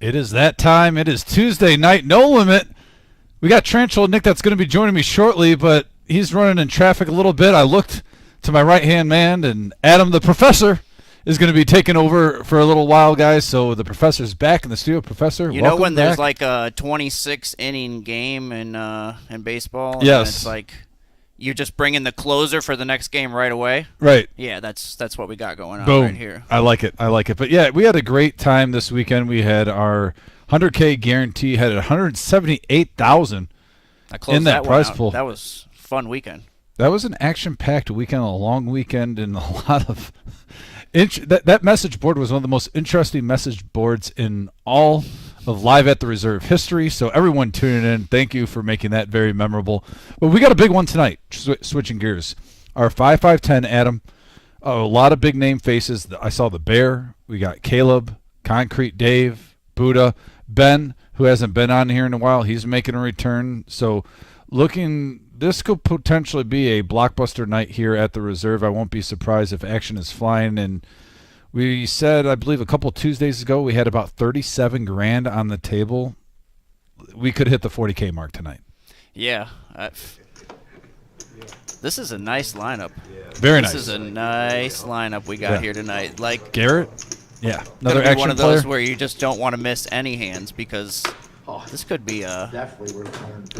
It is that time. It is Tuesday night. No limit. We got Tranchel Nick that's going to be joining me shortly, but he's running in traffic a little bit. I looked to my right-hand man, and Adam, the professor, is going to be taking over for a little while, guys. So the professor's back in the studio. Professor, you know when back. there's like a 26-inning game in baseball? Yes. And it's like you just bring in the closer for the next game right away. Right. Yeah, that's what we got going on Boom. right here. I like it. But yeah, we had a great time this weekend. We had our 100K guarantee, had 178,000 in that prize pool. That was a fun weekend. That was an action-packed weekend, a long weekend, and a lot of that message board was one of the most interesting message boards in all of Live at the Reserve history. So everyone tuning in, thank you for making that very memorable. But we got a big one tonight, switching gears. Our 5-5-10, Adam, a lot of big-name faces. I saw the Bear. We got Caleb, Concrete Dave, Buddha, Ben, who hasn't been on here in a while. He's making a return. So this could potentially be a blockbuster night here at the Reserve. I won't be surprised if action is flying. And we said, I believe a couple Tuesdays ago, we had about 37 grand on the table. We could hit the 40K mark tonight. Yeah. This is a nice lineup. Very nice. This is a nice lineup we got here tonight. Like Garrett, yeah, another action one of player. those where you just don't want to miss any hands because this could be a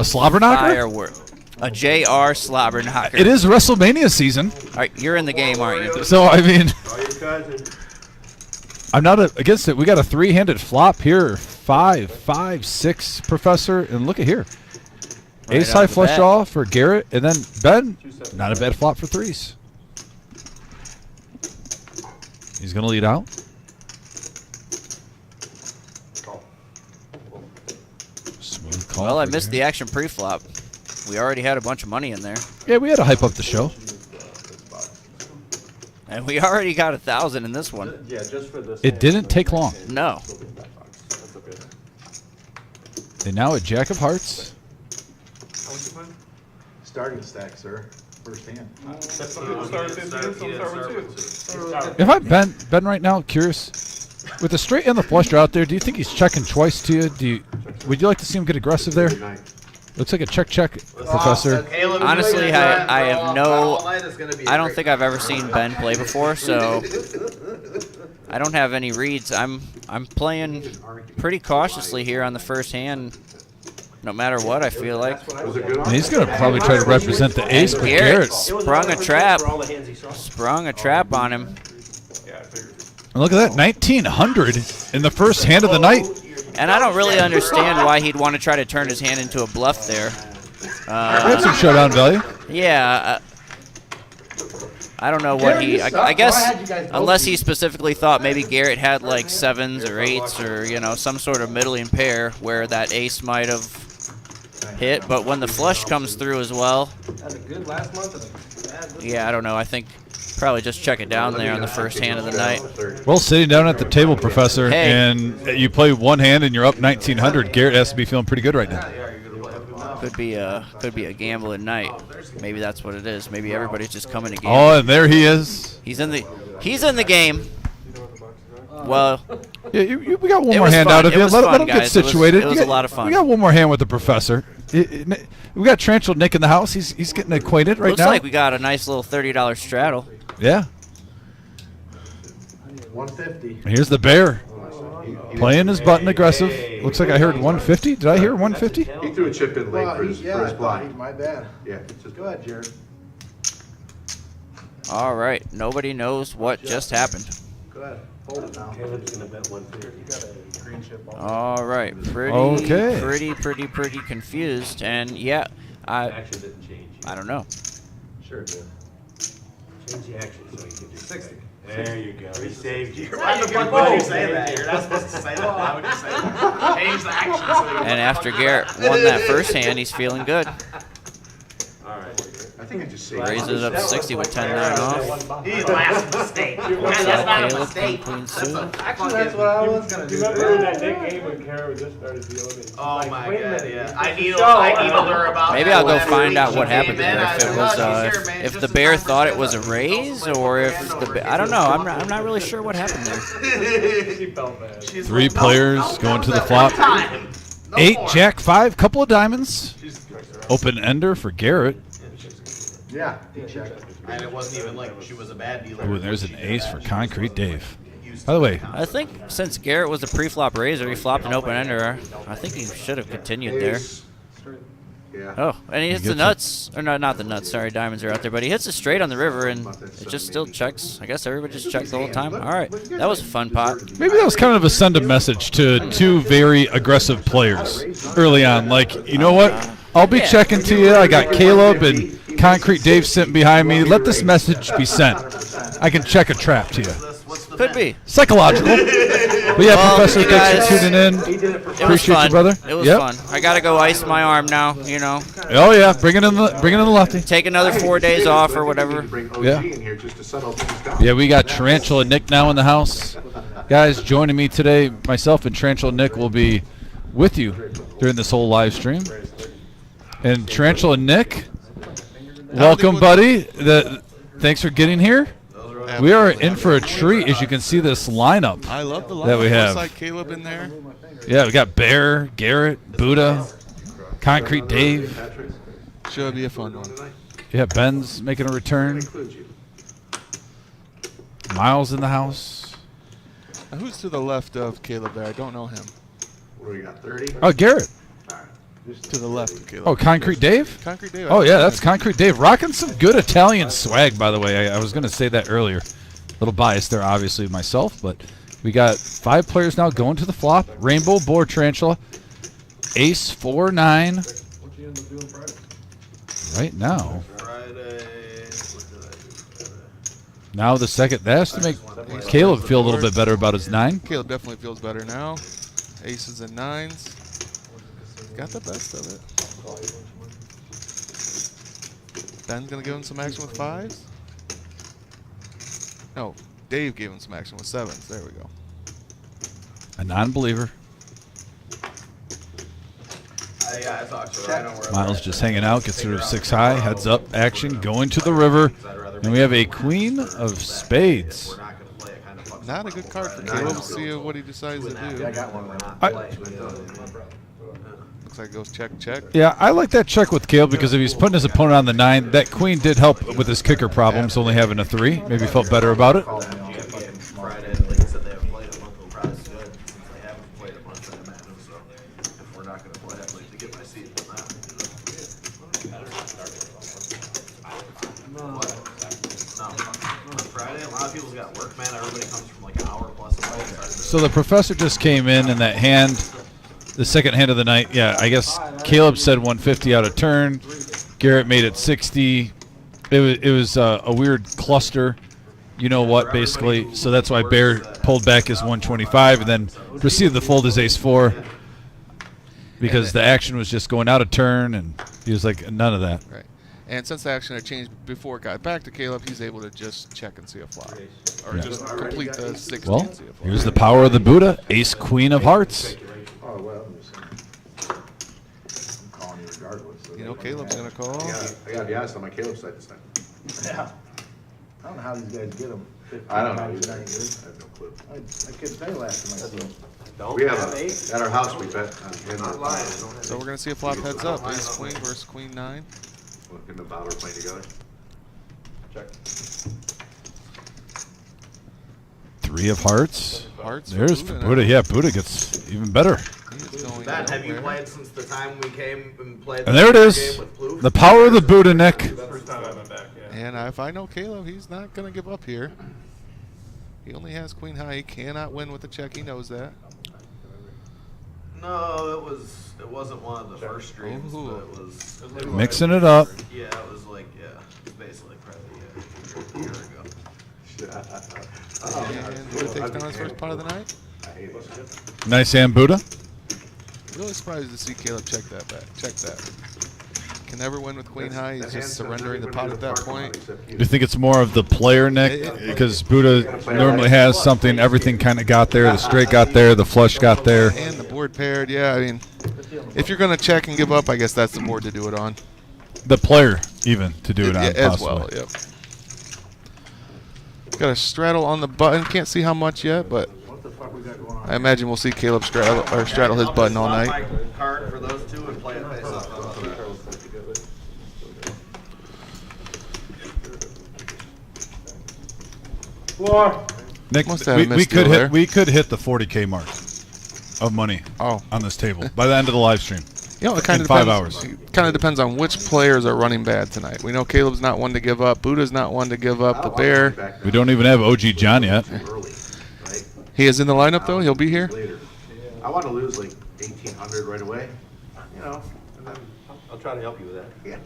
slobber knocker. Firework. A JR slobber knocker. It is WrestleMania season. All right, you're in the game, aren't you? So I mean, I'm not against it. We got a three-handed flop here. 5, 5, 6, Professor, and look at here. Right Ace high flush bat. draw for Garrett, and then Ben. Not a bad flop for threes. He's going to lead out. Smooth call. Well, I missed the action pre-flop. We already had a bunch of money in there. Yeah, we had to hype up the show. And we already got 1,000 in this one. Yeah, just for this. It didn't take long. No. And now a Jack of Hearts. Starting stack, sir. First hand. If I'm Ben right now, curious, with the straight and the flush draw out there, do you think he's checking twice to you? Would you like to see him get aggressive there? Looks like a check, Professor. Honestly, I have no. I don't think I've ever seen Ben play before, so I don't have any reads. I'm playing pretty cautiously here on the first hand, no matter what. I feel like. And he's going to probably try to represent the ace, but Garrett Garrett sprung a trap. Sprung a trap on him. And look at that, 1,900 in the first hand of the night. And I don't really understand why he'd want to try to turn his hand into a bluff there. That's some showdown value. Yeah. I don't know what he. I guess unless he specifically thought maybe Garrett had like 7s or 8s or some sort of middling pair where that ace might have hit. But when the flush comes through as well, yeah, I don't know. I think probably just check it down there on the first hand of the night. Well, sitting down at the table, Professor, Hey. and you play one hand and you're up 1,900. Garrett has to be feeling pretty good right now. Could be a gambling night. Maybe that's what it is. Maybe everybody's just coming to gamble. Oh, and there he is. He's in the game. Well, Yeah, we got one It more was hand fun. out of It you. was Let fun, him get guys. It was- situated. it was a lot of fun. We got one more hand with the Professor. We got Tranchel Nick in the house. He's getting acquainted right looks now. like we got a nice little $30 straddle. Yeah. 150. And here's the Bear. Playing his button aggressive. Looks like I heard 150. Did I hear 150? He threw a chip in late for his blind. My bad. Yeah. Go ahead, Jared. All right. Nobody knows what just happened. Go ahead. Hold it now. Caleb's gonna bet 150. You got a green chip on. All right. Okay. Pretty confused. And yeah, Action didn't change. I don't know. Sure did. Change the action so you can do 60. There you go. He saved you. Why the fuck would you say that? You're not supposed to say that. Why would you say that? Change the action so you And after Garrett won that first hand, he's feeling good. All right. think it just saved. Raises it up to 60 with 10-9 off. He's the last mistake. Man, that's not a mistake. Queen suited. Actually, that's what I was gonna do. Remember when that Nick game when Kara just started dealing? Oh my god, yeah. I needled her about Maybe that I'll go last find week. out She what came happened in, there. I If it said, was, "Oh, she's here, man. if Just the in bear time for thought it 7 was a minutes. raise, or if the I don't know. I'm not really sure what happened there. She felt bad. She's 3 like, players going to the that flop. one time. No 8, more. Jack 5, couple of diamonds. Open ender for Garrett. Yeah, he checked. And it wasn't even like she was a bad dealer. Ooh, and there's an ace for Concrete Dave. By the way, I think since Garrett was a pre-flop raiser, he flopped an open ender. I think he should have continued there. Yeah. Oh, and he hits the gets nuts. Or no, not the nuts. Sorry, diamonds are out there. But he hits it straight on the river, and it just still checks. I guess everybody just checked the whole time. All right, that was a fun pot. maybe that was kind of a send a message to 2 very aggressive players early on. Like, you know what? I'll be checking to you. I got Caleb and Concrete Dave sitting behind me. Let this message be sent. I can check a trap to you. Could be. Psychological. But yeah, Well, Professor, you thanks for guys- tuning in. It was Appreciate fun. you, brother. It was Yep. fun. I gotta go ice my arm now. You know, Oh yeah, bring it in the lefty. take another 4 days off or whatever. Yeah. Yeah. Yeah, we got Tarantula Nick now in the house. Guys, joining me today, myself and Tarantula Nick will be with you during this whole live stream. And Tarantula Nick, welcome, buddy. Thanks for getting here. We are in for a treat, as you can see this lineup. I love the lineup. That we have. Looks like Caleb in there. Yeah, we got Bear, Garrett, Buddha, Concrete Dave. Should be a fun one. Yeah, Ben's making a return. Miles in the house. Now, who's to the left of Caleb there? I don't know him. What do we got, 30? Oh, Garrett. To the left of Caleb. Oh, Concrete Dave? Concrete Dave. Oh, yeah, that's Concrete Dave. Rocking some good Italian swag, by the way. I was going to say that earlier. A little biased there, obviously, myself. But we got 5 players now going to the flop. Rainbow Board Tarantula. Ace 4-9. What you end up doing Friday? Right now. Friday. Now the second. That has to make Caleb feel a little bit better about his 9. Caleb definitely feels better now. Aces and 9s. Got the best of it. Ben's going to give him some action with 5s. No, Dave gave him some action with 7s. There we go. A non-believer. Yeah, I talked to her. I know where Miles just hanging out. Gets rid of 6 high. Heads up action. Going to the river. And we have a queen of spades. we're not going to play it kind of fucks Not a good card for Caleb. We'll see what he decides to do. I got one. We're not I- playing. Looks like it goes check, check. Yeah, I like that check with Caleb because if he's putting his opponent on the 9, that queen did help with his kicker problems, only having a 3. Maybe felt better about it. Friday, like I said, they haven't played a month. Will probably good since they haven't played a month. I imagine. So if we're not going to play, I'd like to get my seat on that. What? No, on Friday, a lot of people's got work, man. Everybody comes from like an hour plus away. So the professor just came in that hand, the second hand of the night. Yeah, I guess Caleb said 150 out of turn. Garrett made it 60. It was a weird cluster. You know what, basically. So that's why Bear pulled back his 125 and then proceeded to fold his ace-4 because the action was just going out of turn, and he was like, none of that. Right. And since the action had changed before it got back to Caleb, he's able to just check and see a flop. Or Yeah. just complete the 60 Well, and see a flop. here's the power of the Buddha, ace-queen of hearts. Oh, well, I'm calling you regardless. You know, Caleb's going to call. I gotta be honest, on my Caleb side this time. Yeah. I don't know how these guys get them. I don't know. 15 either. times I a night. have no clue. I couldn't tell you last time I seen them. We have at our house, we bet on him. So we're going to see a flop heads up. Ace queen versus queen 9. In the battle we're playing together. Check. 3 of hearts. Hearts. There's for Buddha. Yeah, Buddha gets even better. He is going Ben, have you nowhere. played since the time we came and played? And there it the is. game with Plouffe? The power of the Buddha, Nick. That's the first time I've been back, yeah. And if I know Caleb, he's not going to give up here. He only has queen high. He cannot win with the check. He knows that. No, it wasn't one of the first streams, Ooh. but it was. Mixing it up. Yeah, it was like it's basically probably a year ago. And Buddha takes down his first pot of the night. I hate it. Nice hand, Buddha. Really surprised to see Caleb check that back. Check that. can never win with queen high. He's just surrendering the pot at that point. Do you think it's more of the player, Nick? Because Buddha normally has something. Everything kind of got there. The straight got there. The flush got there. And the board paired. Yeah, I mean, if you're going to check and give up, I guess that's the board to do it on. The player, even, to do it on, as possibly. well, yep. Got a straddle on the button. Can't see how much yet, but I imagine we'll see Caleb straddle his button all night. Card for those two and play it face up. Nick, Must have a we could misdeal there. hit the 40K mark of money on this table by the end of the live stream. You know, it kind In of 5 depends. hours. It kind of depends on which players are running bad tonight. We know Caleb's not one to give up. Buddha's not one to give up. The Bear. We don't even have OG John yet. He is in the lineup though. He'll be here. I want to lose like 1,800 right away. You know, and then I'll try to help you with that. Yeah.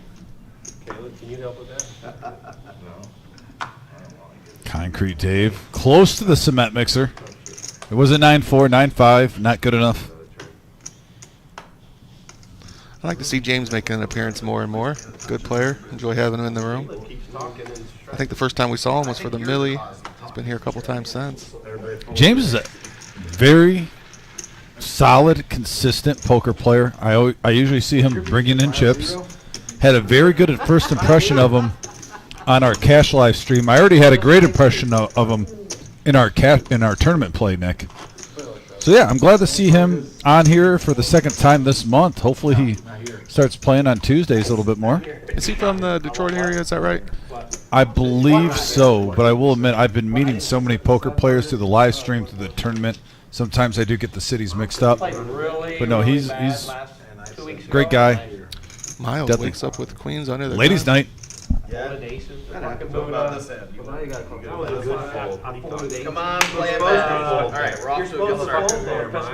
Caleb, can you help with that? Concrete Dave. Close to the cement mixer. It was a 9-4, 9-5. Not good enough. I like to see James making an appearance more and more. Good player. Enjoy having him in the room. I think the first time we saw him was for the Millie. He's been here a couple times since. James is a very solid, consistent poker player. I usually see him bringing in chips. Had a very good first impression of him on our cash live stream. I already had a great impression of him in our tournament play, Nick. So yeah, I'm glad to see him on here for the second time this month. Hopefully he starts playing on Tuesdays a little bit more. Is he from the Detroit area? Is that right? I believe so, but I will admit I've been meeting so many poker players through the live stream, through the tournament. Sometimes I do get the cities mixed up. But no, he's a great guy. Miles Deadly. wakes up with queens under the Ladies' night. Yeah. Come on, play it All back. Alright, we're off to a good start.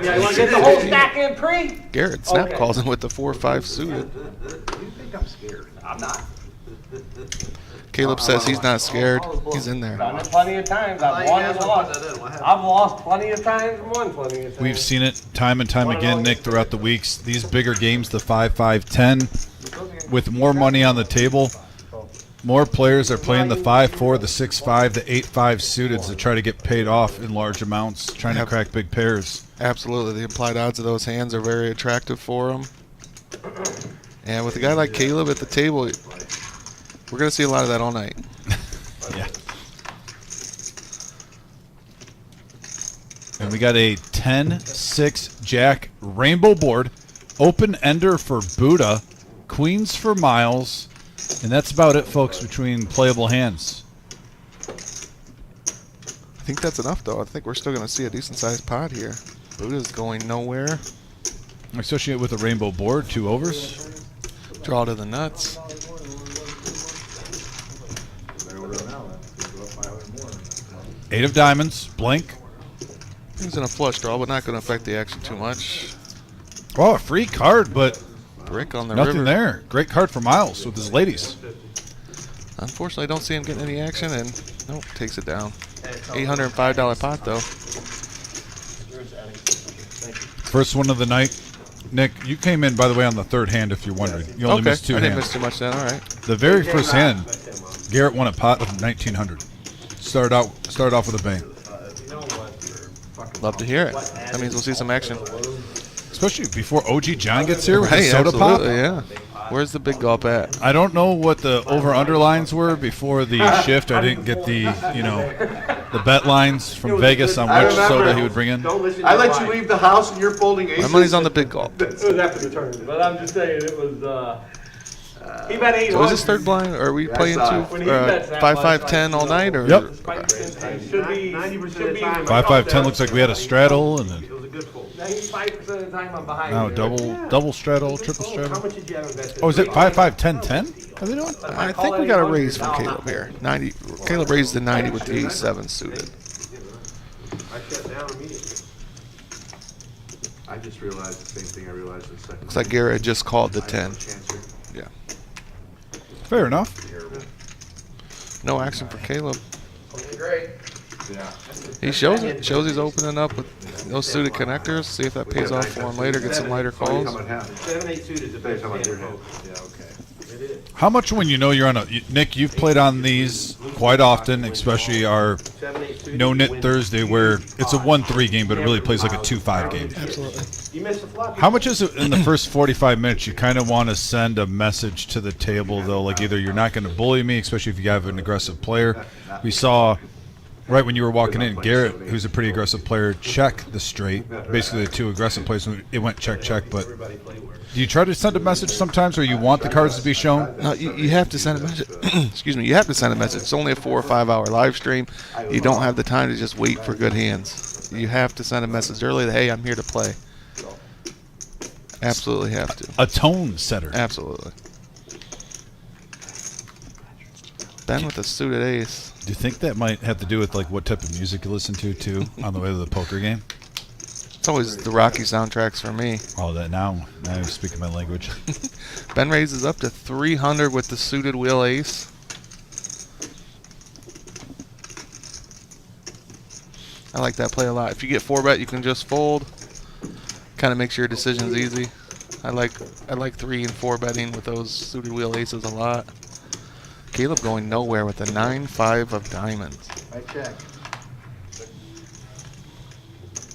Yeah, you want to get the whole stack in pre? Garrett snap calls him with the 4-5 suited. You think I'm scared? I'm not. Caleb says he's not scared. He's in there. Done it plenty of times. I've won and lost. I've lost plenty of times and won plenty of times. We've seen it time and time again, Nick, throughout the weeks. These bigger games, the 5-5-10, with more money on the table, more players are playing the 5-4, the 6-5, the 8-5 suited to try to get paid off in large amounts, trying to crack big pairs. Absolutely. The implied odds of those hands are very attractive for him. And with a guy like Caleb at the table, we're going to see a lot of that all night. Yeah. And we got a 10-6 Jack rainbow board, open ender for Buddha, queens for Miles, and that's about it, folks, between playable hands. I think that's enough, though. I think we're still going to see a decent-sized pot here. Buddha's going nowhere. Associate with a rainbow board, 2 overs. Draw to the nuts. Eight of diamonds, blank. He's in a flush draw, but not going to affect the action too much. Oh, a free card, but Brick on the nothing river. there. Great card for Miles with his ladies. Unfortunately, I don't see him getting any action, and nope, takes it down. $805 pot, though. First one of the night. Nick, you came in, by the way, on the third hand, if you're wondering. You only Okay, missed 2 I didn't hands. miss too much then. All right. The very first hand, Garrett won a pot of 1,900. Started off with a bang. Love to hear it. That means we'll see some action. Especially before OG John gets here with Right, the soda pop. absolutely, yeah. Where's the big gulp at? I don't know what the over-under lines were before the shift. I didn't get the, the bet lines from Vegas on which soda he would bring in. Don't listen to I your let you wife. leave the house and you're folding aces. My money's on the big gulp. It was after the tournament, but I'm just saying it was. He bet 800. So is this third blind? Or are we playing When he bets that 5-5-10 all night? Or Yep. Should be 90% of the time. 5-5-10 looks like we had a straddle, and then It was a good fold. 95% of the time I'm behind. now you. double straddle, triple How straddle. much did you have invested? Oh, is it 5-5-10-10? Are they doing? I think we got a raise from Caleb here. 90. Caleb raised the 90 with the 7 suited. I shut down immediately. I just realized the same thing I realized in the second. Looks like Garrett had just called the 10. Yeah. Fair enough. No action for Caleb. Great. He shows it. Shows he's opening up with those suited connectors. See if that pays off for him later. Get some lighter calls. 7, 8 7, 8 suited is the best How about hand your in hand? poker. Yeah, okay. How much when you know you're on a Nick? You've played on these quite often, especially our No Knit Thursday, where it's a 1-3 game, but it really plays like a 2-5 game. Absolutely. How much is it in the first 45 minutes? You kind of want to send a message to the table, though, like either you're not going to bully me, especially if you have an aggressive player. We saw right when you were walking in, Garrett, who's a pretty aggressive player, check the straight. Basically, the two aggressive players, it went check, check, but. Do you try to send a message sometimes, or you want the cards to be shown? No, you have to send a message. Excuse me. You have to send a message. It's only a 4 or 5 hour live stream. You don't have the time to just wait for good hands. You have to send a message early that, hey, I'm here to play. Absolutely have to. A tone setter. Absolutely. Ben with a suited ace. Do you think that might have to do with like what type of music you listen to too on the way to the poker game? It's always the Rocky soundtracks for me. Oh, that now you're speaking my language. Ben raises up to 300 with the suited wheel ace. I like that play a lot. If you get 4-bet, you can just fold. Kind of makes your decisions easy. I like 3 and 4 betting with those suited wheel aces a lot. Caleb going nowhere with the 9-5 of diamonds. I check.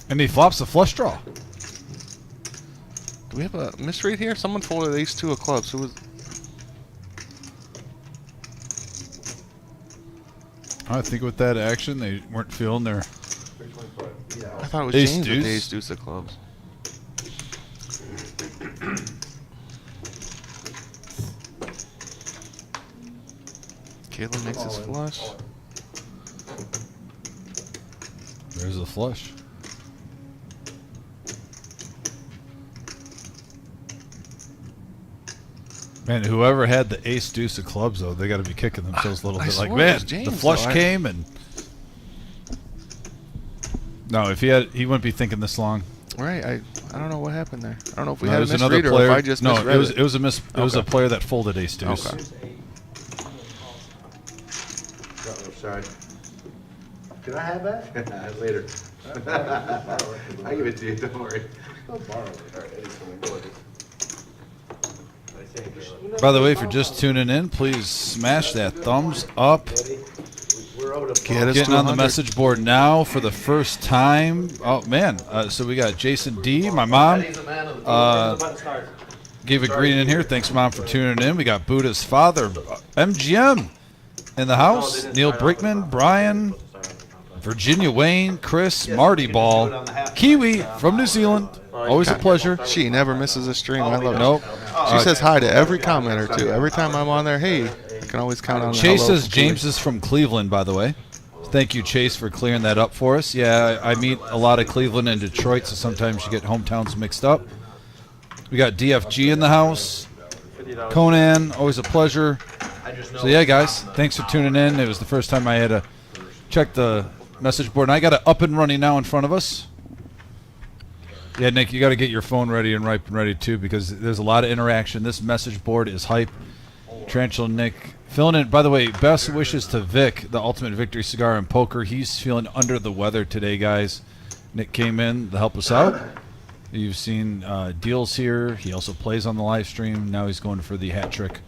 And he flops the flush draw. Do we have a misread here? Someone folded ace-2 of clubs. Who was? I think with that action, they weren't feeling their. I thought it was Ace James deuce. with the ace-deuce of clubs. Caleb makes his flush. There's the flush. Man, whoever had the ace deuce of clubs, though, they got to be kicking themselves a little I bit. Like, swore it man, was James, the flush though. came and. No, if he wouldn't be thinking this long. Right, I don't know what happened there. I don't know if we No, had it a was another misread or player. if I just no, misread it was it was a Okay. player that folded ace deuce. Okay. Oh, sorry. Can I have that? Later. I give it to you, don't worry. I'll borrow it. All right, Eddie's gonna go with it. By the way, if you're just tuning in, please smash that thumbs up. We're over to Get us Getting to on the 100. message board now for the first time. Oh man! So we got Jason D. My mom gave a greeting in here. Thanks, mom, for tuning in. We got Buddha's father, MGM, in the house. Neil Brickman, Brian, Virginia Wayne, Chris, Marty Ball, Kiwi from New Zealand. Always a pleasure. She never misses a stream. I love it. Nope. She says hi to every commenter too. Every time I'm on there, hey, I can always count on the Chase hello says from Kiwi. James is from Cleveland, by the way. Thank you, Chase, for clearing that up for us. Yeah, I meet a lot of Cleveland and Detroit, so sometimes you get hometowns mixed up. We got DFG in the house. Conan, always a pleasure. So yeah, guys, thanks for tuning in. It was the first time I had to check the message board, and I got it up and running now in front of us. Yeah, Nick, you got to get your phone ready and ripe and ready too, because there's a lot of interaction. This message board is hype. Tarantula Nick filling in. By the way, best wishes to Vic, the Ultimate Victory Cigar and Poker. He's feeling under the weather today, guys. Nick came in to help us out. You've seen deals here. He also plays on the live stream. Now he's going for the hat trick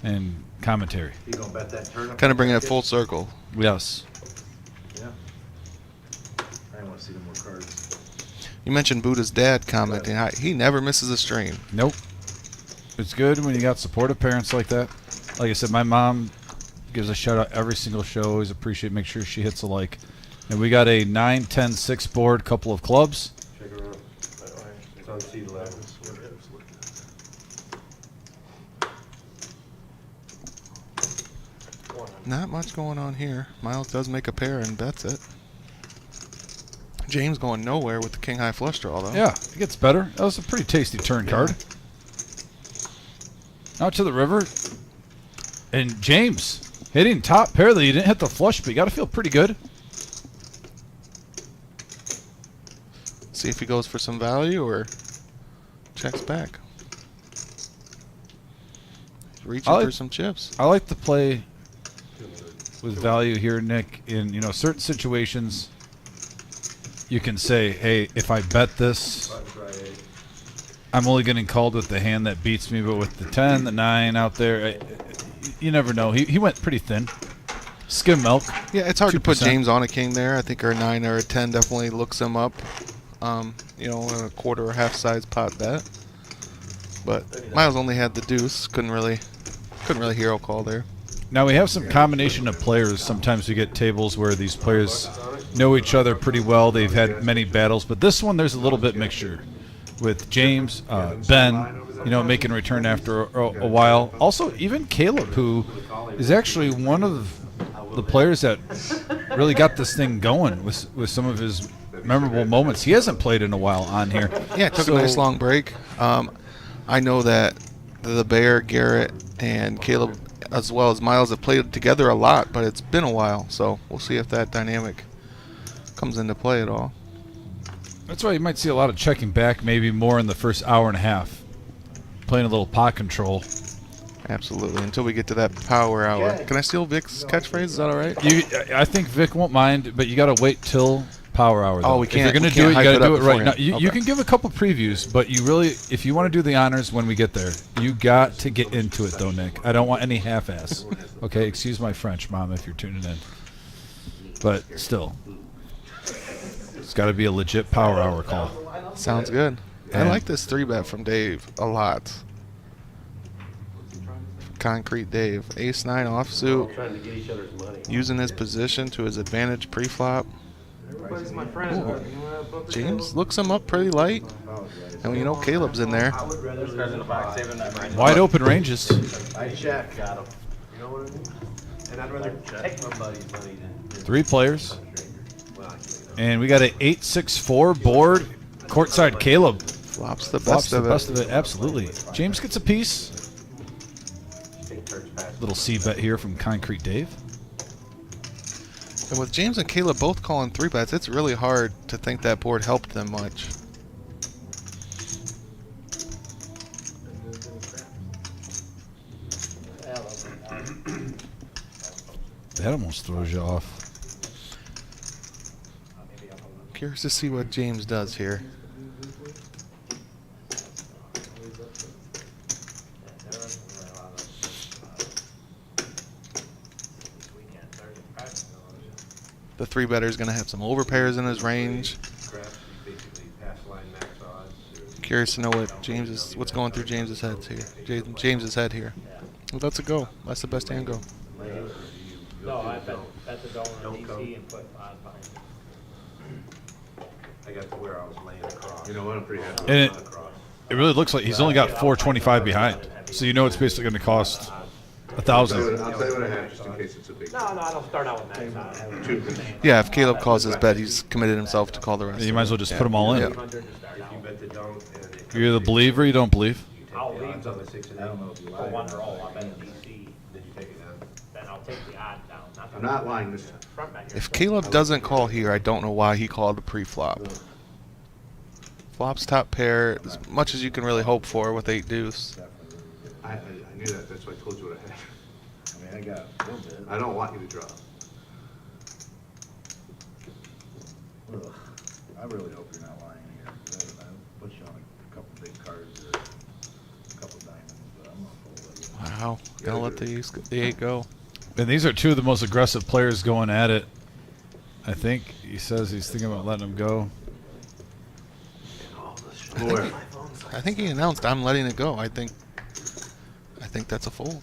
and commentary. You gonna bet that turnip? Kind of bringing it full circle. Yes. Yeah. I want to see no more cards. You mentioned Buddha's dad commenting. He never misses a stream. Nope. It's good when you got supportive parents like that. Like I said, my mom gives a shout out every single show. Always appreciate. Make sure she hits a like. And we got a 9, 10, 6 board, couple of clubs. Check it out. It's on C11. Not much going on here. Miles does make a pair and bets it. James going nowhere with the king high flush draw though. Yeah, it gets better. That was a pretty tasty turn card. Out to the river. And James hitting top pair. That you didn't hit the flush, but you got to feel pretty good. See if he goes for some value or checks back. He's reaching for some chips. I like to play with value here, Nick. In certain situations, you can say, "Hey, if I bet this, I'm only getting called with the hand that beats me, but with the 10, the 9 out there, you never know. He went pretty thin. Skim milk. Yeah, it's hard to put 2%. James on a king there. I think our 9 or a 10 definitely looks him up. You know, in a quarter or half size pot bet. But Miles only had the deuce. Couldn't really hero call there. Now we have some combination of players. Sometimes we get tables where these players know each other pretty well. They've had many battles, but this one there's a little bit mixture with James, Ben, you know, making a return after a while. Also, even Caleb, who is actually one of the players that really got this thing going with some of his memorable moments. He hasn't played in a while on here. Yeah, it took a nice long break. I know that the Bear, Garrett, and Caleb, as well as Miles, have played together a lot, but it's been a while, so we'll see if that dynamic comes into play at all. That's why you might see a lot of checking back, maybe more in the first hour and a half, playing a little pot control. Absolutely, until we get to that power hour. Can I steal Vic's catchphrase? Is that all right? I think Vic won't mind, but you got to wait till power hour. Though. Oh, we can't. If you're going we to do can't it, you hype got to up do it right now. beforehand. You Okay. can give a couple previews, but you really, if you want to do the honors when we get there, you got to get into it, though, Nick. I don't want any half-ass. Okay, excuse my French, Mom, if you're tuning in. But still, it's got to be a legit power hour call. Sounds good. I And- like this 3-bet from Dave a lot. Concrete Dave. Ace-9 offsuit. Trying to get each other's money. Using his position to his advantage pre-flop. Everybody's my friend. Ooh. James looks him up pretty light. And you know Caleb's in there. Wide open ranges. I check. You know what I mean? And I'd rather take my buddy's money than 3 players. And we got an 8-6-4 board. Courtside Caleb. Flops the Flops best the of best it. of it, absolutely. James gets a piece. Little C bet here from Concrete Dave. And with James and Caleb both calling 3-bets, it's really hard to think that board helped them much. That almost throws you off. Curious to see what James does here. The 3-better is going to have some overpairs in his range. Curious to know what's going through James's head here. James's head here. Well, that's a go. That's the best hand go. No, I bet the dollar on DC and put odds behind it. I got to where I was laying across. You know what? I'm pretty happy. And it really looks like he's only got 425 behind. So you know it's basically going to cost I'll tell you $1,000. what I have, just in case it's a big. No, I don't start out with max odds. Yeah, if Caleb calls his bet, he's committed himself to call the rest. You of might it. as well just put them all in. Yeah. 100 to start out. You bet the don't, and it You either believe or you don't believe. I'll leave comes on the 6 and 8. I don't know if you for lie. one roll. I bet DC. Then you take it down. Then I'll take the odd down. Not the I'm not lying, Mr. front bet here. If Caleb doesn't call here, I don't know why he called the pre-flop. Flops top pair, as much as you can really hope for with 8 deuce. I knew that. That's why I told you what I had. I mean, I got a little bit. I don't want you to draw. Ugh, I really hope you're not lying here. I put you on a couple big cards or a couple diamonds, but I'm gonna fold it. Wow, gonna let the 8 go. And these are two of the most aggressive players going at it. I think he says he's thinking about letting them go. I think he announced I'm letting it go. I think that's a fold.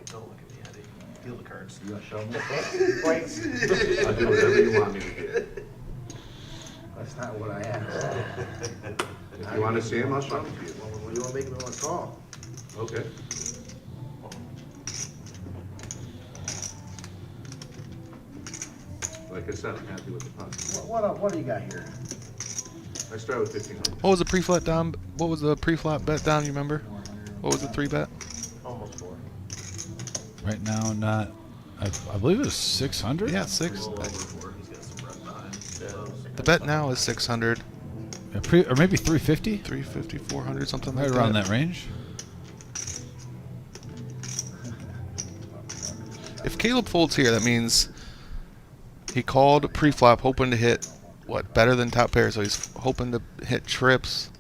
Don't look at me, Eddie. Feel the cards. You want to show them? I'll do whatever you want me to do. That's not what I asked. If you want to see him, I'll show him to you. Well, you want to make me want to call? Okay. Like I said, I'm happy with the punt. What do you got here? I start with 1500. What was the pre-flop down? What was the pre-flop bet down? You remember? What was the 3-bet? Almost 4. Right now, not. I believe it was 600. Yeah, 6. The bet now is 600, Or maybe 350. 350, 400, something like Right that. around that range. If Caleb folds here, that means he called pre-flop hoping to hit, what, better than top pair. So he's hoping to hit trips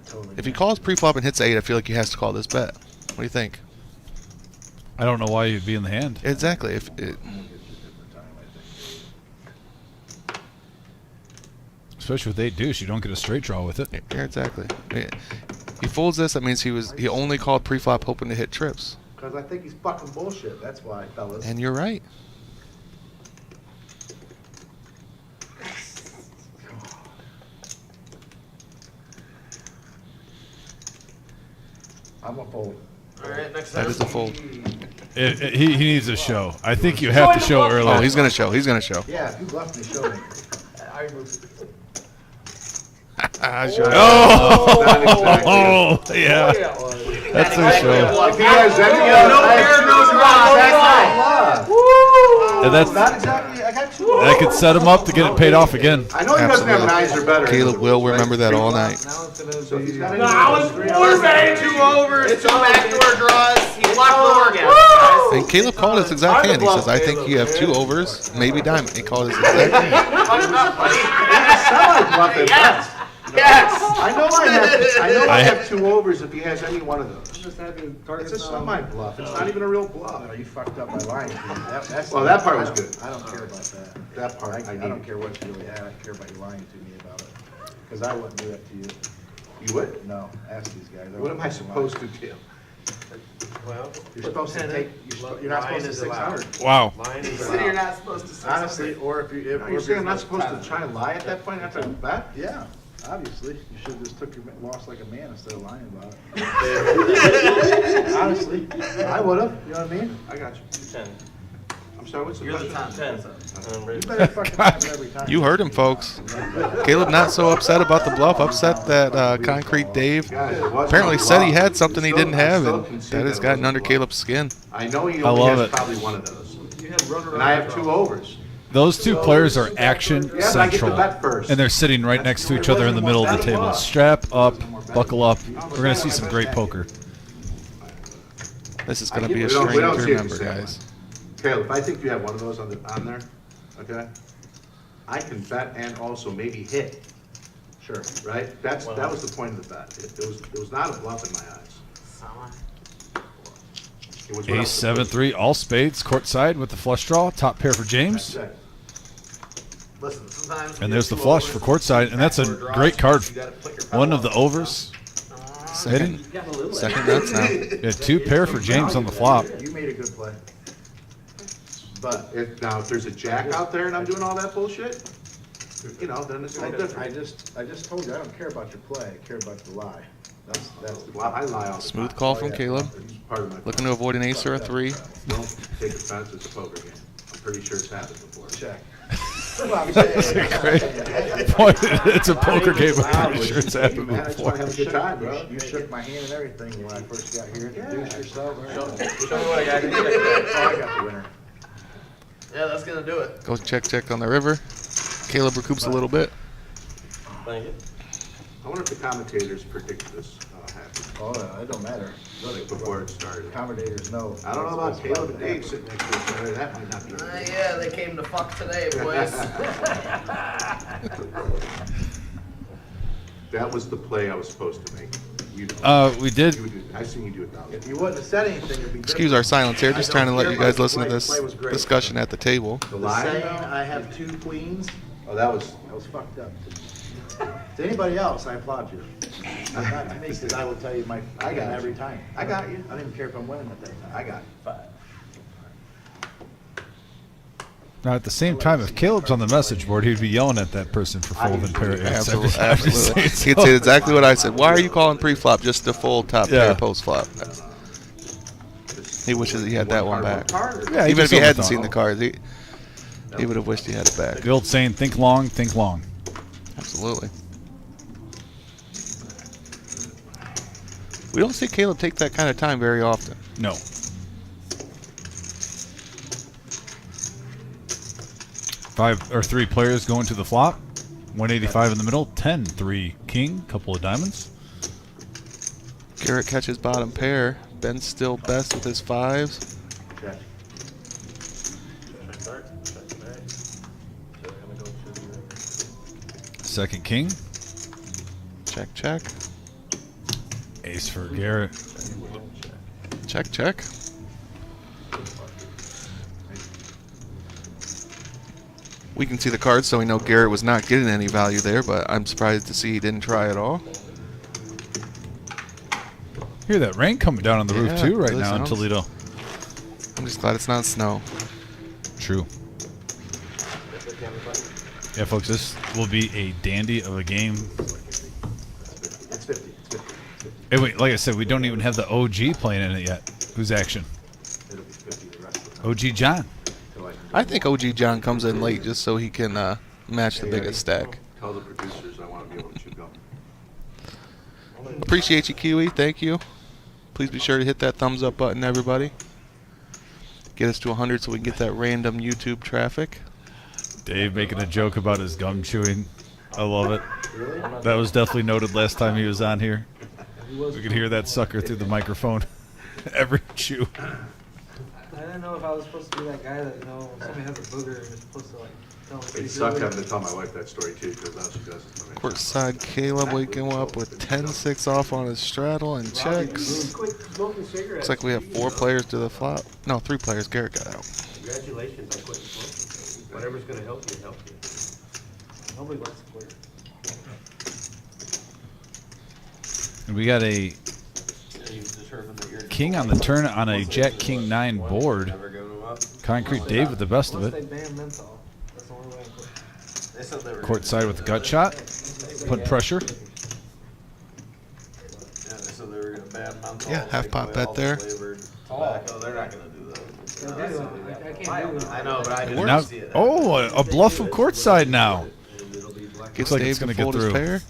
totally. If he calls pre-flop and hits 8, I feel like he has to call this bet. What do you think? I don't know why you'd be in the hand. Exactly. We'll get you a different time, I think. Especially with 8 deuce, you don't get a straight draw with it. Yeah, exactly. Yeah. He folds this. That means he only called pre-flop hoping to hit trips. Because I think he's fucking bullshit. That's why, fellas. And you're right. I'm gonna fold. All right, next That is a fold. He needs a show. I think you have to show early. Oh, he's gonna show. He's gonna show. Yeah, if you bluff me, show me. I removed it. Sure. Oh, yeah. That's a show. If he has any no hair, no draw. And that's, Not exactly. I got 2 that could set him up to get it paid off again. I know he doesn't have nines or better. Caleb will remember that all night. So he's got We're betting 2 overs, 2 backdoor draws. He blocked the orgasm, guys. And Caleb called his exact hand. He says, "I think you have 2 overs, maybe diamond." He called his exact hand. Yes. Yes. I know I have 2 overs if he has any one of those. It's a semi-bluff. It's not even a real bluff. No, you fucked up my line. Well, that part was good. I don't care about that. That part, I don't care what you really had. I care about you lying to me about it. Because I wouldn't do that to you. You would? No, ask these guys. What am I supposed to do? Well, You're supposed to take, you're not supposed to 600. Wow. line is So you're allowed. not supposed to say Honestly, or if you, if. Are you saying I'm not supposed to try and lie at that point after the bet? Yeah, obviously. You should have just took your loss like a man instead of lying about it. Honestly, I would have, you know what I mean? I got you. 10. I'm sorry, what's the You're the question? 10. You better fucking have it every time. You heard him, folks. Caleb not so upset about the bluff. Upset that Concrete Dave Guys, it wasn't apparently a said he bluff. had something he Still- didn't I have, still and concede that has it gotten wasn't under a bluff. Caleb's skin. I know he I only love has it. probably one of those. And I have 2 overs. Those 2 players are action Yeah, but I get to central. bet first. And they're sitting right next to each other in the middle of the table. Strap up, buckle up. We're going to see some great poker. This is going to be a We don't string to see it the remember, same way. guys. Caleb, if I think you have one of those on there, okay? I can bet and also maybe hit, Sure. right? That was the point of the bet. It was not a bluff in my eyes. It was what I was Ace supposed 7-3, all spades, courtside with the flush draw. Top pair for to James. say. Listen, sometimes. And there's the flush for courtside, and that's a great card. One of the overs. Hitting. Second nuts now. Yeah, 2 pair for James on the flop. You made a good play. But if there's a jack out there and I'm doing all that bullshit, you know, then it's no I different. just told you, I don't care about your play, I care about the lie. That's the. Well, I lie all the Smooth time. call from Caleb. It's part of my. Looking to avoid an ace or a 3. Don't take offense, it's a poker game. I'm pretty sure it's happened before. Check. It's a poker game. I'm pretty sure it's happened Man, I just before. want to have a good time, bro. You shook my hand and everything when I first got here. Introduce yourself. Show me what I got. Oh, I got the winner. Yeah, that's gonna do it. Goes check on the river. Caleb recoups a little bit. Thank you. I wonder if the commentators predict this happen, Oh, it don't matter. like before it started. Commentators know. I don't know about Caleb and Dave sitting next to each other, that might not be. Yeah, they came to fuck today, boys. That was the play I was supposed to make. You know. We did. I seen you do it now. If you wouldn't have said anything, it'd be different. Excuse our silence here. Just trying to let you guys listen to this discussion at the table. The The line? saying, I have 2 queens, Oh, that was, that was fucked up. To anybody else, I applaud you. Not to me, because I will tell you my, I got every time. I got you. I don't even care if I'm winning at that time. I got you. Now, at the same time, if Caleb's on the message board, he'd be yelling at that person for folding pair of eights every Absolutely. time he Absolutely. says He'd say exactly what I said. Why are you calling pre-flop just to fold top Yeah. pair post flop? He wishes he had that one back. Yeah, he Even if just he hadn't overthought seen it. the cards, he would have wished he had it back. The old saying, think long, think long. Absolutely. We don't see Caleb take that kind of time very often. No. Five or 3 players going to the flop. 185 in the middle. 10, 3 king, couple of diamonds. Garrett catches bottom pair. Ben's still best with his 5s. Check. Second king. Check, check. Ace for Garrett. Check, check. We can see the cards, so we know Garrett was not getting any value there, but I'm surprised to see he didn't try at all. Hear that rain coming down on the roof Yeah, too right really now sounds. in Toledo. I'm just glad it's not snow. True. Yeah, folks, this will be a dandy of a game. It's 50. It's 50. Hey, wait, like I said, we don't even have the OG playing in it yet. Who's action? It'll be 50 the rest of the time. OG John. Till I can do I it. think OG John comes in late just so he can match the Hey, biggest stack. Tell the producers I want to be able to chew gum. Appreciate you, Kiwi. Thank you. Please be sure to hit that thumbs up button, everybody. Get us to 100 so we can get that random YouTube traffic. Dave making a joke about his gum chewing. I love it. That was definitely noted last time he was on here. We could hear that sucker through the microphone. Every chew. I didn't know if I was supposed to be that guy that, you know, when somebody has a booger and you're supposed to, like, tell them. It sucked having to tell my wife that story too, because all she does is when I- Courtside Caleb waking up with 10-6 off on his straddle and checks. Quit smoking cigarettes. Looks like we have 4 players to the flop. No, 3 players. Garrett got out. Congratulations on quitting smoking. Whatever's gonna help you, help you. Nobody likes to quit. And we got a king on the turn on a Jack King 9 board. Concrete Dave with the best of Once it. they ban menthol, that's the only way I quit. Courtside with the gut shot. Put pressure. Yeah, half pot bet there. Tobacco, they're not gonna do that. I can't do it. I know, but I And didn't now, see it. oh, a bluff from Courtside now. Gets like Dave it's to gonna get fold his through. pair.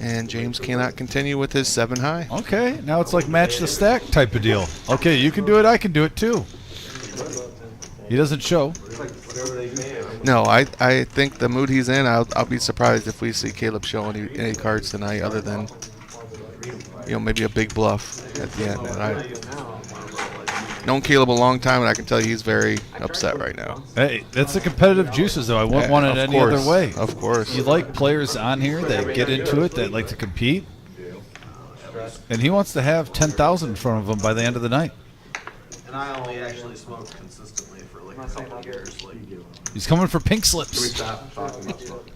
And James cannot continue with his 7 high. Okay, now it's like match the stack type of deal. Okay, you can do it, I can do it too. He doesn't show. Whatever they pay him. No, I think the mood he's in, I'll be surprised if we see Caleb show any cards tonight other than, you know, maybe a big bluff at the end. And I've known Caleb a long time, and I can tell you he's very upset right now. Hey, that's the competitive juices, though. I wouldn't want it Of any course, other way. Of course. You like players on here that get into it, that like to compete. And he wants to have 10,000 in front of him by the end of the night. And I only actually smoked consistently for like a couple years. Like, He's coming for pink Can we slips. stop talking about smoking?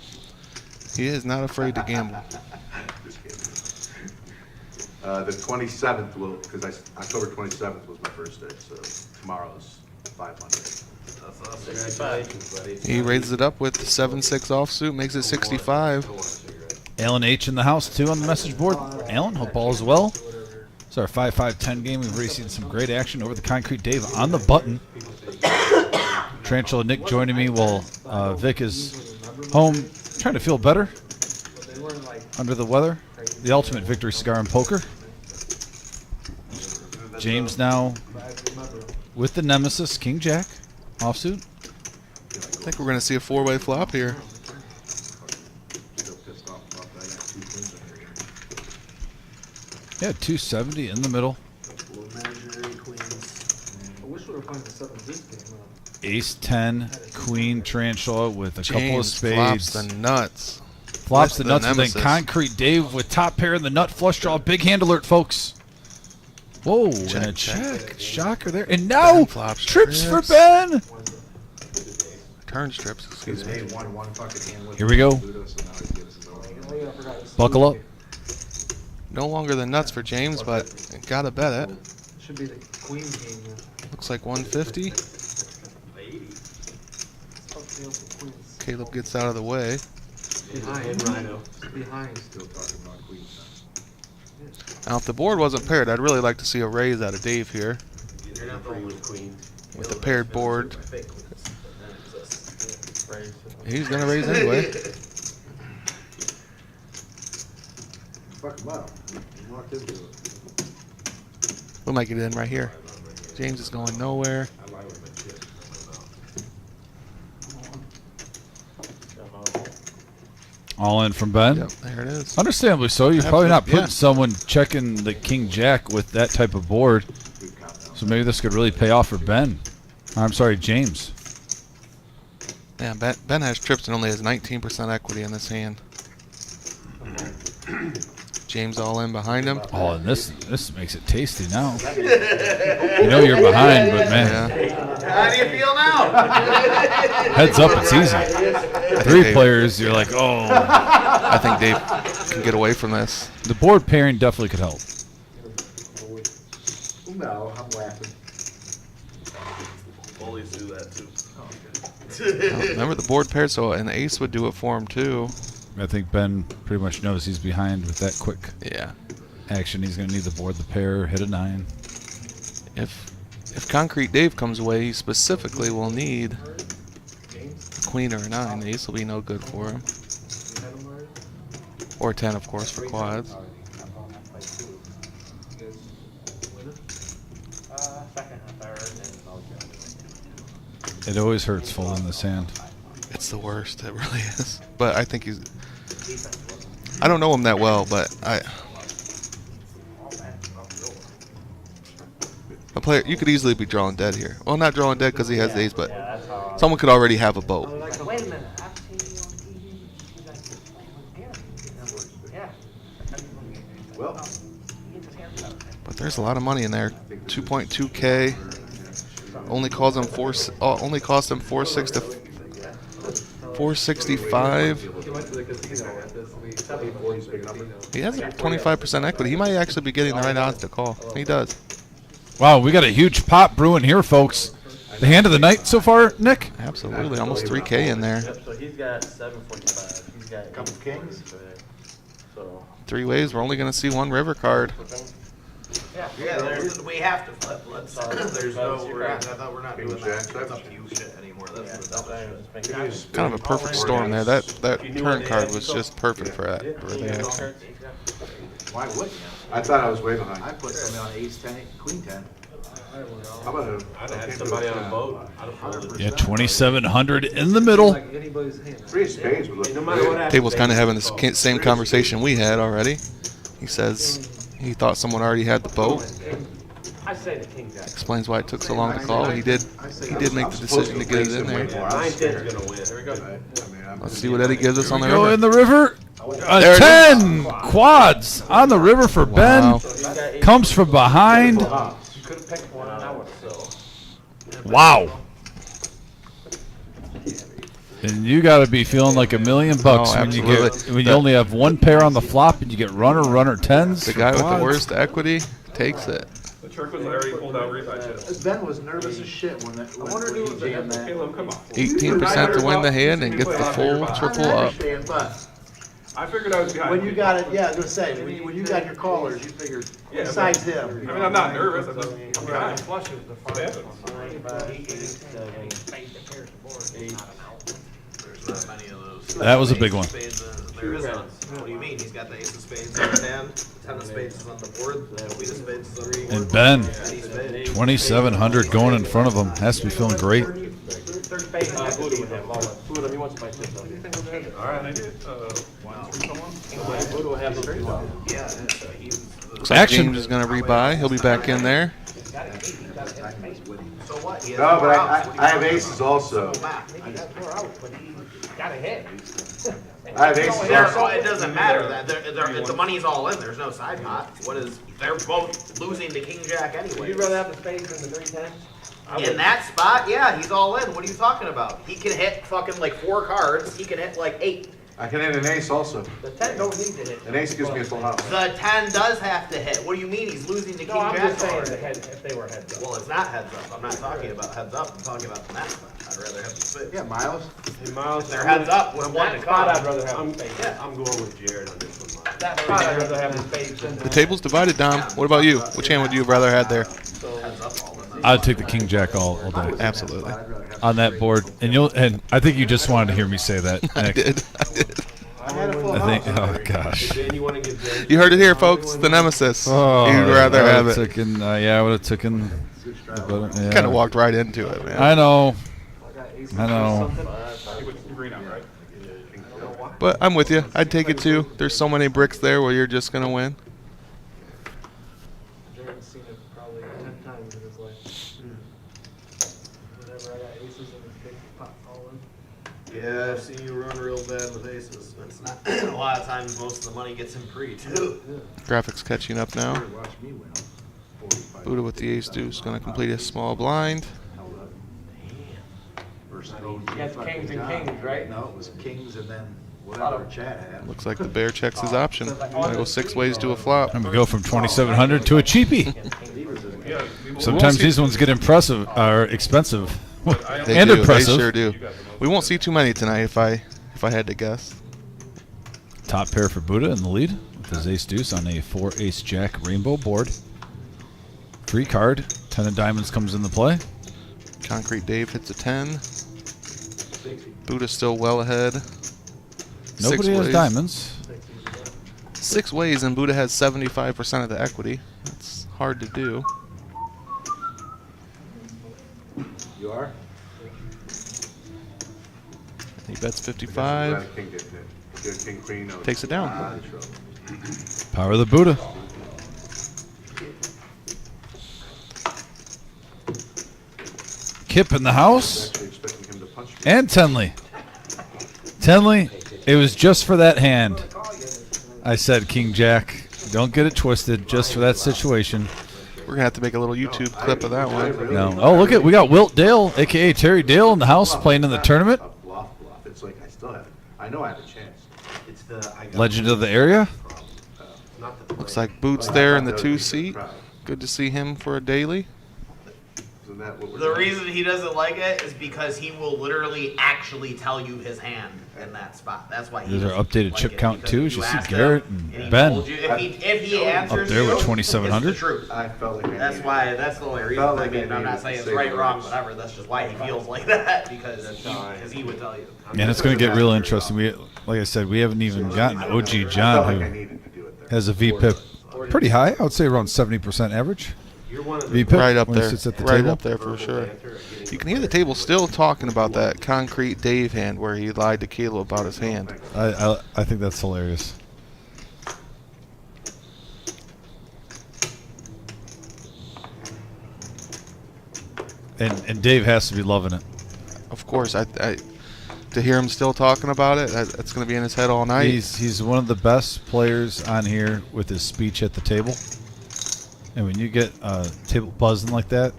He is not afraid to gamble. Just kidding. The 27th will, because October 27th was my first day, so tomorrow's 500. that's awesome. Congratulations, buddy. He raises it up with 7-6 offsuit, makes it 65. Alan H in the house, too, on the message board. Alan, hope all is well. It's our 5-5-10 game. We've already seen some great action over the Concrete Dave on the button. Tarantula Nick joining me while Vic is home trying to feel better But they weren't like, under the weather. The ultimate victory cigar and poker. James now with the nemesis, King Jack, offsuit. I think we're going to see a 4-way flop here. Still pissed off about that. I got 2 queens in here. Yeah, 270 in the middle. I wish we were playing the 7 deuce game. Ace 10, Queen Tarantula with a couple of James flops spades. the nuts. Flops the the nuts and then nemesis. Concrete Dave with top pair in the nut flush draw. Big hand alert, folks. Whoa, and a Check, check. Shocker there. And now, Ben flops trips for trips. Ben. Turn strips, excuse me. Dave won one fucking hand with Here we go. Ludo, so now he gets his own. Oh yeah, I forgot. It's Buckle up. No longer the nuts for James, but gotta bet it. Should be the queen game. Looks like 150. Fuck tails and queens. Caleb gets out of the way. Behind. Rhino. Behind. Still talking about queens. Now, if the board wasn't paired, I'd really like to see a raise out of Dave here. You're not the only queen. With the paired board, he's gonna raise anyway. Fuck him up. He walked into it. We might get it in right here. James is going nowhere. I lie with my kids. All in from Ben. Yep, there it is. Understandably so. You're probably not Absolutely, putting yeah. someone checking the King Jack with that type of board. Good countdown. So maybe this could really pay off for Ben. I'm sorry, James. Yeah, Ben has trips and only has 19% equity in this hand. James all in behind him. Oh, and this makes it tasty now. You know you're behind, but man, How do you feel now? heads up, it's easy. Three Dave- players, you're like, oh. I think Dave can get away from this. The board pairing definitely could help. No, I'm laughing. Bullies do that too. Remember the board pair, so an ace would do it for him too. I think Ben pretty much knows he's behind with that quick Yeah. action. He's going to need the board, the pair, hit a 9. If Concrete Dave comes away, he specifically will need a queen or a 9. The ace will be no good for him. Or 10, of course, for quads. Second and third, and It always hurts full in this hand. It's the worst. It really is. But I think he's. I don't know him that well, but a player, you could easily be drawing dead here. Well, not drawing dead because he has the ace, but someone could already have a boat. wait a minute. I've seen you on TV. You guys play with Gary. Yeah. Well, But there's a lot of money in there. 2.2K. Only cost him 465. He has a 25% equity. He might actually be getting the right odds to call. He does. Wow, we got a huge pot brewing here, folks. The hand of the night so far, Nick? Absolutely, almost 3K in there. So he's got 745. He's got couple kings. So 3 ways. We're only going to see one river card. Yeah, we have to flip. There's no, I thought we're not doing that. Jack, It's up to you shit anymore. That's the dumbest shit. Kind of a perfect storm there. That turn card was just perfect for that. For the action. Why wouldn't you? I thought I was way behind. I put somebody on ace 10, queen 10. How about I'd have had somebody on a boat. I'd have folded. Yeah, 2,700 in the middle. Like anybody's hand. 3 of spades would look No matter what happens. Table's kind of having the same conversation we had already. He says he thought someone already had the boat. I say the king jack. Explains why it took so long to call. He did make the decision to get it in there. 9-10's gonna win. Here we go. Let's see what Eddie gives us on the Go river. in the river. There it 10 quads on the river for Wow. Ben. Comes from behind. You could have picked one and I would have. Wow. And you got to be feeling like $1 million Oh, when you absolutely. only have one pair on the flop and you get runner 10s. The for guy with the quads. worst equity takes it. The trick was already pulled out refi chips. Ben was nervous as shit when that. I wonder who was the head Caleb, come on. 18% to win the hand and gets the full triple up. But I figured I was behind. when you got it, yeah, I was gonna say, when you got your callers, you figured, Yeah, besides I him. mean, I'm not nervous. I'm behind. Flush is the What first happens? one. 9, 8, 7, 8 the pairs of boards. Not an out. There's not many of those. That was a big one. Spades, there is none. What do you mean? He's got the ace of spades on 10, 10 of spades is on the board, the queen of spades is on the board. And Ben, Any spade. 2,700 going in front of him. Has to be feeling great. Third spade and Buddha with him. Buddha, he wants to buy chips. What do you think we'll do? All right, I did. Ones from someone. Buddha will have the straight one. Yeah, he's, Looks like Action. James is going to rebuy. He'll be back in there. so what? He has No, four but outs. What do you I have want? aces also. Go back. He got 4 outs, but he got a hit. I have aces So also. it doesn't matter that the money's all in. There's no side pot. What is? They're both losing to king jack anyway. You'd rather have the spades than the 3 10s? In that spot, yeah, he's all in. What are you talking about? He can hit fucking like 4 cards. He can hit like 8. I can hit an ace also. The 10 don't need to hit. An ace gives me a full house. The 10 does have to hit. What do you mean? He's losing to king No, I'm jack just saying already. the head, if they were heads up. Well, it's not heads up. I'm not talking about heads up. I'm talking about the net spot. I'd rather have the spades. Yeah, Miles. Hey, Miles. If they're heads up with one to That spot, I'd come. rather have I'm, the spades. Yeah. I'm going with Jared on this one. Miles. That spot, I'd rather have the spades than The table's divided, Dom. What about you? Which hand would you have rather had there? Heads up all the time. I'd take the king jack all day Absolutely. on that board. And I think you just wanted to hear me say that, I Nick. did. I had a full I think, house. oh gosh. Dan, you want to give Jared? You heard it here, folks. The nemesis. Oh, You'd rather I have would've it. Taken, yeah, I would have taken. Yeah. Kind of walked right into it, man. I know. I got aces I know. or something. You would green out, right? But I'm with you. I'd take it too. There's so many bricks there where you're just going to win. Jared's seen it probably 10 times in his life. Whenever I got aces in his big pot all in. Yeah, I've seen you run real bad with aces. It's not. A lot of times, most of the money gets in pre too. Graphics catching up now. Watch me win. 45. Buddha with the ace deuce, going to complete a small blind. Versus Yes, kings and kings, right? No, it was kings and then whatever Chad had. Looks like the bear checks his option. Gonna go 6 ways to a flop. I'm gonna go from 2,700 to a cheapie. Sometimes these ones get impressive or expensive, They and do. impressive. They sure do. We won't see too many tonight if I had to guess. Top pair for Buddha in the lead with his ace deuce on a 4-ace jack rainbow board. Free card, 10 of diamonds comes into play. Concrete Dave hits a 10. Buddha's still well ahead. Nobody has ways. diamonds. 6 ways and Buddha has 75% of the equity. That's hard to do. You are? He bets 55. King did it. Good king queen. Takes it down. Power of the Buddha. Kip in the house. Actually expecting him to punch me. And Tenley. Tenley, it was just for that hand. I said King Jack. Don't get it twisted, just for that situation. We're gonna have to make a little YouTube clip of that one. No. Oh, look at we got Wilt Dale, aka Terry Dale, in the house playing in the tournament. A bluff. It's like I still have. I know I have a chance. It's the Legend of the area. Looks like Boots there in the 2 seat. Good to see him for a daily. Isn't that what we're The doing? reason he doesn't like it is because he will literally actually tell you his hand in that spot. That's why he These are doesn't updated like chip it, count because too. if As you see asked Garrett him and he Ben told you- if he answers there with you, 2,700. it's the truth. I felt like I That's needed why. it. That's the only reason. Felt I like mean, I I'm not needed saying to it's say right, the wrong, words. whatever. That's just why he feels like that because he would tell you. Man, it's going to get real interesting. We, like I said, we haven't even gotten OG I felt John, like I who needed to do it there. has a VPIP pretty high. I would say around 70% average. VPIP Right up when he there. sits at the Right table. up there for sure. You can hear the table still talking about that concrete Dave hand where he lied to Caleb about his hand. I think that's hilarious. And Dave has to be loving it. Of course, I to hear him still talking about it, that's going to be in his head all night. He's one of the best players on here with his speech at the table. And when you get a table buzzing like that,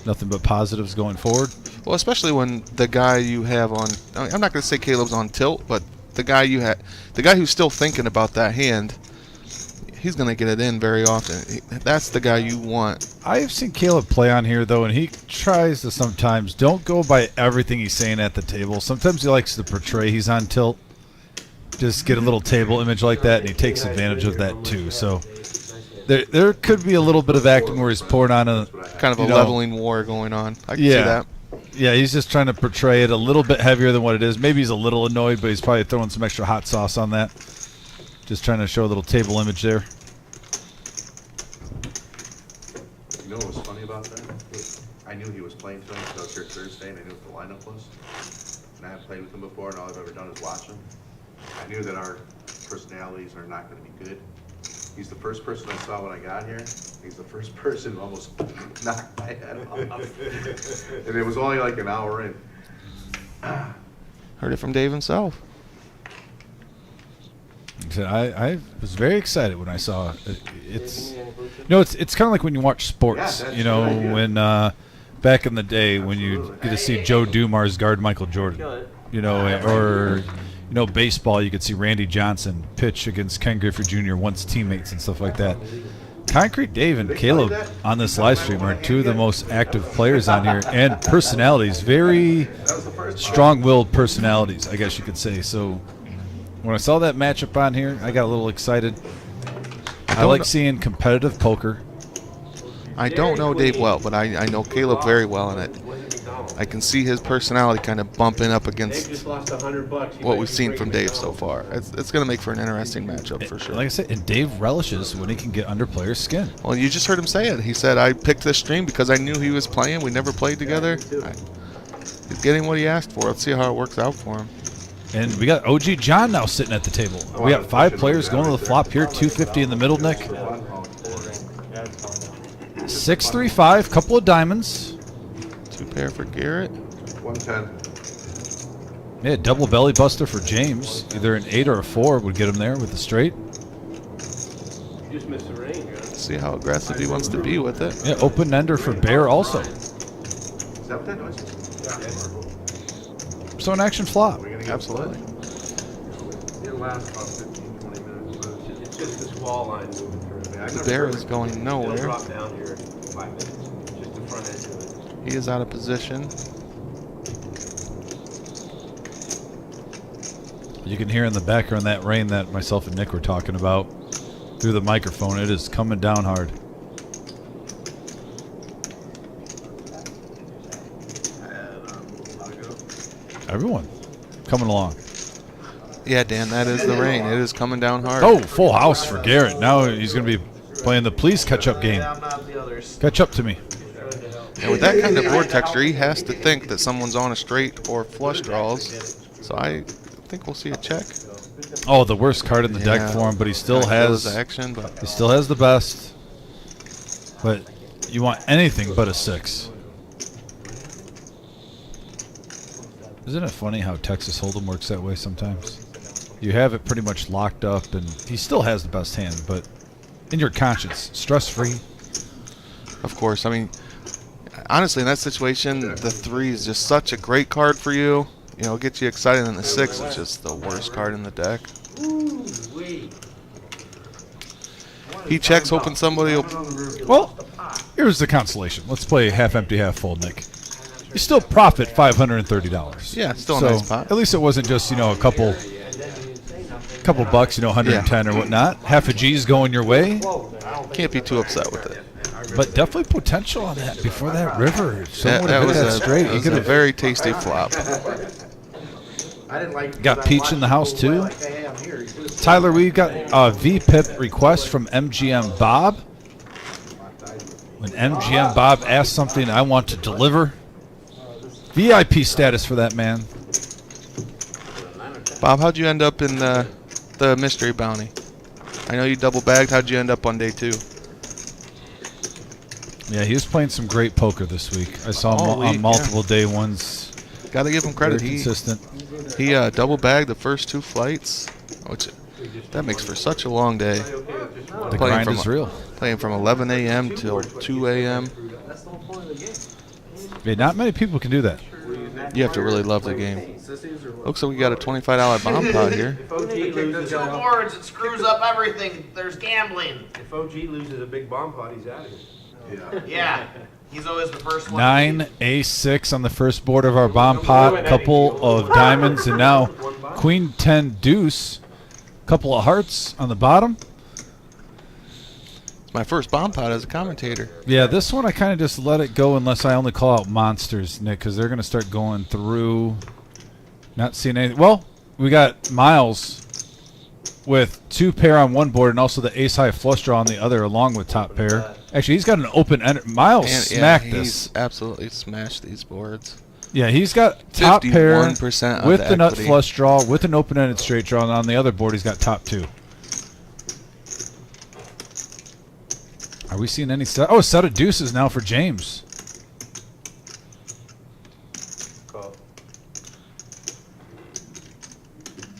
nothing but positives going forward. Well, especially when the guy you have on, I'm not going to say Caleb's on tilt, but the guy the guy who's still thinking about that hand, he's going to get it in very often. That's the guy you want. I've seen Caleb play on here, though, and he tries to sometimes don't go by everything he's saying at the table. Sometimes he likes to portray he's on tilt. Just get a little table image like that, and he takes advantage of that, too. So there could be a little bit of acting where he's pouring on a Kind of a leveling war going on. I can see that. Yeah, he's just trying to portray it a little bit heavier than what it is. Maybe he's a little annoyed, but he's probably throwing some extra hot sauce on that. Just trying to show a little table image there. You know what was funny about that? I knew he was playing tonight because I was here Thursday and I knew what the lineup was. And I haven't played with him before and all I've ever done is watch him. I knew that our personalities are not going to be good. He's the first person I saw when I got here. He's the first person who almost knocked my head off. And it was only like an hour in. Heard it from Dave himself. I was very excited when I saw it. It's it's kind of like when you watch sports. Yeah, that's You know, right, yeah. when back in the day when you get to see Joe Dumars guard Michael Jordan. You know, or baseball, you could see Randy Johnson pitch against Ken Griffey Jr. once teammates and stuff like that. Concrete Dave and Caleb on this live stream are two of the most active players on here, and personalities, very strong-willed personalities, I guess you could say. So when I saw that matchup on here, I got a little excited. I like seeing competitive poker. I don't know Dave well, but I know Caleb very well, and I can see his personality kind of bumping up against what we've seen from Dave so far. It's going to make for an interesting matchup for sure. Like I said, and Dave relishes when he can get under players' skin. Well, you just heard him say it. He said, I picked this stream because I knew he was playing. We never played together. He's getting what he asked for. Let's see how it works out for him. And we got OG John now sitting at the table. We got 5 players going to the flop here, 250 in the middle, Nick. 6-3-5, couple of diamonds. 2 pair for Garrett. 110. Yeah, double belly buster for James. Either an 8 or a 4 would get him there with the straight. You just missed the range, right? See how aggressive he wants to be with it. Yeah, open ender for Bear also. Is that what that noise is? So an action flop. Absolutely. It lasts about 15, 20 minutes, but it's just this wall line moving through. The bear is going It'll nowhere. drop down here in 5 minutes, just the front edge of it. He is out of position. You can hear in the background that rain that myself and Nick were talking about through the microphone. It is coming down hard. Everyone coming along. Yeah, Dan, that is the rain. It is coming down hard. Oh, full house for Garrett. Now he's going to be playing the please catch-up game. Catch up to me. And with that kind of board texture, he has to think that someone's on a straight or flush draws. So I think we'll see a check. Oh, the worst card in the deck Yeah. for him, but he still Kinda has kills action, but he still has the best. But you want anything but a 6. Isn't it funny how Texas Hold'em works that way sometimes? You have it pretty much locked up, and he still has the best hand, but in your conscience, stress-free. of course, I mean, honestly, in that situation, the 3 is just such a great card for you. You know, it gets you excited, and the 6 is just the worst card in the deck. He checks, hoping somebody will... Well, here's the consolation. Let's play half empty, half full, Nick. You still profit $530. Yeah, still a So nice pot. at least it wasn't just, a couple bucks, 110 or whatnot. Half a G's going your way. Can't be too upset with it. But definitely potential on that before that river. Someone That would was have hit that straight. that You was could a have very tasty flop. I didn't like. got Peach in the house too. Like I am here. Tyler, we got a VPIP request from MGM Bob. When MGM Bob asks something, I want to deliver. VIP status for that man. Bob, how'd you end up in the mystery bounty? I know you double bagged. How'd you end up on day 2? Yeah, he was playing some great poker this week. I saw him All week, on multiple day ones. Got to give him Very credit. He consistent. double bagged the first 2 flights, which that makes for such a long day. The Playing grind is real. Playing from 11 a.m. till 2 a.m. That's the whole point of the game. Yeah, not many people can do that. You have to really love the game. Looks like we got a $25 bomb pot here. If OG loses, Two boards, it screws up everything. There's gambling. if OG loses a big bomb pot, he's out of here. Yeah. He's always the first one. 9 A6 on the first board of our bomb pot. Couple of diamonds, and now Queen 10 deuce. Couple of hearts on the bottom. It's my first bomb pot as a commentator. Yeah, this one I kind of just let it go unless I only call out monsters, Nick, because they're going to start going through. Not seeing anything. Well, we got Miles with 2 pair on one board and also the ace high flush draw on the other, along with top pair. Actually, he's got an open end. Miles And smacked he's this. absolutely smashed these boards. Yeah, he's got top pair 51% of with the the nut equity. flush draw, with an open ended straight draw, and on the other board he's got top 2. Are we seeing any set? Oh, a set of deuces now for James.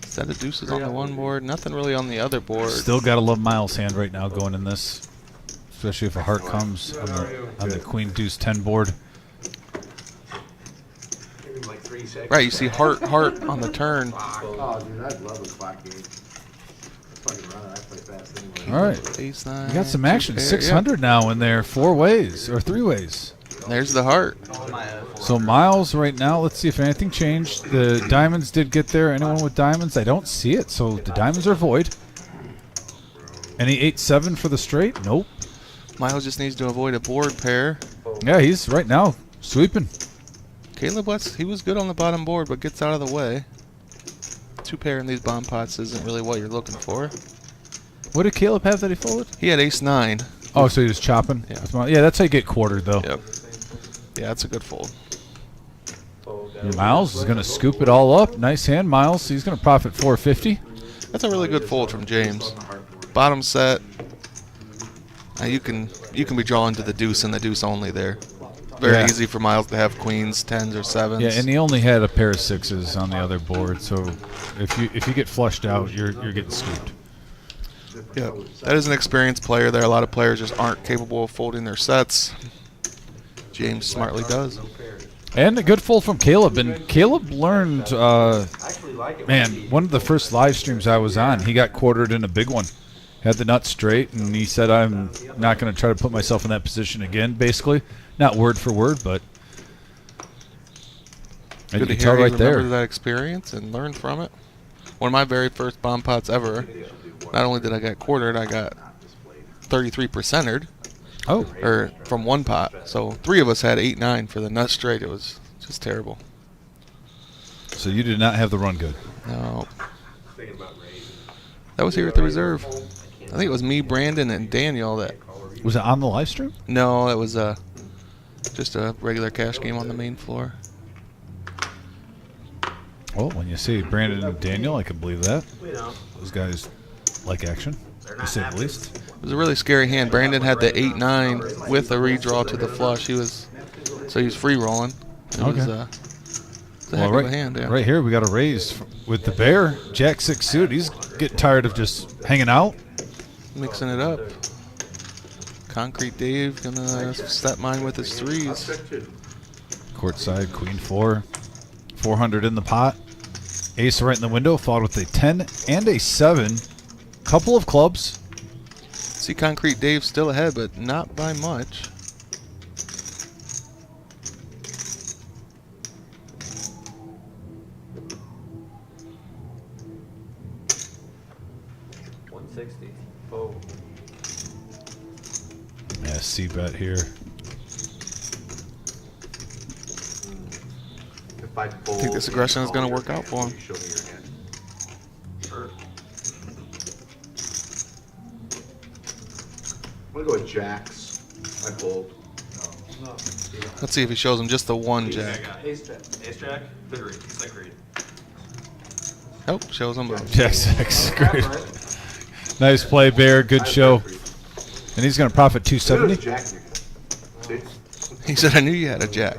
Set of deuces on the one board, nothing really on the other board. Still gotta love Miles' hand right now going in this, especially if a heart comes on the Queen Deuce 10 board. Give him like 3 seconds. Right, you see heart on the turn. Oh, dude, I'd love a clock game. I fucking run it. I play fast anyway. All right, Ace 9. we got some action. 2 pair, 600 now in there, 4 ways or 3 ways. yeah. There's the heart. So Miles right now, let's see if anything changed. The diamonds did get there. Anyone with diamonds? I don't see it, so the diamonds are void. Any 8-7 for the straight? Nope. Miles just needs to avoid a board pair. Yeah, he's right now sweeping. Caleb West, he was good on the bottom board, but gets out of the way. 2 pair in these bomb pots isn't really what you're looking for. What did Caleb have that he folded? He had ace 9. Oh, so he was chopping? Yeah. Yeah, that's how you get quartered, though. Yep. Yeah, that's a good fold. Miles is going to scoop it all up. Nice hand, Miles. He's going to profit 450. That's a really good fold from James. Bottom set. Now you can be drawing to the deuce and the deuce only there. very Yeah. easy for Miles to have queens, 10s, or 7s. Yeah, and he only had a pair of 6s on the other board, so if you get flushed out, you're getting scooped. Yeah, that is an experienced player there. A lot of players just aren't capable of folding their sets. James smartly does. And a good fold from Caleb. And Caleb learned, man, one of the first live streams I was on, he got quartered in a big one. Had the nut straight, and he said, I'm not going to try to put myself in that position again, basically. Not word for word, but Good you to can hear tell he right there. remembered that experience and learned from it. One of my very first bomb pots ever, not only did I get quartered, I got 33%ered. Oh. Or from one pot. So 3 of us had 8-9 for the nut straight. It was just terrible. So you did not have the run good. No. That was here at the reserve. I think it was me, Brandon, and Daniel that. Was it on the live stream? No, it was just a regular cash game on the main floor. Well, when you say Brandon and Daniel, I can believe that. Those guys like action, to say the least. It was a really scary hand. Brandon had the 8-9 with a redraw to the flush. He was free rolling. It was a heck of a hand. Yeah. Right here we got a raise with the bear. Jack 6 suit. He's getting tired of just hanging out. Mixing it up. Concrete Dave gonna step mine with his 3s. Courtside, Queen 4. 400 in the pot. Ace right in the window, followed with a 10 and a 7. Couple of clubs. See Concrete Dave still ahead, but not by much. Oh. Yeah, C-bet here. I think this aggression is going to work out for him. Show me your hand. Sure. I'm gonna go with jacks. I fold. Let's see if he shows him just the 1 jack. Ace jack. Ace jack? Agreed. He's like agreed. Oh, shows him both. Jack 6. Great. Nice play, Bear. Good show. And he's going to profit Look at 270. those jack in your hand. See? He said, I knew you had a jack.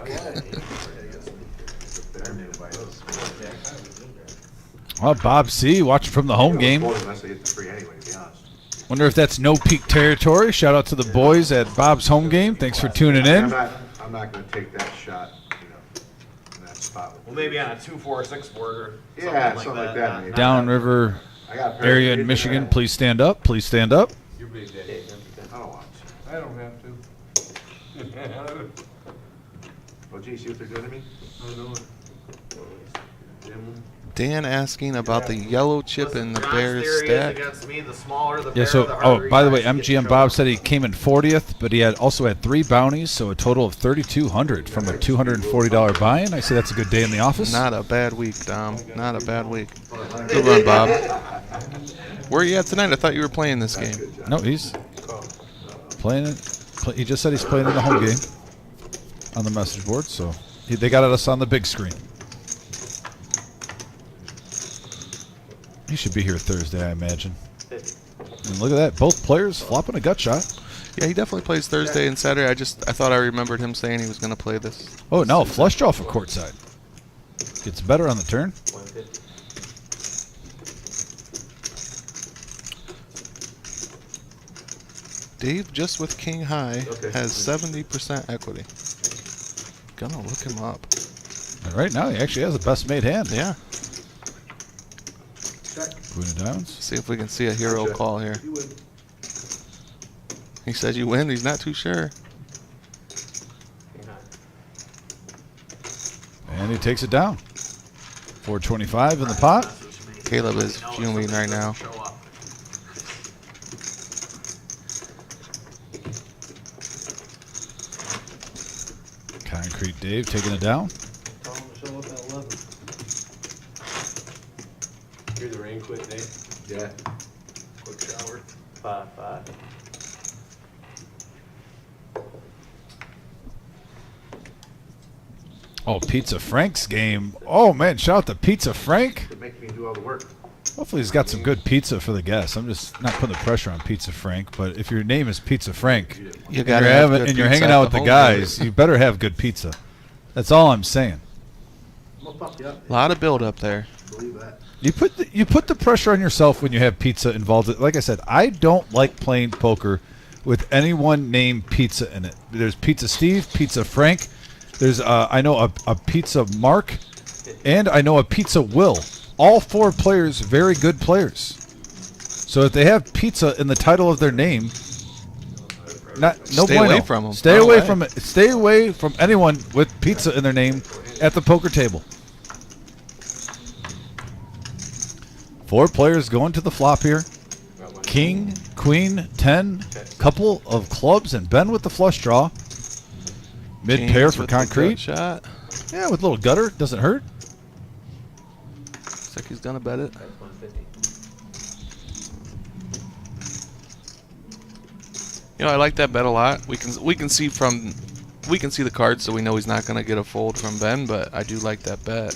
Well, Bob C. watching from the home game. Unless they hit the free anyway, to be honest. Wonder if that's no peak territory. Shout out to the boys at Bob's home game. Thanks for tuning I'm in. not gonna take that shot, in that spot. Well, maybe on a 2-4-6 board or Yeah, something like that, maybe. Downriver I got a pair area of in kids Michigan, that- please stand up. Please stand up. I don't want to. I don't have to. Oh, gee, see what they're doing to me? Dan asking about the yellow chip in the Bears stack. Against me, the smaller the Yeah, bear, so, the harder by the you way, guys get MGM to Bob show said he came in 40th, but he also had 3 bounties, so a total of $3,200 from a $240 buy-in. I say that's a good day in the office. Not a bad week, Dom. Not a bad week. Good run, Bob. Where are you at tonight? I thought you were playing this game. No, he's playing it. He just said he's playing in the home game on the message board, so they got us on the big screen. He should be here Thursday, I imagine. And look at that, both players flopping a gut shot. Yeah, he definitely plays Thursday and Saturday. I thought I remembered him saying he was going to play this. Oh, no, flush draw for courtside. Gets better on the turn. Dave, just with King High, has 70% equity. Gonna look him up. And right now, he actually has the best made hand. Yeah. Queen of Diamonds. See if we can see a hero call here. He says you win. He's not too sure. And he takes it down. 425 in the pot. Caleb is fuming right now. show up. Concrete Dave taking it down. Tell him to show up at 11. Hear the rain quit, Dave? Yeah. Quick shower. 5-5. Oh, Pizza Frank's game. Oh, man, shout out to Pizza Frank. It makes me do all the work. Hopefully he's got some good pizza for the guests. I'm just not putting the pressure on Pizza Frank, but if your name is Pizza Frank You gotta have good and you're pizza hanging at out with the the home guys, game. you better have good pizza. That's all I'm saying. I'm gonna fuck you up. A lot of build up there. Believe that. You put the pressure on yourself when you have pizza involved. Like I said, I don't like playing poker with anyone named Pizza in it. There's Pizza Steve, Pizza Frank. There's I know a Pizza Mark, and I know a Pizza Will. All 4 players, very good players. So if they have pizza in the title of their name, no Stay bueno. away from 'em. Stay Run away away. from it. Stay away from anyone with pizza in their name at the poker table. 4 players going to the flop here. King, Queen, 10, couple of clubs, and Ben with the flush draw. Mid pair James for with the gut concrete. shot. Yeah, with a little gutter, doesn't hurt. Looks like he's gonna bet it. That's 150. You know, I like that bet a lot. We can see the cards, so we know he's not gonna get a fold from Ben. But I do like that bet.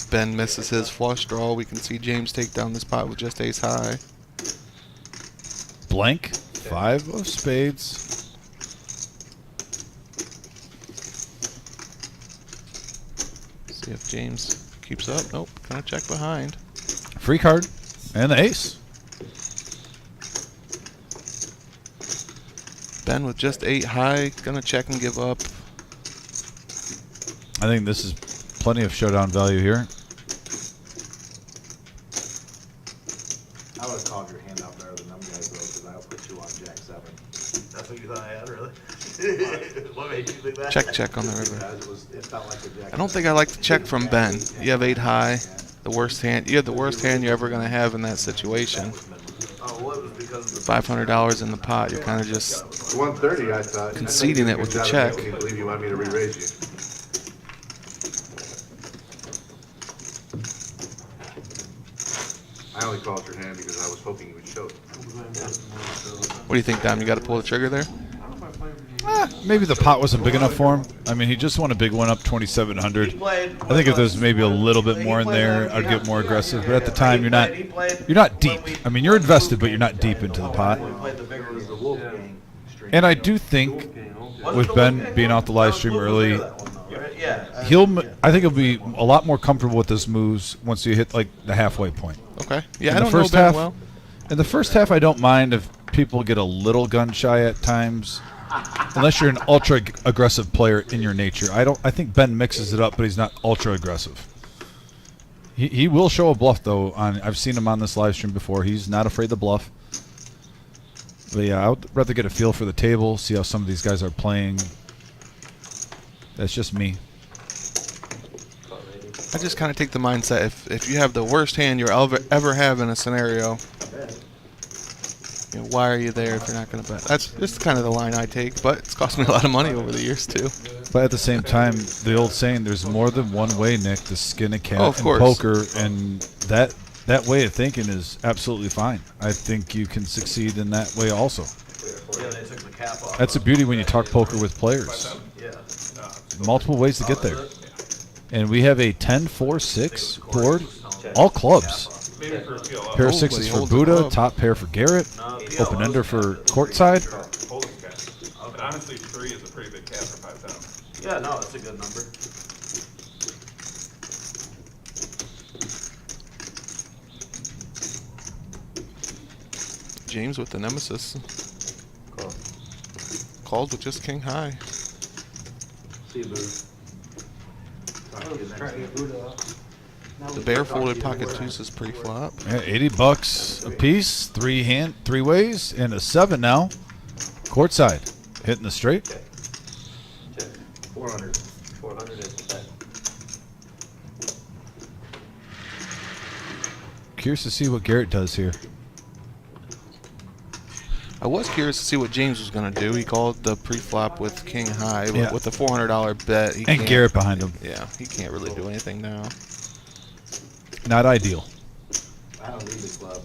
Ben misses his flush draw. We can see James take down this pot with just ace high. Blank, 5 of spades. See if James keeps up. Nope, gonna check behind. Free card, and the ace. Ben with just 8 high, gonna check and give up. I think this is plenty of showdown value here. I would have called your hand out better than them guys though, because I'll put you on Jack 7. That's what you thought I had, really? What made you think that? Check on the river. It felt like a Jack. I don't think I like to check from Ben. You have 8 high, the worst hand. You have the worst hand you're ever gonna have in that situation. Oh, well, it was because of the $500 in the pot. You're kind of just 130, I thought. conceding it with the check. I can't believe you wanted me to re-raise you. I only called your hand because I was hoping you would choke. What do you think, Dom? You got to pull the trigger there? Maybe the pot wasn't big enough for him. I mean, he just won a big one up 2,700. I think if there's maybe a little bit more in there, I'd get more aggressive. But at the time, you're not deep. I mean, you're invested, but you're not deep into the pot. And I do think with Ben being off the live stream early, I think he'll be a lot more comfortable with his moves once you hit like the halfway point. Okay. Yeah, In I the don't know first Ben half- well. In the first half, I don't mind if people get a little gun shy at times, unless you're an ultra aggressive player in your nature. I think Ben mixes it up, but he's not ultra aggressive. He will show a bluff though. I've seen him on this live stream before. He's not afraid to bluff. But yeah, I would rather get a feel for the table, see how some of these guys are playing. That's just me. I just kind of take the mindset if you have the worst hand you'll ever have in a scenario, you know, why are you there if you're not going to bet? That's just kind of the line I take, but it's cost me a lot of money over the years too. But at the same time, the old saying, there's more than one way, Nick, to skin a cat Oh, of in course. poker, and that way of thinking is absolutely fine. I think you can succeed in that way also. Yeah, they took the cap off. That's the beauty when you talk poker with players. Yeah. Multiple ways to get there. And we have a 10-4-6 board, all clubs. Pair of sixes he for holds a Buddha, club. top pair for Garrett, open ender for courtside. But honestly, 3 is a pretty big cap for 5,000. Yeah, no, it's a good number. James with the nemesis. Calls with just king high. See you, boo. The barefolded pocket twos is pre-flop. Yeah, $80 a piece, three ways, and a 7 now. Courtside, hitting the straight. 400. 400 is the bet. Curious to see what Garrett does here. I was curious to see what James was going to do. He called the pre-flop with king high, but Yeah. with the $400 bet, he And can't- Garrett behind him. Yeah, he can't really do anything now. Not ideal. I don't need the club.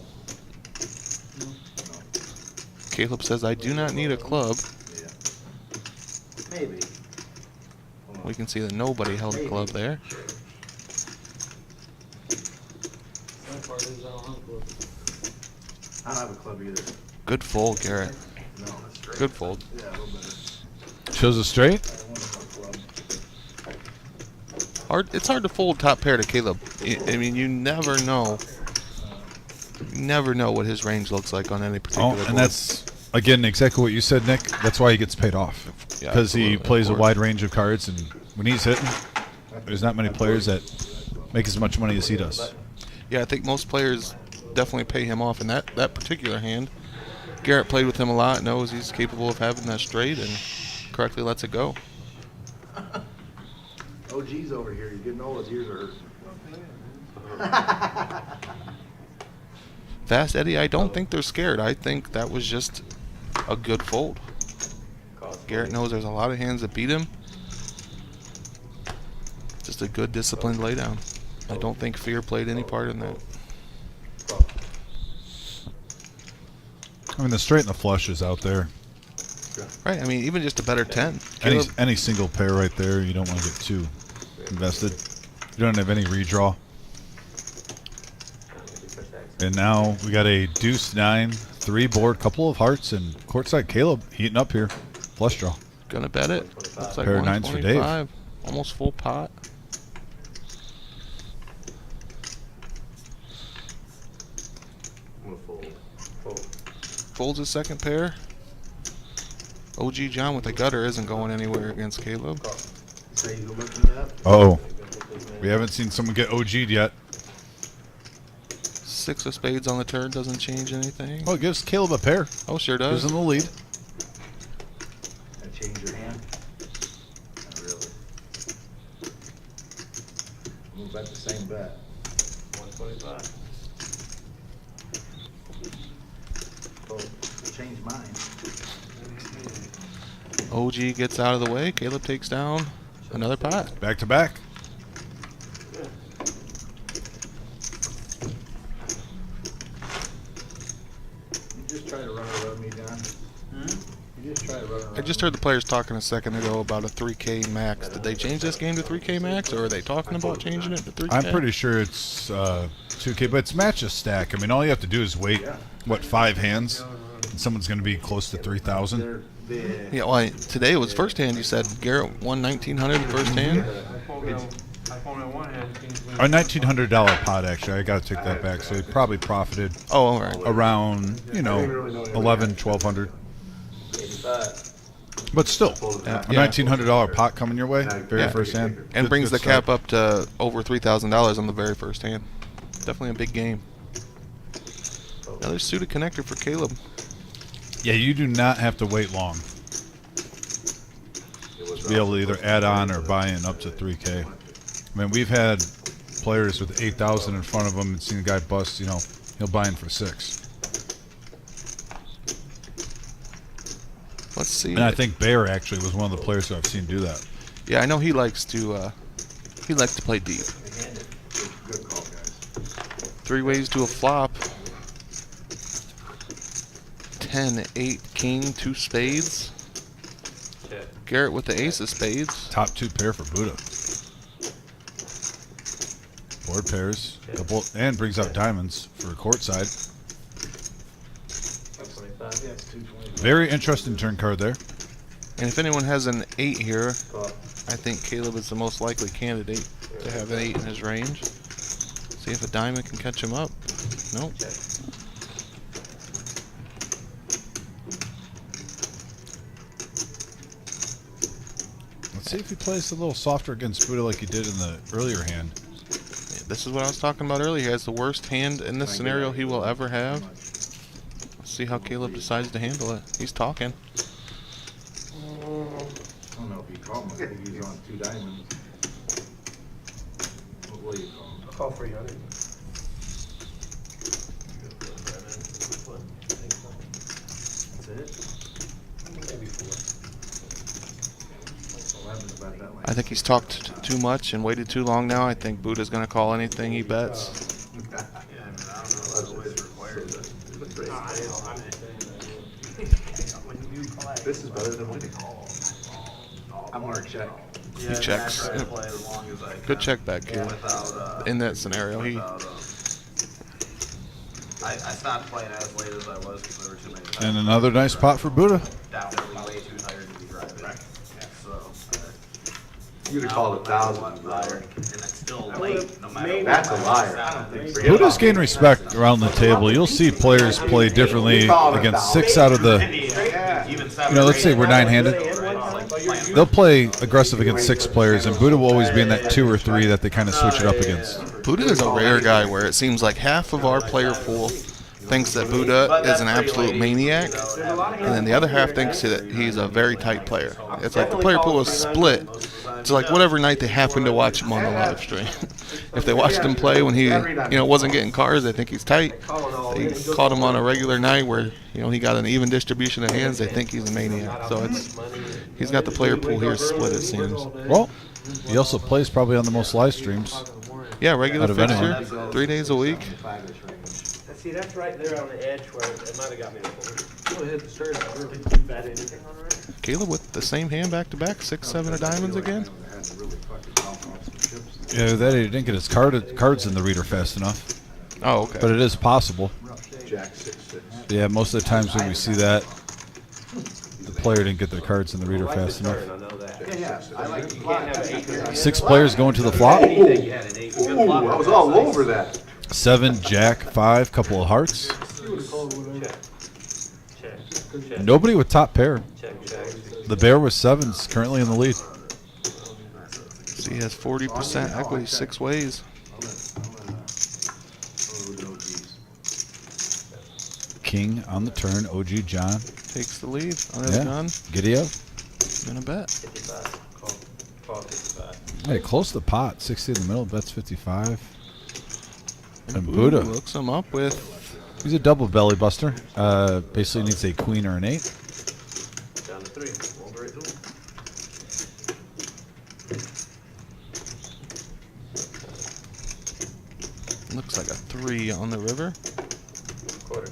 Caleb says, I do not need a club. Yeah. Maybe. We can see that nobody held a club there. That part is uncle. I don't have a club either. Good fold, Garrett. No, that's straight. Good fold. Yeah, a little better. Shows a straight. I want a club. It's hard to fold top pair to Caleb. I mean, you never know. You never know what his range looks like on any particular Oh, board. and that's again exactly what you said, Nick. That's why he gets paid off, Yeah, because he absolutely, plays of a course. wide range of cards, and when he's hitting, there's not many players that make as much money as he does. Yeah, I think most players definitely pay him off in that particular hand. Garrett played with him a lot, knows he's capable of having that straight, and correctly lets it go. OG's over here. He's getting old. His ears are hurting. Fast Eddie, I don't think they're scared. I think that was just a good fold. Garrett knows there's a lot of hands that beat him. Just a good disciplined laydown. I don't think fear played any part in that. I mean, the straight and the flush is out there. Right, I mean, even just a better 10. Any, Caleb, any single pair right there, you don't want to get too invested. You don't have any redraw. And now we got a deuce 9, 3 board, couple of hearts, and courtside Caleb heating up here. Flush draw. gonna bet it. Looks like Pair of nines for Dave. 125. Almost full pot. I'm gonna fold. Folds his second pair. OG John with the gutter isn't going anywhere against Caleb. Say you go look at that. Oh, we haven't seen someone get OG'd yet. 6 of spades on the turn doesn't change anything. Oh, it gives Caleb a pair. Oh, sure Gives does. him the lead. That change your hand? Not really. We'll bet the same bet. 125. Oh, change mine. OG gets out of the way. Caleb takes down another pot. Back to back. You just try to run around me, John. You just try to run around. I just heard the players talking a second ago about a 3K max. Did they change this game to 3K max, or are they talking about changing it to 3K? I'm pretty sure it's 2K, but it's match a stack. I mean, all you have to do is wait, what, 5 hands? And someone's going to be close to 3,000. Yeah, well, today was first hand. You said Garrett won 1,900 first hand. I phone in one hand. A $1,900 pot, actually. I got to take that back. So he probably profited Oh, all right. around, 11, 1,200. But still, a $1,900 pot coming your way, very Yeah. first hand. And Good- brings good the cap start. up to over $3,000 on the very first hand. Definitely a big game. Another suited connector for Caleb. Yeah, you do not have to wait long to be able to either add on or buy in up to 3K. I mean, we've had players with 8,000 in front of them and seen a guy bust, he'll buy in for 6. Let's see. And I think Bear actually was one of the players who I've seen do that. Yeah, I know he likes to play deep. Good call, guys. 3 ways to a flop. 10, 8, king, 2 spades. Garrett with the ace of spades. Top 2 pair for Buddha. Board pairs, couple, and brings out diamonds for courtside. 125. Yeah, it's 220. Very interesting turn card there. And if anyone has an 8 here, I think Caleb is the most likely candidate to have an 8 in his range. See if a diamond can catch him up. Nope. Let's see if he plays a little softer against Buddha like he did in the earlier hand. This is what I was talking about earlier. He has the worst hand in this scenario he will ever have. Let's see how Caleb decides to handle it. He's talking. I don't know if you call him. I think he's on 2 diamonds. What will you call him? I'll call 300. That's it? Maybe 4. 11's about that way. I think he's talked too much and waited too long now. I think Buddha's going to call anything he bets. Yeah, I mean, I don't know if that's always required, but. This is better than winning. I'm Mark Check. He checks. I play as long as I can. Good check back here. Without, In that scenario, he I stopped playing as late as I was because there were too many times. And another nice pot for Buddha. Definitely way too tired to be driving. So, You'd have called 1,000 liar. and it's still late no matter That's a what. liar. Buddha's gained respect around the table. You'll see players play differently against 6 out of the. Even You know, let's say we're 9-handed. They'll play aggressive against 6 players, and Buddha will always be in that 2 or 3 that they kind of switch it up against. Buddha is a rare guy where it seems like half of our player pool thinks that Buddha is an absolute maniac, and then the other half thinks that he's a very tight player. It's like the player pool is split. It's like whatever night they happen to watch him on the live stream. If they watched him play when he, wasn't getting cards, they think he's tight. They caught him on a regular night where, he got an even distribution of hands, they think he's a maniac. So he's got the player pool here split, it seems. Well, he also plays probably on the most live streams. Yeah, regular Out of fixture, anyone. 3 days a week. See, that's right there on the edge where it might have got me to fold. Hit the straight out. Did you bet anything on the right? Caleb with the same hand back to back, 6-7 of diamonds again. Yeah, that he didn't get his cards in the reader fast enough. Oh, okay. But it is possible. Jack 6-6. Yeah, most of the times when we see that, the player didn't get their cards in the reader fast enough. I know that. Yeah, I like You can't have an 8. 6 players going to the flop. Anything you had an 8. Ooh, I was all over that. 7, Jack, 5, couple of hearts. Check. Nobody with top pair. Check. The bear with 7s currently in the lead. So he has 40% equity 6 ways. King on the turn. OG John. Takes the lead on his Yeah. gun. Giddy up. Gonna bet. 55. Call 55. Hey, close to the pot. 60 in the middle. Bets 55. And Buddha. Looks him up with. He's a double belly buster. Basically needs a queen or an 8. Down to 3. Won't break through. Looks like a 3 on the river. Quarter.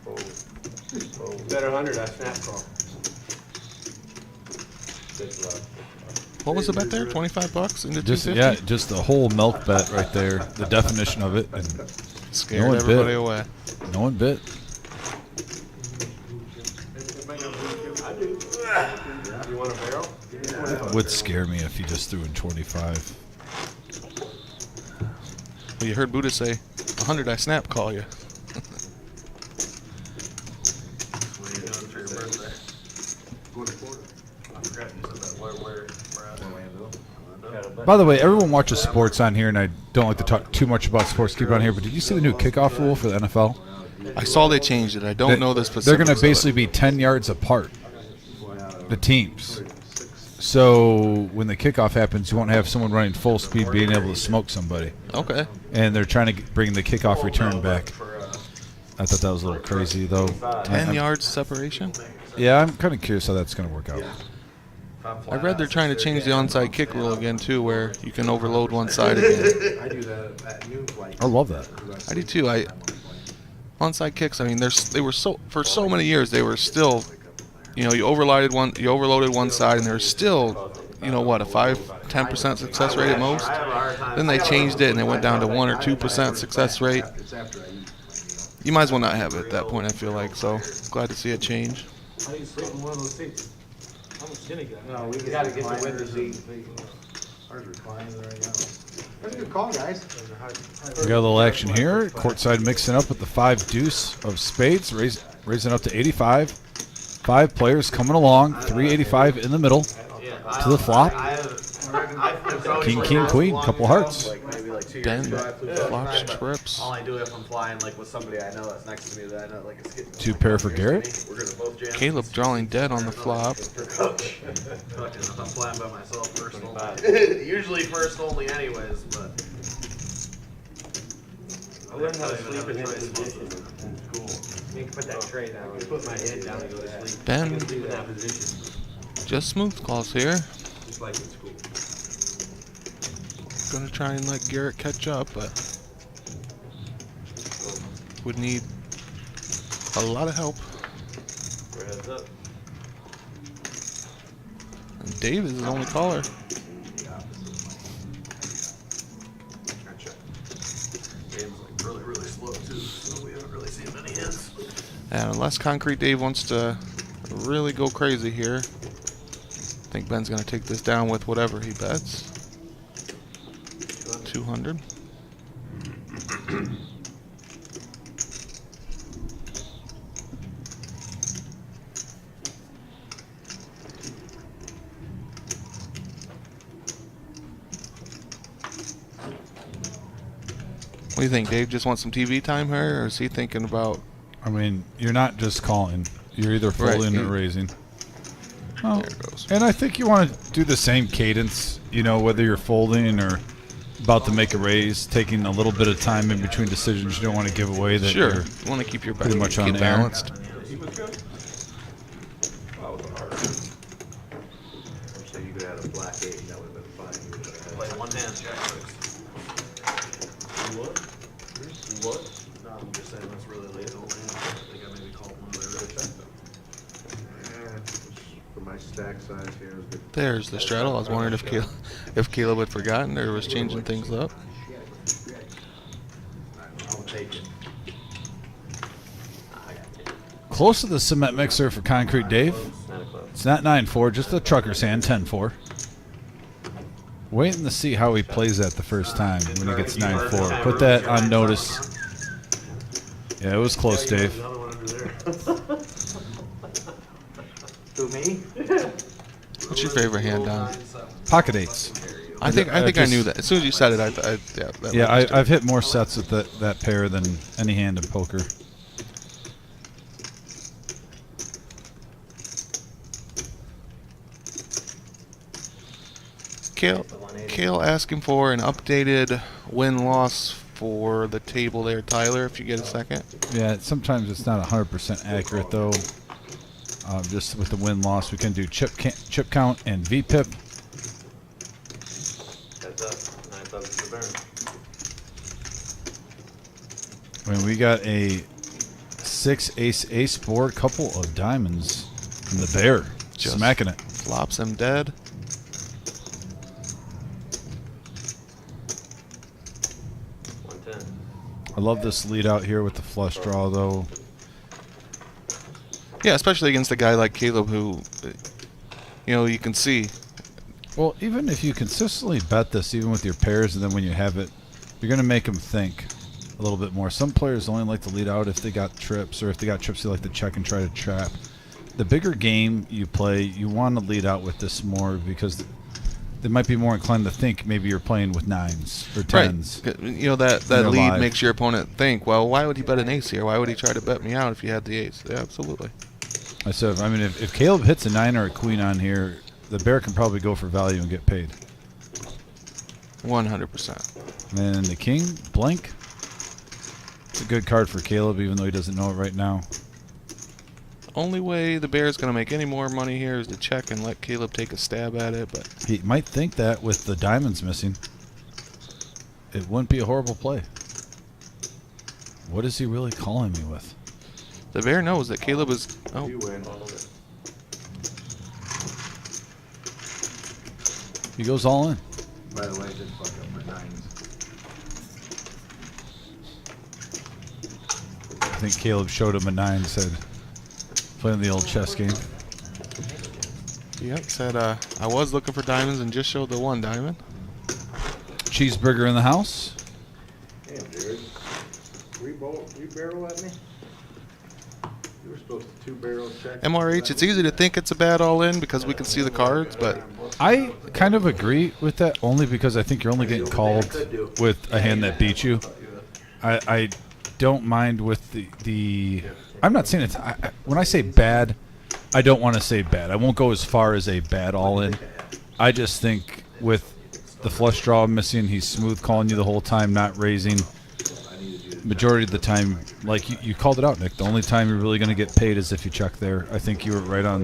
Fold. Better 100, I snap call. Good luck. What was the bet there? $25 into Just 250. yeah, just the whole milk bet right there. The definition of it, and Scared No one everybody bit. away. no one bit. I do. You want a barrel? It would scare me if he just threw in 25. Well, you heard Buddha say, 100 I snap call you. What are you doing for your birthday? I forgot you said that. Where at? By the way, everyone watches sports on here, and I don't like to talk too much about sports. Keep it on here, but did you see the new kickoff rule for the NFL? I saw they changed it. I don't know the specifics. They're going to of it. basically be 10 yards apart, the teams. So when the kickoff happens, you won't have someone running full speed being able to smoke somebody. Okay. And they're trying to bring the kickoff return back. I thought that was a little crazy, though. 10 yards separation? Yeah, I'm kind of curious how that's going to work out. I read they're trying to change the onside kick rule again, too, where you can overload one side again. I do that at noon flight. I love that. I do, too. Onside kicks, I mean, they were for so many years, they were still, you overloaded one side, and there's still, a 5-10% success rate at most. Then they changed it, and it went down to 1 or 2% success rate. You might as well not have it at that point, I feel like. So glad to see it change. How do you sleep in one of those seats? I'm a skinny guy. No, we gotta get the window seat. Ours reclines right now. That's a good call, guys. We got a little action here. Courtside mixing up with the 5 deuce of spades, raising up to 85. 5 players coming along. 385 in the middle to the flop. King, queen, couple hearts. Ben flops trips. All I do if I'm flying with somebody I know that's next to me that I know it's getting 2 pair for Garrett. we're gonna both jam. Caleb drawing dead on the flop. Fucking if I'm flying by myself, personal. Usually first only anyways, but I learned how to sleep in his position. You can put that tray down. I put my head down and go to sleep. Ben. Sleep in that position, Just smooth calls here. just like in school. Gonna try and let Garrett catch up, but would need a lot of help. Heads up. Dave is his only caller. Gotcha. Game's like really, really slow too, so we haven't really seen many hits. And unless Concrete Dave wants to really go crazy here, I think Ben's going to take this down with whatever he bets. 200. What do you think, Dave? Just want some TV time here, or is he thinking about... I mean, you're not just calling. You're either folding or raising. Oh, There it goes. and I think you want to do the same cadence, you know, whether you're folding or about to make a raise, taking a little bit of time in between decisions. You don't want to give away that Sure. you're You want to keep your pretty much on keep there. balanced. He was good. That was a hard. So you could have a black 8, that would have been fine. You would've had- Play one hand, jack six. What? No, I'm just saying that's really late old hand. I think I maybe called one, but I really checked them. For my stack size here, it was good. There's the straddle. I was wondering if Caleb had forgotten or was changing things up. I'll take it. close to the cement mixer for Concrete Dave. It's not 9-4, just the trucker's hand, 10-4. Waiting to see how he plays that the first time when he gets 9-4. Put that on notice. Yeah, it was close, Dave. Another one under there. Who, me? What's your favorite hand, Don? Pocket eights. I think I just- knew that. As soon as you said it, I've hit more sets with that pair than any hand in poker. Kale asking for an updated win-loss for the table there, Tyler, if you get a second. Yeah, sometimes it's not 100% accurate though. Just with the win-loss, we can do chip count and VPIP. Heads up. 9 subs to burn. I mean, we got a 6 ace board, couple of diamonds, and the bear Just smacking it. Flops him dead. I love this lead out here with the flush draw though. Yeah, especially against a guy like Caleb who, you can see. Well, even if you consistently bet this, even with your pairs, and then when you have it, you're going to make them think a little bit more. Some players only like to lead out if they got trips, or if they got trips, they like to check and try to trap. The bigger game you play, you want to lead out with this more because they might be more inclined to think maybe you're playing with 9s or 10s. Right. That They're lead live. makes your opponent think, well, why would he bet an ace here? Why would he try to bet me out if he had the ace? Yeah, absolutely. I said, I mean, if Caleb hits a 9 or a queen on here, the bear can probably go for value and get paid. 100%. And the king, blank. It's a good card for Caleb, even though he doesn't know it right now. Only way the bear is going to make any more money here is to check and let Caleb take a stab at it. But He might think that with the diamonds missing, it wouldn't be a horrible play. What is he really calling me with? the bear knows that Caleb is. Oh, You win. He goes all in. By the way, I did fuck up my 9s. I think Caleb showed him a 9 and said, playing the old chess game. yep. Said I was looking for diamonds and just showed the one diamond. Cheeseburger in the house. Damn, Jared. Three-barrel at me? You were supposed to 2-barrel check. MRH, it's easy to think it's a bad all-in because we can see the cards, but I kind of agree with that only because I think you're only getting called with a hand that beats you. I don't mind with the I'm not saying it's when I say bad, I don't want to say bad. I won't go as far as a bad all-in. I just think with the flush draw missing, he's smooth calling you the whole time, not raising. Majority of the time, like you called it out, Nick, the only time you're really going to get paid is if you check there. I think you were right on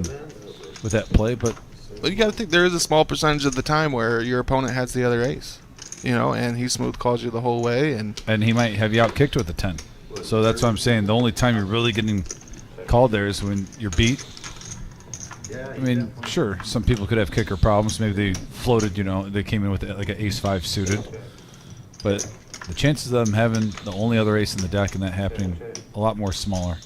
with that play, but you got to think there is a small percentage of the time where your opponent has the other ace, and he smooth calls you the whole way, and he might have you out kicked with a 10. So that's what I'm saying. The only time you're really getting called there is when you're beat. I mean, sure, some people could have kicker problems. Maybe they floated, you know, they came in with like an ace-5 suited. But the chances of them having the only other ace in the deck and that happening a lot more smaller.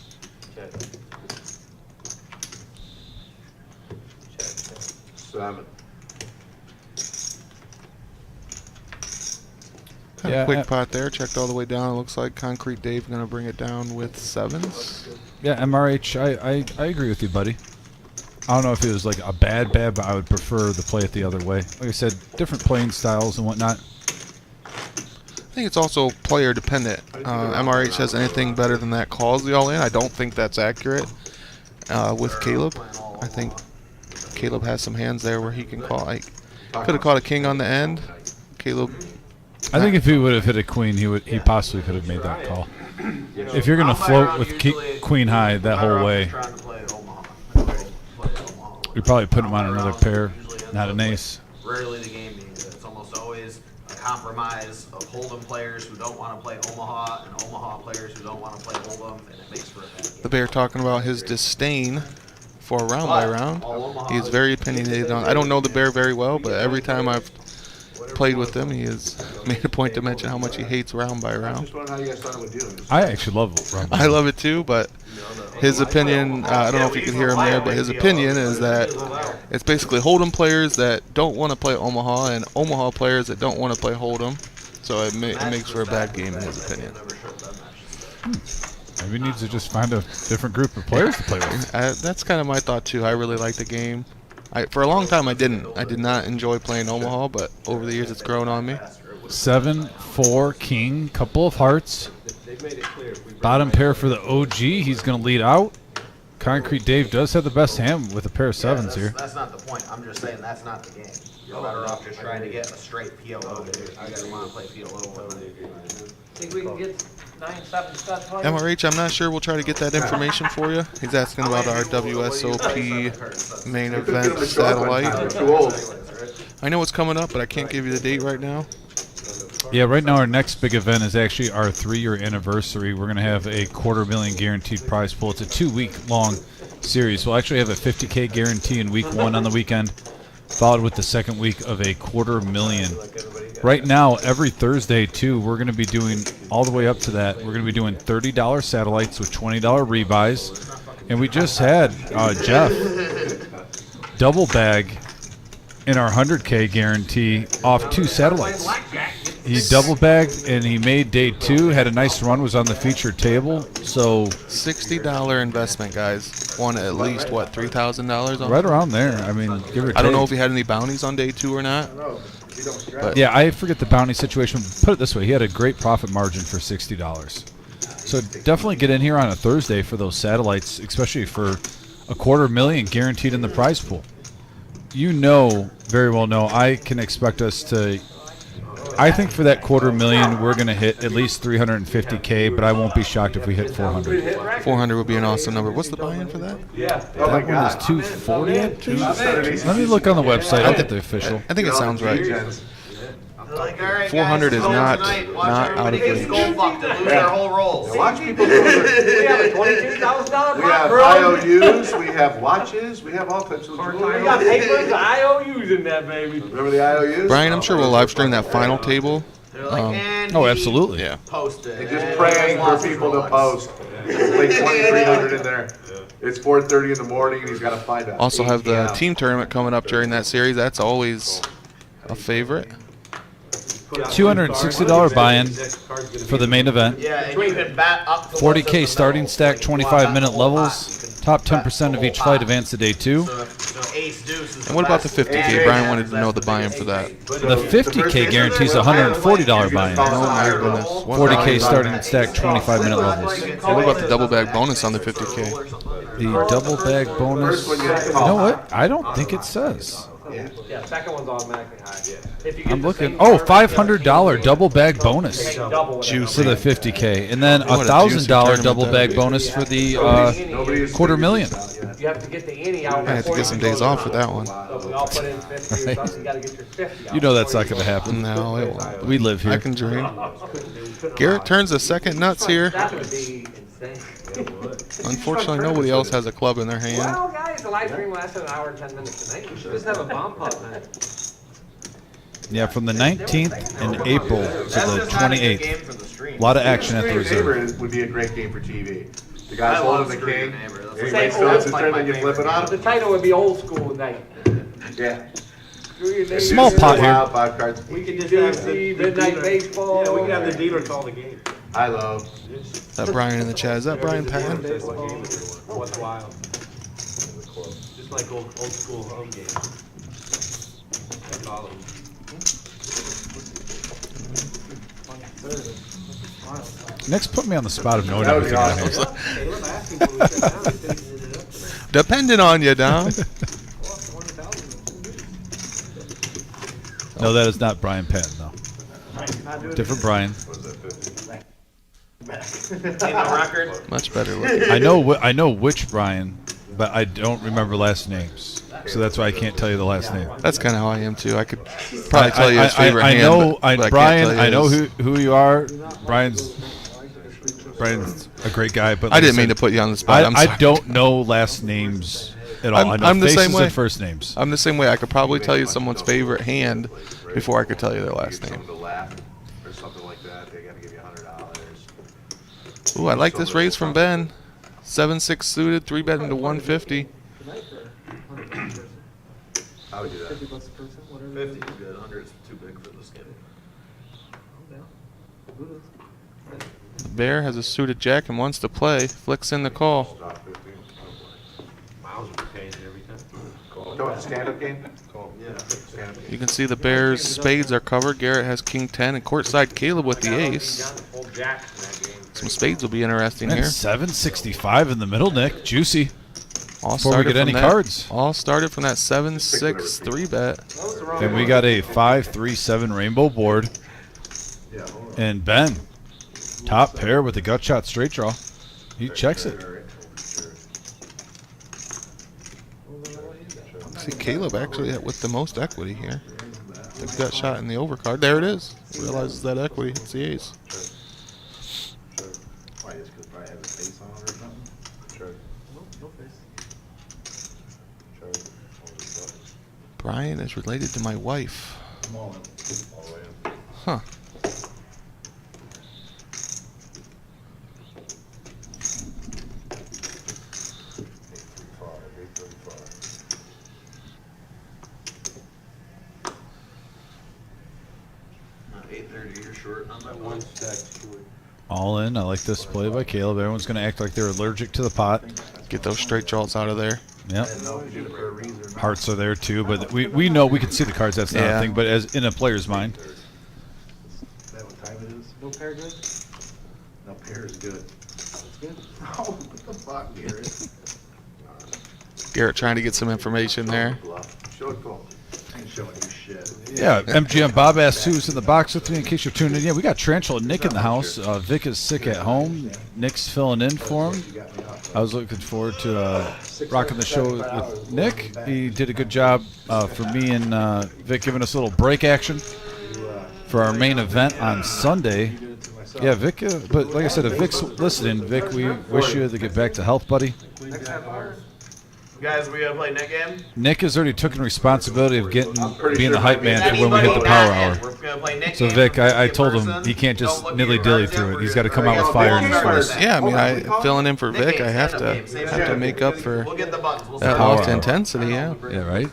7. Kind Yeah, of quick pot there. Checked all the way down. It looks like Concrete Dave going to bring it down with 7s. Yeah, MRH, I agree with you, buddy. I don't know if it was like a bad, but I would prefer the play it the other way. Like I said, different playing styles and whatnot. I think it's also player dependent. MRH has anything better than that calls the all-in. I don't think that's accurate with Caleb. I think Caleb has some hands there where he can call. I could have caught a king on the end. Caleb. I think if he would have hit a queen, he possibly could have made that call. If you're going to float with queen high that whole way, you probably put him on another pair, not an ace. Rarely the game being good. It's almost always a compromise of Hold'em players who don't want to play Omaha and Omaha players who don't want to play Hold'em, and it makes for a bad game. The Bear talking about his disdain for round by round. He is very opinionated on. I don't know the Bear very well, but every time I've played with him, he has made a point to mention how much he hates round by round. I actually love round by round. I love it too, but his opinion, I don't know if you can hear him there, but his opinion is that it's basically Hold'em players that don't want to play Omaha and Omaha players that don't want to play Hold'em. So it makes for a bad game in his opinion. Maybe he needs to just find a different group of players to play with. That's kind of my thought too. I really like the game. For a long time I didn't. I did not enjoy playing Omaha, but over the years it's grown on me. 7, 4, king, couple of hearts. Bottom pair for the OG. He's going to lead out. Concrete Dave does have the best hand with a pair of 7s here. That's not the point. I'm just saying that's not the game. You're better off just trying to get a straight PLO. I just want to play PLO. Think we can get 9-7 studs playing? MRH, I'm not sure. We'll try to get that information for you. He's asking about our WSOP main event satellite. I know it's coming up, but I can't give you the date right now. Yeah, right now our next big event is actually our 3-year anniversary. We're going to have a $250,000 guaranteed prize pool. It's a 2-week long series. We'll actually have a $50K guarantee in week 1 on the weekend, followed with the second week of a $250,000. Right now, every Thursday, too, we're going to be doing all the way up to that. We're going to be doing $30 satellites with $20 rebuys. And we just had Jeff double bag in our 100K guarantee off 2 satellites. He double bagged and he made day 2, had a nice run, was on the featured table. So $60 investment, guys. Won at least, what, $3,000 on right around there. I mean, give or take. I don't know if he had any bounties on day 2 or not. But yeah, I forget the bounty situation. Put it this way, he had a great profit margin for $60. So definitely get in here on a Thursday for those satellites, especially for a $250,000 guaranteed in the prize pool. You know, very well know, I can expect us to. I think for that $250,000, we're going to hit at least $350K, but I won't be shocked if we hit 400. 400 would be an awesome number. What's the buy-in for that? That one is 240. Let me look on the website. I'll get the official. I think it sounds right. 400 is not out of range. Watch people do it. We have a $22,000 We have IOUs, we have watches, we have all types of jewelry. We got papers, IOUs in that baby. Remember the IOUs? Brian, I'm sure we'll live stream that final table. Oh, absolutely. Yeah. Post it. And just praying for people to post. Like 2,300 in there. It's 4:30 in the morning and he's got to find out. Also have the team tournament coming up during that series. That's always a favorite. $260 buy-in for the main event. Yeah, and you can bat up to 40K starting stack, 25-minute levels. Top 10% of each fight advance to day 2. And what about the 50K? Brian wanted to know the buy-in for that. The 50K guarantees $140 buy-in. Oh my goodness. 40K starting stack, 25-minute levels. And what about the double bag bonus on the 50K? The double bag bonus. You know what? I don't think it says. Yeah, second one's automatically high. If you get I'm the looking. same Oh, number, $500 double bag bonus double with Juice for the 50K, and then What a juicy $1,000 tournament double that'd bag be. bonus for the $250,000. You have to get the ante out. I have to get some days off for that one. So if we all put in 50 or something, you got to get your 50 out. You know that's not going to happen. No, it won't. We live I here. can dream. Garrett turns the second nuts here. That would be insane. Unfortunately, nobody else has a club in their hand. Well, guys, the live stream lasted an hour and 10 minutes tonight. We should just have a bomb pot night. Yeah, from the 19th in April to That's the just not a good game 28th. for the stream. A lot of action at the Strange Neighbor reserve. would be a great game for TV. The I guy's love holding the Screw Your king. Neighbor. That's He like- waits till it's his turn, then you flip it on The him. title would be Old School Night. Yeah. Small pot here. Wild 5 cards. We could just have the midnight baseball. Yeah, we can have the dealer call the game. I love. That Brian in the chat. Is that Brian Patton? What's wild? Just like old school home games. That's all of them. Nick's put me on the spot of knowing That would be everything. awesome. Caleb asked me when we sat down, he said he ended it up tonight. Depending on you, Dom. No, that is not Brian Patton, though. Different Brian. Ain't no record. Much better looking. I know which Brian, but I don't remember last names. So that's why I can't tell you the last name. That's kind of how I am too. I could probably tell you his favorite I hand, know, but I can't Brian. tell you I know his- who you are. Brian's a great guy, but I like didn't mean said, to put you on the spot. I'm I sorry. don't know last names at all. I know I'm the faces same way. and first names. I'm the same way. I could probably tell you someone's favorite hand before I could tell you their last name. Someone to laugh or something like that, they gotta give you $100. Ooh, I like this raise from Ben. 7-6 suited, 3-bet into 150. I would do that. 50 bucks a person, whatever. 50 is good. 100 is too big for this game. I'm down. Who knows? The Bear has a suited jack and wants to play. Flicks in the call. Stop 50. Miles will be paying every time. Go with the stand-up game? Yeah. Stand-up game. You can see the Bears' spades are covered. Garrett has king 10 and courtside Caleb with the ace. Old Jack in that game. Some spades will be interesting And here. 765 in the middle, Nick. Juicy. All Before we started get from any that- cards. All started from that 7-6 3-bet. And we got a 5-3-7 rainbow board. Yeah, hold on. And Ben, top pair with a gut shot straight draw. He checks it. See Caleb actually with the most equity here. The gut shot in the overcard. There it is. Realizes that equity hits the ace. Why, just 'cause Brian has a face on it or something? Sure. No face. Brian is related to my wife. Small one. All the way in. Huh. Not 8:30. You're short on that One one. stack to it. All in. I like this play by Caleb. Everyone's going to act like they're allergic to the pot. Get those straight draws out of there. Yep. I didn't know if you did it for a reason or not. Hearts are there too, but we know we can see the cards. That's not Yeah. a thing. But as in a player's mind, Is that what time it is? No pair good? No, pear is good. It's good. Oh, what the fuck, Garrett? Garrett trying to get some information there. Bluff. Show it, Cole. I ain't showing you shit. yeah. MGM Bob asked who's in the box with me. In case you're tuning in, yeah, we got Tarantula Nick in the house. Vic is sick at home. Nick's filling in for him. You got me off. I was looking forward to rocking the show with Nick. He did a good job for me and Vic, giving us a little break action for our main event on Sunday. Yeah, Vic, but like I said, if Vic's listening, Vic, we wish you to get back to health, buddy. Next half hour. Guys, we gonna play Nick game? Nick has already taken responsibility of being sure the hype man for when we hit the power hour. We're gonna play Nick So game. Vic, I In told him person. he can't just Don't look at your nilly-dilly cards through yet. it. We're He's got to gonna come out with fire in his voice. Yeah, I mean, Okay. I filling in for Nick Vic. game, I have stand-up to game, same have to shit. make up for We'll get the buttons. We'll that start power lost hour. intensity. Yeah. Yeah, right?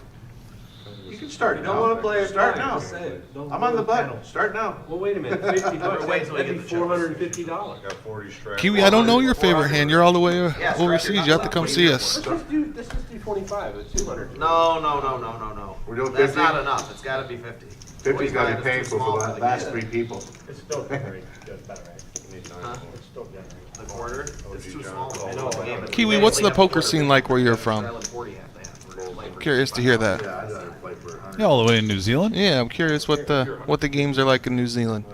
You can start You now. don't want to play it. Start fine, now. just say it. Don't I'm on the go button. panel. Start now. Well, wait a minute. 50 bucks. Wait till we That'd get be the $450. Got 40 straps. Kiwi, I don't know your favorite hand. You're all the way Yeah, overseas. You have to come see us. Let's just do 25. It's 200. No. We're doing That's 50? not enough. It's gotta be 50. 50's gotta be 45 is too painful small for the the last game. 3 people. It's still very good, better, right? Huh? It's still generous. The quarter, it's too small. I know. The game is- Kiwi, they what's only the have poker quarters. scene like where you're from? Island 40 have to have. We're gonna play for Curious to hear that. Yeah, I'd rather play for 100. Yeah, all the way in New Zealand. Yeah, I'm curious what the games are like in New Zealand.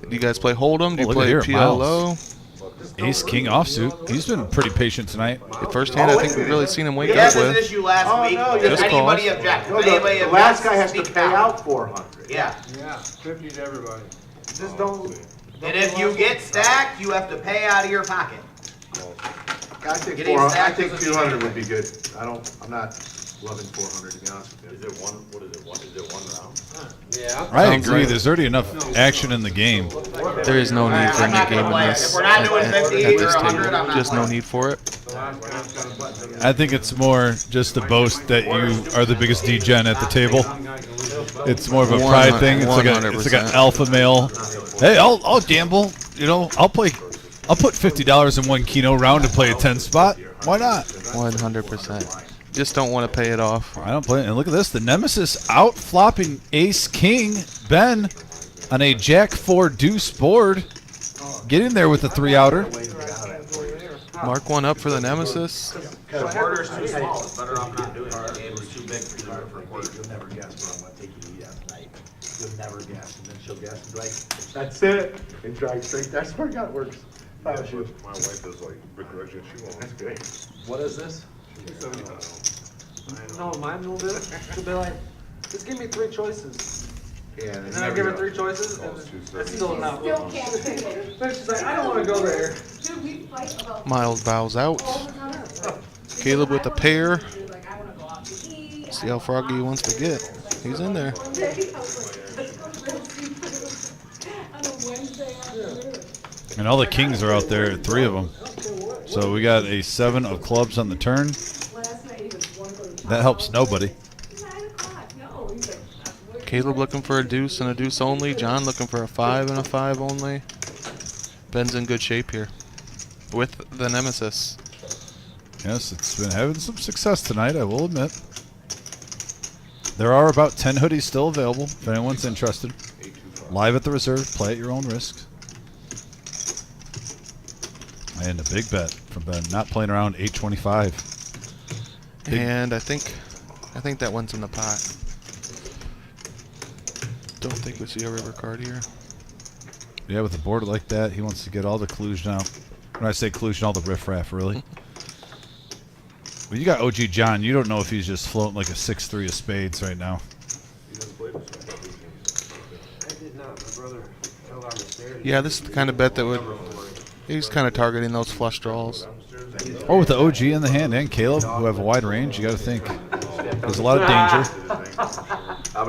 Do you guys play Hold'em? Do you Oh, look at play here, PLO? Ace King offsuit. He's been pretty patient tonight. The first hand I think we've really seen him wake We had up this with. issue last Oh, week. no, Does just anybody calls. object? No, If anybody the last objects, guy has to speak pay out 400. Yeah. Yeah, 50 to everybody. Just don't. And if you get stacked, you have to pay out of your pocket. I think Getting 400, I stacked think is a 200 would be good. I'm not loving 400 to be honest with you. Is it one, what is it, is it one round? Yeah. I Sounds agree. like- There's already enough action in the game. There is no need for I'm any not game gonna in play it. this If we're not doing at 50 this or 100, table. I'm not Just no playing. need for it. I think it's more just to boast that you are the biggest degen at the table. It's more of a pride thing. It's like an 100%. alpha male. Hey, I'll gamble. You know, I'll put $50 in one Keno round to play a 10 spot. Why not? 100%. Just don't want to pay it off. I don't play it. And look at this. The Nemesis out flopping Ace King Ben on a Jack 4 deuce board. Getting there with the 3-outer. Mark one up for the Nemesis. The quarter's too small. It's better off not doing it. The game is too big for a quarter. You'll never guess what I'm gonna take you to eat out tonight. You'll never guess, and then she'll guess and be like, that's it, and drive straight. That's where God works. My wife is like begrudging, she won't. That's great. What is this? No, mine will do it. She'll be like, just give me 3 choices. Yeah, And then I give her 3 choices, and it's still not Still wrong. can't pick it. Then she's like, I don't want to go there. Dude, we fight about Miles bows out. all the time. Caleb with the pair. Like, I wanna go out to eat. See how froggy he wants to get. He's in there. One day, I was like, let's go to real seafood on a Wednesday afternoon. And all the kings are out there, 3 of them. So we got a 7 of clubs on the turn. Last night, he was one of the That helps nobody. 9 o'clock. No, he's like, that's what- Caleb looking for a deuce and a deuce only. John looking for a 5 and a 5 only. Ben's in good shape here with the Nemesis. Yes, it's been having some success tonight, I will admit. There are about 10 hoodies still available if anyone's interested. Live at the reserve, play at your own risk. And a big bet from Ben, not playing around 825. And I think that one's in the pot. Don't think we see a river card here. Yeah, with a board like that, he wants to get all the clues now. When I say clues, all the riffraff, really. Well, you got OG John. You don't know if he's just floating like a 6-3 of spades right now. I did not, my brother fell down the stairs. Yeah, this is the kind of bet that would. He's kind of targeting those flush draws. Or with the OG in the hand and Caleb, who have a wide range, you got to think. There's a lot of danger.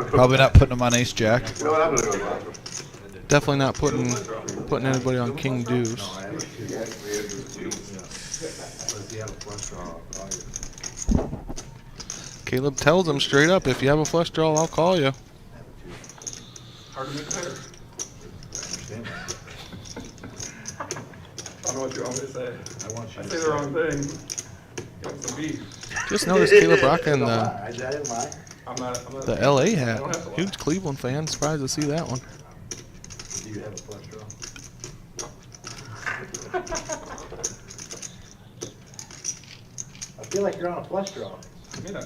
Probably not putting him on Ace Jack. You know what, I'm gonna go. Definitely not putting anybody on King Deuce. Caleb tells him straight up, if you have a flush draw, I'll call you. Hard to make better. I don't know what you want me to say. I say the wrong thing. Got some beef. Just noticed Caleb rocking the I didn't lie. I'm not. the LA hat. Huge Cleveland fan. Surprised to see that one. Do you have a flush draw? I feel like you're on a flush draw. I mean, I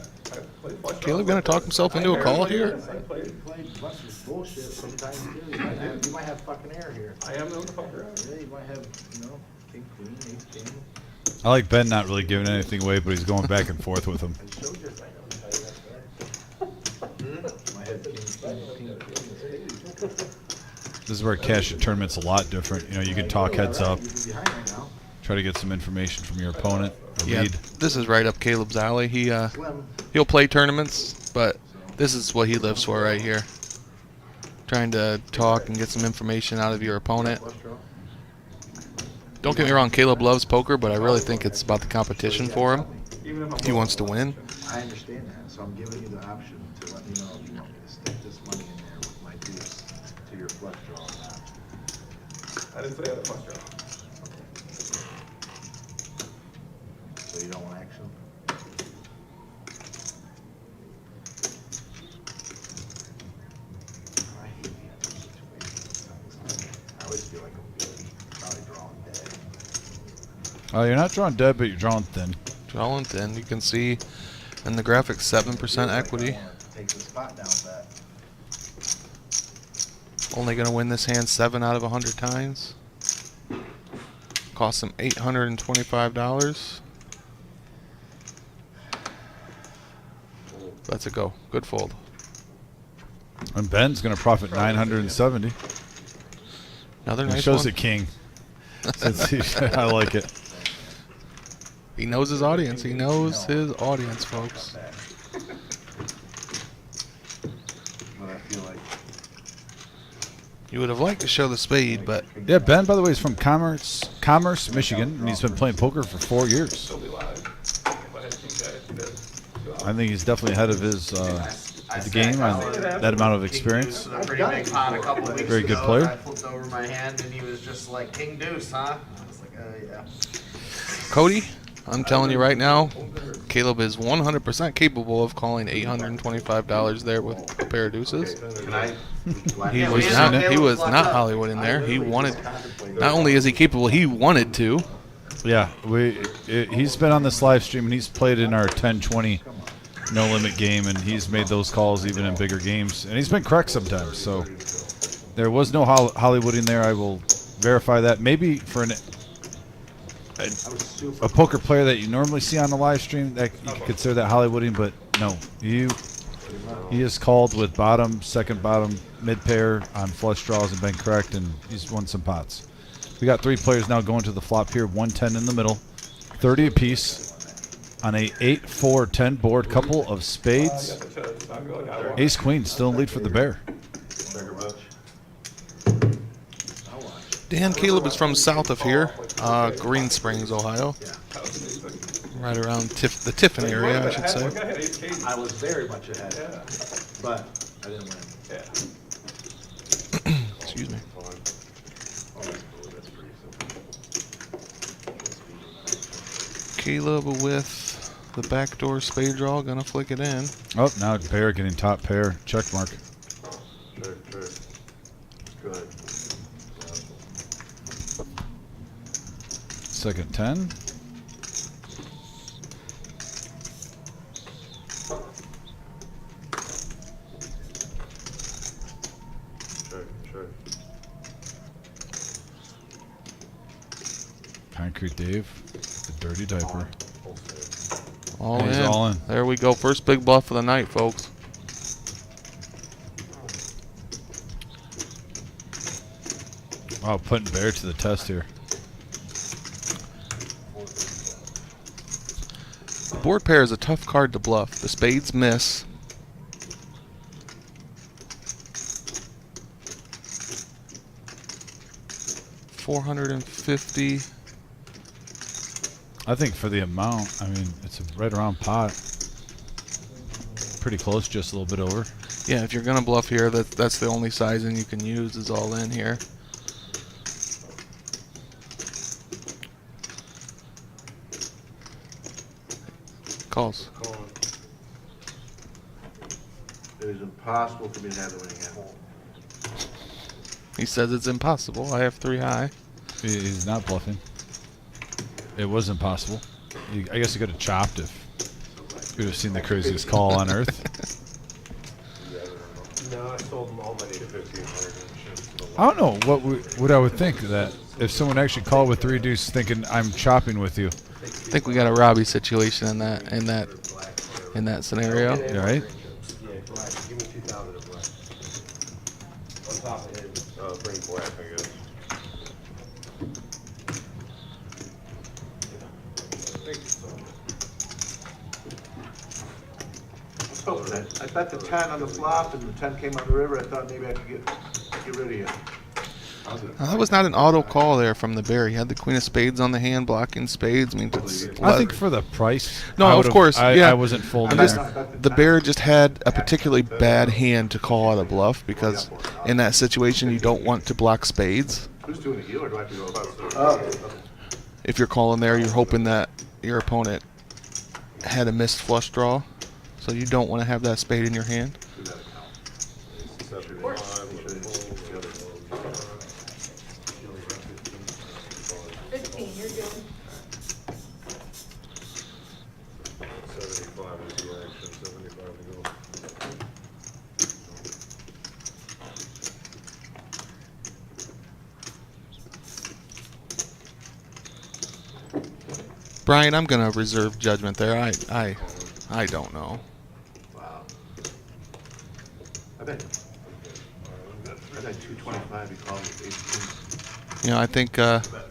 play flush Caleb gonna talk himself into a call here? I play a bunch of bullshit sometimes too. You might have fucking air here. I am the fucker. Yeah, you might have, king, queen, ace, king. I like Ben not really giving anything away, but he's going back and forth with him. I showed you, I know, tell you that's better. Might have king, queen, This is where cash at tournament's a lot different. You know, you can talk heads up, You'd be behind right now. try to get some information from your opponent. Or Yeah, lead. this is right up Caleb's alley. Slim. He'll play tournaments, but this is what he lives for right here. Trying to talk and get some information out of your opponent. Flush draw. Don't get me wrong, Caleb loves poker, but I really think it's about the competition for him. He wants to win. I understand that, so I'm giving you the option to let me know if you want me to stick this money in there with my deuce to your flush draw or not. I didn't say I had a flush draw. So you don't want action? I hate being in those situations. I always feel like I'm probably drawing dead. Oh, you're not drawing dead, but you're drawing thin. Drawing thin. You can see in the graphics 7% equity. Take the spot down bet. Only going to win this hand 7 out of 100 times. Cost him $825. Let's it go. Good fold. And Ben's going to profit 970. Another It nice shows one. the king. I like it. He knows his audience. He knows his audience, folks. But I feel like You would have liked to show the spade, but Yeah, Ben, by the way, is from Commerce, Michigan, and he's been playing poker for 4 years. I think he's definitely ahead of his the game on that amount of experience. A pretty big pot a couple of weeks Very good ago, player. and I flipped over my hand, and he was just like, King Deuce, huh? I was like, yeah. Cody, I'm telling you right now, Caleb is 100% capable of calling $825 there with a pair of deuces. can I? He Yeah, was we not. had He was Caleb not locked up. Hollywood in there. He wanted. Not only is he capable, he wanted to. Yeah, he's been on this live stream, and he's played in our 10-20 no-limit game, and he's made those calls even in bigger games. And he's been correct sometimes, so there was no Hollywooding there. I will verify that. Maybe for a poker player that you normally see on the live stream, that you could consider that Hollywooding, but no. He is called with bottom, second bottom, mid pair on flush draws and been correct, and he's won some pots. We got 3 players now going to the flop here, 110 in the middle, 30 apiece on a 8-4-10 board, couple of spades. Ace Queen still in lead for the bear. Dan Caleb is from south of here, Green Springs, Ohio. Right around the Tiffin area, I should say. I was very much ahead, but I didn't win. Excuse me. Caleb with the backdoor spade draw, gonna flick it in. Oh, now bear getting top pair, check mark. Sure. Good. Second 10. Sure. Concrete Dave, the dirty diaper. All He's in. all in. There we go. First big bluff of the night, folks. Wow, putting bear to the test here. Board pair is a tough card to bluff. The spades miss. $450. I think for the amount, I mean, it's a right around pot. Pretty close, just a little bit over. Yeah, if you're gonna bluff here, that's the only sizing you can use is all in here. Calls. It is impossible for me to have the winning hand. He says it's impossible. I have 3 high. He's not bluffing. It was impossible. I guess he could have chopped if you would have seen the craziest call on earth. No, I sold them all money to 1,500. I don't know what I would think that if someone actually called with 3 deuce thinking I'm chopping with you. I think we got a Robbie situation in that scenario. You all right? Yeah, black. Give me 2,000 of black. On top of his bring black, I guess. Let's hope that. I bet the 10 on the flop and the 10 came on the river. I thought maybe I could get rid of you. That was not an auto call there from the bear. He had the queen of spades on the hand, blocking spades. I mean, I think for the price. No, I of would've- course, yeah. I wasn't folding I'm just- there. the bear just had a particularly bad hand to call out a bluff because in that situation you don't want to block spades. Who's doing the heel, or do I have to go about it? If you're calling there, you're hoping that your opponent had a missed flush draw, so you don't want to have that spade in your hand. 15, you're good. 75 is the action, 75 to go. Brian, I'm gonna reserve judgment there. I don't know. Wow. I bet 225 he called with 18. You know, I think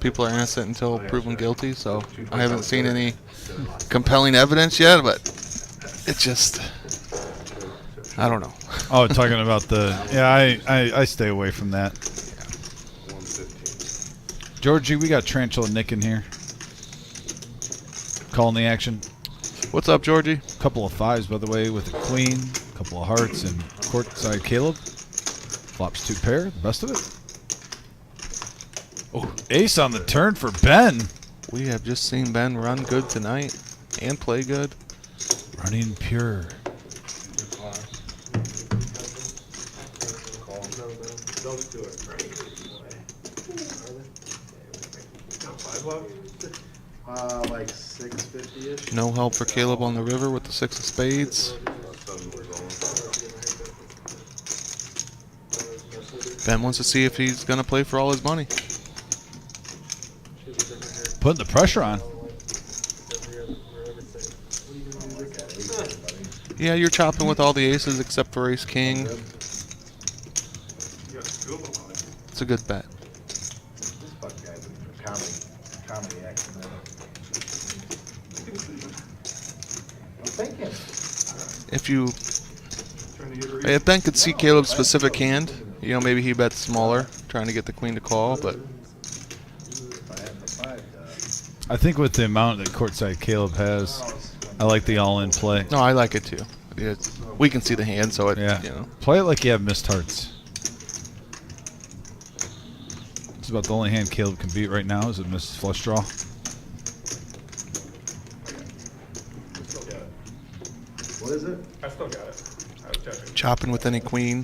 people are innocent until proven guilty, so I haven't seen any compelling evidence yet, but it's just, I don't know. Oh, talking about the I stay away from that. Georgie, we got Tarantula Nick in here. Calling the action. What's up, Georgie? Couple of fives, by the way, with a queen, couple of hearts, and courtside Caleb. Flops 2 pair, the best of it. Oh, ace on the turn for Ben. We have just seen Ben run good tonight and play good. Running pure. Don't do it, right? Like 650-ish. No help for Caleb on the river with the 6 of spades. Ben wants to see if he's going to play for all his money. Putting the pressure on. Yeah, you're chopping with all the aces except for ace king. It's a good bet. This fuck guy's a comedy actor, man. I'm thinking. If Ben could see Caleb's specific hand, you know, maybe he bets smaller, trying to get the queen to call, but I think with the amount that courtside Caleb has, I like the all-in play. no, I like it too. We can see the hand, so it, Yeah. you know. Play it like you have missed hearts. It's about the only hand Caleb can beat right now is a missed flush draw. What is it? I still got it. I was checking. Chopping with any queen. I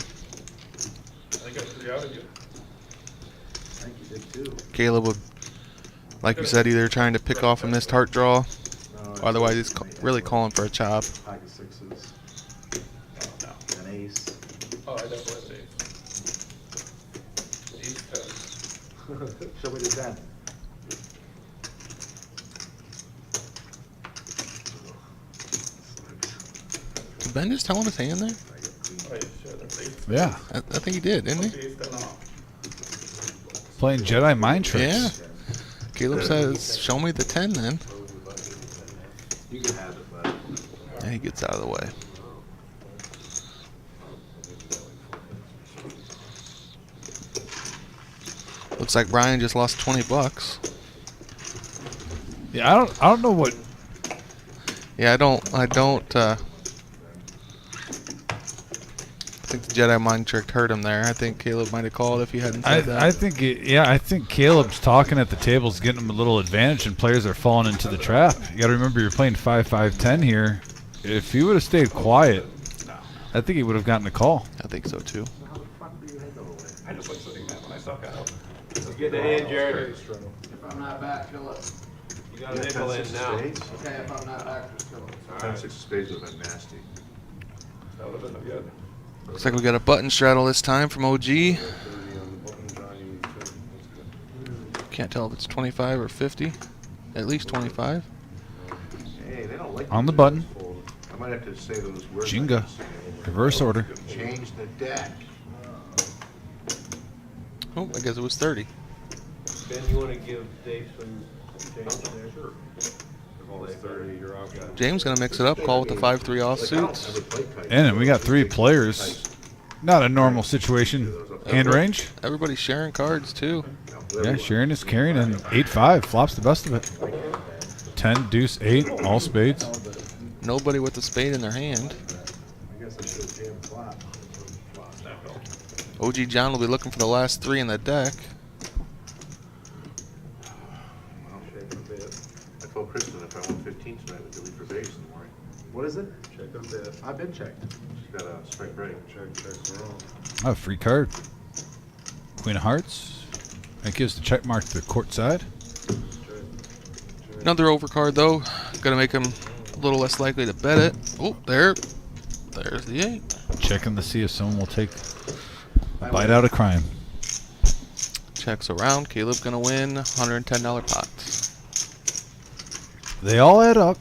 think I threw out of you. I think you did too. Caleb would, like you said, either trying to pick off a missed heart draw, or otherwise he's really calling for a chop. Pocket sixes. An ace. Oh, I definitely have an ace. Ace 10. Show me the 10. Did Ben just tell him his hand there? Oh, yeah, shit, that's ace. Yeah. I think he did, didn't he? Ace 10 off. Playing Jedi mind tricks. Yeah. Caleb says, show me the 10 then. You can have it, but Yeah, he gets out of the way. Looks like Brian just lost $20. Yeah, I don't know what. Yeah, I don't think the Jedi mind trick hurt him there. I think Caleb might have called if he hadn't said that. I think Caleb's talking at the tables, getting him a little advantage, and players are falling into the trap. You got to remember, you're playing 5-5-10 here. If he would have stayed quiet, I think he would have gotten a call. I think so too. I just like sitting that when I suck out. Get the hand, Jared. If I'm not back, kill it. You got a nickel in now. Okay, if I'm not back, just kill it. 10 6 of spades would have been nasty. That would have been good. Looks like we got a button straddle this time from OG. Can't tell if it's 25 or 50. At least 25. Hey, they don't like On the button. I might have to say those words. Jinga. Reverse order. Change the deck. Oh, I guess it was 30. Ben, you want to give Dave some change there? Sure. If all 30, you're off. James gonna mix it up. Call with the 5-3 offsuits. And then we got 3 players. Not a normal situation. Hand range. Everybody's sharing cards too. Yeah, Sharon is carrying, and 8-5 flops the best of it. 10, deuce, 8, all spades. Nobody with a spade in their hand. I guess I should have jammed flop. OG John will be looking for the last 3 in the deck. I told Kristen if I won 15 tonight, we'd delete for Vegas in the morning. What is it? Check them bit. I've been checked. She's got a strike break. Check wrong. Oh, free card. Queen of Hearts. That gives the check mark to the court side. Another overcard though. Gonna make him a little less likely to bet it. Oh, there's the 8. Checking to see if someone will take a bite out of crime. Checks around. Caleb's gonna win $110 pots. They all add up.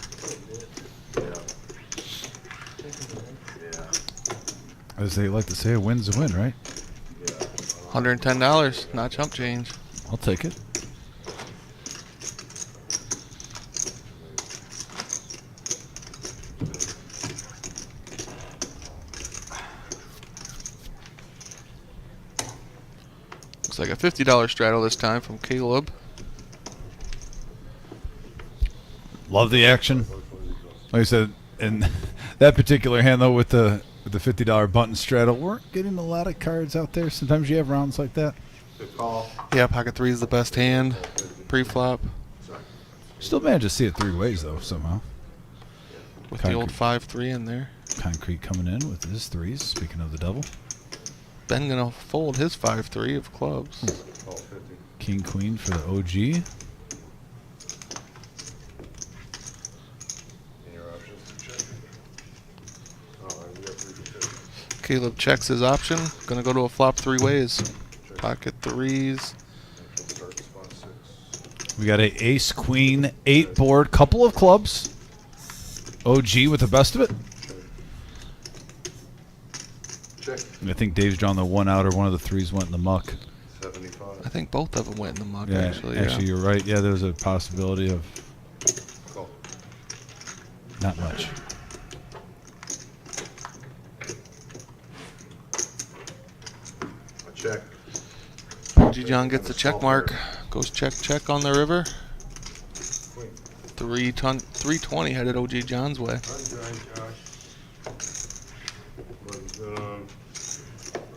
As they like to say, a win's a win, right? $110, not chump change. I'll take it. Looks like a $50 straddle this time from Caleb. Love the action. Like I said, in that particular hand though, with the $50 button straddle, weren't getting a lot of cards out there. Sometimes you have rounds like that. Good call. Yeah, pocket 3 is the best hand. Pre-flop Still managed to see it 3 ways though somehow. with the old 5-3 in there. Concrete coming in with his 3s. Speaking of the double, Ben gonna fold his 5-3 of clubs. King Queen for the OG. Caleb checks his option. Gonna go to a flop 3 ways. Pocket 3s. We got a Ace Queen 8 board, couple of clubs. OG with the best of it. Check. I think Dave's drawn the 1 out, or one of the 3s went in the muck. 75. I think both of them went in the muck, Yeah, actually. actually, you're right. Yeah, there's a possibility of Call. not much. A check. G. John gets the check mark. Goes check on the river. 320 headed OG John's way.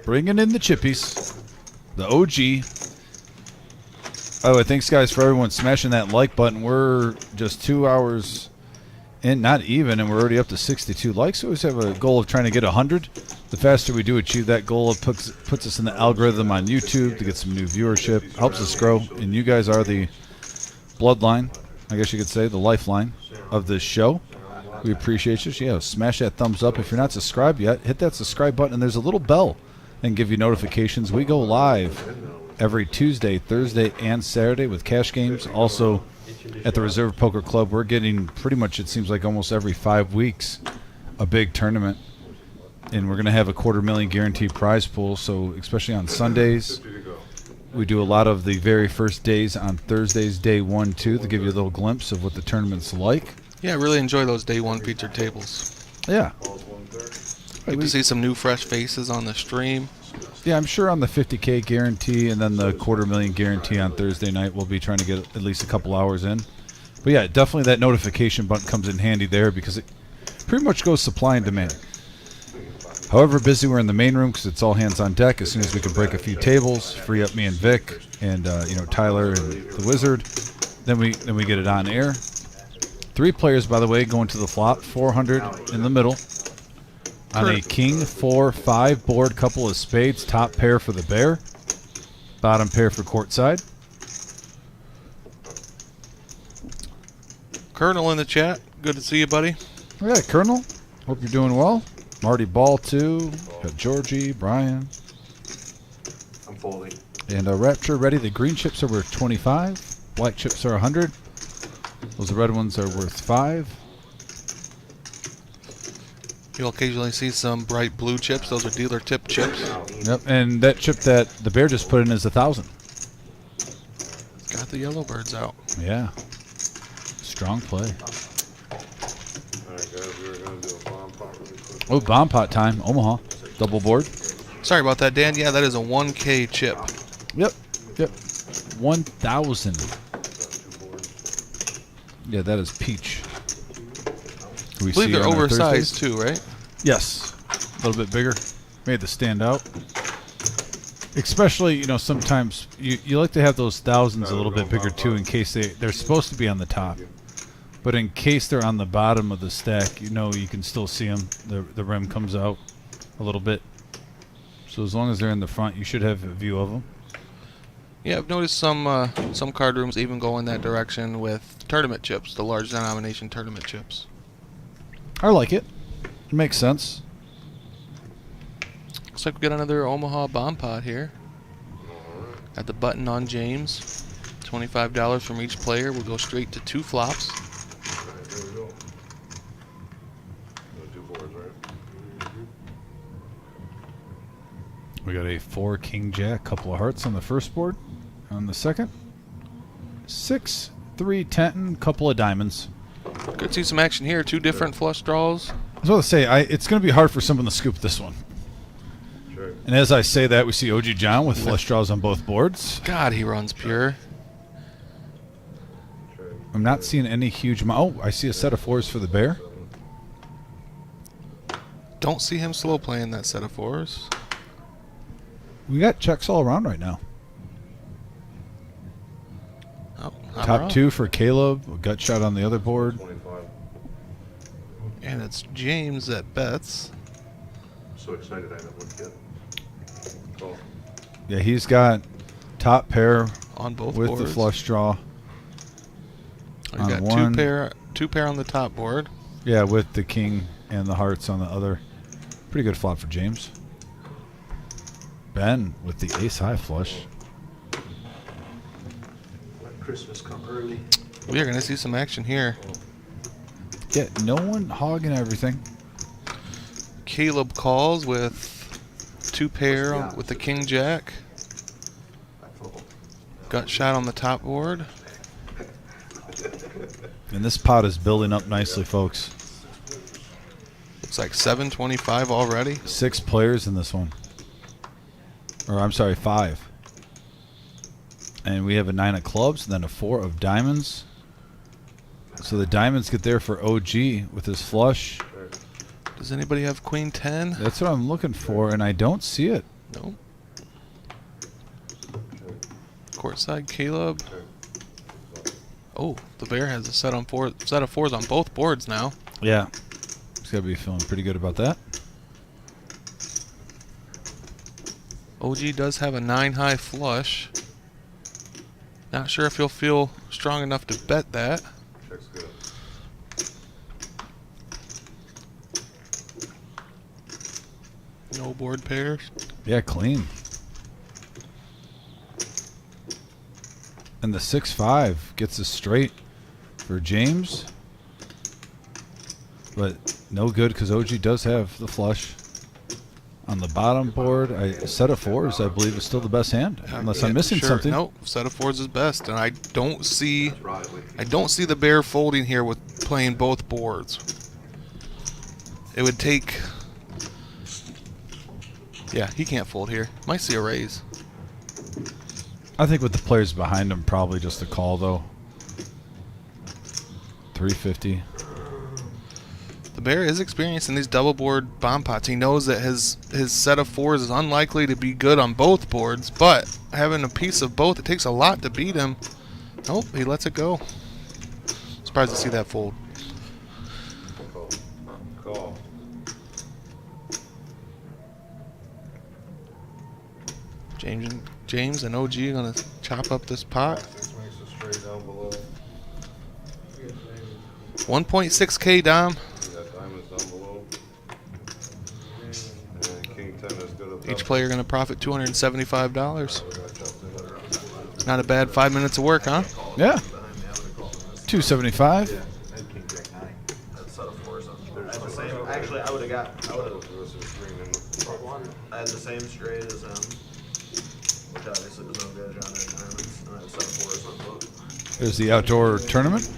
Bringing in the chippies. The OG. By the way, thanks, guys, for everyone smashing that like button. We're just 2 hours in, not even, and we're already up to 62 likes. We always have a goal of trying to get 100. The faster we do achieve that goal, it puts us in the algorithm on YouTube to get some new viewership. Helps us grow, and you guys are the bloodline, I guess you could say, the lifeline of this show. We appreciate you. Yeah, smash that thumbs up. If you're not subscribed yet, hit that subscribe button, and there's a little bell and give you notifications. We go live every Tuesday, Thursday, and Saturday with cash games. Also, at the Reserve Poker Club, we're getting pretty much, it seems like almost every 5 weeks, a big tournament. And we're going to have a $250,000 guaranteed prize pool. So especially on Sundays, we do a lot of the very first days on Thursdays, day 1, 2, to give you a little glimpse of what the tournament's like. Yeah, I really enjoy those day 1 featured tables. Yeah. Good to see some new fresh faces on the stream. Yeah, I'm sure on the 50K guarantee and then the $250,000 guarantee on Thursday night, we'll be trying to get at least a couple hours in. But yeah, definitely that notification button comes in handy there because it pretty much goes supply and demand. However busy we're in the main room because it's all hands on deck. As soon as we can break a few tables, free up me and Vic and Tyler and the Wizard, then we get it on air. 3 players, by the way, going to the flop. 400 in the middle. On a king 4-5 board, couple of spades, top pair for the bear, bottom pair for courtside. Colonel in the chat. Good to see you, buddy. Yeah, Colonel. Hope you're doing well. Marty Ball too. Got Georgie, Brian. I'm folding. And Rapture ready. The green chips are worth 25. Black chips are 100. Those red ones are worth 5. You'll occasionally see some bright blue chips. Those are dealer tip chips. Yep, and that chip that the bear just put in is 1,000. Got the yellow birds out. Yeah. Strong play. Alright, guys, we were going to do a bomb pot really quick. Oh, bomb pot time. Omaha. Double board. Sorry about that, Dan. Yeah, that is a 1K chip. Yep. 1,000. Yeah, that is peach. I believe they're oversized too, right? Yes. A little bit bigger. Made the stand out. Especially, sometimes you like to have those thousands a little bit bigger too in case they're supposed to be on the top. But in case they're on the bottom of the stack, you can still see them. The rim comes out a little bit. So as long as they're in the front, you should have a view of them. Yeah, I've noticed some card rooms even go in that direction with tournament chips, the large denomination tournament chips. I like it. It makes sense. Looks like we got another Omaha bomb pot here. Got the button on James. $25 from each player. We'll go straight to 2 flops. Alright, here we go. 2 boards, right? We got a 4 king jack, couple of hearts on the first board. on the second. 6, 3, 10, couple of diamonds. Could see some action here. 2 different flush draws. I was about to say, it's going to be hard for someone to scoop this one. Sure. And as I say that, we see OG John with flush draws on both boards. God, he runs pure. I'm not seeing any huge... Oh, I see a set of 4s for the bear. Don't see him slow playing that set of 4s. We got checks all around right now. Oh, I'm Top wrong. 2 for Caleb. A gut shot on the other board. 25. And it's James that bets. I'm so excited I haven't looked yet. Call. Yeah, he's got top pair On both with boards. the flush draw. You on got one. two pair on the top board. Yeah, with the king and the hearts on the other. Pretty good flop for James. Ben with the ace high flush. Let Christmas come early. We are going to see some action here. Yeah, no one hogging everything. Caleb calls with 2 pair with the king jack. Gut shot on the top board. And this pot is building up nicely, folks. Looks like 725 already. 6 players in this one. Or I'm sorry, 5. And we have a 9 of clubs, and then a 4 of diamonds. So the diamonds get there for OG with his flush. Does anybody have queen 10? That's what I'm looking for, and I don't see it. No. Courtside Caleb. Oh, the bear has a set of 4s on both boards now. Yeah. He's got to be feeling pretty good about that. OG does have a 9 high flush. Not sure if he'll feel strong enough to bet that. Check's good. No board pairs. Yeah, clean. And the 6-5 gets us straight for James. But no good because OG does have the flush. On the bottom board, a set of 4s, I believe, is still the best hand. Unless I'm missing Sure. something. Nope, set of 4s is best, and I don't see the bear folding here with playing both boards. It would take. Yeah, he can't fold here. Might see a raise. I think with the players behind him, probably just a call, though. 350. The bear is experiencing these double board bomb pots. He knows that his set of 4s is unlikely to be good on both boards, but having a piece of both, it takes a lot to beat him. Nope, he lets it go. Surprised to see that fold. Call. Call. James and OG are gonna chop up this pot. 6 makes it straight down below. 1.6K Dom. See that diamond's down below. And king 10 is good up Each top. player gonna profit $275. We're gonna chop it up. Not a bad 5 minutes of work, huh? Yeah. 275. And king jack 9. That's set of 4s on. That's the same. Actually, I would have got. I had the same straight as him, which obviously was no good on their diamonds, and I had a set of 4s on both. There's the outdoor tournament.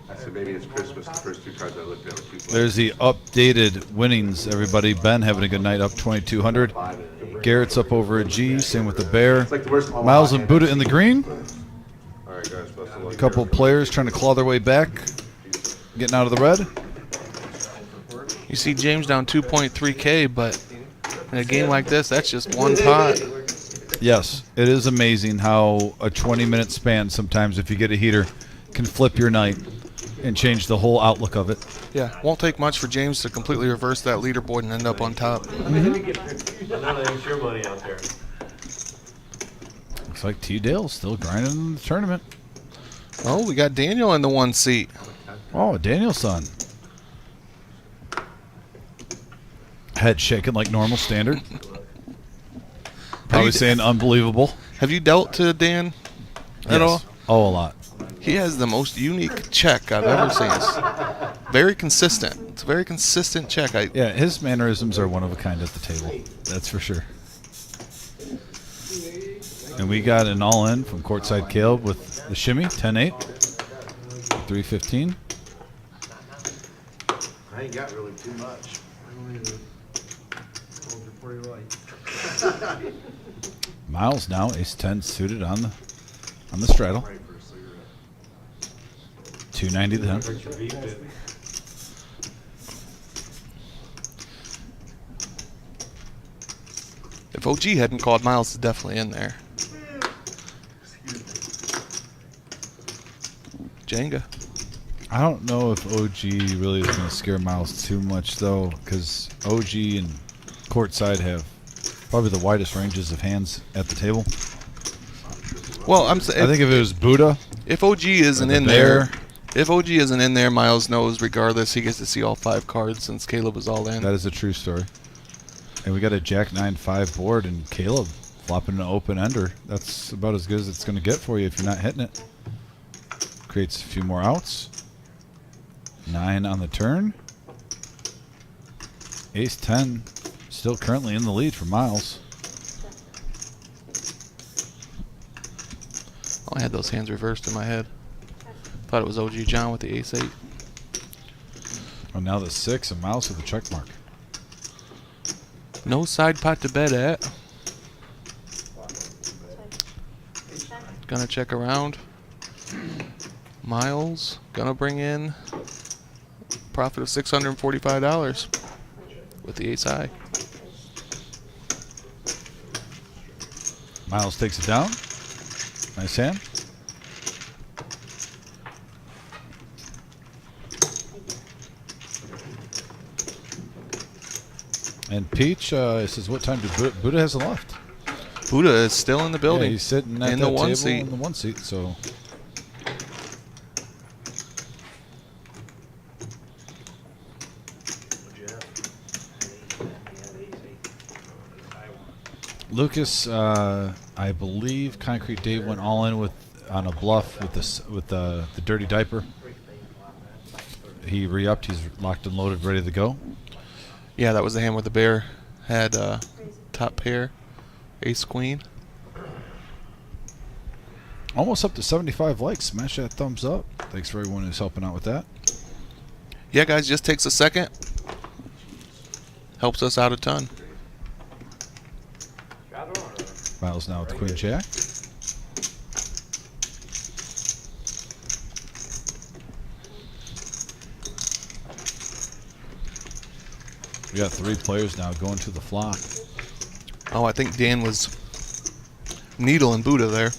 I said maybe it's Christmas. The first 2 cards I looked at were 2 There's the updated winnings, everybody. Ben having a good night, up 2,200. Garrett's up over a G, same with the bear. It's like the worst Miles and Buddha in the green. All right, guys. Best of luck. A couple players trying to claw their way back, getting out of the red. You see James down 2.3K, but in a game like this, that's just one pot. Yes, it is amazing how a 20-minute span sometimes, if you get a heater, can flip your night and change the whole outlook of it. Yeah, won't take much for James to completely reverse that leaderboard and end up on top. None of your money out there. Looks like T. Dale's still grinding in the tournament. Oh, we got Daniel in the 1 seat. Oh, Danielson. Head shaking like normal standard. Probably saying unbelievable. Have you dealt to Dan at all? Oh, a lot. He has the most unique check I've ever seen. It's very consistent. It's a very consistent check. Yeah, his mannerisms are one of a kind at the table. That's for sure. And we got an all-in from courtside Caleb with the shimmy, 10-8, 315. I ain't got really too much. Miles now, ace-10 suited on the straddle. 290 then. If OG hadn't called, Miles is definitely in there. Jenga. I don't know if OG really is going to scare Miles too much, though, because OG and courtside have probably the widest ranges of hands at the table. Well, I think if it was Buddha, if OG isn't in there, if OG isn't in there, Miles knows regardless he gets to see all 5 cards since Caleb was all in. That is a true story. And we got a Jack 9-5 board, and Caleb flopping an open ender. That's about as good as it's going to get for you if you're not hitting it. Creates a few more outs. 9 on the turn. Ace-10, still currently in the lead for Miles. I had those hands reversed in my head. Thought it was OG John with the ace-8. Oh, now the 6 and Miles with the check mark. No side pot to bet at. Gonna check around. Miles gonna bring in profit of $645 with the ace high. Miles takes it down. Nice hand. And Peach says, what time do Buddha hasn't left? Buddha is still in the building. Yeah, he's sitting at in that the one table seat. in the 1 seat, so. Lucas, I believe Concrete Dave went all in on a bluff with the dirty diaper. He re-upped. He's locked and loaded, ready to go. Yeah, that was the hand where the bear had top pair, ace queen. Almost up to 75 likes. Smash that thumbs up. Thanks for everyone who's helping out with that. Yeah, guys, just takes a second. Helps us out a ton. Miles now with Queen Jack. We got 3 players now going to the flop. Oh, I think Dan was needle and Buddha there.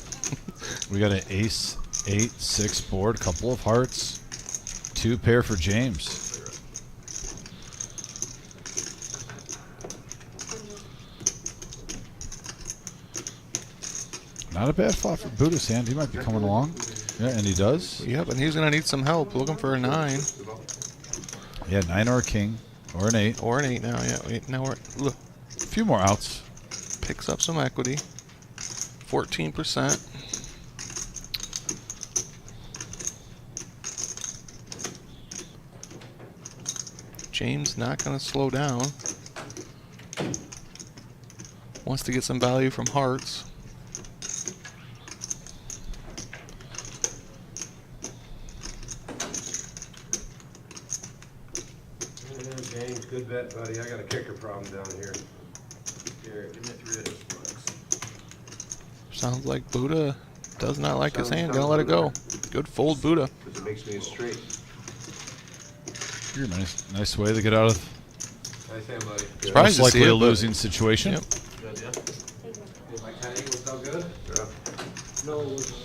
We got an ace, 8, 6 board, couple of hearts, 2 pair for James. Not a bad flop for Buddha's hand. He might be coming along. Yeah, and he does. Yep, and he's going to need some help. Looking for a 9. Yeah, 9 or a king. Or an 8. Or an 8 now, yeah. Wait, now we're... Look. A few more outs. Picks up some equity. 14%. James not going to slow down. Wants to get some value from hearts. James, good bet, buddy. I got a kicker problem down here. Here, give me 3 of those bucks. Sounds like Buddha does not like his hand. Gonna let it go. Good fold, Buddha. Because it makes me a straight. You're nice way to get out of Nice hand, buddy. Surprised most to see likely it, a but- losing situation. Yep. Good, yeah. Dude, my 10-8 was so good. No, it wasn't.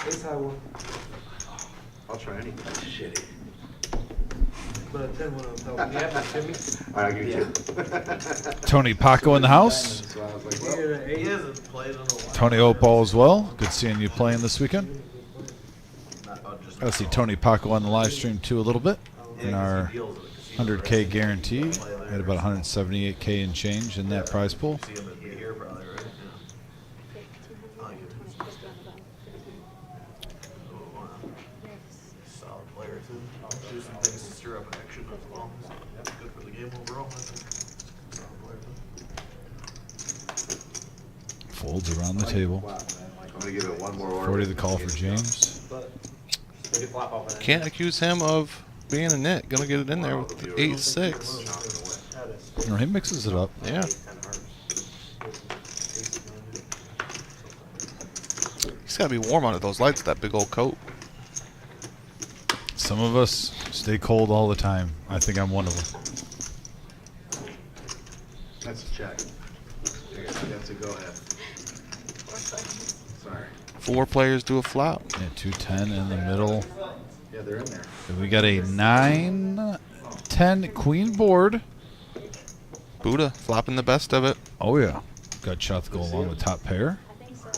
Ace high one. I'll try anything. Shitty. But a 10 one on top. Yeah, but Jimmy. All right, I'll give you 2. Tony Paco in the house. So I was like, You well, get an He eight. hasn't played in a while. Tony Opal as well. Good seeing you playing this weekend. Got to see Tony Paco on the live stream too a little bit. In our 100K guarantee, we had about 178K in change in that prize pool. See him at the year probably, right? Yeah. Solid player too. Do some things to stir up action as well. So that's good for the game overall, I think. Solid player too. Folds around the table. I'm gonna give it one more order. 40 the call for James. Maybe flop off an Can't accuse him of being a nit. Gonna get it in there with the 8-6. No, he mixes it up. Yeah. He's gotta be warm under those lights, that big old coat. Some of us stay cold all the time. I think I'm one of them. That's a check. That's a go ahead. Sorry. 4 players do a flop. Yeah, 210 in the middle. Yeah, they're in there. And we got a 9-10 queen board. Buddha flopping the best of it. Oh yeah, gut shots go along with top pair. I think so.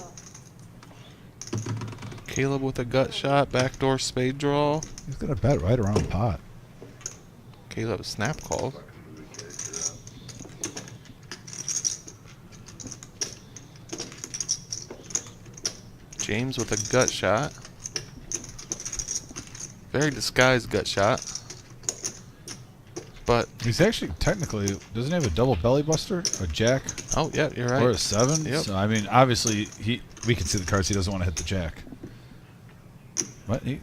Caleb with a gut shot, backdoor spade draw. He's got a bet right around pot. Caleb snap calls. James with a gut shot. Very disguised gut shot. But He's actually technically, doesn't he have a double belly buster? A jack? oh yeah, you're right. Or a 7? Yep. So I mean, obviously we can see the cards. He doesn't want to hit the jack. But he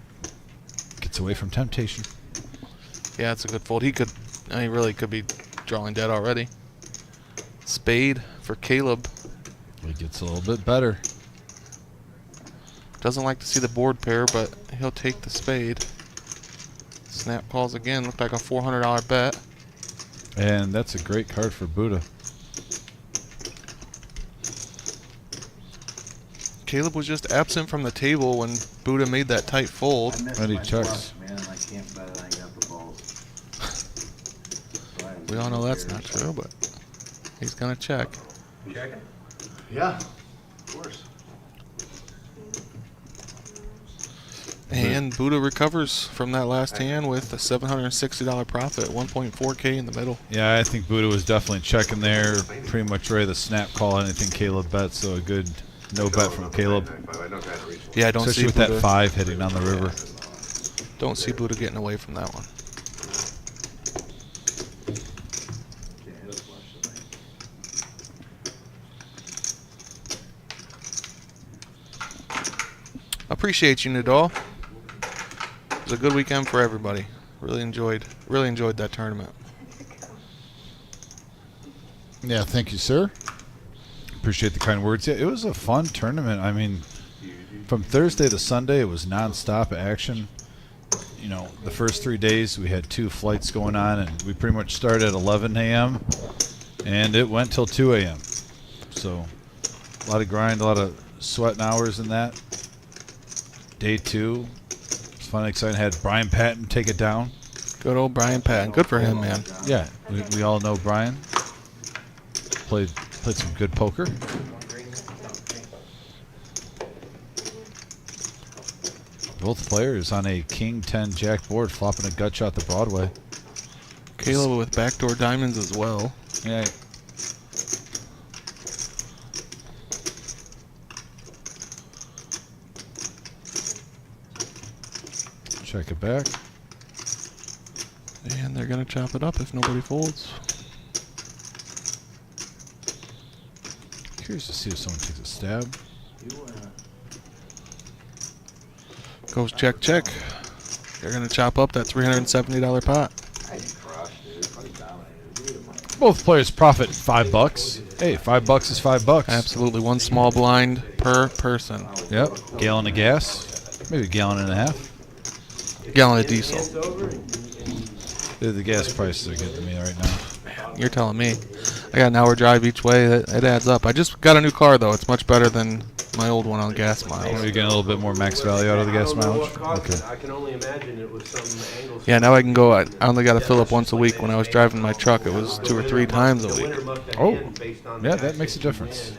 gets away from temptation. Yeah, it's a good fold. He really could be drawing dead already. Spade for Caleb. He gets a little bit better. Doesn't like to see the board pair, but he'll take the spade. Snap calls again. Looked like a $400 bet. And that's a great card for Buddha. Caleb was just absent from the table when Buddha made that tight fold. I missed And he my checks. flush, man. I can't bet it. I got the balls. We all know that's not true, but he's gonna check. checking. Yeah, of course. And Buddha recovers from that last hand with a $760 profit, 1.4K in the middle. Yeah, I think Buddha was definitely checking there. Pretty much ready to snap call anything Caleb bet. So a good no bet from Caleb. Yeah, I don't Especially see with Buddha. that 5 hitting on the river. Don't see Buddha getting away from that one. Can't hit a flush tonight. Appreciate you, Nadal. It was a good weekend for everybody. Really enjoyed that tournament. Yeah, thank you, sir. Appreciate the kind words. Yeah, it was a fun tournament. I mean, from Thursday to Sunday, it was nonstop action. You know, the first 3 days we had 2 flights going on, and we pretty much started at 11 a.m. and it went till 2 a.m. So a lot of grind, a lot of sweating hours in that. Day 2, it's fun and exciting. Had Brian Patton take it down. Good old Brian Patton. Good for him, man. Yeah, we all know Brian. Played some good poker. Both players on a King 10 Jack board flopping a gut shot to Broadway. Caleb with backdoor diamonds as well. Yeah. Check it back. And they're going to chop it up if nobody folds. Curious to see if someone takes a stab. Goes check, check. They're going to chop up that $370 pot. Both players profit $5. Hey, $5 is $5. Absolutely. One small blind per person. Yep. Gallon of gas. Maybe a gallon and a half. Gallon of diesel. Dude, the gas prices are getting to me right now. You're telling me. I got an hour drive each way. It adds up. I just got a new car, though. It's much better than my old one on gas Oh, miles. you're getting a little bit more max value out of the gas mileage? Okay. I can only imagine it was some angles. Yeah, now I can go. I only got to fill up once a week. When I was driving my truck, it was 2 or 3 times a week. Oh, yeah, that makes a difference.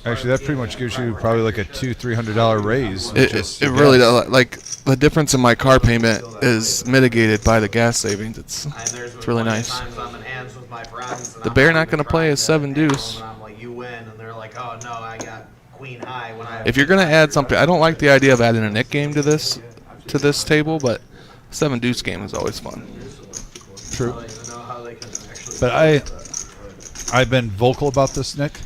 Actually, that pretty much gives you probably like a $200-300 raise. It really does. Like, the difference in my car payment is mitigated by the gas savings. It's really nice. The bear not going to play is 7 deuce. If you're going to add something, I don't like the idea of adding a Nick game to this table, but 7 deuce game is always fun. True. But I've been vocal about this, Nick.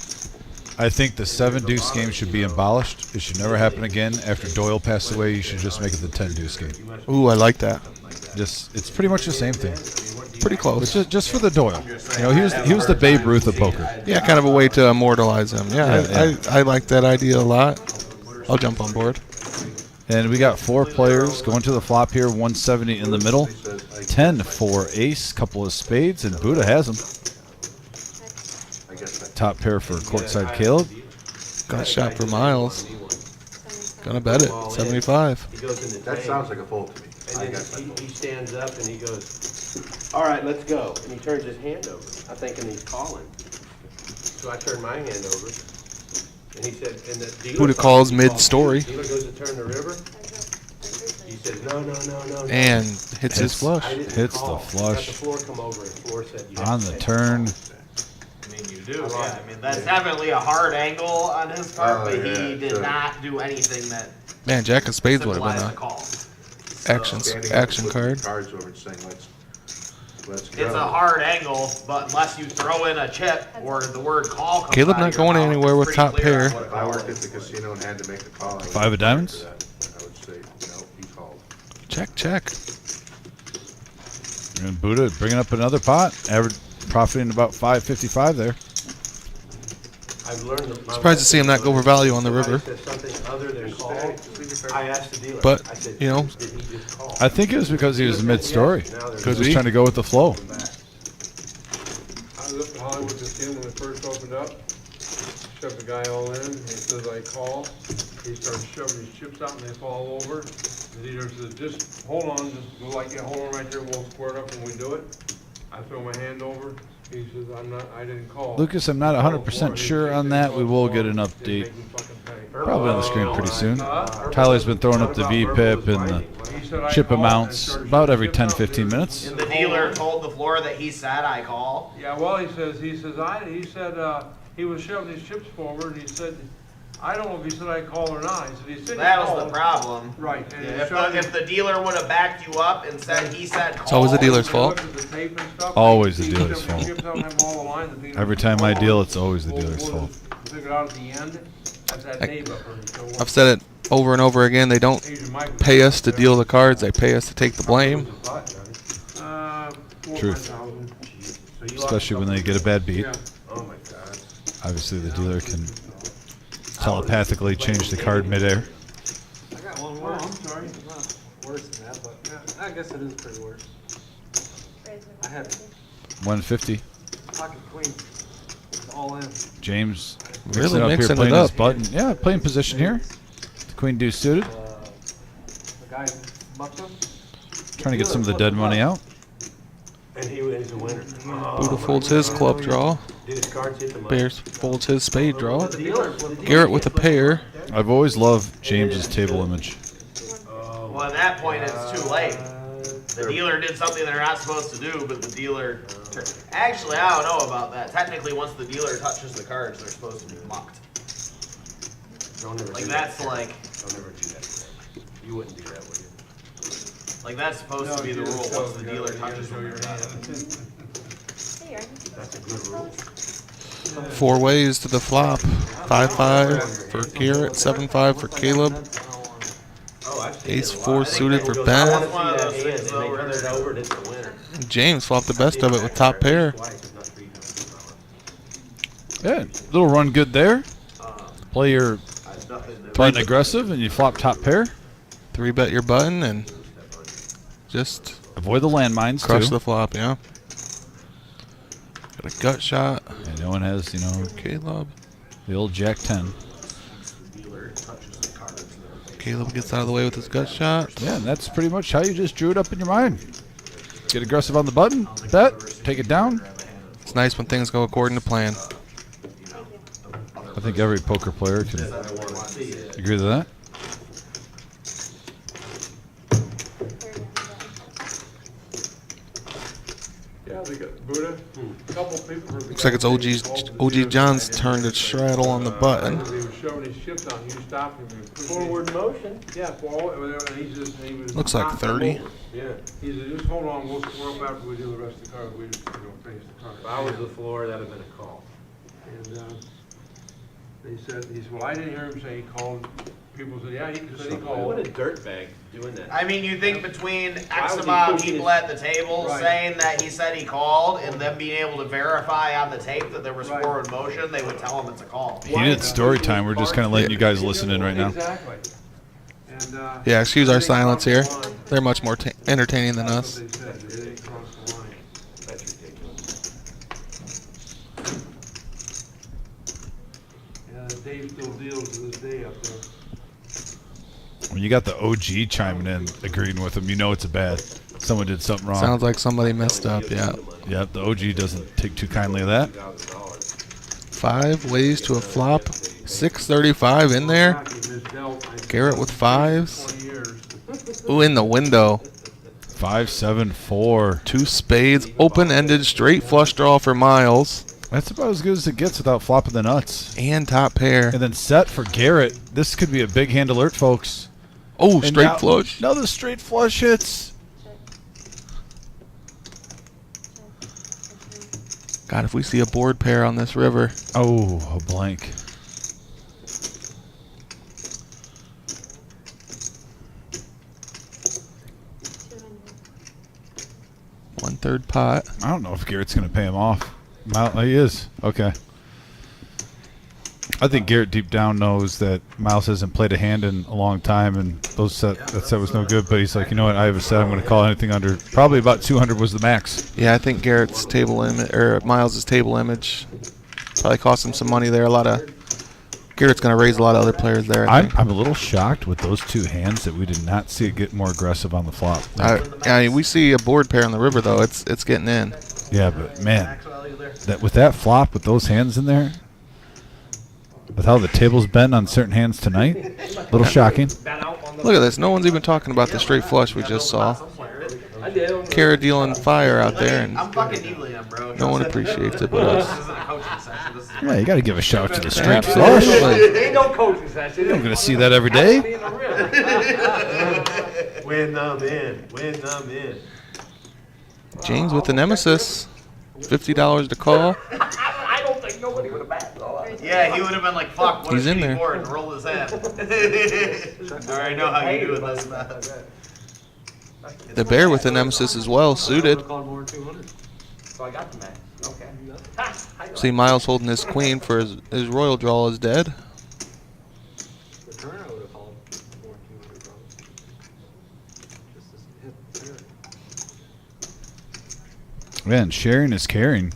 I think the 7 deuce game should be abolished. It should never happen again. After Doyle passed away, you should just make it the 10 deuce game. Ooh, I like that. It's pretty much the same thing. Pretty close. Just for the Doyle. You know, he was the Babe Ruth of poker. Yeah, kind of a way to immortalize him. Yeah, Yeah, I like that idea a lot. I'll jump on board. And we got 4 players going to the flop here. 170 in the middle. 10 for ace, couple of spades, and Buddha has them. Top pair for courtside Caleb. Got shot for Miles. Gonna bet it. 75. He goes in the That tank, sounds like a fold to me. and then he stands up and he goes, all right, let's go. And he turns his hand over. I'm thinking he's calling. So I turn my hand over. And he said, and the dealer. Buddha calls mid-story. Dealer goes to turn the river. He said, no. And hits his flush. I didn't Hits call. the flush. Got the floor come over and floor said, you have On to the take turn. I mean, you do, yeah. I mean, that's definitely a hard angle on his part, but he did not do anything that Man, Jack of Spades would have symbolized been a call. action card. Cards over and saying, let's go. It's a hard angle, but unless you throw in a chip or the word call comes Caleb out not of your going mouth, anywhere it's with pretty top clear pair. on what it If I worked at was. the casino and had to make the call, I would 5 of diamonds? I would say, no, he called. Check. And Buddha bringing up another pot. Average profiting about 555 there. I've learned that my Surprised to see him not go for value on the river. Somebody says something other than call. I asked the dealer. But, I said, you know, did he just call? I think it was because he was mid-story. Could Just be. trying to go with the flow. I was up at Hollywood Casino when it first opened up. Shoved the guy all in. He says, I call. He starts shoving his chips out and they fall over. The dealer says, just hold on, just go like that, hold on right there, we'll square it up when we do it. I throw my hand over. He says, I didn't call. Lucas, I'm not 100% sure on that. We will get an update probably on the screen pretty soon. Tyler's been throwing up the VPIP and the chip amounts about every 10-15 minutes. And the dealer told the floor that he said, I call. Yeah, well, he said, he was shoving his chips forward, and he said, I don't know if he said I call or not. He said he That was called. the problem. Right. And Yeah, he if the dealer would have backed you up and said he said call. It's always the dealer's fault. Always the dealer's fault. Every time I deal, it's always the dealer's fault. Figure out at the end, that's that day buffer. So I've said it over and over again. They don't pay us to deal the cards. They pay us to take the blame. Truth. Especially when they get a bad beat. Oh my God. Obviously, the dealer can telepathically change the card midair. I got one more. I'm sorry. It's not worse than that, but yeah, I guess it is pretty worse. I had 150. pocket queen. It's all in. James Really up here mixing playing it his up. button. Yeah, playing position here. The queen deuce suited. The guy mucked him. Trying to get some of the dead money out. And he was a winner. Buddha folds his club draw. Did his cards hit the money? Bears folds his spade draw. The dealer flipped. Garrett with a pair. I've always loved James's table image. Well, at that point, it's too late. The dealer did something they're not supposed to do, but the dealer. Actually, I don't know about that. Technically, once the dealer touches the cards, they're supposed to be mucked. Don't ever Like, do that's that. like. Don't ever do that. You wouldn't do that, would you? Like, that's supposed to be the rule once the dealer touches them. That's a good rule. 4 ways to the flop. 5-5 for Garrett. 7-5 for Caleb. Oh, I've seen Ace it a lot. 4 I think suited people for go, Ben. "I wanna see One of that those hand," things, and though, they where turn it they're- over and it's the winner. James flopped the best of it with top pair. Twice, it's not 3 times. Yeah, little run good there. Play your Nothing to- button aggressive and you flop top pair. 3-bet your button and just Avoid the landmines crush too. the flop, yeah. Got a gut shot. And no one has, Caleb. the old Jack 10. Caleb gets out of the way with his gut shot. Yeah, and that's pretty much how you just drew it up in your mind. Get aggressive on the button, bet, take it down. It's nice when things go according to plan. I think every poker player can agree to that. Yeah, they got Buddha. A couple people. Looks like it's OG John's turn to straddle on the button. He was shoving his chips out, and you stopped him. And pushed Forward motion. Yeah, forward, and he was. Looks like knocking him 30. over. Yeah, he said, just hold on, we'll square up after we do the rest of the card. We just, finish the card. If I was the floor, that'd have been a call. And, He said, well, I didn't hear him say he called. People said, yeah, he said he What called. a dirtbag doing that. I mean, you think between X Why was he amount of pushing people his- at the table Right. saying that he said he called and them being able to verify on the tape that there was Right. forward motion, they would tell him it's a call. He did story time. We're just kind of letting you guys listen in right now. Exactly. And, Yeah, excuse our it didn't silence cross here. the line. They're much more entertaining than That's us. what they said. It didn't cross the line. That's ridiculous. Yeah, Dave still deals to this day up there. When you got the OG chiming in, agreeing with him, you know it's a bad. Someone did something wrong. Sounds like somebody messed up, yeah. Yep, the OG doesn't take too kindly of that. 5 ways to a flop. 635 in there. Garrett with 5s. 20 years. Ooh, in the window. 5, 7, 4. 2 spades. Open-ended straight flush draw for Miles. That's about as good as it gets without flopping the nuts. And top pair. And then set for Garrett. This could be a big hand alert, folks. Oh, And straight now- flush. Another straight flush hits. God, if we see a board pair on this river. Oh, a blank. One-third pot. I don't know if Garrett's going to pay him off. He is. Okay. I think Garrett deep down knows that Miles hasn't played a hand in a long time, and that set was no good. But he's like, you know what? I have a set. I'm going to call anything under. Probably about 200 was the max. Yeah, I think Garrett's table image, or Miles's table image, probably cost him some money there. Garrett's going to raise a lot of other players there. I think. I'm a little shocked with those two hands that we did not see it get more aggressive on the flop. I mean, we see a board pair on the river though. It's getting in. Yeah, but man, that with that flop with those hands in there, with how the table's been on certain hands tonight, a little shocking. Look at this. No one's even talking about the straight flush we just saw. Kara dealing fire out there, and I'm fucking needling him, bro. no one appreciates it but This us. isn't a coaching session. This is Yeah, you got to give a shout to the straight flush. Absolutely. Ain't no coaching session. You're not going to see that every day. When I'm in. When I'm in. James with the nemesis. $50 to call. I don't think nobody would have backed though. Yeah, he would have been like, fuck, what He's a in shitty there. board, and rolled his hand. I already know how you do with this, man. The bear with the nemesis as well, suited. Called more than 200. So I got the max. Okay. See Miles holding his queen for his royal draw is dead. The turn I would have called more than 200 probably. Just to hit the pair. Man, sharing is caring.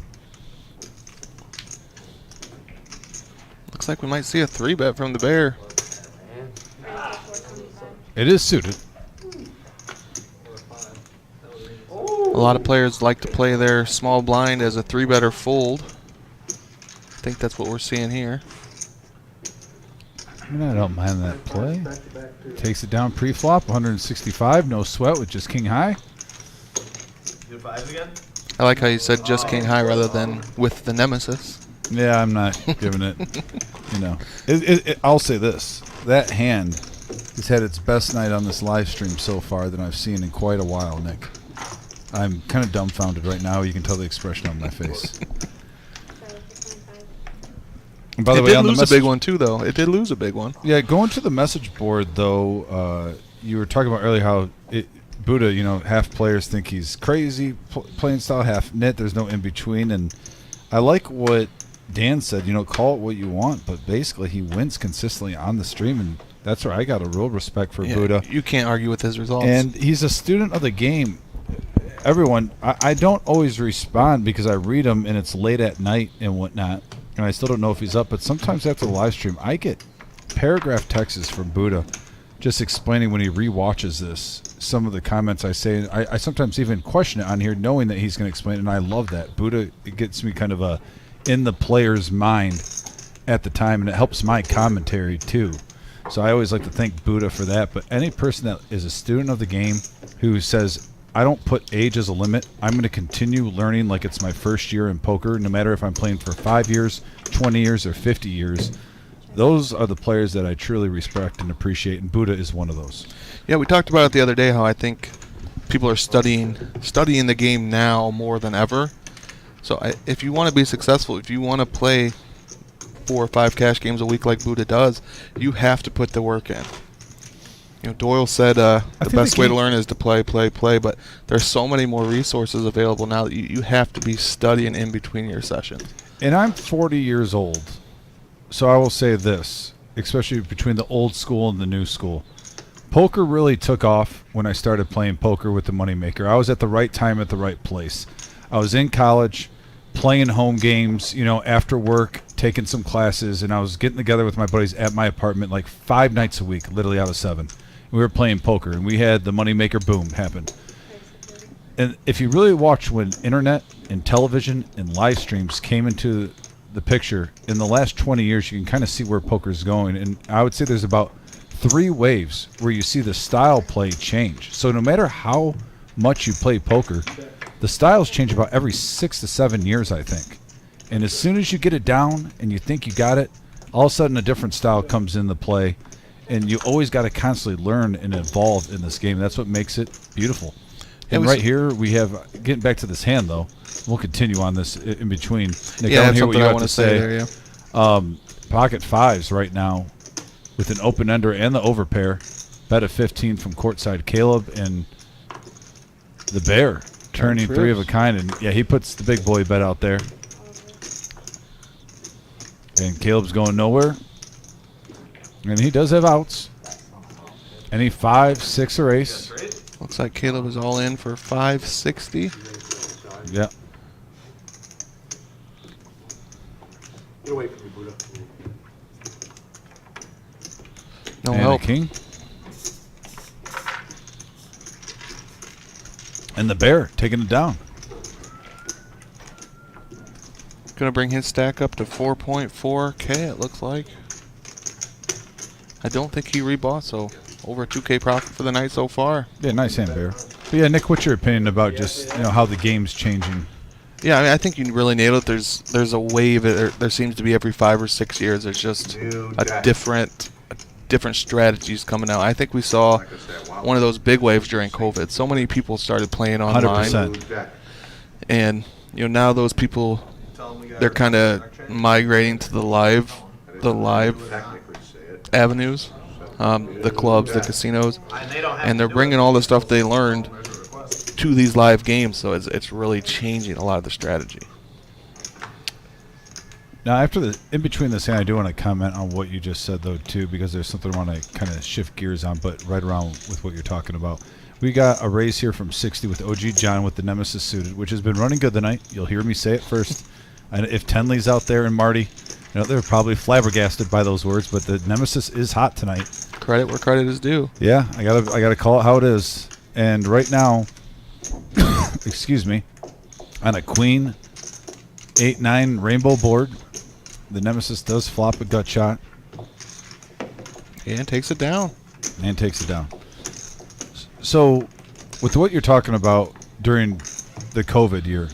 Looks like we might see a 3-bet from the bear. It is suited. A lot of players like to play their small blind as a 3-bet or fold. I think that's what we're seeing here. I mean, I don't mind that play. Takes it down pre-flop, 165, no sweat with just king high. Do fives again? I like how you said just king high rather than with the nemesis. Yeah, I'm not giving it. You know, I'll say this: that hand has had its best night on this live stream so far than I've seen in quite a while, Nick. I'm kind of dumbfounded right now. You can tell the expression on my face. And by the It way, did on the lose a message, big one too, though. It did lose a big one. yeah, going to the message board though, you were talking about earlier how Buddha, you know, half players think he's crazy playing style, half nit. There's no in between, and I like what Dan said. You know, call it what you want, but basically he wins consistently on the stream, and that's where I got a real respect for Yeah, Buddha. you can't argue with his results. And he's a student of the game. Everyone, I don't always respond because I read them and it's late at night and whatnot, and I still don't know if he's up. But sometimes after the live stream, I get paragraph texts from Buddha just explaining when he rewatches this some of the comments I say. I sometimes even question it on here knowing that he's going to explain it, and I love that. Buddha, it gets me kind of in the player's mind at the time, and it helps my commentary too. So I always like to thank Buddha for that. But any person that is a student of the game who says, I don't put age as a limit, I'm going to continue learning like it's my first year in poker, no matter if I'm playing for 5 years, 20 years, or 50 years. Those are the players that I truly respect and appreciate, and Buddha is one of those. Yeah, we talked about it the other day, how I think people are studying the game now more than ever. So if you want to be successful, if you want to play 4 or 5 cash games a week like Buddha does, you have to put the work in. You know, Doyle said the best way to learn is to play, but there's so many more resources available now that you have to be studying in between your sessions. And I'm 40 years old, so I will say this, especially between the old school and the new school. Poker really took off when I started playing poker with the Moneymaker. I was at the right time at the right place. I was in college, playing home games, you know, after work, taking some classes, and I was getting together with my buddies at my apartment like 5 nights a week, literally out of 7. We were playing poker, and we had the Moneymaker boom happen. And if you really watch when internet and television and live streams came into the picture, in the last 20 years, you can kind of see where poker's going. And I would say there's about 3 waves where you see the style play change. So no matter how much you play poker, the styles change about every 6 to 7 years, I think. And as soon as you get it down and you think you got it, all of a sudden a different style comes into play. And you always got to constantly learn and evolve in this game. That's what makes it beautiful. And right here we have, getting back to this hand though, we'll continue on this in between. Nick, I don't hear what you have to say. There, yeah. Pocket 5s right now with an open ender and the overpair. Bet of 15 from courtside Caleb, and the bear turning 3 of a kind. And yeah, he puts the big boy bet out there. And Caleb's going nowhere. And he does have outs. Any 5, 6, or ace. Looks like Caleb is all in for 560. Yeah. You're waiting for me, Buddha. No and help. A king. And the bear taking it down. Going to bring his stack up to 4.4K, it looks like. I don't think he rebought, so over a 2K profit for the night so far. Yeah, nice hand, Bear. But yeah, Nick, what's your opinion about just how the game's changing? Yeah, I mean, I think you really nailed it. There's a wave. There seems to be every 5 or 6 years. There's just a different strategies coming out. I think we saw one of those big waves during COVID. So many people started playing online, 100%. And now those people, they're kind of migrating to the live avenues, the clubs, the casinos, and they're bringing all the stuff they learned to these live games. So it's really changing a lot of the strategy. Now, in between this hand, I do want to comment on what you just said, though, too, because there's something I want to kind of shift gears on, but right around with what you're talking about. We got a raise here from 60 with OG John with the Nemesis suited, which has been running good tonight. You'll hear me say it first. And if Tenley's out there and Marty, they're probably flabbergasted by those words, but the Nemesis is hot tonight. Credit where credit is due. Yeah, I gotta call it how it is. And right now, excuse me, on a Queen 8-9 rainbow board, the Nemesis does flop a gut shot. And takes it down. So, with what you're talking about during the COVID year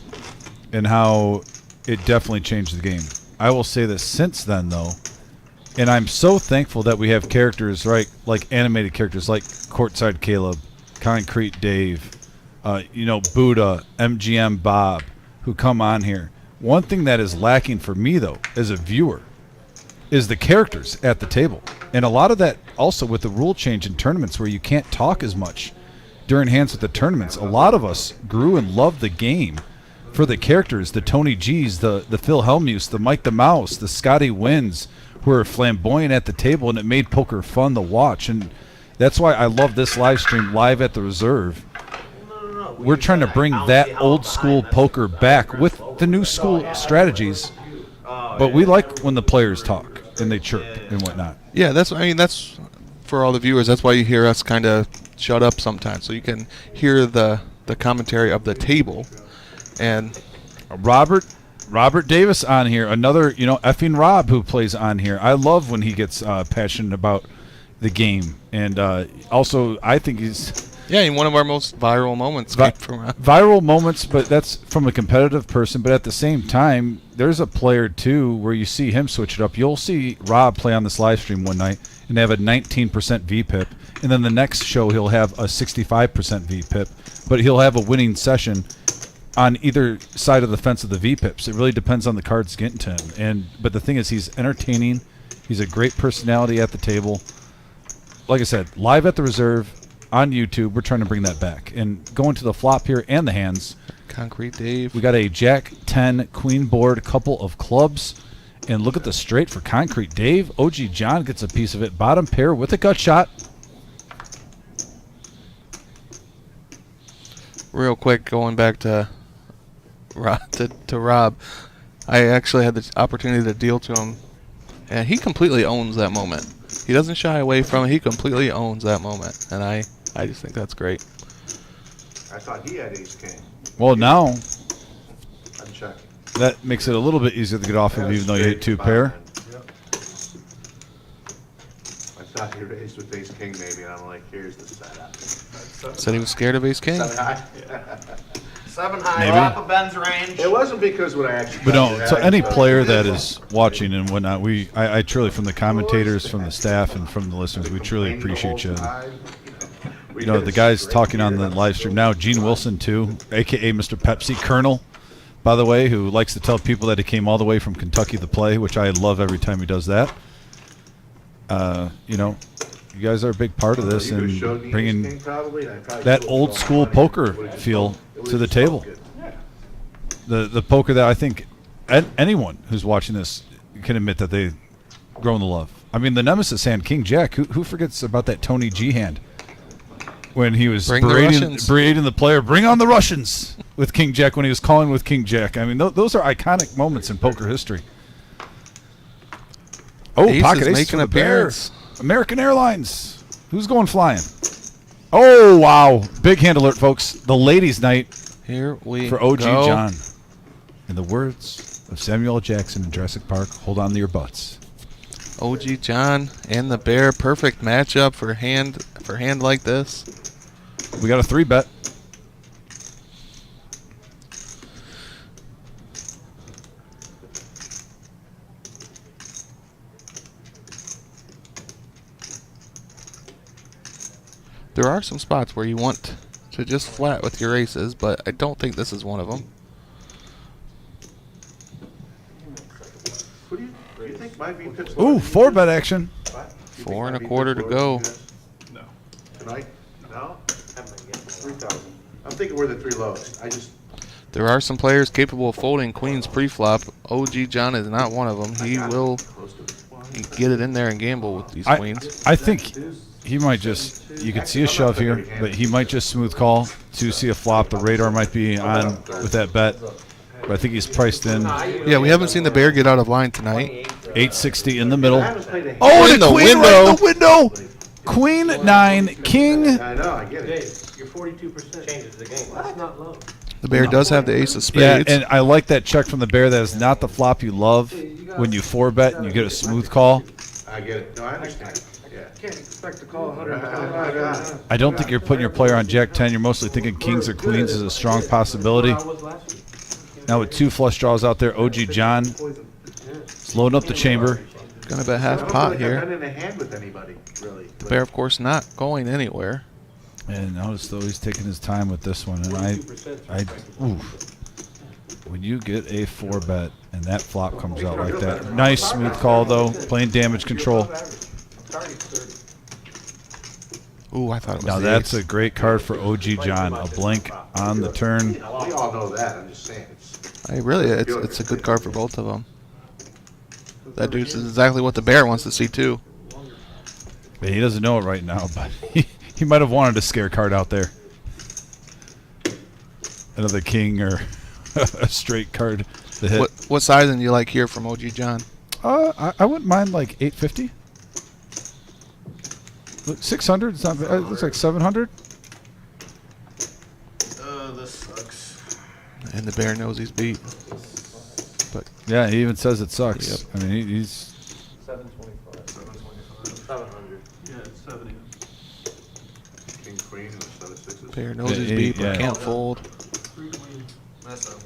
and how it definitely changed the game, I will say that since then, though, and I'm so thankful that we have characters, right, like animated characters like Courtside Caleb, Concrete Dave, Buddha, MGM Bob, who come on here. One thing that is lacking for me, though, as a viewer, is the characters at the table. And a lot of that also with the rule change in tournaments where you can't talk as much during hands with the tournaments. A lot of us grew and loved the game for the characters, the Tony G's, the Phil Hellmuth, the Mike the Mouse, the Scotty Wins, who are flamboyant at the table, and it made poker fun to watch. And that's why I love this live stream, Live at the Reserve. We're trying to bring that old school poker back with the new school strategies, but we like when the players talk and they chirp and whatnot. Yeah, that's for all the viewers. That's why you hear us kind of shut up sometimes, so you can hear the commentary of the table. And Robert Davis on here, another effing Rob who plays on here. I love when he gets passionate about the game, and also I think he's. Yeah, in one of our most viral moments. Viral moments, but that's from a competitive person. But at the same time, there's a player, too, where you see him switch it up. You'll see Rob play on this live stream one night and have a 19% VPIP. And then the next show, he'll have a 65% VPIP. But he'll have a winning session on either side of the fence of the V-pips. It really depends on the cards getting to him. But the thing is, he's entertaining. He's a great personality at the table. Like I said, live at the reserve on YouTube. We're trying to bring that back. And going to the flop here and the hands. Concrete Dave. We got a Jack 10 queen board, a couple of clubs. And look at the straight for Concrete Dave. OG John gets a piece of it. Bottom pair with a gut shot. Real quick, going back to Rob, I actually had the opportunity to deal to him, and he completely owns that moment. He doesn't shy away from it. He completely owns that moment, and I just think that's great. I thought he had ace king. Well, now I'm checking. that makes it a little bit easier to get off of, even though you hit 2 pair. I thought he raised with ace king maybe, and I'm like, here's the setup. Said he was scared of ace king. 7 high. 7 high, Maybe. top of Ben's range. It wasn't because what I actually. But no, so any player that is watching and whatnot, I truly, from the commentators, from the staff, and from the listeners, we truly appreciate you. You know, the guys talking on the live stream now, Gene Wilson too, a.k.a. Mr. Pepsi Colonel, by the way, who likes to tell people that he came all the way from Kentucky to play, which I love every time he does that. You know, you guys are a big part of this and bringing that old school poker feel to the table. The poker that I think anyone who's watching this can admit that they've grown to love. I mean, the nemesis hand, King Jack, who forgets about that Tony G hand when he was berating the player, bring on the Russians with King Jack when he was calling with King Jack. I mean, those are iconic moments in poker history. Oh, Ace pocket is ace making for the appearance. bear. American Airlines. Who's going flying? Oh, wow. Big hand alert, folks. The ladies' night Here we for OG go. John. In the words of Samuel L. Jackson in Jurassic Park, hold on to your butts. OG John and the bear, perfect matchup for hand like this. We got a 3-bet. There are some spots where you want to just flat with your aces, but I don't think this is one of them. Who do you think might be pips? Ooh, 4-bet action. 4 1/4 to go. No. Tonight? No? 3,000. I'm thinking we're the 3 lowest. There are some players capable of folding queens pre-flop. OG John is not one of them. He will get it in there and gamble with these queens. I think he might just, you could see a shove here, but he might just smooth call to see a flop. The radar might be on with that bet, but I think he's priced in. Yeah, we haven't seen the bear get out of line tonight. 860 in the middle. Oh, and in the queen window. right in the window. Queen 9, king. I know, I get it. Dave, your 42% changes the game. That's not low. The bear does have the ace of Yeah, spades. and I like that check from the bear. That is not the flop you love when you 4-bet and you get a smooth call. I get it. No, I understand. Yeah. Can't expect to call 100. I don't think you're putting your player on Jack 10. You're mostly thinking kings or queens is a strong possibility. Now with 2 flush draws out there, OG John is loading up the chamber. Gonna bet half pot I've here. been in a hand with anybody, really. The bear, of course, not going anywhere. And notice though he's taking his time with this one. And when you get a 4-bet and that flop comes out like that, nice smooth call though, playing damage control. Ooh, I thought it was Now the that's ace. a great card for OG John. A blank on the turn. We all know that. I'm just saying. It's a good card for both of them. That deuce is exactly what the bear wants to see too. He doesn't know it right now, but he might have wanted a scare card out there. Another king or a straight card to hit. What sizing do you like here from OG John? I wouldn't mind like 850. 600. It's not bad. It looks like 700. This sucks. And the bear knows he's beat. But Yeah, he even says it sucks. Yep. I mean, he's 725. 700. Yeah, it's 70. King, queen, and a set of 6s. bear knows he's Yeah, beat, but yeah. can't fold. 3 queens. Mess up.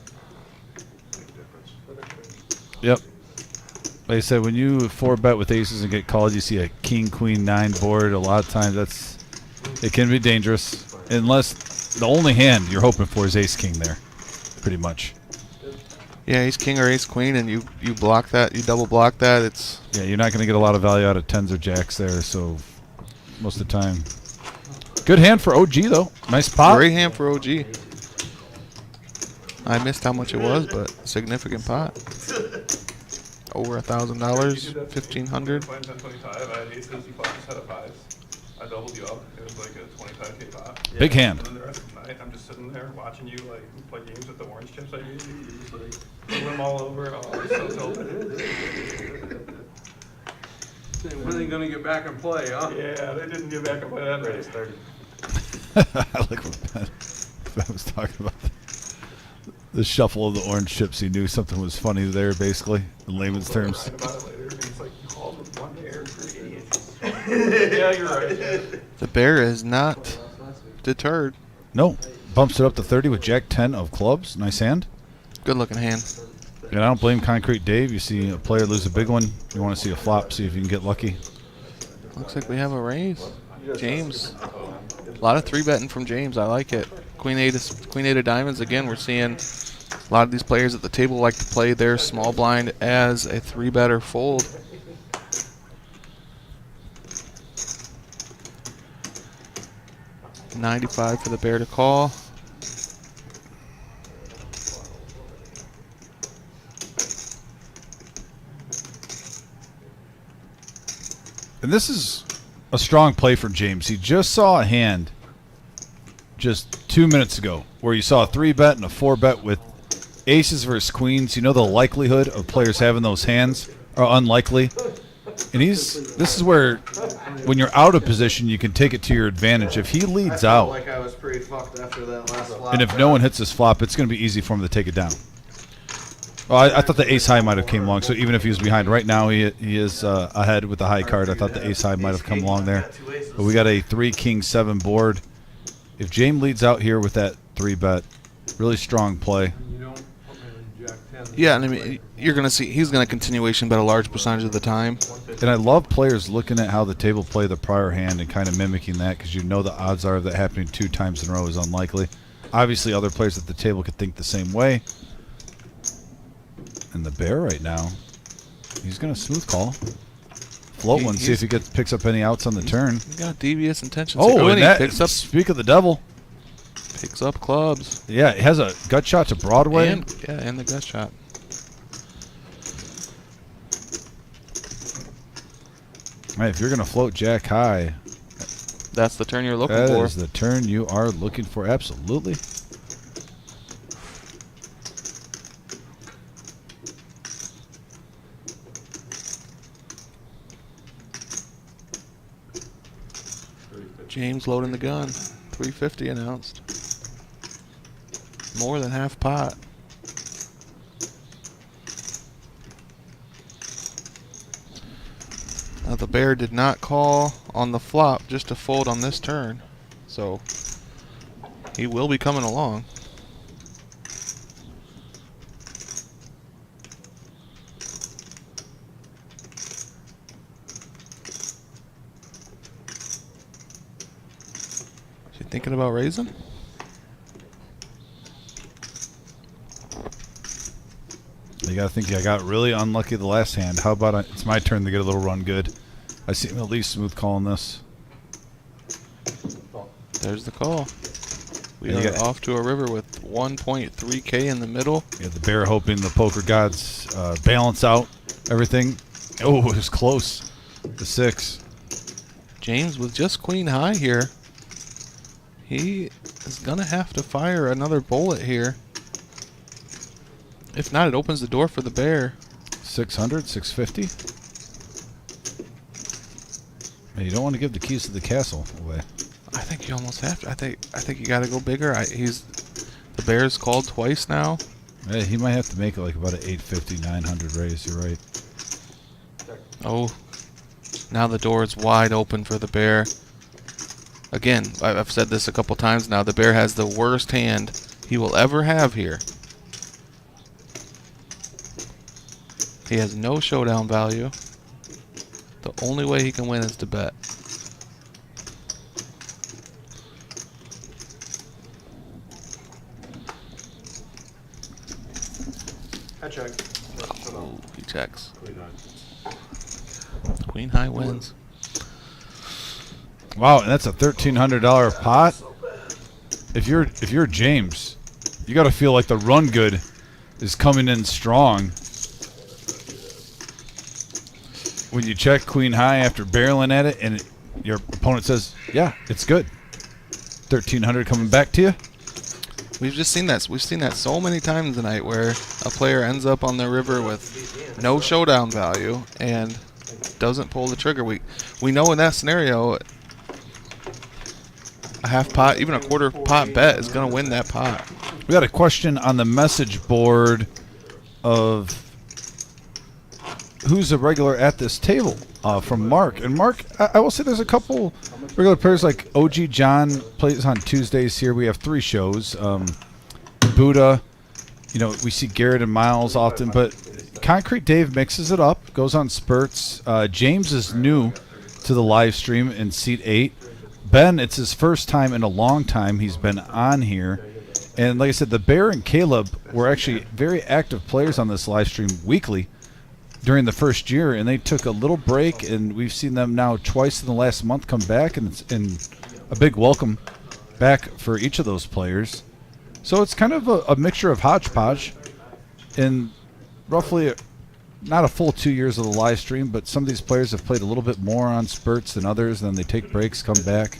Big difference. Yep. Like I said, when you 4-bet with aces and get called, you see a king, queen, 9 board. A lot of times it can be dangerous unless the only hand you're hoping for is ace king there. pretty much. Yeah, ace king or ace queen, and you block that, you double block that. It's Yeah, you're not going to get a lot of value out of tens or jacks there, so most of the time. Good hand for OG, though. Nice pot. great hand for OG. I missed how much it was, but significant pot. Over $1,000, 1,500. Playing 10-25, I had aces, you fought a set of fives. I doubled you up. It was like a 25K pot. Big hand. And then the rest of the night, I'm just sitting there watching you like play games with the orange chips I gave you. You're just like throw them all over. Oh, I'm so tilted. When are they gonna get back and play, huh? Yeah, they didn't get back and play that night. 30. I like what Ben was talking about. The shuffle of the orange chips. He knew something was funny there, basically, in layman's terms. Right about it later, and he's like, you called with one air for idiots. Yeah, you're right. The bear is not deterred. No. Bumps it up to 30 with Jack 10 of clubs. Nice hand. Good looking hand. And I don't blame Concrete Dave. You see a player lose a big one. You want to see a flop, see if you can get lucky. Looks like we have a raise. James. A lot of 3-betting from James. I like it. Queen eight of diamonds. Again, we're seeing a lot of these players at the table like to play their small blind as a 3-bet or fold. $95 for the bear to call. And this is a strong play for James. He just saw a hand just 2 minutes ago where you saw a 3-bet and a 4-bet with aces versus queens. You know the likelihood of players having those hands are unlikely. And this is where, when you're out of position, you can take it to your advantage. If he leads out, Like I was pretty fucked after that last flop. and if no one hits his flop, it's going to be easy for him to take it down. Well, I thought the ace high might have came along, so even if he was behind right now, he is ahead with the high card. I thought the ace high might have come along there. But we got a 3-king-7 board. If James leads out here with that 3-bet, really strong play. You don't put me in Jack 10. Yeah, and I mean, you're going to see he's going to continuation bet a large percentage of the time. And I love players looking at how the table play the prior hand and kind of mimicking that, because you know the odds are of that happening 2 times in a row is unlikely. Obviously, other players at the table could think the same way. And the bear right now, he's going to smooth call. Float one, see if he picks up any outs on the turn. He got devious intentions. Oh, and he that, picks up, speak of the devil. picks up clubs. Yeah, it has a gut shot to Broadway. And the gut shot. Right, if you're going to float Jack high, that's the turn you're looking that for. is the turn you are looking for, absolutely. James loading the gun. 350 announced. More than half pot. Now the bear did not call on the flop, just to fold on this turn. So he will be coming along. Is he thinking about raising? You got to think I got really unlucky the last hand. How about it's my turn to get a little run good. I see him at least smooth calling this. There's the call. We are off to a river with 1.3K in the middle. Yeah, the bear hoping the poker gods balance out everything. Oh, it was close. The 6. James with just queen high here. He is going to have to fire another bullet here. If not, it opens the door for the bear. 600, 650. Man, you don't want to give the keys to the castle away. I think you almost have to. I think you got to go bigger. The bear's called twice now. Yeah, he might have to make it like about an 850, 900 raise. You're right. Oh, now the door is wide open for the bear. Again, I've said this a couple times now. The bear has the worst hand he will ever have here. He has no showdown value. The only way he can win is to bet. He checks. Queen high wins. Wow, and that's a $1,300 pot. If you're James, you got to feel like the run good is coming in strong. When you check queen high after barreling at it, and your opponent says, "Yeah, it's good." 1,300 coming back to you. We've just seen that. We've seen that so many times tonight, where a player ends up on the river with no showdown value and doesn't pull the trigger. We know in that scenario, a half pot, even a quarter pot bet is going to win that pot. We got a question on the message board of who's a regular at this table from Mark. And Mark, I will say there's a couple regular players like OG John plays on Tuesdays here. We have 3 shows. Buddha, we see Garrett and Miles often, but Concrete Dave mixes it up, goes on spurts. James is new to the live stream in seat 8. Ben, it's his first time in a long time he's been on here. And like I said, the Bear and Caleb were actually very active players on this live stream weekly during the first year, and they took a little break, and we've seen them now twice in the last month come back, and it's a big welcome back for each of those players. So it's kind of a mixture of hodgepodge in roughly not a full 2 years of the live stream, but some of these players have played a little bit more on spurts than others, then they take breaks, come back.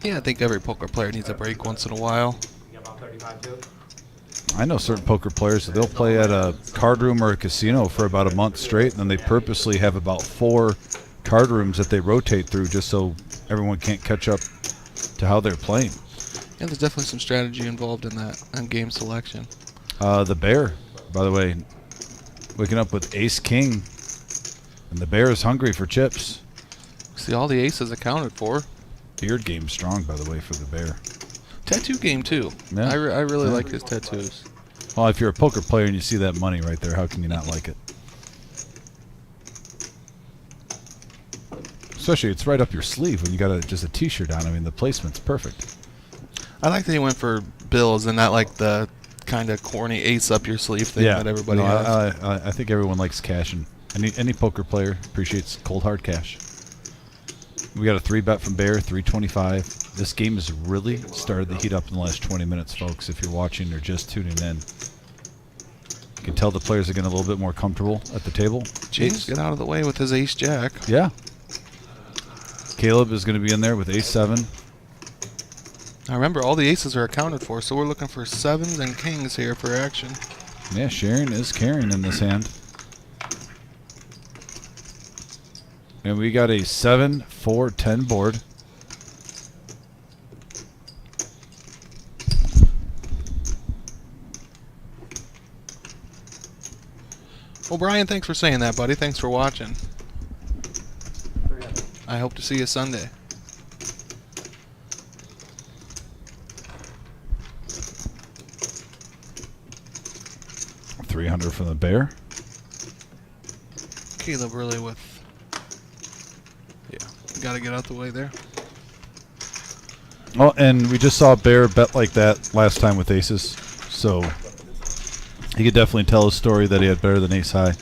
Yeah, I think every poker player needs a break once in a while. I know certain poker players, they'll play at a card room or a casino for about a month straight, and then they purposely have about 4 card rooms that they rotate through just so everyone can't catch up to how they're playing. Yeah, there's definitely some strategy involved in that, and game selection. The Bear, by the way, waking up with Ace King, and the Bear is hungry for chips. See, all the aces accounted for. Beard game strong, by the way, for the Bear. Tattoo game, too. Yeah. I really like his tattoos. Well, if you're a poker player and you see that money right there, how can you not like it? Especially, it's right up your sleeve when you got just a T-shirt on. I mean, the placement's perfect. I like that he went for bills and not like the kind of corny ace up your sleeve thing that everybody has. I think everyone likes cash, and any poker player appreciates cold hard cash. We got a 3-bet from Bear, 325. This game has really started to heat up in the last 20 minutes, folks, if you're watching or just tuning in. You can tell the players are getting a little bit more comfortable at the table. James, get out of the way with his ace-jack. Yeah. Caleb is going to be in there with ace-7. Now remember, all the aces are accounted for, so we're looking for 7s and kings here for action. Yeah, Sharon is carrying in this hand. And we got a 7-4-10 board. Well, Brian, thanks for saying that, buddy. Thanks for watching. I hope to see you Sunday. $300 from the Bear. Caleb really with... Yeah, got to get out the way there. Well, and we just saw Bear bet like that last time with aces, so he could definitely tell a story that he had better than ace high.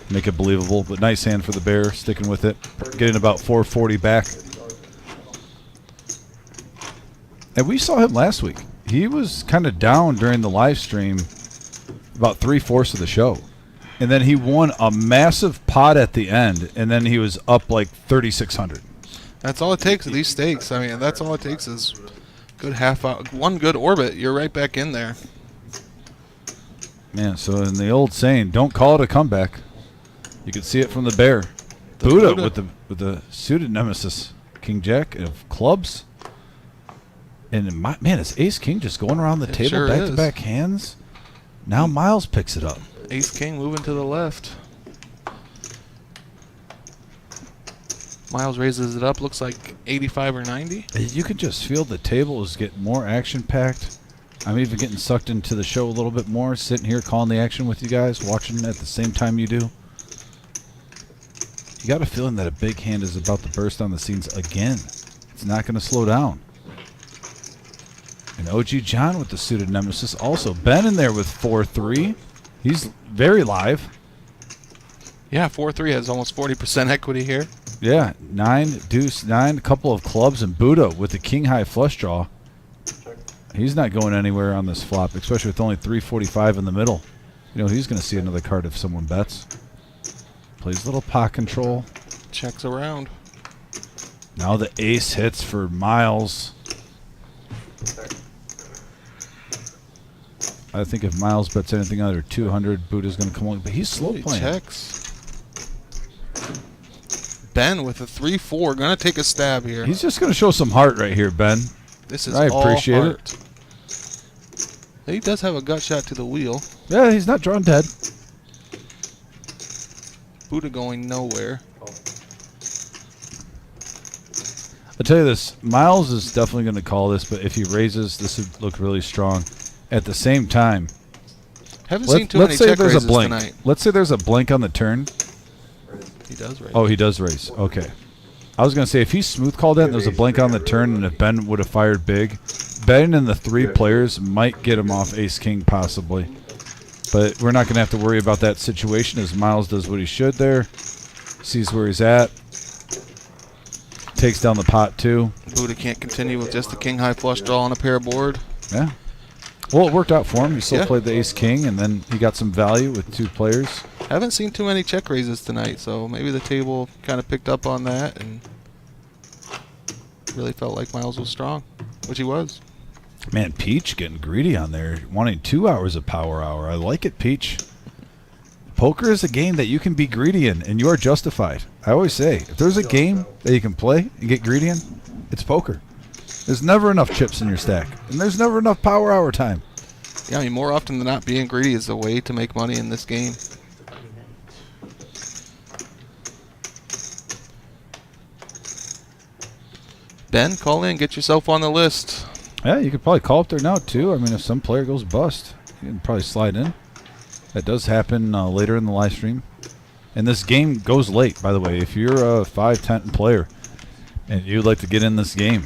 Make it believable, but nice hand for the Bear, sticking with it, getting about 440 back. And we saw him last week. He was kind of down during the live stream about 3/4 of the show. And then he won a massive pot at the end, and then he was up like 3,600. That's all it takes at these stakes. I mean, that's all it takes is good half out, one good orbit. You're right back in there. Man, so in the old saying, don't call it a comeback. You can see it from the Bear. Buddha with the suited nemesis, King Jack of clubs. And man, is Ace King just going around the table sure back to back hands? Now Miles picks it up. Ace King moving to the left. Miles raises it up, looks like 85 or 90. You can just feel the table is getting more action-packed. I'm even getting sucked into the show a little bit more, sitting here calling the action with you guys, watching at the same time you do. You got a feeling that a big hand is about to burst on the scenes again. It's not going to slow down. And OG John with the suited nemesis also. Ben in there with 4-3. He's very live. Yeah, 4-3 has almost 40% equity here. Yeah, 9, deuce, 9, a couple of clubs, and Buddha with the king high flush draw. He's not going anywhere on this flop, especially with only 345 in the middle. You know, he's going to see another card if someone bets. Plays a little pot control. Checks around. Now the ace hits for Miles. I think if Miles bets anything under 200, Buddha's going to come along. But he's slow playing. Checks. Ben with a 3-4, going to take a stab here. He's just going to show some heart right here, Ben. This is I appreciate all heart. it. He does have a gut shot to the wheel. Yeah, he's not drawn dead. Buddha going nowhere. I'll tell you this, Miles is definitely going to call this, but if he raises, this would look really strong. At the same time, Haven't seen too many check raises tonight. Let's say there's a blink on the turn. He does raise. Oh, he does raise. Okay. I was going to say, if he smooth called that and there's a blink on the turn, and if Ben would have fired big, Ben and the 3 players might get him off ace-king possibly. But we're not going to have to worry about that situation as Miles does what he should there. Sees where he's at. Takes down the pot, too. Buddha can't continue with just the king high flush draw on a pair board. Yeah. Well, it worked out for him. He still played the ace-king, and then he got some value with 2 players. Haven't seen too many check raises tonight, so maybe the table kind of picked up on that and really felt like Miles was strong, which he was. Man, Peach getting greedy on there, wanting 2 hours of power hour. I like it, Peach. Poker is a game that you can be greedy in, and you are justified. I always say, if there's a game that you can play and get greedy in, it's poker. There's never enough chips in your stack, and there's never enough power hour time. Yeah, I mean, more often than not, being greedy is the way to make money in this game. Ben, call in, get yourself on the list. Yeah, you could probably call up there now, too. I mean, if some player goes bust, you can probably slide in. That does happen later in the live stream. And this game goes late, by the way. If you're a 5-10 player and you'd like to get in this game,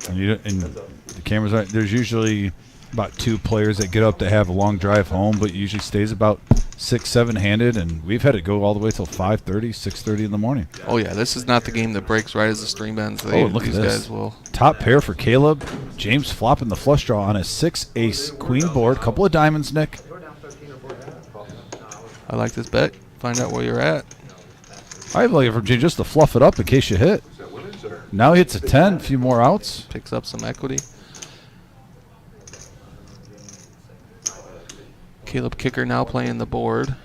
and the cameras aren't, there's usually about 2 players that get up that have a long drive home, but it usually stays about 6-7 handed, and we've had it go all the way till 5:30, 6:30 in the morning. Oh yeah, this is not the game that breaks right as the stream ends. Look at these this. Guys will. Top pair for Caleb. James flopping the flush draw on a 6-ace queen board. Couple of diamonds, Nick. I like this bet. Find out where you're at. I'd like it from James just to fluff it up in case you hit. Now he hits a 10, a few more outs. Picks up some equity. Caleb Kicker now playing the board.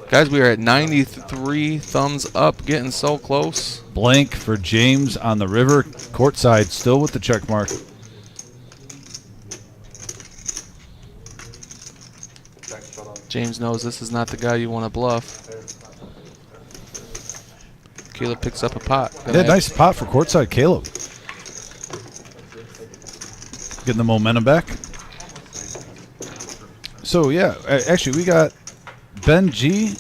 Guys, we are at 93 thumbs up, getting so close. Blank for James on the river, courtside, still with the check mark. James knows this is not the guy you want to bluff. Caleb picks up a pot. Yeah, nice pot for courtside Caleb. Getting the momentum back. So, yeah, actually, we got Ben G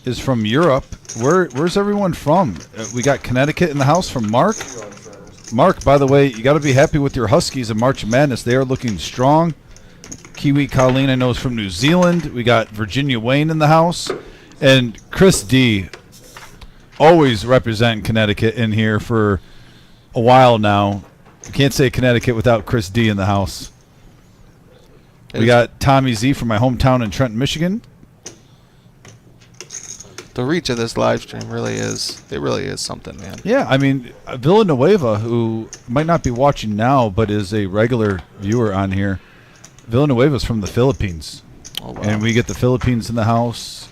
is from Europe. Where's everyone from? We got Connecticut in the house from Mark. Mark, by the way, you got to be happy with your Huskies in March Madness. They are looking strong. Kiwi Colleen, I know, is from New Zealand. We got Virginia Wayne in the house. And Chris D, always representing Connecticut in here for a while now. You can't say Connecticut without Chris D in the house. We got Tommy Z from my hometown in Trenton, Michigan. The reach of this live stream really is something, man. Yeah, I mean, Villanueva, who might not be watching now but is a regular viewer on here, Villanueva's from the Philippines. Oh, wow. And we get the Philippines in the house,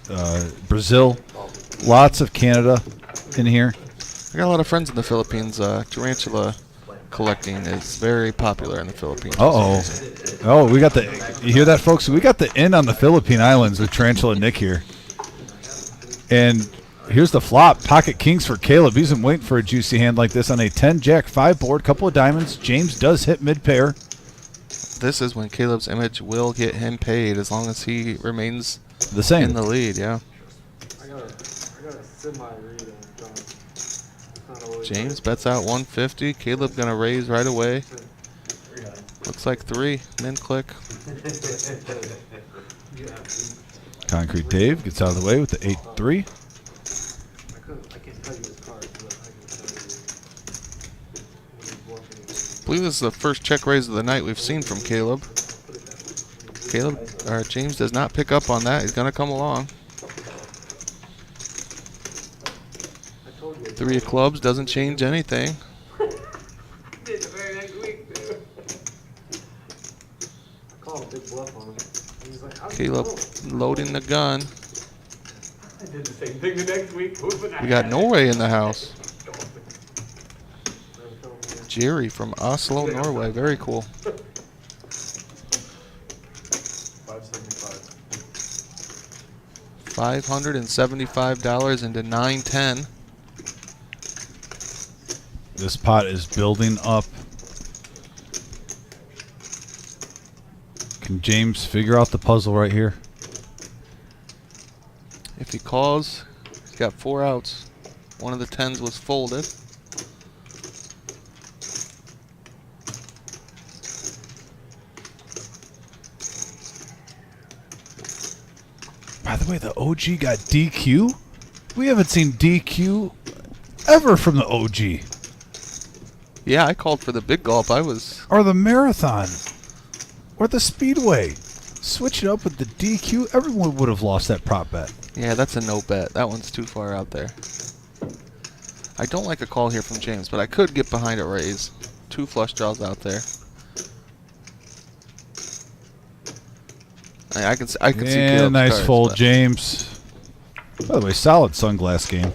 Brazil, lots of Canada in here. I got a lot of friends in the Philippines. Tarantula collecting is very popular in the Philippines. Oh, we got the, you hear that, folks? We got the in on the Philippine Islands with Tarantula Nick here. And here's the flop. Pocket kings for Caleb. He's been waiting for a juicy hand like this on a 10-jack-5 board. Couple of diamonds. James does hit mid-pair. This is when Caleb's image will get him paid as long as he remains the same in the lead, yeah. I got a semi-read on John. It's not James bets out 150. Caleb gonna raise right away. Looks like 3. Min click. Concrete Dave gets out of the way with the 8-3. I can't tell you his cards, but I can tell you. I believe this is the first check raise of the night we've seen from Caleb. James does not pick up on that. He's gonna come along. 3 of clubs doesn't change anything. Did the very next week, dude. I called a big bluff on him. He's like, how's it Caleb going? loading the gun. I did the same thing the next week. We got Norway in the house. Jerry from Oslo, Norway. Very cool. 575. $575 into 910. This pot is building up. Can James figure out the puzzle right here? If he calls, he's got 4 outs. One of the 10s was folded. By the way, the OG got DQ. We haven't seen DQ ever from the OG. Yeah, I called for the big gulp. Or the marathon. Or the speedway. Switch it up with the DQ. Everyone would have lost that prop bet. Yeah, that's a no bet. That one's too far out there. I don't like a call here from James, but I could get behind a raise. 2 flush draws out there. I can see Caleb's nice cards, fold, but- James. By the way, solid sunglass game.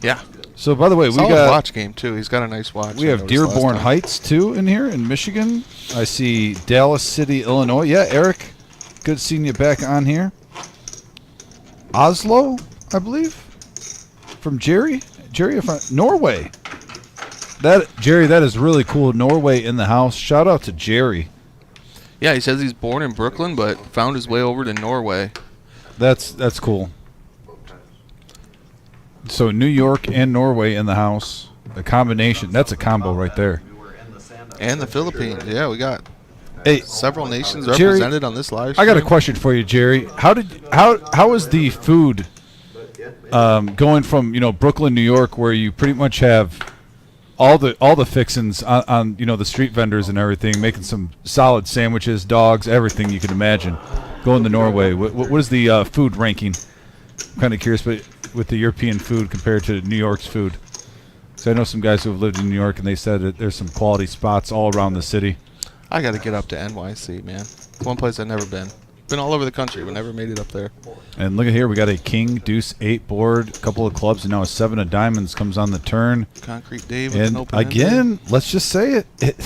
Yeah. So, by the way, Solid we got watch game too. He's got a nice watch. We I have noticed last Dearborn time. Heights too in here in Michigan. I see Dallas City, Illinois. Yeah, Eric, good seeing you back on here. Oslo, I believe, from Jerry. Norway. Jerry, that is really cool. Norway in the house. Shout out to Jerry. Yeah, he says he's born in Brooklyn, but found his way over to Norway. That's cool. So New York and Norway in the house. A combination. That's a combo right there. And the Philippines. Yeah, we got several nations Jerry, represented on this live I got a stream. question for you, Jerry. How is the food going from Brooklyn, New York, where you pretty much have all the fixins on the street vendors and everything, making some solid sandwiches, dogs, everything you can imagine, going to Norway. What is the food ranking? I'm kind of curious, but with the European food compared to New York's food. So I know some guys who have lived in New York, and they said that there's some quality spots all around the city. I got to get up to NYC, man. It's one place I've never been. Been all over the country, but never made it up there. And look at here, we got a king, deuce, 8 board, a couple of clubs, and now a 7 of diamonds comes on the turn. Concrete Dave with an And open again, let's just say it.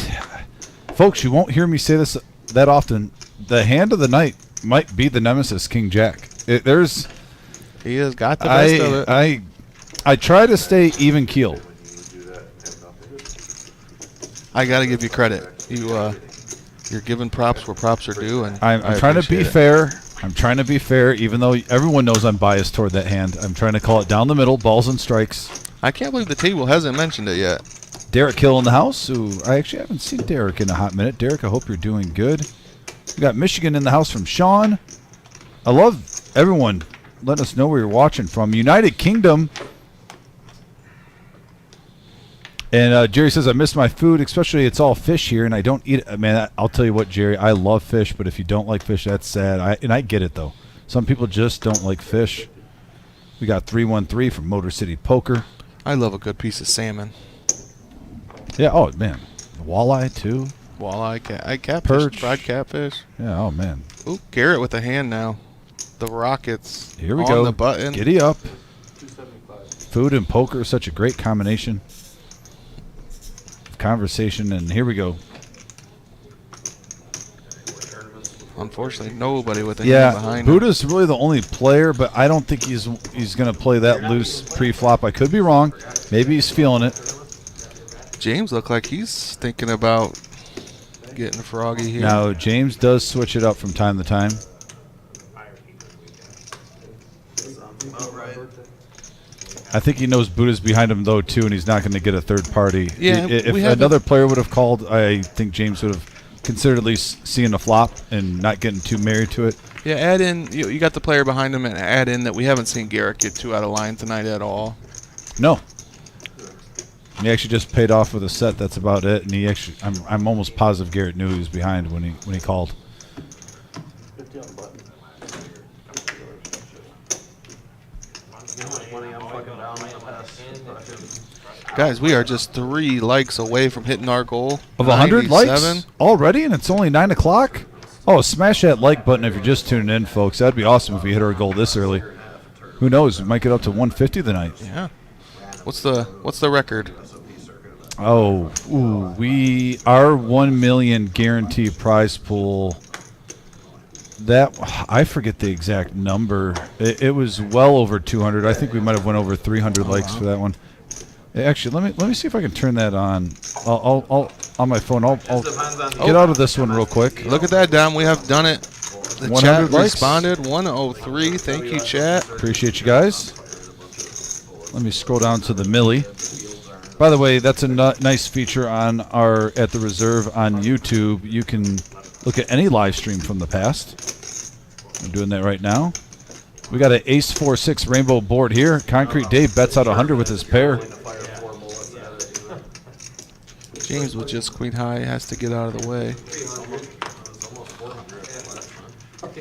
Folks, you won't hear me say this that often. The hand of the night might be the nemesis, King Jack. He has got the best of it. I try to stay even keel. I got to give you credit. You're giving props where props are due, and I'm I trying to be appreciate it. fair. I'm trying to be fair, even though everyone knows I'm biased toward that hand. I'm trying to call it down the middle, balls and strikes. I can't believe the table hasn't mentioned it yet. Derek Hill in the house, who I actually haven't seen Derek in a hot minute. Derek, I hope you're doing good. We got Michigan in the house from Sean. I love everyone letting us know where you're watching from. United Kingdom. And Jerry says, I miss my food, especially it's all fish here, and I don't eat it. Man, I'll tell you what, Jerry, I love fish, but if you don't like fish, that's sad. I get it, though. Some people just don't like fish. We got 313 from Motor City Poker. I love a good piece of salmon. Yeah, oh, man. Walleye, too. Walleye, catfish, Perch. fried catfish. Yeah, oh, man. Ooh, Garrett with a hand now. The Rockets Here we on go. the button. Giddy up. 275. Food and poker is such a great combination. Conversation, and here we go. Unfortunately, nobody with a hand behind him. Buddha's really the only player, but I don't think he's going to play that loose pre-flop. I could be wrong. Maybe he's feeling it. James looked like he's thinking about getting froggy here. Now, James does switch it up from time to time. I think he knows Buddha's behind him though too, and he's not going to get a third party. Yeah, If we haven't- another player would have called, I think James would have considered at least seeing a flop and not getting too married to it. Yeah, add in, you got the player behind him, and add in that we haven't seen Garrett get too out of line tonight at all. No. He actually just paid off with a set. That's about it. And he actually, I'm almost positive Garrett knew he was behind when he called. Guys, we are just 3 likes away from hitting our goal Of 100 likes 97. already, and it's only 9 o'clock? Oh, smash that like button if you're just tuning in, folks. That'd be awesome if we hit our goal this early. Who knows? We might get up to 150 tonight. Yeah. What's the record? Oh, our 1 million guarantee prize pool. That I forget the exact number. It was well over 200. I think we might have went over 300 likes for that one. Actually, let me see if I can turn that on. I'll on my phone. I'll get out of this one real quick. Look at that, Dom. We have done it. The 100 chat likes. responded. 103. Thank you, chat. Appreciate you guys. Let me scroll down to the millie. By the way, that's a nice feature on our At the Reserve on YouTube. You can look at any live stream from the past. I'm doing that right now. We got an Ace 4-6 rainbow board here. Concrete Dave bets out 100 with his pair. James with just queen high has to get out of the way.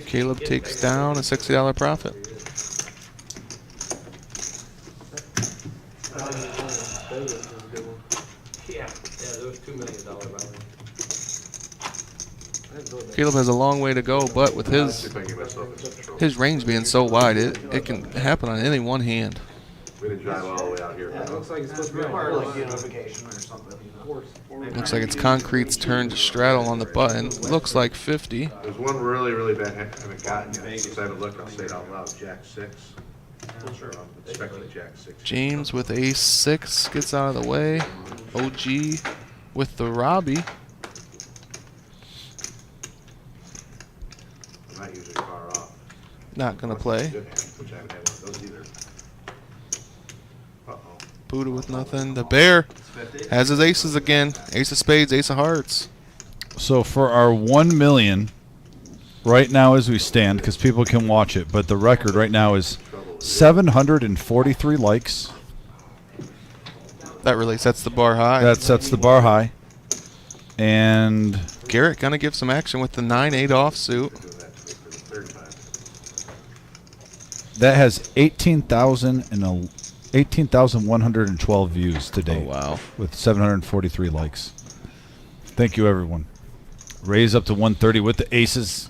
Caleb takes down a $60 profit. Yeah, there was $2 million value. Caleb has a long way to go, but with his range being so wide, it can happen on any one hand. We didn't drive all the way out here. Yeah, it looks like it's supposed to be Or on like unification or something. Looks like it's Concrete's turn to straddle on the button. Looks like 50. There's one really, really bad, I haven't gotten yet, since I haven't looked, I'll say it out loud, Jack 6. I'm expecting Jack 6. James with Ace 6 gets out of the way. OG with the Robbie. I'm not usually far off. Not gonna play. Good hand, which I haven't had one of those either. Uh-oh. Buddha with nothing. The Bear has his aces again. Ace of spades, ace of hearts. So for our 1 million, right now as we stand, because people can watch it, but the record right now is 743 likes. That really sets the bar high. That sets the bar high. And Garrett gonna give some action with the 9-8 offsuit. that has 18,112 views today. Oh, wow. With 743 likes. Thank you, everyone. Raise up to 130 with the aces.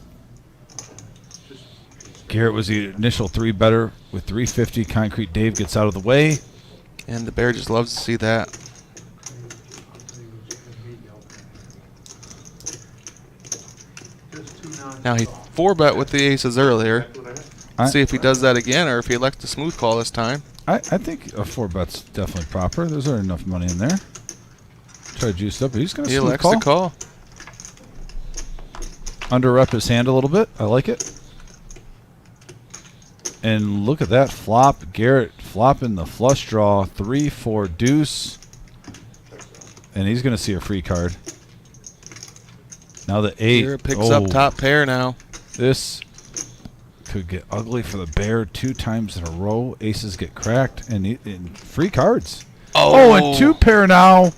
Garrett was the initial 3-better with 350. Concrete Dave gets out of the way. And the Bear just loves to see that. Now he 4-bet with the aces earlier. See if he does that again or if he elects to smooth call this time. I think a 4-bet's definitely proper. There's not enough money in there. Try to juice up, but he's going to He smooth elects call. to call. Under rep his hand a little bit. I like it. And look at that flop. Garrett flopping the flush draw. 3-4 deuce. And he's going to see a free card. Now the 8. Garrett picks up top pair now. This could get ugly for the Bear 2 times in a row. Aces get cracked. And free cards. Oh, and 2 pair now.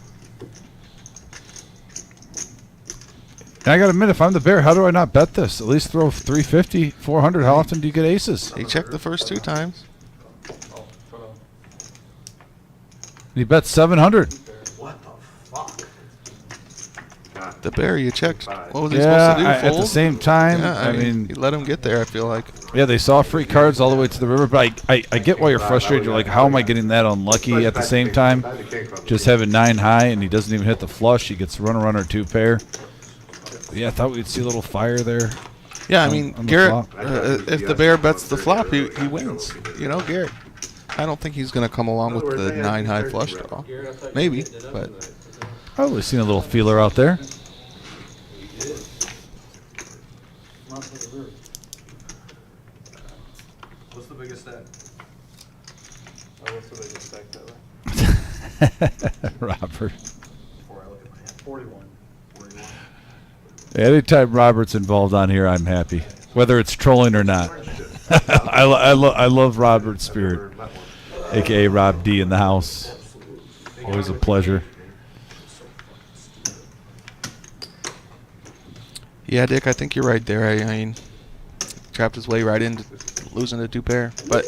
And I got to admit, if I'm the Bear, how do I not bet this? At least throw 350, 400. How often do you get aces? He checked the first 2 times. He bet 700. What the fuck? The Bear, you checked. What was he Yeah, supposed to do? at Fold? the same time, Yeah, I mean, you let him get there, I feel like. yeah, they saw free cards all the way to the river, but I get why you're frustrated. You're like, how am I getting that unlucky? At the same time, just having 9 high, and he doesn't even hit the flush. He gets runner 2 pair. Yeah, I thought we'd see a little fire there. Yeah, I mean, on the Garrett, flop. if the Bear bets the flop, he wins. You know, Garrett. I don't think he's going to come along with the 9 high flush draw. Maybe, but Probably seen a little feeler out there. What's the biggest stack? What's the biggest Robert. Before I look at my hand. 41. Anytime Robert's involved on here, I'm happy, whether it's trolling or not. I love Robert's spirit, aka Rob D in the house. Always a pleasure. Yeah, Dick, I think you're right there. I mean, trapped his way right into losing to 2 pair. But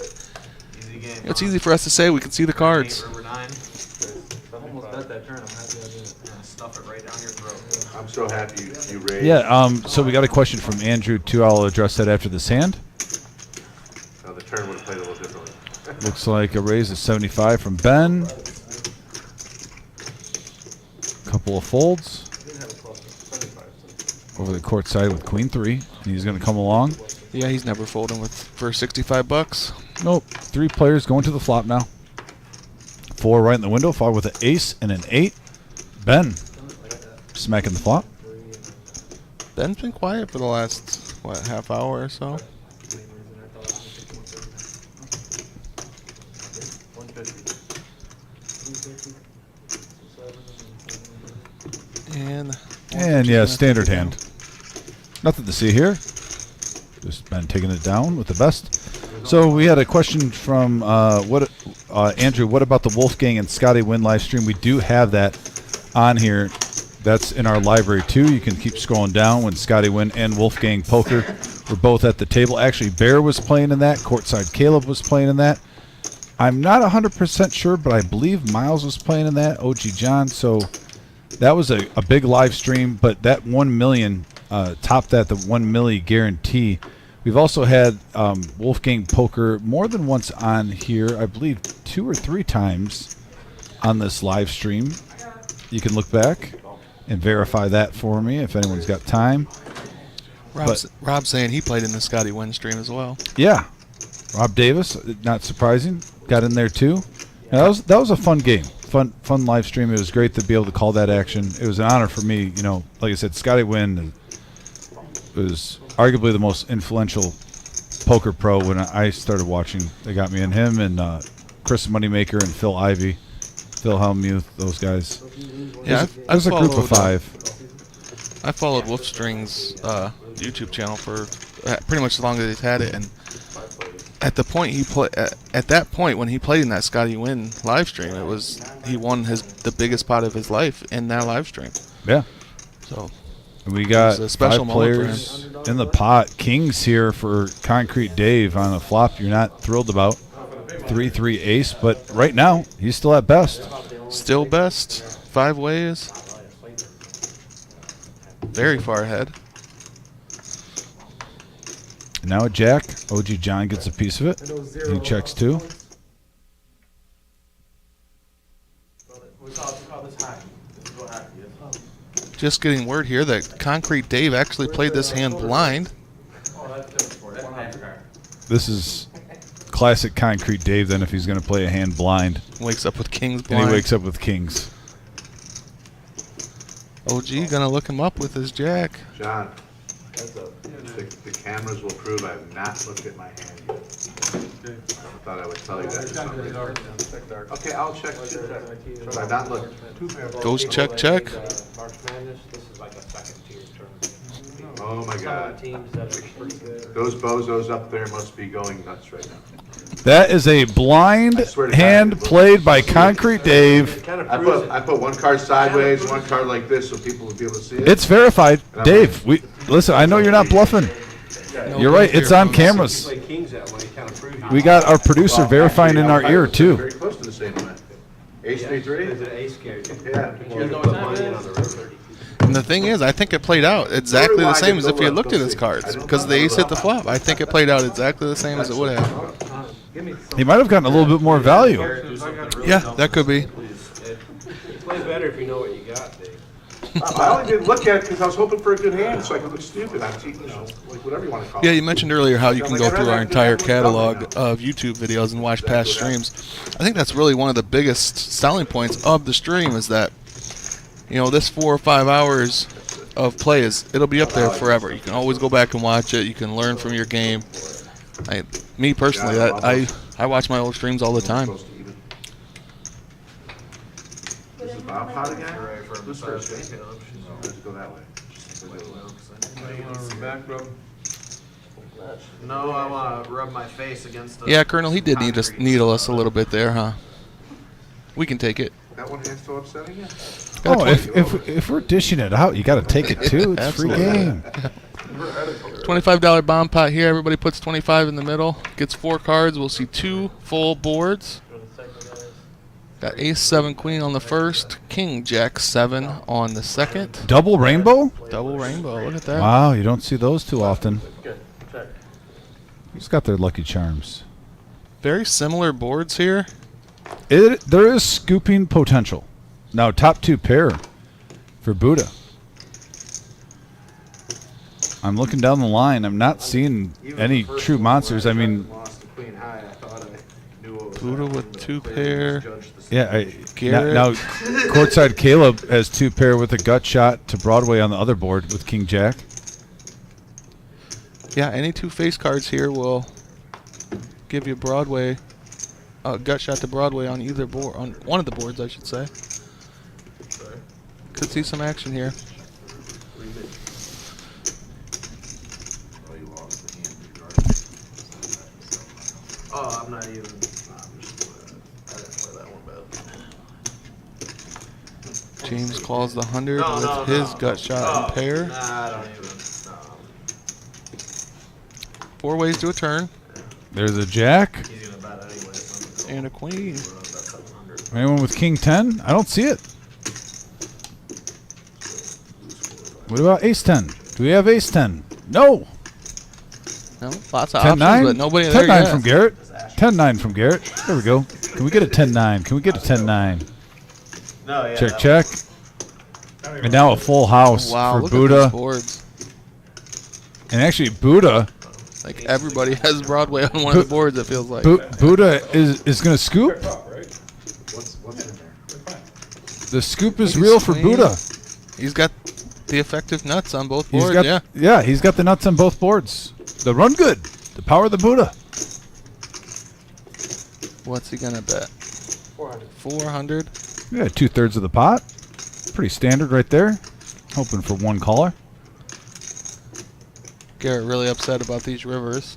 it's easy for us to say. We can see the cards. I almost bet that turn. I'm happy I did it. Stuff it right down your throat. I'm so happy you raised. Yeah. So we got a question from Andrew too. I'll address that after this hand. No, the turn would have played a little differently. Looks like a raise of 75 from Ben. Couple of folds. Over the court side with Queen 3. And he's going to come along. Yeah, he's never folding for $65. Nope. 3 players going to the flop now. 4 right in the window, followed with an ace and an 8. Ben smacking the flop. Ben's been quiet for the last, what, half hour or so? And yeah, standard hand. Nothing to see here. Just Ben taking it down with the best. So we had a question from Andrew. What about the Wolfgang and Scotty Wynn live stream? We do have that on here. That's in our library too. You can keep scrolling down when Scotty Wynn and Wolfgang Poker were both at the table. Actually, Bear was playing in that. Courtside Caleb was playing in that. I'm not 100% sure, but I believe Miles was playing in that. OG John. So that was a big live stream, but that 1 million topped that, the 1 milli guarantee. We've also had Wolfgang Poker more than once on here, I believe 2 or 3 times on this live stream. You can look back and verify that for me if anyone's got time. Rob's saying he played in the Scotty Wynn stream as well. Yeah. Rob Davis, not surprising, got in there too. And that was a fun game. Fun live stream. It was great to be able to call that action. It was an honor for me. You know, like I said, Scotty Wynn was arguably the most influential poker pro when I started watching. They got me in him and Chris Moneymaker and Phil Ivey, Phil Hellmuth, those guys. Yeah, it was a group of 5. I followed Wolfstring's YouTube channel for pretty much as long as he's had it, and at the point at that point when he played in that Scotty Wynn live stream, he won the biggest pot of his life in that live stream. Yeah. So we got a special 5 players in the pot. Kings here for Concrete Dave on a flop you're not thrilled about. 3-3 ace, but right now he's still at best. Still best. 5 ways. Very far ahead. Now a jack. OG John gets a piece of it. He checks 2. Just getting word here that Concrete Dave actually played this hand blind. This is classic Concrete Dave then if he's going to play a hand blind. Wakes up with kings blind. And he wakes up with kings. OG gonna look him up with his jack. John, the cameras will prove I have not looked at my hand yet. I thought I would tell you that for some reason. Okay, I'll check too. But I've not looked. Goes check, check. Oh my God. Those bozos up there must be going nuts right now. That is a blind hand played by Concrete Dave. I put one card sideways, one card like this, so people would be able to see it. It's verified, Dave. Listen. I know you're not bluffing. You're right. It's on cameras. We got our producer verifying in our ear too. Very close to the same amount. Ace 3-3. Is it ace carry? Yeah. And the thing is, I think it played out exactly the same as if you had looked at his cards, because the ace hit the flop. I think it played out exactly the same as it would have. He might have gotten a little bit more value. Yeah, that could be. You play better if you know what you got, Dave. I only didn't look at it because I was hoping for a good hand, so I could look stupid. I'm like whatever you want to call it. Yeah, you mentioned earlier how you can go through our entire catalog of YouTube videos and watch past streams. I think that's really one of the biggest selling points of the stream is that, you know, this 4 or 5 hours of play it'll be up there forever. You can always go back and watch it. You can learn from your game. Me personally, I watch my old streams all the time. Bob pot again? Right for Who's first? Let's go that way. Back rub. No, I want to rub my face against the Yeah, Colonel, he did concrete. needle us a little bit there, huh? We can take it. That one hand still upsetting you? Oh, if we're dishing it out, you got to take it too. It's free game. $25 bomb pot here. Everybody puts 25 in the middle. Gets 4 cards. We'll see 2 full boards. Got Ace 7 Queen on the first. King Jack 7 on the second. Double rainbow? Double rainbow. Look at that. Wow, you don't see those too often. Good, check. Who's got their Lucky Charms? Very similar boards here. There is scooping potential. Now, top 2 pair for Buddha. I'm looking down the line. I'm not seeing any true monsters. I mean, Buddha with 2 pair. yeah. Garrett. Now, courtside Caleb has 2 pair with a gut shot to Broadway on the other board with King Jack. Yeah, any 2 face cards here will give you Broadway. Gut shot to Broadway on either board, on one of the boards, I should say. Could see some action here. Oh, I'm not even. I'm just, I didn't play that one bad. James calls the 100 with his gut shot and pair. Nah, I don't even. 4 ways to a turn. There's a Jack. He's gonna bet anyway. So And a Queen. Anyone with King 10? I don't see it. What about Ace 10? Do we have Ace 10? No. No, lots of 10-9? options, but nobody there 10-9 yet. from Garrett. 10-9 from Garrett. There we go. Can we get a 10-9? Can we get a 10-9? No, yeah. Check, check. And now a full house Wow, for look Buddha. at these boards. And actually, Buddha. Like everybody has Broadway on one of the boards, it feels like. Buddha is going to scoop. What's in there? The scoop is real for Buddha. He's got the effective nuts on both He's boards, got, yeah. he's got the nuts on both boards. The run good. The power of the Buddha. What's he gonna bet? 400. 400. Yeah, 2/3 of the pot. Pretty standard right there. Hoping for one caller. Garrett really upset about these rivers.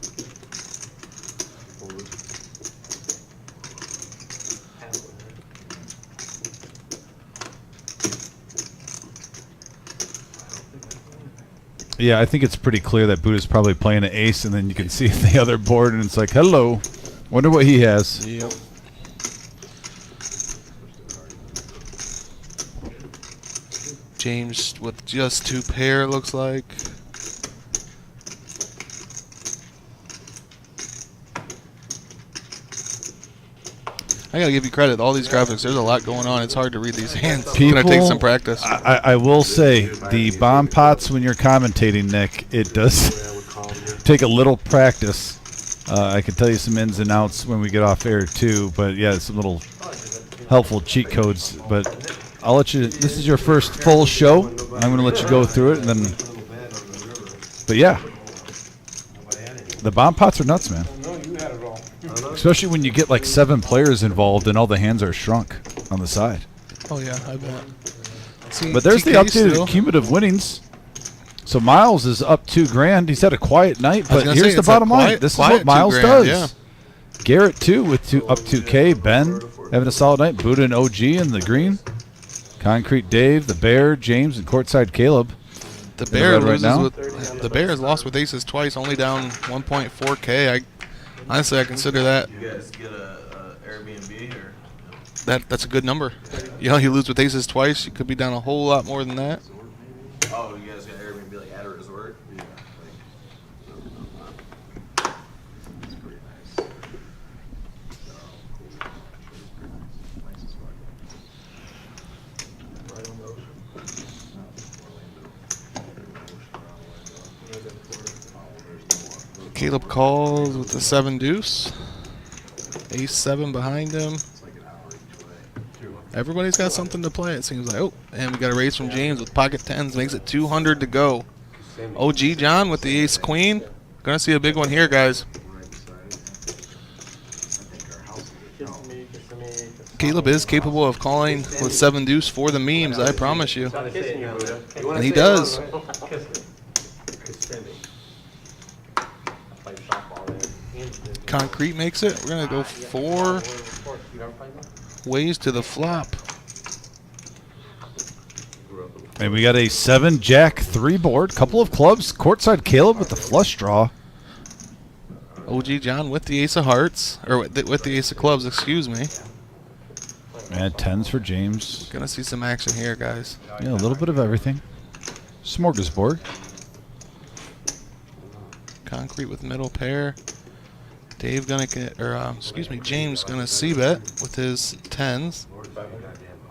Yeah, I think it's pretty clear that Buddha's probably playing an ace, and then you can see the other board, and it's like, hello. Wonder what he has. Yep. James with just 2 pair, looks like. I gotta give you credit. All these graphics, there's a lot going on. It's hard to read these hands. It's gonna take some practice. I will say, the bomb pots when you're commentating, Nick, it does take a little practice. I can tell you some ins and outs when we get off air too, but yeah, some little helpful cheat codes. But I'll let you. This is your first full show. I'm going to let you go through it, and then. But yeah, the bomb pots are nuts, man. No, you had it all. Especially when you get like 7 players involved and all the hands are shrunk on the side. Oh yeah, I bet. See, But there's the TK updated still. cumulative winnings. So Miles is up $2,000. He's had a quiet night, I was but gonna here's say, the it's a bottom line. quiet- This is quiet what Miles $2,000, does. yeah. Garrett too with up 2K. Ben having a solid night. Buddha and OG in the green. Concrete Dave, the Bear, James, and Courtside Caleb. The in Bear red right loses now. with the Bear has lost with aces twice, only down 1.4K. Honestly, I consider that You guys get a Airbnb or? that's a good number. You know, you lose with aces twice, you could be down a whole lot more than that. Oh, you guys got Airbnb like at a resort? Yeah. It's pretty nice. Caleb calls with the 7 deuce. Ace 7 behind him. Everybody's got something to play, it seems like. Oh, and we got a raise from James with pocket 10s. Makes it 200 to go. OG John with the ace queen. Gonna see a big one here, guys. Kiss me, kiss me, kiss Caleb is capable of calling with 7 deuce for the memes, I promise you. And he does. Concrete makes it. We're going to go 4 ways to the flop. And we got a 7-Jack-3 board. Couple of clubs. Courtside Caleb with the flush draw. OG John with the ace of hearts. Or with the ace of clubs, excuse me. And 10s for James. Gonna see some action here, guys. Yeah, a little bit of everything. Smorgasbord. Concrete with middle pair. Dave gonna get, or James gonna c-bet with his 10s.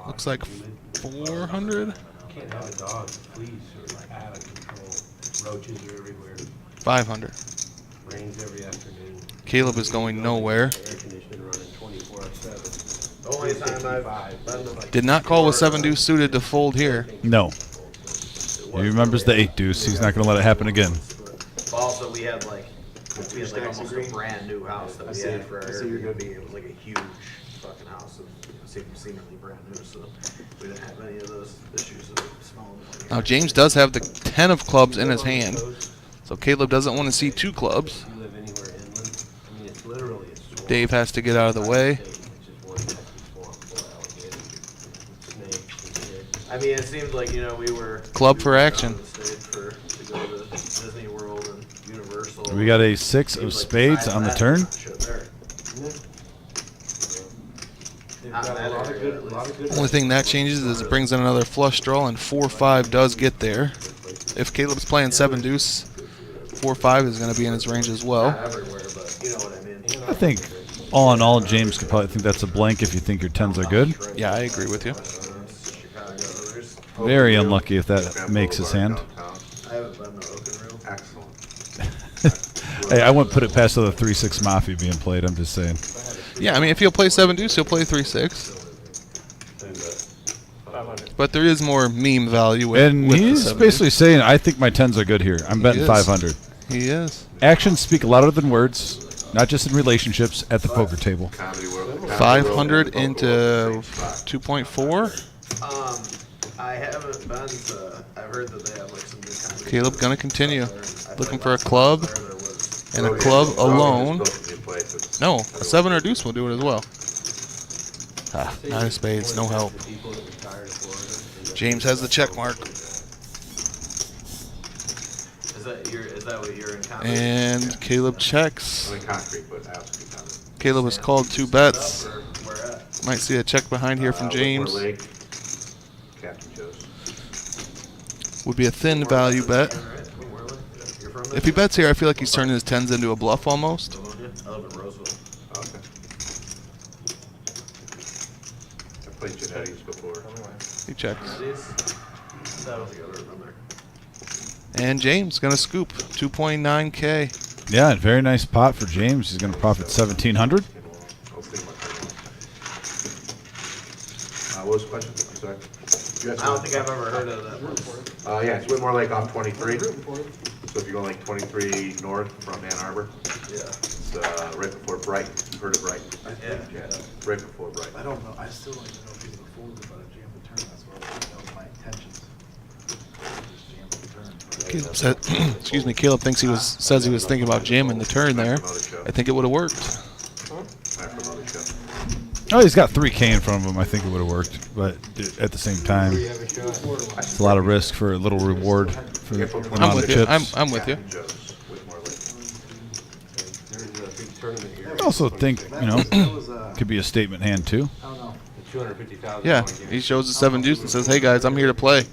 Looks like 400. Can't have a dog, fleas are like out of control. Roaches are everywhere. 500. Rains every afternoon. Caleb is going nowhere. Air conditioning running 24/7. The only time I've Did not call with 7 deuce suited to fold here. No. He remembers the 8 deuce. He's not going to let it happen again. Also, we had like almost a brand new house that we had for our Airbnb. It was like a huge fucking house, seemingly brand new. So we didn't have any of those issues of smelling. Now James does have the 10 of clubs in his hand, so Caleb doesn't want to see 2 clubs. You live anywhere inland, I mean, it's literally a swamp. Dave has to get out of the way. I mean, it seemed like, you know, we were Club for action. to go to Disney World and Universal. We got a 6 of spades on the turn. Only thing that changes is it brings in another flush draw, and 4-5 does get there. If Caleb's playing 7 deuce, 4-5 is going to be in his range as well. I think all in all, James could probably think that's a blank if you think your 10s are good. Yeah, I agree with you. Very unlucky if that makes his hand. Hey, I wouldn't put it past the 3-6 Mafia being played, I'm just saying. Yeah, I mean, if he'll play 7 deuce, he'll play 3-6. But there is more meme value with And he's basically saying, I think my 10s are good here. I'm betting 500. He is. Actions speak louder than words, not just in relationships, at the poker table. 500 into 2.4. I haven't been to, I've heard that they have like some good comedy. Caleb gonna continue. Looking for a club, and a club alone. No, a 7 or deuce will do it as well. Ah, 9 of spades, no help. James has the check mark. Is that what you're in comedy? And Caleb checks. Caleb has called 2 bets. Might see a check behind here from James. Would be a thin value bet. If he bets here, I feel like he's turning his 10s into a bluff almost. I live in Roseville. Okay. I played Genetti's before. He checks. I don't think I've ever been there. And James gonna scoop 2.9K. Yeah, very nice pot for James. He's going to profit 1,700. What was the question? I'm sorry. I don't think I've ever heard of that one. Yeah, it's Whitmore Lake off 23. So if you're going like 23 north from Ann Arbor, Yeah. it's right before Brighton. You've heard of Brighton? Yeah. Right before Brighton. I don't know, I still don't even know if he's folded by the jam of the turn, that's what that was my intentions. Caleb said, excuse me. Caleb thinks says he was thinking about jamming the turn there. I think it would have worked. Oh, he's got 3K in front of him. I think it would have worked, but at the same time, it's a lot of risk for a little reward for the amount I'm with of you. chips. I'm with you. I also think, could be a statement hand too. Yeah, he shows the 7 deuce and says, "Hey guys, I'm here to play."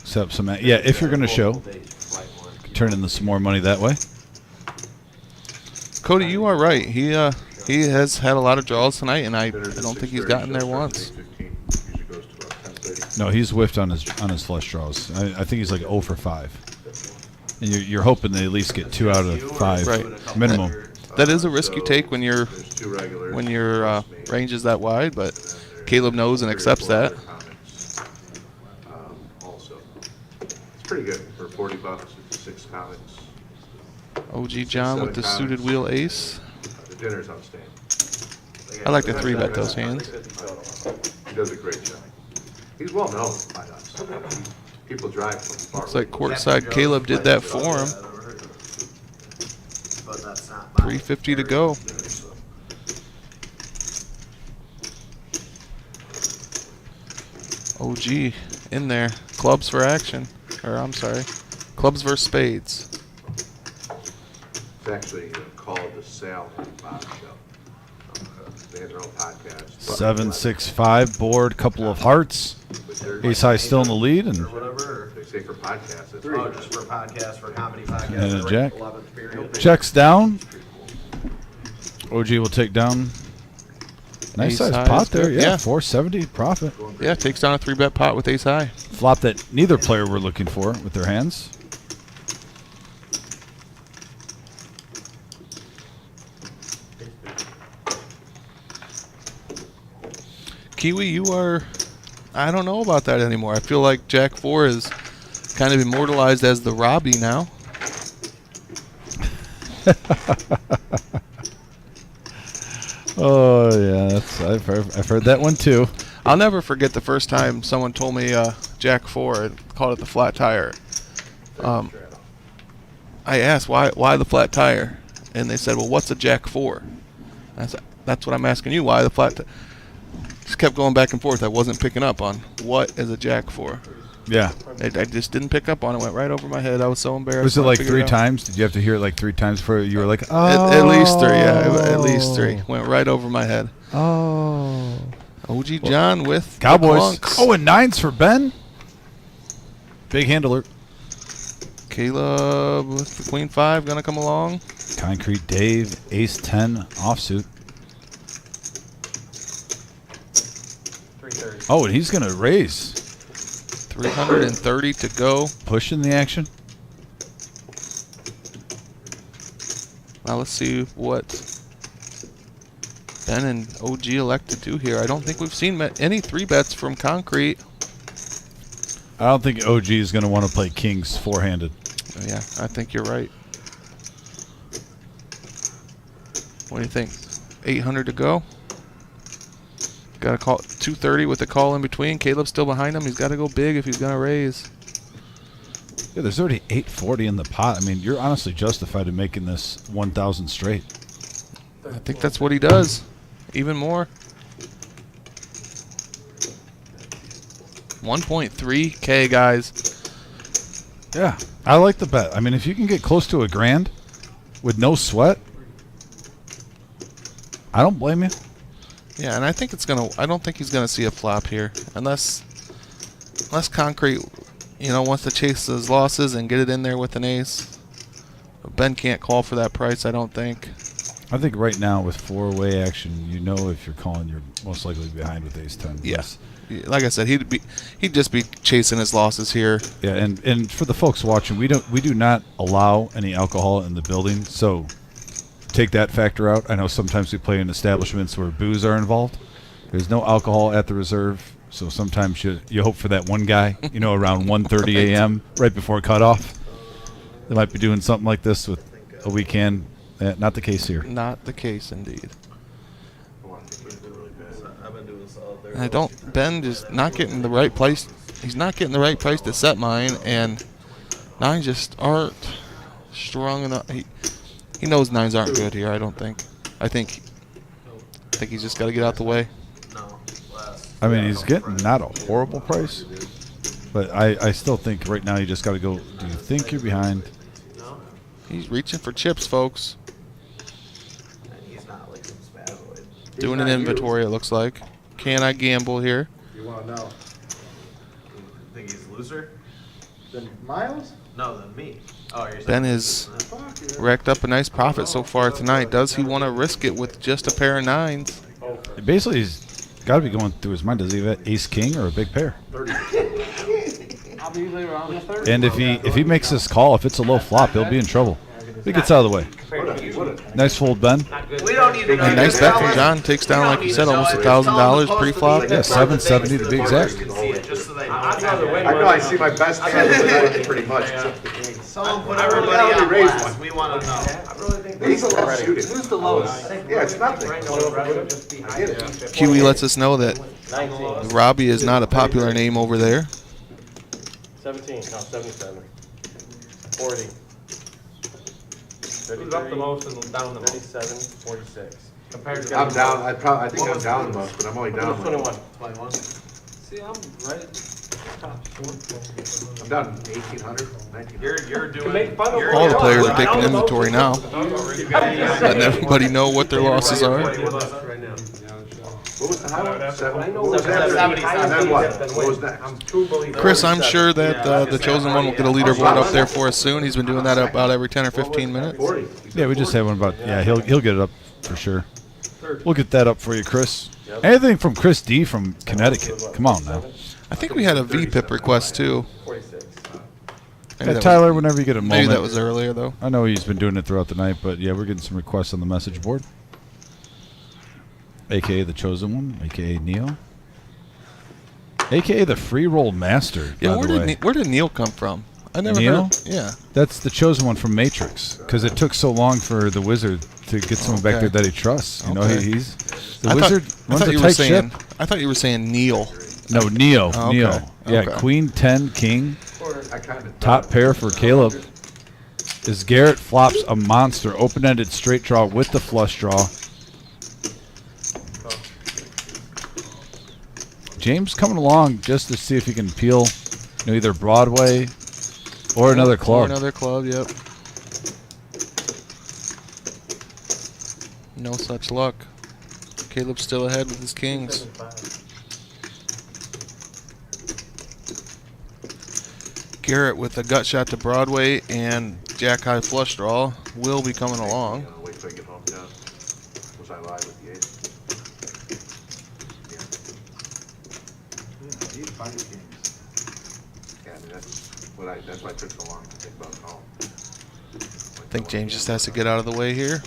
Set up some, yeah. If you're going to show, turn in some more money that way. Cody, you are right. He has had a lot of draws tonight, and I don't think he's gotten there once. No, he's whiffed on his flush draws. I think he's like 0 for 5. And you're hoping they at least get 2 out of 5 Right. minimum. That is a risk you take when your range is that wide, but Caleb knows and accepts that. It's pretty good for $40. It's 6 comics. OG John with the suited wheel ace. The dinner's on stand. I like to 3-bet those hands. He does a great job. He's well known by us. People drive from far. Looks like courtside Caleb did that for him. But that's not 350 to go. OG in there. Clubs for action. Or I'm sorry. Clubs versus spades. It's actually called the Sal and Bob Show. They have their own podcast. 7-6-5 board, couple of hearts. Ace high still in the lead, and whatever. They say for podcasts. It's Oh, just for podcasts, for comedy podcasts. And a for jack. 11th period. checks down. OG will take down. Nice Ace size high pot is there. good. Yeah, Yeah. 470 profit. Yeah, takes down a 3-bet pot with ace high. Flop that neither player were looking for with their hands. Kiwi, you are... I don't know about that anymore. I feel like Jack 4 is kind of immortalized as the Robbie now. Oh yeah, I've heard that one too. I'll never forget the first time someone told me Jack 4 and called it the flat tire. I asked why the flat tire, and they said, well, what's a Jack 4? I said, that's what I'm asking you. Why the flat tire? Just kept going back and forth. I wasn't picking up on what is a Jack 4. Yeah. I just didn't pick up on it. Went right over my head. I was so embarrassed. Was it when I like figured 3 it out. times? Did you have to hear it like 3 times before you were like, oh? At least 3, yeah. At least 3. Went right over my head. Oh. OG John with the Cowboys. clunks. Oh, and 9s for Ben. Big handler. Caleb with the Queen 5 gonna come along. Concrete Dave, Ace 10 offsuit. 330. Oh, and he's going to raise. 330 to go. Pushing the action. Now let's see what Ben and OG elect to do here. I don't think we've seen any 3-bets from Concrete. I don't think OG is going to want to play kings 4-handed. Yeah, I think you're right. What do you think? 800 to go. Got to call 230 with the call in between. Caleb's still behind him. He's got to go big if he's going to raise. Yeah, there's already 840 in the pot. I mean, you're honestly justified in making this 1,000 straight. I think that's what he does. Even more. 1.3K, guys. Yeah, I like the bet. I mean, if you can get close to $1,000 with no sweat, I don't blame you. Yeah, and I think it's gonna. I don't think he's gonna see a flop here, unless Concrete, wants to chase his losses and get it in there with an ace. But Ben can't call for that price, I don't think. I think right now with 4-way action, if you're calling, you're most likely behind with Ace 10. Yes. Like I said, he'd just be chasing his losses here. Yeah, and for the folks watching, we do not allow any alcohol in the building, so take that factor out. I know sometimes we play in establishments where booze are involved. There's no alcohol at the reserve, so sometimes you hope for that one guy, around 1:30 a.m. right before cutoff. They might be doing something like this with a weekend. Not the case here. Not the case, indeed. I've been doing solid there. And Ben just not getting the right place. He's not getting the right price to set mine, and 9s just aren't strong enough. He knows 9s aren't good here, I don't think. I think he's just got to get out the way. No, less. I mean, he's getting not a horrible price, but I still think right now you just got to go, do you think you're behind? No, He's reaching for chips, folks. and he's not like some spazoid. Doing an inventory, it looks like. Can I gamble here? You want to know? Think he's looser? Then Miles? No, than me. Oh, you're saying Ben has racked up a nice profit so far tonight. Does he want to risk it with just a pair of 9s? Basically, he's got to be going through his mind. Does he have Ace King or a big pair? I'll be usually around the 30. And if he makes this call, if it's a low flop, he'll be in trouble. He gets out of the way. Nice fold, Ben. We don't need to know. A nice bet from John. Takes down, like you said, almost $1,000 pre-flop. Yeah, 770 to be exact. Can see it just so they know. I know I see my best hand of the night pretty much. Except the king. Someone put everybody on blast. We want to know. Ace is shooting. Who's the lowest? Yeah, it's nothing. I get it. Kiwi lets us know that 19. Robbie is not a popular name over there. 17, no, 77. 40. Who's up the most and down the most? 37, 46. Compared to I'm down. I think I'm down the most, but I'm only down. 21. 21. See, I'm right. I'm down 1,800, 1,900. You're doing. make fun of you're All the doing- players are taking inventory now, letting everybody know what their losses are. Right now. What was the highlight? Seven. I know What was after that? 77. And then what? What was next? I'm true believer. Chris, I'm sure that the chosen one will get a leaderboard up there for us soon. He's been doing that about every 10 or 15 minutes. 40. Yeah, we just had one about. Yeah, he'll get it up for sure. We'll get that up for you, Chris. Anything from Chris D from Connecticut? Come on now. I think we had a VPIP request too. 46. Maybe Yeah, that Tyler, whenever you get a maybe moment. that was earlier though. I know he's been doing it throughout the night, but yeah, we're getting some requests on the message board. AKA the chosen one, AKA Neo, AKA the free roll master. Yeah, by the way. where did Neil come from? I never Neil? heard. Yeah. That's the chosen one from Matrix, because it took so long for the wizard to get someone back Okay. there that he trusts. You know, Okay. he's the I wizard thought runs a you were tight saying. ship. I thought you were saying Neil. No, Neo, Oh, okay. Neo. Yeah, Okay. Queen 10 King, I kind of top pair for Caleb. Is Garrett flops a monster, open-ended straight draw with the flush draw. James coming along just to see if he can peel, either Broadway or another Or club. another club. Yep. No such luck. Caleb's still ahead with his kings. Garrett with a gut shot to Broadway and Jack High flush draw will be coming along. Wait till I get home, yeah. Was I live with the ace? Yeah, he's fine with kings. Yeah, I mean, that's why it took so long to think about it all. I think James just has to get out of the way here.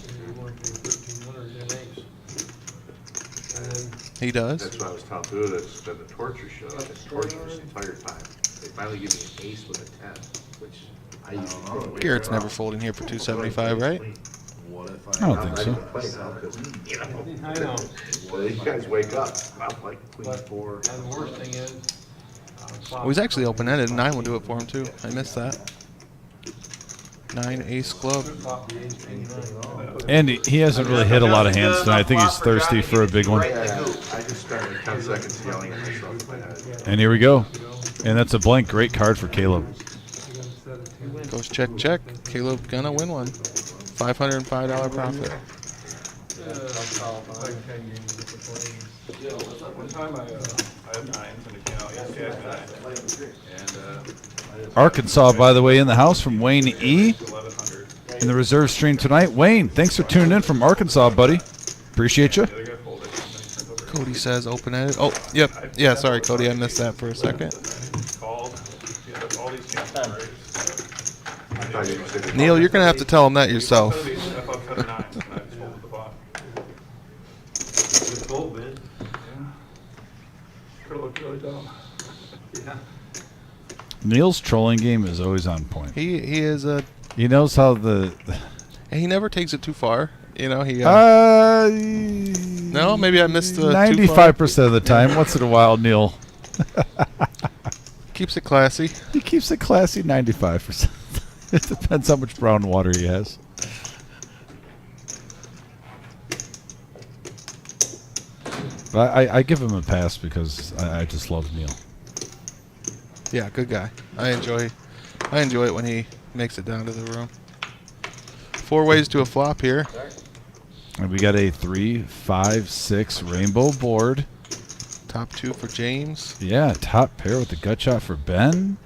He does. That's what I was telling you, that's been the torture show. It's torturous the entire time. They finally give me an ace with a 10, which I usually don't. Garrett's never folding here for 275, right? I don't think so. You know, I know. well, you guys wake up. I'm like queen But, 4. and the worst thing is, Oh, he's actually open-ended. 9 will do it for him too. I missed that. 9 ace club. And he hasn't really hit a lot of hands tonight. I think he's thirsty for a big one. I just spent 10 seconds yelling at myself in my head. And here we go. And that's a blank. Great card for Caleb. Goes check, check. Caleb gonna win one. $505 profit. One time I had 9s and it came out yesterday. I had 9. And Arkansas, by the way, in the house from Wayne E. 1100. in the reserve stream tonight. Wayne, thanks for tuning in from Arkansas, buddy. Appreciate you. The other guy folded. Cody says open-ended. Oh, yep. Yeah, sorry, Cody. I missed that for a second. Called. Yeah, that's all these chances. I thought you said Neil, you're gonna have to tell him that yourself. I thought 7 9s and I just folded the bot. good fold, man. Could have looked really dumb. Yeah. Neil's trolling game is always on point. He is a. He knows how the. He never takes it too far. You know he. No, maybe I missed the 95% of the time. Once in a while, Neil. Keeps it classy. He keeps it classy 95%. It depends how much brown water he has. But I give him a pass because I just love Neil. Yeah, good guy. I enjoy it when he makes it down to the room. 4 ways to a flop here. And we got a 3, 5, 6 rainbow board. Top 2 for James. Yeah, top pair with the gut shot for Ben.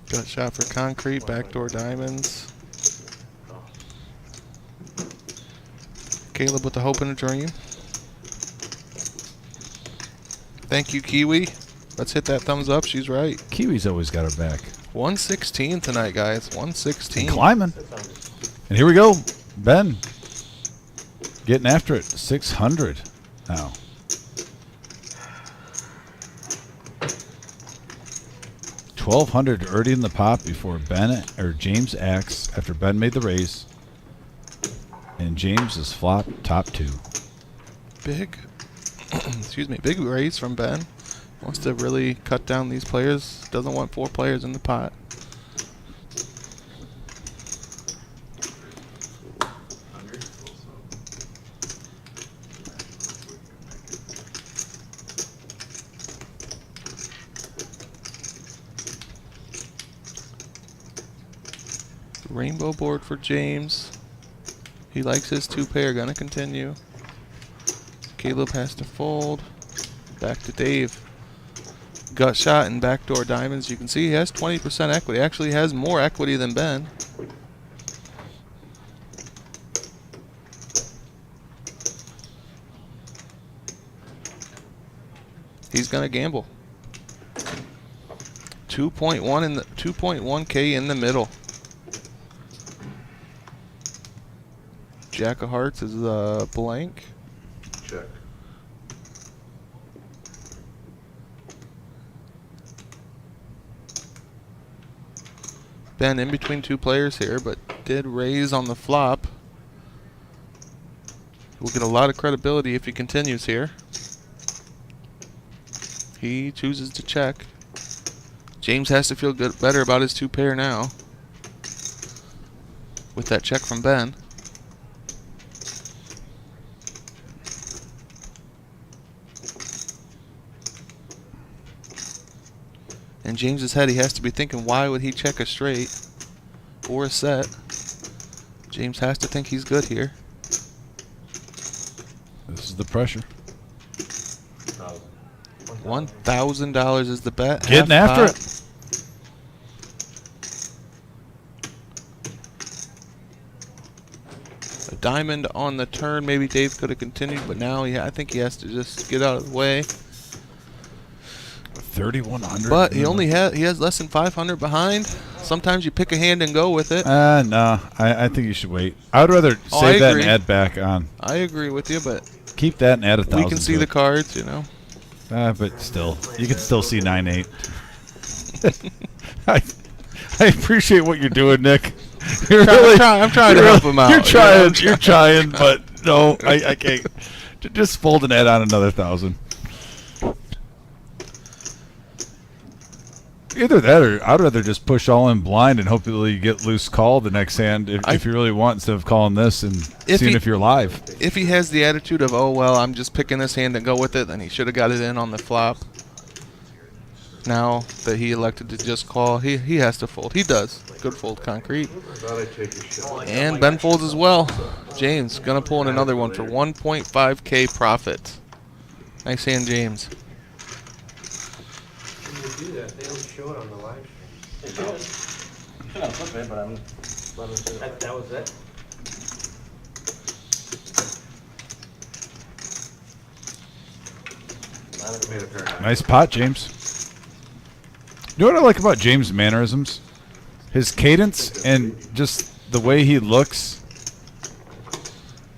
Gut shot for concrete. Backdoor diamonds. Caleb with the hope and a dream. Thank you, Kiwi. Let's hit that thumbs up. She's right. Kiwi's always got her back. 116 tonight, guys. 116. Climbing. And here we go. Ben getting after it. 600 now. 1,200 already in the pot before James acts after Ben made the raise. And James is flop top 2. Big, excuse me, big raise from Ben. Wants to really cut down these players. Doesn't want 4 players in the pot. Rainbow board for James. He likes his 2-pair. Gonna continue. Caleb has to fold. Back to Dave. Gut shot and backdoor diamonds. You can see he has 20% equity. Actually has more equity than Ben. He's gonna gamble. 2.1 in the 2.1K in the middle. Jack of Hearts is blank. Check. Ben in between 2 players here, but did raise on the flop. We'll get a lot of credibility if he continues here. He chooses to check. James has to feel better about his 2-pair now. With that check from Ben. In James's head, he has to be thinking, why would he check a straight or a set? James has to think he's good here. This is the pressure. $1,000 is the bet. Getting Half after pot. it. A diamond on the turn. Maybe Dave could have continued, but now I think he has to just get out of the way. 3,100. But he has less than 500 behind. Sometimes you pick a hand and go with it. No, I think you should wait. I would rather save that and add back on. I agree with you, but keep that and add 1,000. we can see the cards, you know. But still, you can still see 9-8. I appreciate what you're doing, Nick. I'm trying to help him out. You're trying, but no, I can't. Just fold and add on another 1,000. Either that, or I'd rather just push all in blind and hopefully you get loose call the next hand if you really want, instead of calling this and seeing if you're live. If he has the attitude of, oh well, I'm just picking this hand and go with it, then he should have got it in on the flop. Now that he elected to just call, he has to fold. He does. Good fold, concrete. And Ben folds as well. James gonna pull in another one for 1.5K profit. Nice hand, James. Do that. They don't show it on the live stream. They should have flip it, but I'm. That was it. Nice pot, James. You know what I like about James' mannerisms? His cadence and just the way he looks.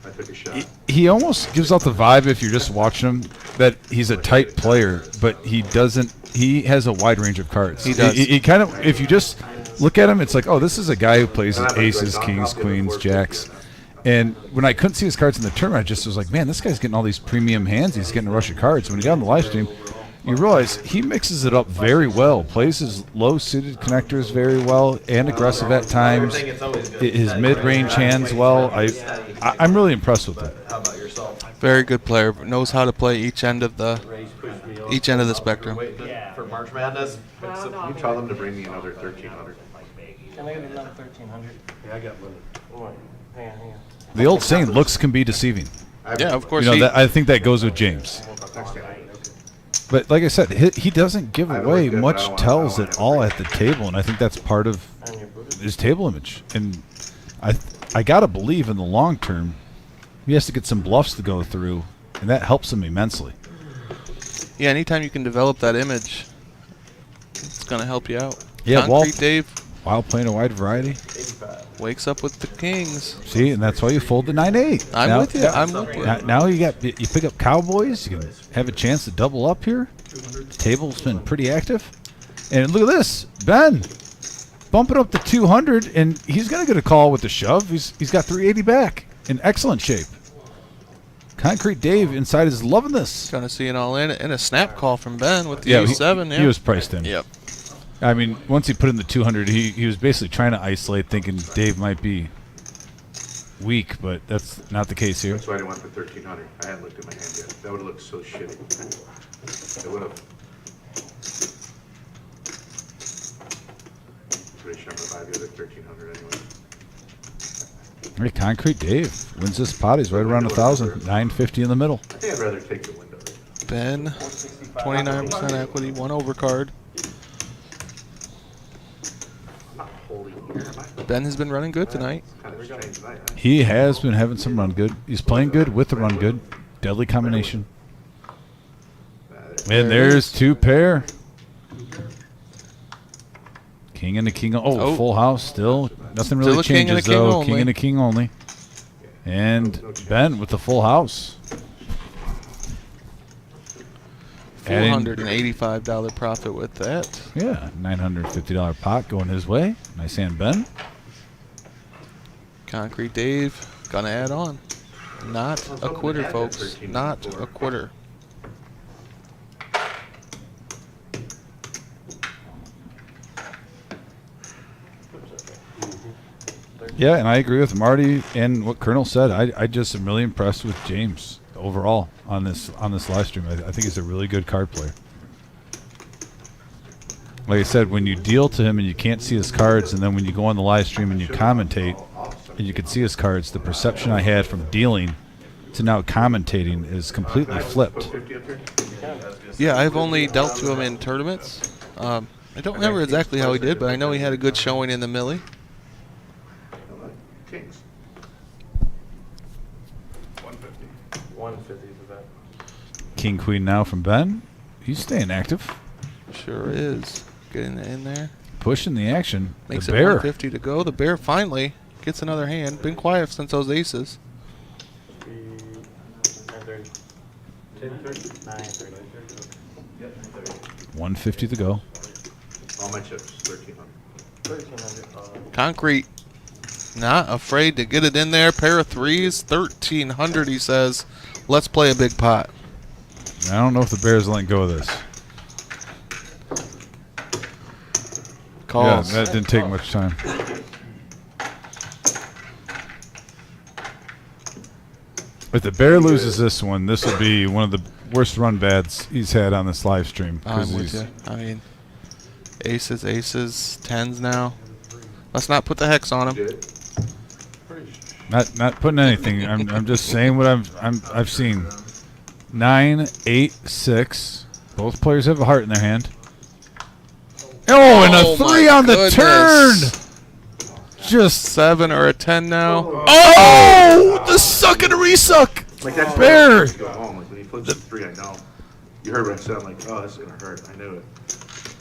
I took a shot. He almost gives out the vibe, if you're just watching him, that he's a tight player, but he doesn't. He has a wide range of cards. He does. He kind of, if you just look at him, it's like, oh, this is a guy who plays aces, kings, queens, jacks. And when I couldn't see his cards in the tournament, I just was like, man, this guy's getting all these premium hands. He's getting a rush of cards. When he got on the live stream, you realize he mixes it up very well, plays his low-suited connectors very well, and aggressive at times. His mid-range hands well. I'm really impressed with him. How about yourself? Very good player. Knows how to play each end of the spectrum. Wait for March Madness. You tell them to bring me another 1,300. Can I get another 1,300? Yeah, I got money. Oh, hang on. The old saying, looks can be deceiving. Yeah, of course. You know, I think that goes with James. But like I said, he doesn't give away much tells at all at the table, and I think that's part of his table image. And I gotta believe in the long term, he has to get some bluffs to go through, and that helps him immensely. Yeah, anytime you can develop that image, it's gonna help you out. Yeah, Concrete Dave, while playing a wide variety, wakes up with the kings. See, and that's why you fold the 9-8. I'm with you. I'm with you. Now you pick up Cowboys. You can have a chance to double up here. The table's been pretty active. And look at this, Ben, bumping up to 200, and he's gonna get a call with the shove. He's got 380 back in excellent shape. Concrete Dave inside is loving this. Gonna see it all in, and a snap call from Ben with the Yeah, A7. he was priced in. Yep. I mean, once he put in the 200, he was basically trying to isolate, thinking Dave might be weak, but that's not the case here. That's why I didn't want the 1300. I hadn't looked at my hand yet. That would have looked so shitty. It would have. Pretty sure I'm gonna buy the other 1300 anyway. Hey, Concrete Dave wins this pot. He's right around 1,000, 950 in the middle. I think I'd rather take the window. Ben, 29% equity, 1 overcard. Ben has been running good tonight. He has been having some run good. He's playing good with the run good. Deadly combination. And there's 2 pair. King and a king. Oh, full house still. Nothing really changes though. King and a king only. And Ben with the full house. $485 profit with that. Yeah, $950 pot going his way. Nice hand, Ben. Concrete Dave gonna add on. Not a quitter, folks. Not a quitter. Yeah, and I agree with Marty and what Colonel said. I just am really impressed with James overall on this live stream. I think he's a really good card player. Like I said, when you deal to him and you can't see his cards, and then when you go on the live stream and you commentate and you can see his cards, the perception I had from dealing to now commentating is completely flipped. Yeah, I've only dealt to him in tournaments. I don't remember exactly how he did, but I know he had a good showing in the Millie. Kings. 150 for that. King Queen now from Ben. He's staying active. Sure is. Getting in there. Pushing the action. Makes the it bear. 150 to go. The bear finally gets another hand. Been quiet since those aces. 930. 930. 150 to go. All my chips, 1300. Concrete. Not afraid to get it in there. Pair of threes. 1300, he says. Let's play a big pot. I don't know if the Bears let go of this. Calls. Yeah, that didn't take much time. If the Bear loses this one, this will be one of the worst run bads he's had on this live stream. I'm with you. I mean, aces, aces, tens now. Let's not put the hex on him. Not putting anything. I'm just saying what I've seen. 9, 8, 6. Both players have a heart in their hand. Oh, and a 3 on the turn. Just 7 or a 10 now. Oh, the suck and a resuck. Like that's Bear. Go home. Like when he flips the 3, I know. You heard what I said. I'm like, oh, this is gonna hurt. I knew it.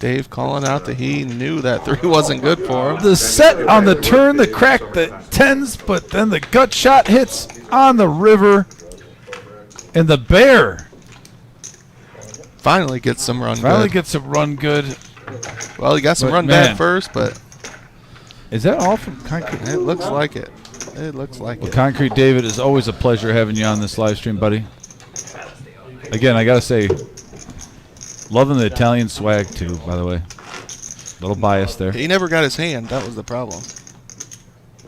Dave calling out that he knew that 3 wasn't good for him. The set on the turn that cracked the 10s, but then the gut shot hits on the river. And the Bear finally gets some run finally good. gets a run good. Well, he got some run bad first, but is that all from Concrete? It looks like it. It looks like it. Concrete David, is always a pleasure having you on this live stream, buddy. Again, I gotta say, loving the Italian swag too. By the way, little bias there. He never got his hand. That was the problem.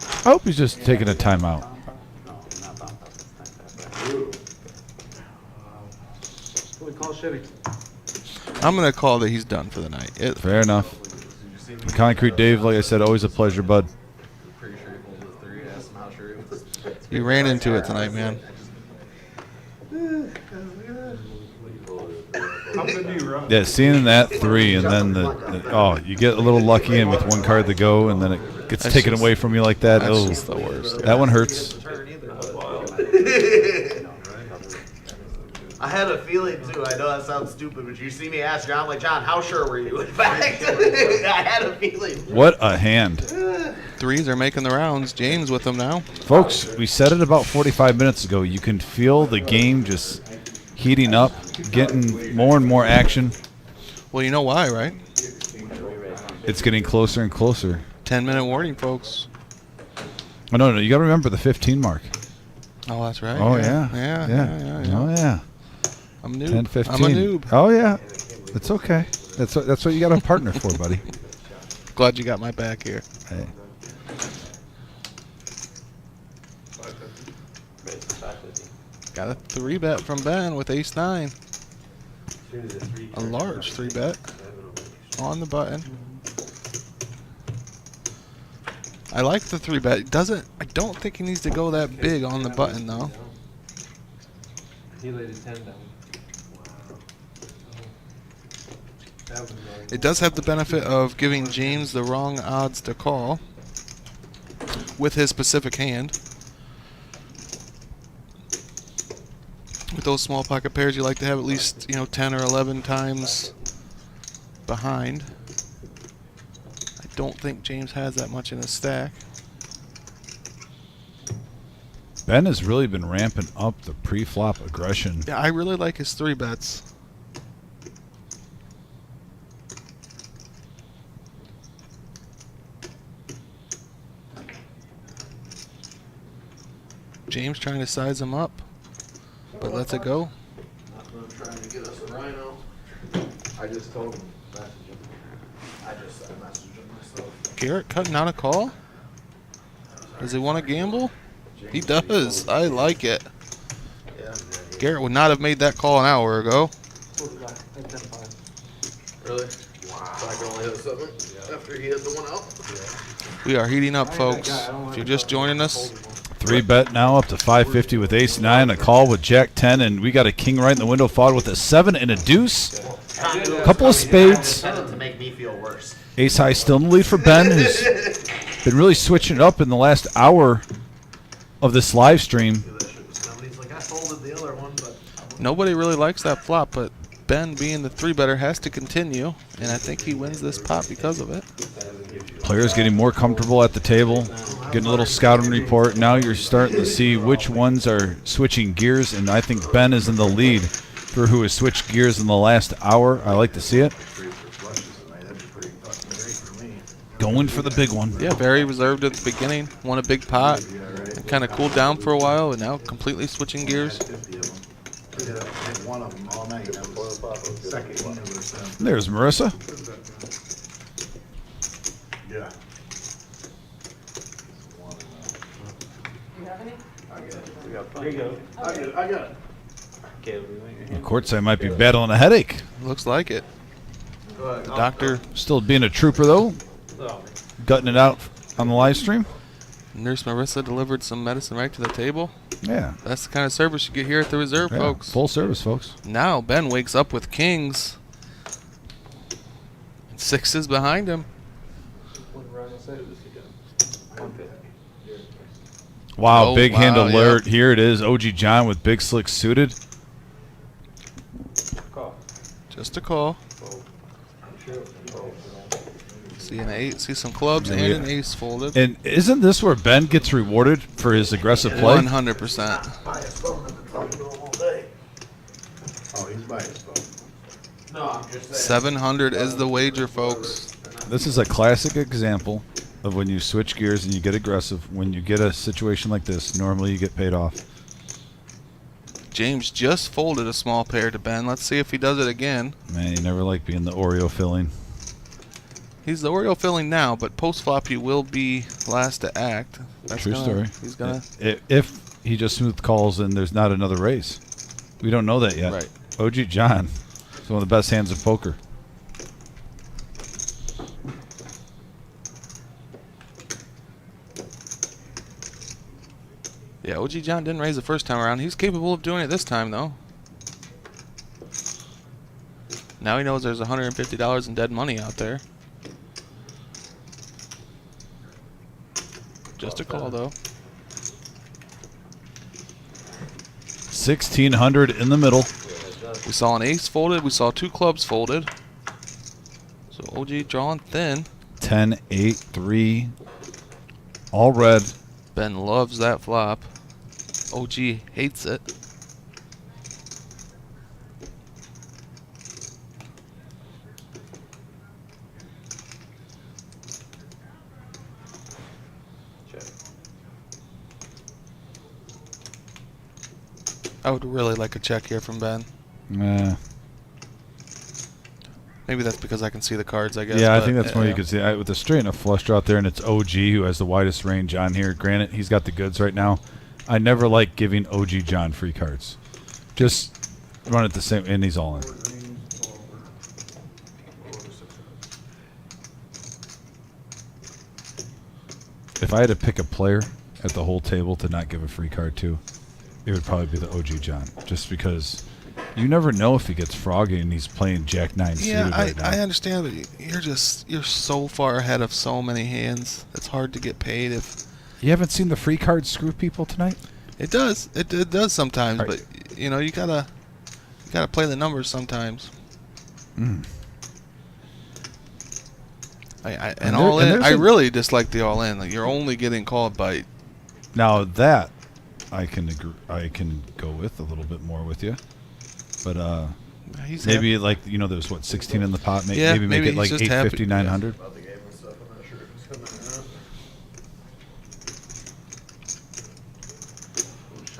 I hope he's just taking a timeout. I'm going to call that he's done for the night. Fair enough. Concrete Dave, like I said, always a pleasure, bud. You ran into it tonight, man. Yeah, seeing that 3 and then the you get a little lucky and with one card to go and then it gets taken away from you like that. That's just the worst. That one hurts. I had a feeling too. I know that sounds stupid, but you see me ask John, like, John, how sure were you? In fact, I had a feeling. What a hand. 3s are making the rounds. James with them now. Folks, we said it about 45 minutes ago. You can feel the game just heating up, getting more and more action. Well, you know why, right? It's getting closer and closer. 10-minute warning, folks. Oh, no, you got to remember the 15 mark. Oh, that's right. Oh, yeah. yeah. Oh, yeah. I'm a noob. 10, 15. I'm a noob. Oh, yeah. It's okay. That's what you got a partner for, buddy. Glad you got my back here. Hey. Got a 3-bet from Ben with ace-9. A large 3-bet on the button. I like the 3-bet. I don't think he needs to go that big on the button though. He laid a 10 down. It does have the benefit of giving James the wrong odds to call with his specific hand. With those small pocket pairs, you like to have at least 10 or 11 times behind. I don't think James has that much in his stack. Ben has really been ramping up the pre-flop aggression. Yeah, I really like his 3-bets. James trying to size him up, but lets it go. I'm trying to get us a rhino. I just told him, message him. I just messaged him myself. Garrett cutting out a call? Does he want to gamble? He does. I like it. Yeah. Garrett would not have made that call an hour ago. Really? Wow. So I can only hit a 7 after he hit the one out? We are heating up, folks. If you're just joining us, 3-bet now up to 550 with ace-9, a call with jack-10, and we got a king right in the window, followed with a 7 and a deuce. A couple of spades. To make me feel worse. Ace-high still in the lead for Ben, who's been really switching it up in the last hour of this live stream. nobody really likes that flop, but Ben, being the 3-better, has to continue, and I think he wins this pot because of it. Players getting more comfortable at the table, getting a little scouting report. Now you're starting to see which ones are switching gears, and I think Ben is in the lead for who has switched gears in the last hour. I like to see it. Going for the big one. Yeah, very reserved at the beginning, won a big pot, and kind of cooled down for a while, and now completely switching gears. There's Marissa. Yeah. There you go. I got it. Okay, Courtside might be battling a headache. Looks like it. The doctor Still being a trooper, though. Gutting it out on the live stream. Nurse Marissa delivered some medicine right to the table. Yeah. That's the kind of service you get here at the Reserve, Yeah, folks. full service, folks. Now Ben wakes up with kings. And sixes behind him. Wow, Oh, big hand wow, alert. yeah. Here it is. OG John with big slick suited. Just a call. See an 8, see some clubs and an ace folded. And isn't this where Ben gets rewarded for his aggressive play? 100%. Oh, he's by his phone. No, I'm just saying. 700 is the wager, folks. This is a classic example of when you switch gears and you get aggressive. When you get a situation like this, normally you get paid off. James just folded a small pair to Ben. Let's see if he does it again. Man, you never like being the Oreo filling. He's the Oreo filling now, but post-flop he will be last to act. That's True story. He's gonna. If he just smooth calls and there's not another raise. We don't know that yet. Right. OG John is one of the best hands of poker. Yeah, OG John didn't raise the first time around. He's capable of doing it this time, though. Now he knows there's $150 in dead money out there. Just a call, though. 1,600 in the middle. We saw an ace folded. We saw 2 clubs folded. So OG drawing thin. 10, 8, 3. All red. Ben loves that flop. OG hates it. I would really like a check here from Ben. Nah. Maybe that's because I can see the cards, I guess. Yeah, I but, think that's more you could see. With the straight and a flush draw out there, and it's OG who has the widest range on here. Granted, he's got the goods right now. I never like giving OG John free cards. Just run it the same, and he's all in. If I had to pick a player at the whole table to not give a free card to, it would probably be the OG John. Just because you never know if he gets froggy and he's playing Jack 9 suited right now. I understand, but you're so far ahead of so many hands. It's hard to get paid if You haven't seen the free cards screw people tonight? it does. It does sometimes, Right. but you know you gotta play the numbers sometimes. Mm. And all in. I really dislike the all in. Like you're only getting called by. Now that I can agree, I can go with a little bit more with you, but He's maybe happy. like there was what 16 in the pot. Yeah, maybe make maybe it like he's just happy. 850, 900. About the game and stuff, I'm not sure if it's coming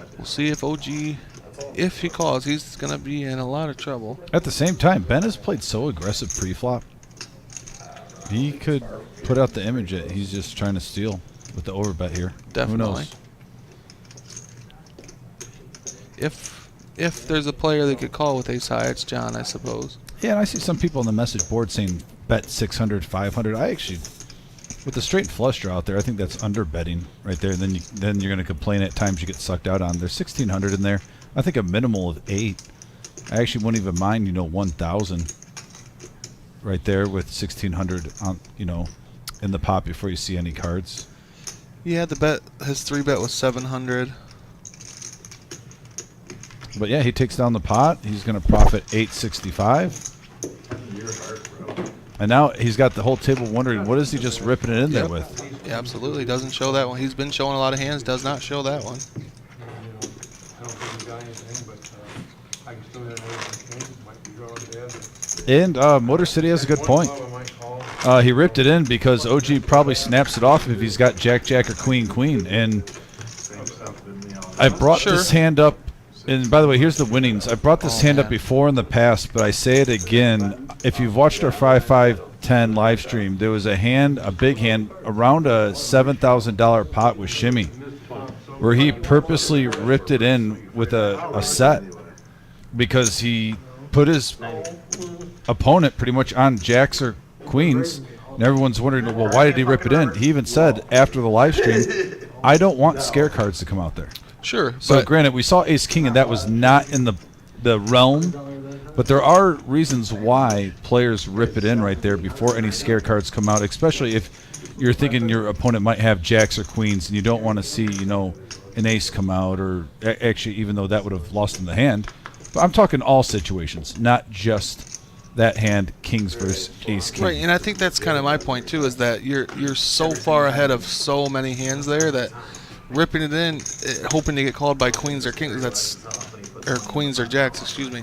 out. We'll see if OG, if he calls, he's gonna be in a lot of trouble. At the same time, Ben has played so aggressive pre-flop. He could put out the image that he's just trying to steal with the overbet here. Definitely. Who knows? If there's a player that could call with ace high, it's John, I suppose. Yeah, and I see some people on the message board saying bet 600, 500. I actually, with the straight flush draw out there, I think that's under betting right there. And then you're going to complain at times you get sucked out on. There's 1,600 in there. I think a minimal of 8. I actually wouldn't even mind, 1,000 right there with 1,600 on, in the pot before you see any cards. Yeah, the bet, his 3-bet was 700. But yeah, he takes down the pot. He's going to profit 865. And now he's got the whole table wondering, what is he just ripping it in there with? Yeah, absolutely. Doesn't show that one. He's been showing a lot of hands. Does not show that one. I don't think he got anything, but I can still hit everything. Might be drawing bad. And Motor City has a good point. He ripped it in because OG probably snaps it off if he's got Jack, Jack, or Queen, Queen. And I brought this hand up. And by the way, here's the winnings. I brought this hand up before in the past, but I say it again. If you've watched our 5-5-10 live stream, there was a big hand, around a $7,000 pot with Shimmy, where he purposely ripped it in with a set because he put his opponent pretty much on jacks or queens, and everyone's wondering, well, why did he rip it in? He even said after the live stream, I don't want scare cards to come out there. Sure. So granted, we saw Ace King, and that was not in the realm, but there are reasons why players rip it in right there before any scare cards come out, especially if you're thinking your opponent might have jacks or queens, and you don't want to see, an ace come out, or actually, even though that would have lost in the hand. But I'm talking all situations, not just that hand, kings versus ace king. Right, and I think that's kind of my point too, is that you're so far ahead of so many hands there that ripping it in, hoping to get called by queens or kings, or queens or jacks, excuse me.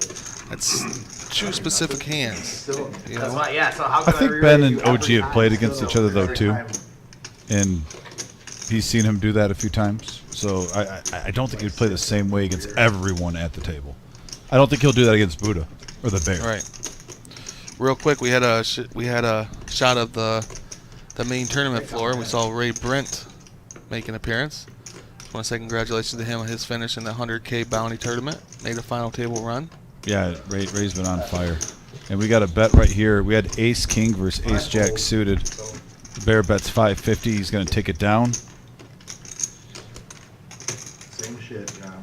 That's two specific hands. That's why, yeah. So how I could think really Ben do and OG every have played time? against each other though too, and he's seen him do that a few times. So I don't think he'd play the same way against everyone at the table. I don't think he'll do that against Buddha or the Bear. Right. Real quick, we had a shot of the main tournament floor. We saw Ray Brent make an appearance. Just want to say congratulations to him on his finish in the 100K bounty tournament. Made a final table run. Yeah, Ray's been on fire. And we got a bet right here. We had Ace King versus Ace Jack suited. The Bear bets 550. He's going to take it down. Same shit, John.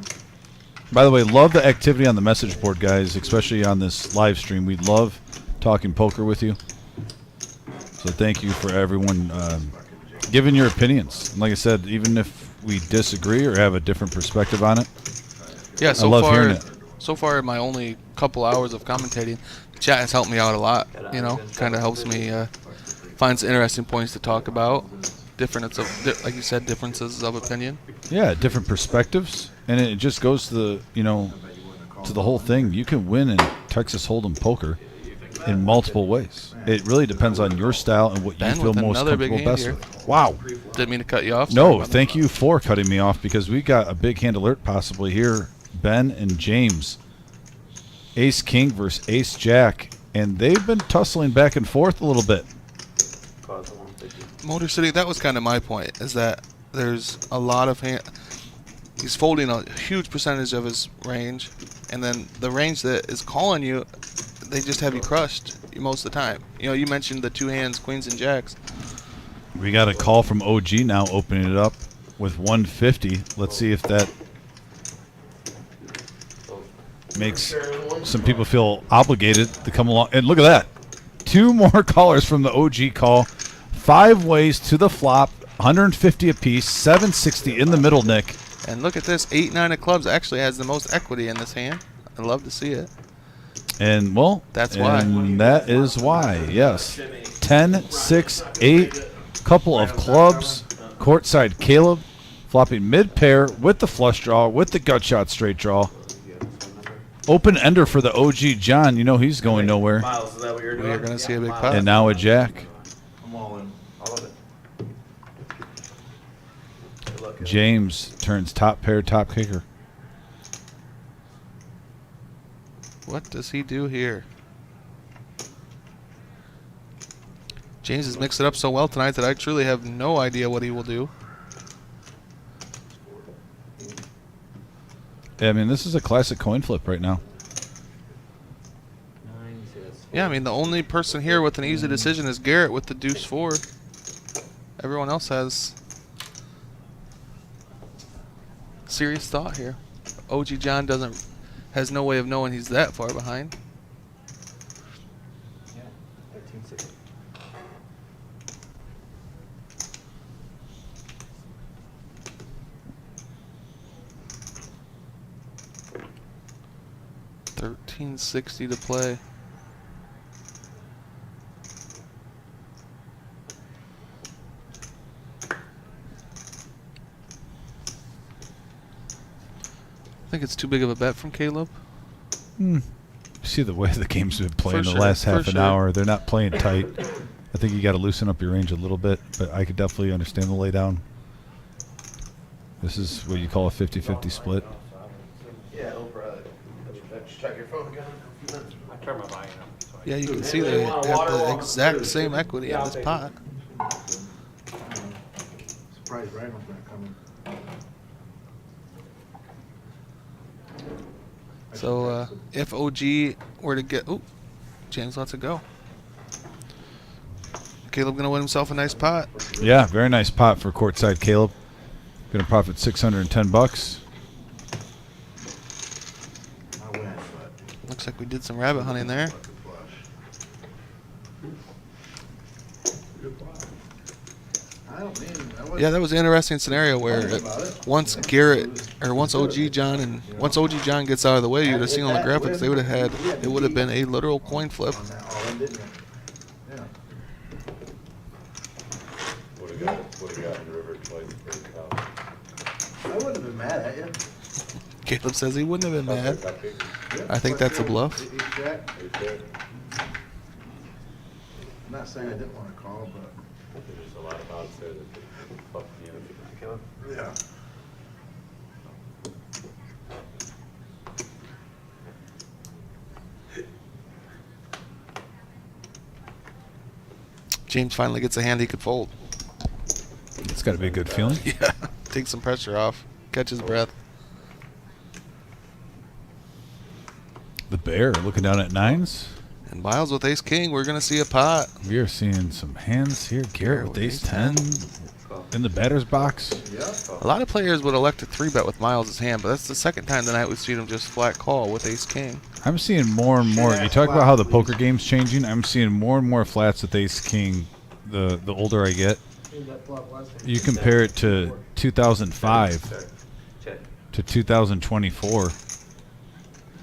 By the way, love the activity on the message board, guys, especially on this live stream. We love talking poker with you. So thank you for everyone giving your opinions. And like I said, even if we disagree or have a different perspective on it, Yeah, I love hearing it. So far, in my only couple hours of commentating, the chat has helped me out a lot. Kind of helps me find some interesting points to talk about. Like you said, differences of opinion. Yeah, different perspectives, and it just goes to the to the whole thing. You can win in Texas Hold'em poker in multiple ways. It really depends on your style and what you Ben feel with most another big comfortable hand best here. with. Wow. Didn't mean to cut you off. Sorry No, about thank you for cutting me off because we got a big hand alert possibly here Ben and James. Ace King versus Ace Jack. And they've been tussling back and forth a little bit. Motor City, that was kind of my point, is that there's a lot of he's folding a huge percentage of his range, and then the range that is calling you, they just have you crushed most of the time. You know, you mentioned the two hands, queens and jacks. We got a call from OG now, opening it up with 150. Let's see if that makes some people feel obligated to come along. And look at that. 2 more callers from the OG call. 5 ways to the flop, 150 apiece, 760 in the middle, Nick. And look at this, 8-9 of clubs actually has the most equity in this hand. I love to see it. And, well, that's why. And that is why, yes. 10, 6, 8, couple of clubs. Courtside Caleb flopping mid-pair with the flush draw, with the gut shot straight draw. Open ender for the OG John. You know he's going nowhere. Miles, is that what you're doing? We're going to see a big pot. And now a jack. I'm all in. All of it. James turns top pair, top kicker. What does he do here? James has mixed it up so well tonight that I truly have no idea what he will do. Yeah, I mean, this is a classic coin flip right now. Yeah, I mean, the only person here with an easy decision is Garrett with the deuce 4. Everyone else has serious thought here. OG John has no way of knowing he's that far behind. Yeah, 13-6. $13.60 to play. I think it's too big of a bet from Caleb. You see the way the game's been playing the sure, last half for an sure. hour. They're not playing tight. I think you got to loosen up your range a little bit, but I could definitely understand the laydown. This is what you call a 50-50 split. Yeah, no problem. Check your phone again. I turned my volume up. So Yeah, you can see they have the exact same equity in this pot. Surprised Randall's not coming. So if OG were to get, James lets it go. Caleb gonna win himself a nice pot. Yeah, very nice pot for courtside Caleb. Gonna profit $610. I win, but Looks like we did some rabbit hunting there. I don't mean. Yeah, that was an interesting scenario where once OG John gets out of the way, you'd have seen on the graphics they would have had it would have been a literal coin flip. Would have gotten the river twice per cow. I wouldn't have been mad at you. Caleb says he wouldn't have been mad. I think that's a bluff. I'm not saying I didn't want to call, but. There's a lot of odds there that could fuck you. Yeah. James finally gets a hand he could fold. It's got to be a good feeling. Yeah, take some pressure off, catch his breath. The bear looking down at nines. And Miles with ace king, we're gonna see a pot. We are seeing some hands here. Garrett with ace 10 in the batter's box. A lot of players would elect to 3-bet with Miles' hand, but that's the second time tonight we've seen him just flat call with ace king. I'm seeing more and more. You talk about how the poker game's changing. I'm seeing more and more flats with ace king. The older I get, you compare it to 2005 to 2024.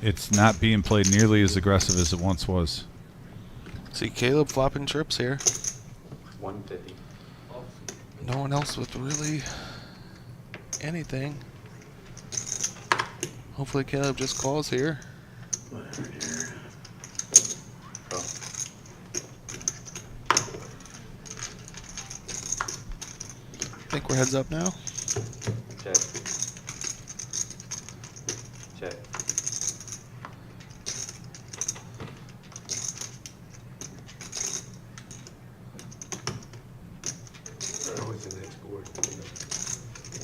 It's not being played nearly as aggressive as it once was. See Caleb flopping trips here. 150. No one else with really anything. Hopefully Caleb just calls here. I think we're heads up now. Check. Check. What's the next board?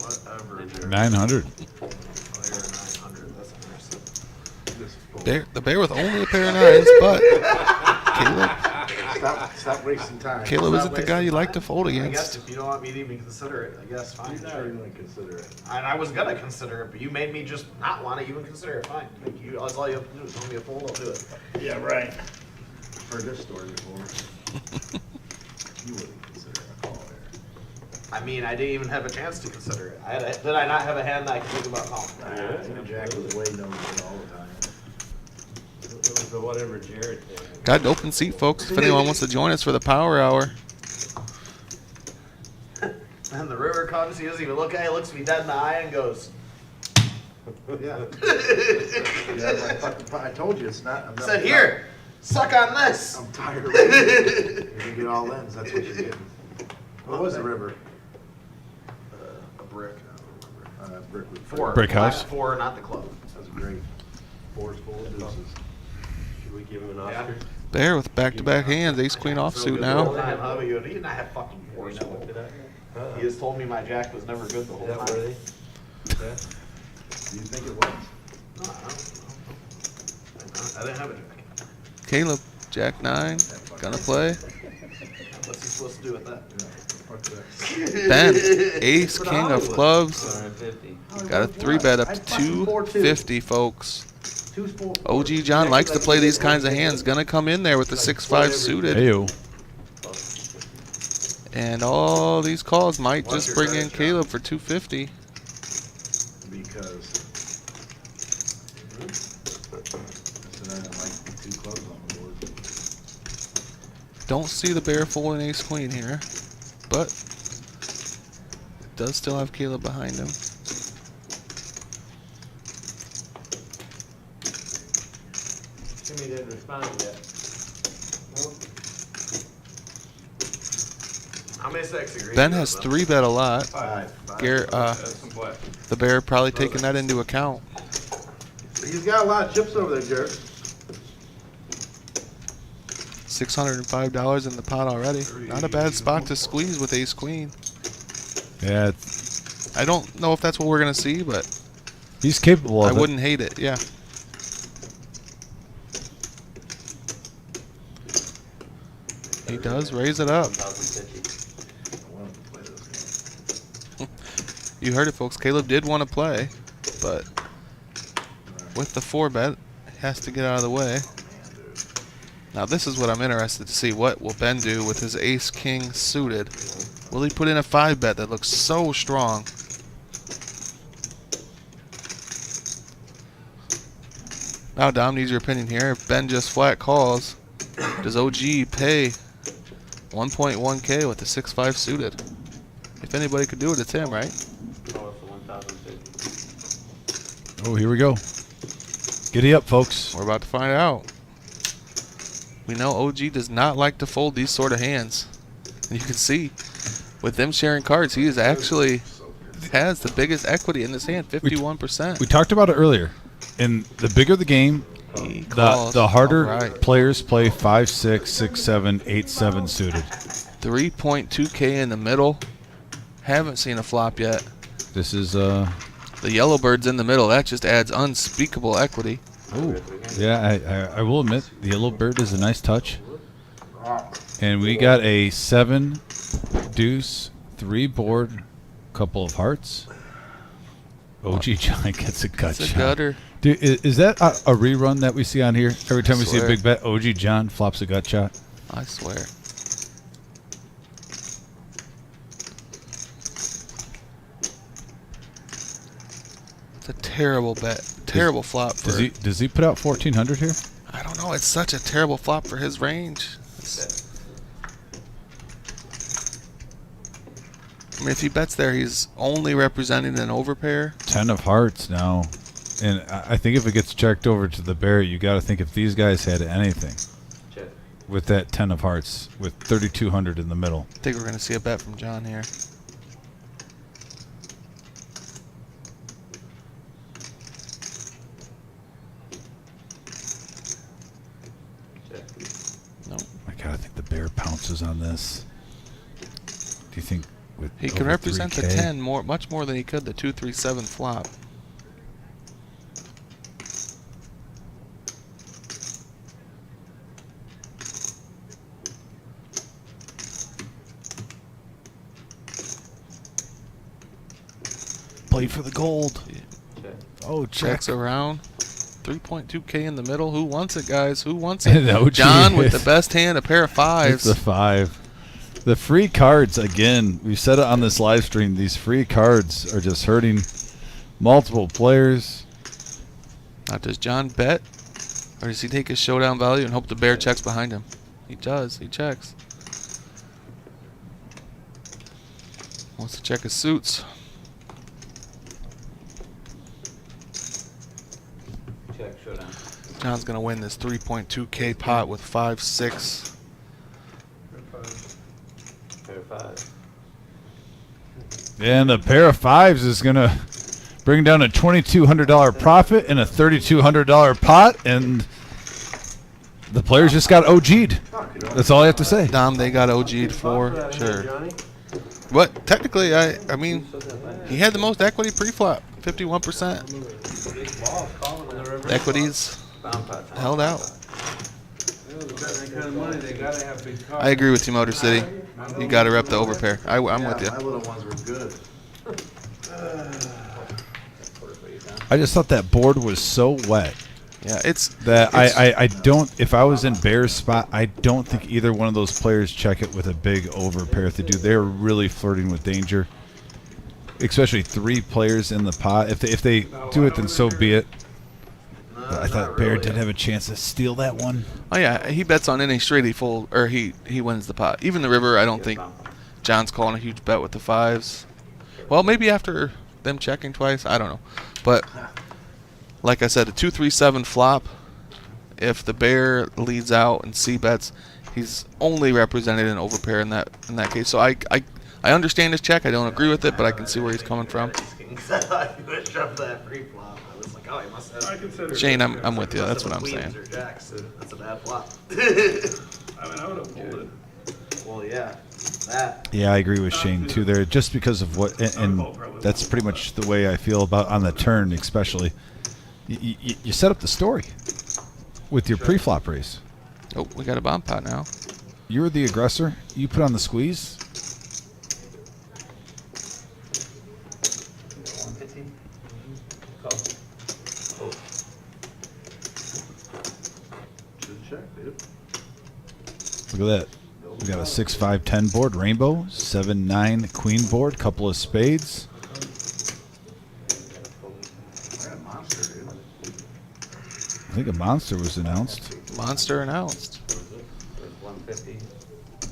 Whatever. 900. Player 900. That's interesting. The bear with only a pair of nines, but Caleb. Stop wasting time. Caleb Stop isn't the wasting guy you like time. to fold I guess against. if you don't want me to even consider it, I guess fine. He's not even gonna consider it. And I was gonna consider it, but you made me just not want to even consider it. Fine. Thank you. That's all you have to do is tell me a fold, I'll do it. Yeah, right. Heard this story before. You wouldn't consider it a call there. I mean, I didn't even have a chance to consider it. Did I not have a hand that I could think about calling? Even Jack was way known all the time. It was the whatever Jared did. Got an open seat, folks. If anyone wants to join us for the power hour. And the river comes, he doesn't even look at it, he looks me dead in the eye and goes, Yeah. I told you, it's not. I'm not said, here, suck on this. I'm tired of it. You're gonna get all ends, that's what you're getting. What was the river? A brick. Brick with Four. Brick house. Black four, not the club. That's great. Four's full of deuces. Should we give him an Oscar? Bear with back-to-back hands. Ace queen offsuit The whole now. time, how about you? He did not have fucking fours. He just told me my jack was never good the whole Is that time. worthy? Yeah. Do you think it was? No, I don't know. I didn't have a jack. Caleb, jack 9. Gonna play. What's he supposed to do with that? Ben, ace king of clubs. 150. Got a 3-bet up to 250, folks. OG John likes to play these kinds of hands. Gonna come in there with the 6-5 suited. Heyo. And all these calls might just bring in Caleb for 250. Because. I like 2 clubs on the board. Don't see the bear folding ace queen here, but it does still have Caleb behind him. Jimmy didn't respond yet. How many stacks agree? Ben has 3-bet a lot. Garrett, That's some play. the bear probably taking that into account. He's got a lot of chips over there, Jared. $605 in the pot already. Not a bad spot to squeeze with ace queen. Yeah, I don't know if that's what we're gonna see, but he's capable I of it. wouldn't hate it. Yeah. He does raise it up. 1,050. I want him to play this game. You heard it, folks. Caleb did want to play, but with the 4-bet, he has to get out of the way. Now this is what I'm interested to see. What will Ben do with his ace-king suited? Will he put in a 5-bet that looks so strong? Now Dom needs your opinion here. If Ben just flat calls, does OG pay 1.1K with the 6-5 suited? If anybody could do it, it's him, right? Oh, it's the 1,050. Oh, here we go. Giddy up, folks. We're about to find out. We know OG does not like to fold these sort of hands. And you can see, with them sharing cards, he is actually has the biggest equity in this hand, 51%. We talked about it earlier. And the bigger the game, He calls. the harder All right. players play 5, 6, 6, 7, 8, 7 suited. 3.2K in the middle. Haven't seen a flop yet. This is The yellow bird's in the middle. That just adds unspeakable equity. oh yeah, I will admit the yellow bird is a nice touch. And we got a 7 deuce 3 board, couple of hearts. OG John gets a gut It's a shot. gutter. Dude, is that a rerun that we see on here? Every time we see a swear. big bet, OG John flops a gut shot. I swear. It's a terrible bet. Terrible flop for. Does he put out 1400 here? I don't know. It's such a terrible flop for his range. I mean, if he bets there, he's only representing an overpair. 10 of hearts now. And I think if it gets checked over to the bear, you got to think if these guys had anything Check. with that 10 of hearts with 3200 in the middle. I think we're going to see a bet from John here. chances on this? Do you think with He can over represent 3K? the 10 much more than he could the 2-3-7 flop. Played for the gold. Oh, Checks check. around. 3.2K in the middle. Who wants it, guys? Who wants it? No, John with geez. the best hand, a pair of It's fives. the 5. The free cards, again, we said it on this live stream, these free cards are just hurting multiple players. Now, does John bet? Or does he take his showdown value and hope the bear checks behind him? He does. He checks. Wants to check his suits. Check, showdown. John's going to win this 3.2K pot with 5-6. Pair of five. And the pair of 5s is going to bring down a $2,200 profit and a $3,200 pot, and the players just got OG'd. That's all I have to say. Dom, they got OG'd for sure. But technically, I mean, he had the most equity pre-flop, 51%. Equities held out. I agree with you, Motor City. You got to rep the overpair. I'm with you. My little ones were good. I just thought that board was so wet. Yeah, it's that I don't. If I was in Bear's spot, I don't think either one of those players check it with a big overpair. If they do, they're really flirting with danger. Especially 3 players in the pot. If they do it, then so be it. But I thought Bear did have a chance to steal that one. Oh yeah, he bets on any straight he wins the pot. Even the river, I don't think John's calling a huge bet with the 5s. Well, maybe after them checking twice, I don't know. But like I said, a 2-3-7 flop. If the bear leads out and C bets, he's only represented an overpair in that case. So I understand his check. I don't agree with it, but I can see where he's coming from. Shane, I'm with you. That's what I'm saying. That's a bad flop. I mean, I would have folded. Well, yeah. That. Yeah, I agree with Shane too there, just because of what, and that's pretty much the way I feel about on the turn, especially. You set up the story with your pre-flop race. Oh, we got a bomb pot now. You're the aggressor. You put on the squeeze. Look at that. We got a 6-5-10 board, rainbow, 7-9 queen board, couple of spades. I think a monster was announced. Monster announced.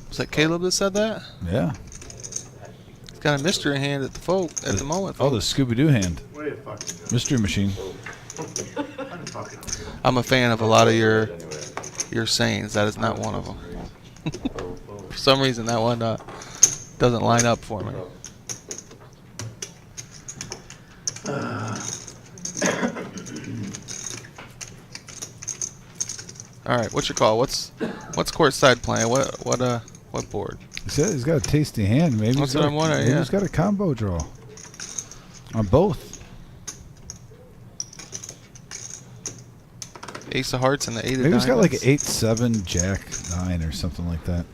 Was that Caleb that said that? Yeah. He's got a mystery hand at the moment. Oh, the Scooby-Doo hand. What are you fucking doing? Mystery machine. I'm a fan of a lot of your sayings. That is not one of them. For some reason, that one doesn't line up for me. All right, what's your call? What's courtside playing? What board? He said he's got a tasty hand. Maybe That's what I'm wondering. maybe Yeah. he's got a combo draw on both. Ace of hearts and the 8 of Maybe he's got like an diamonds. 8-7 Jack 9 or something like that.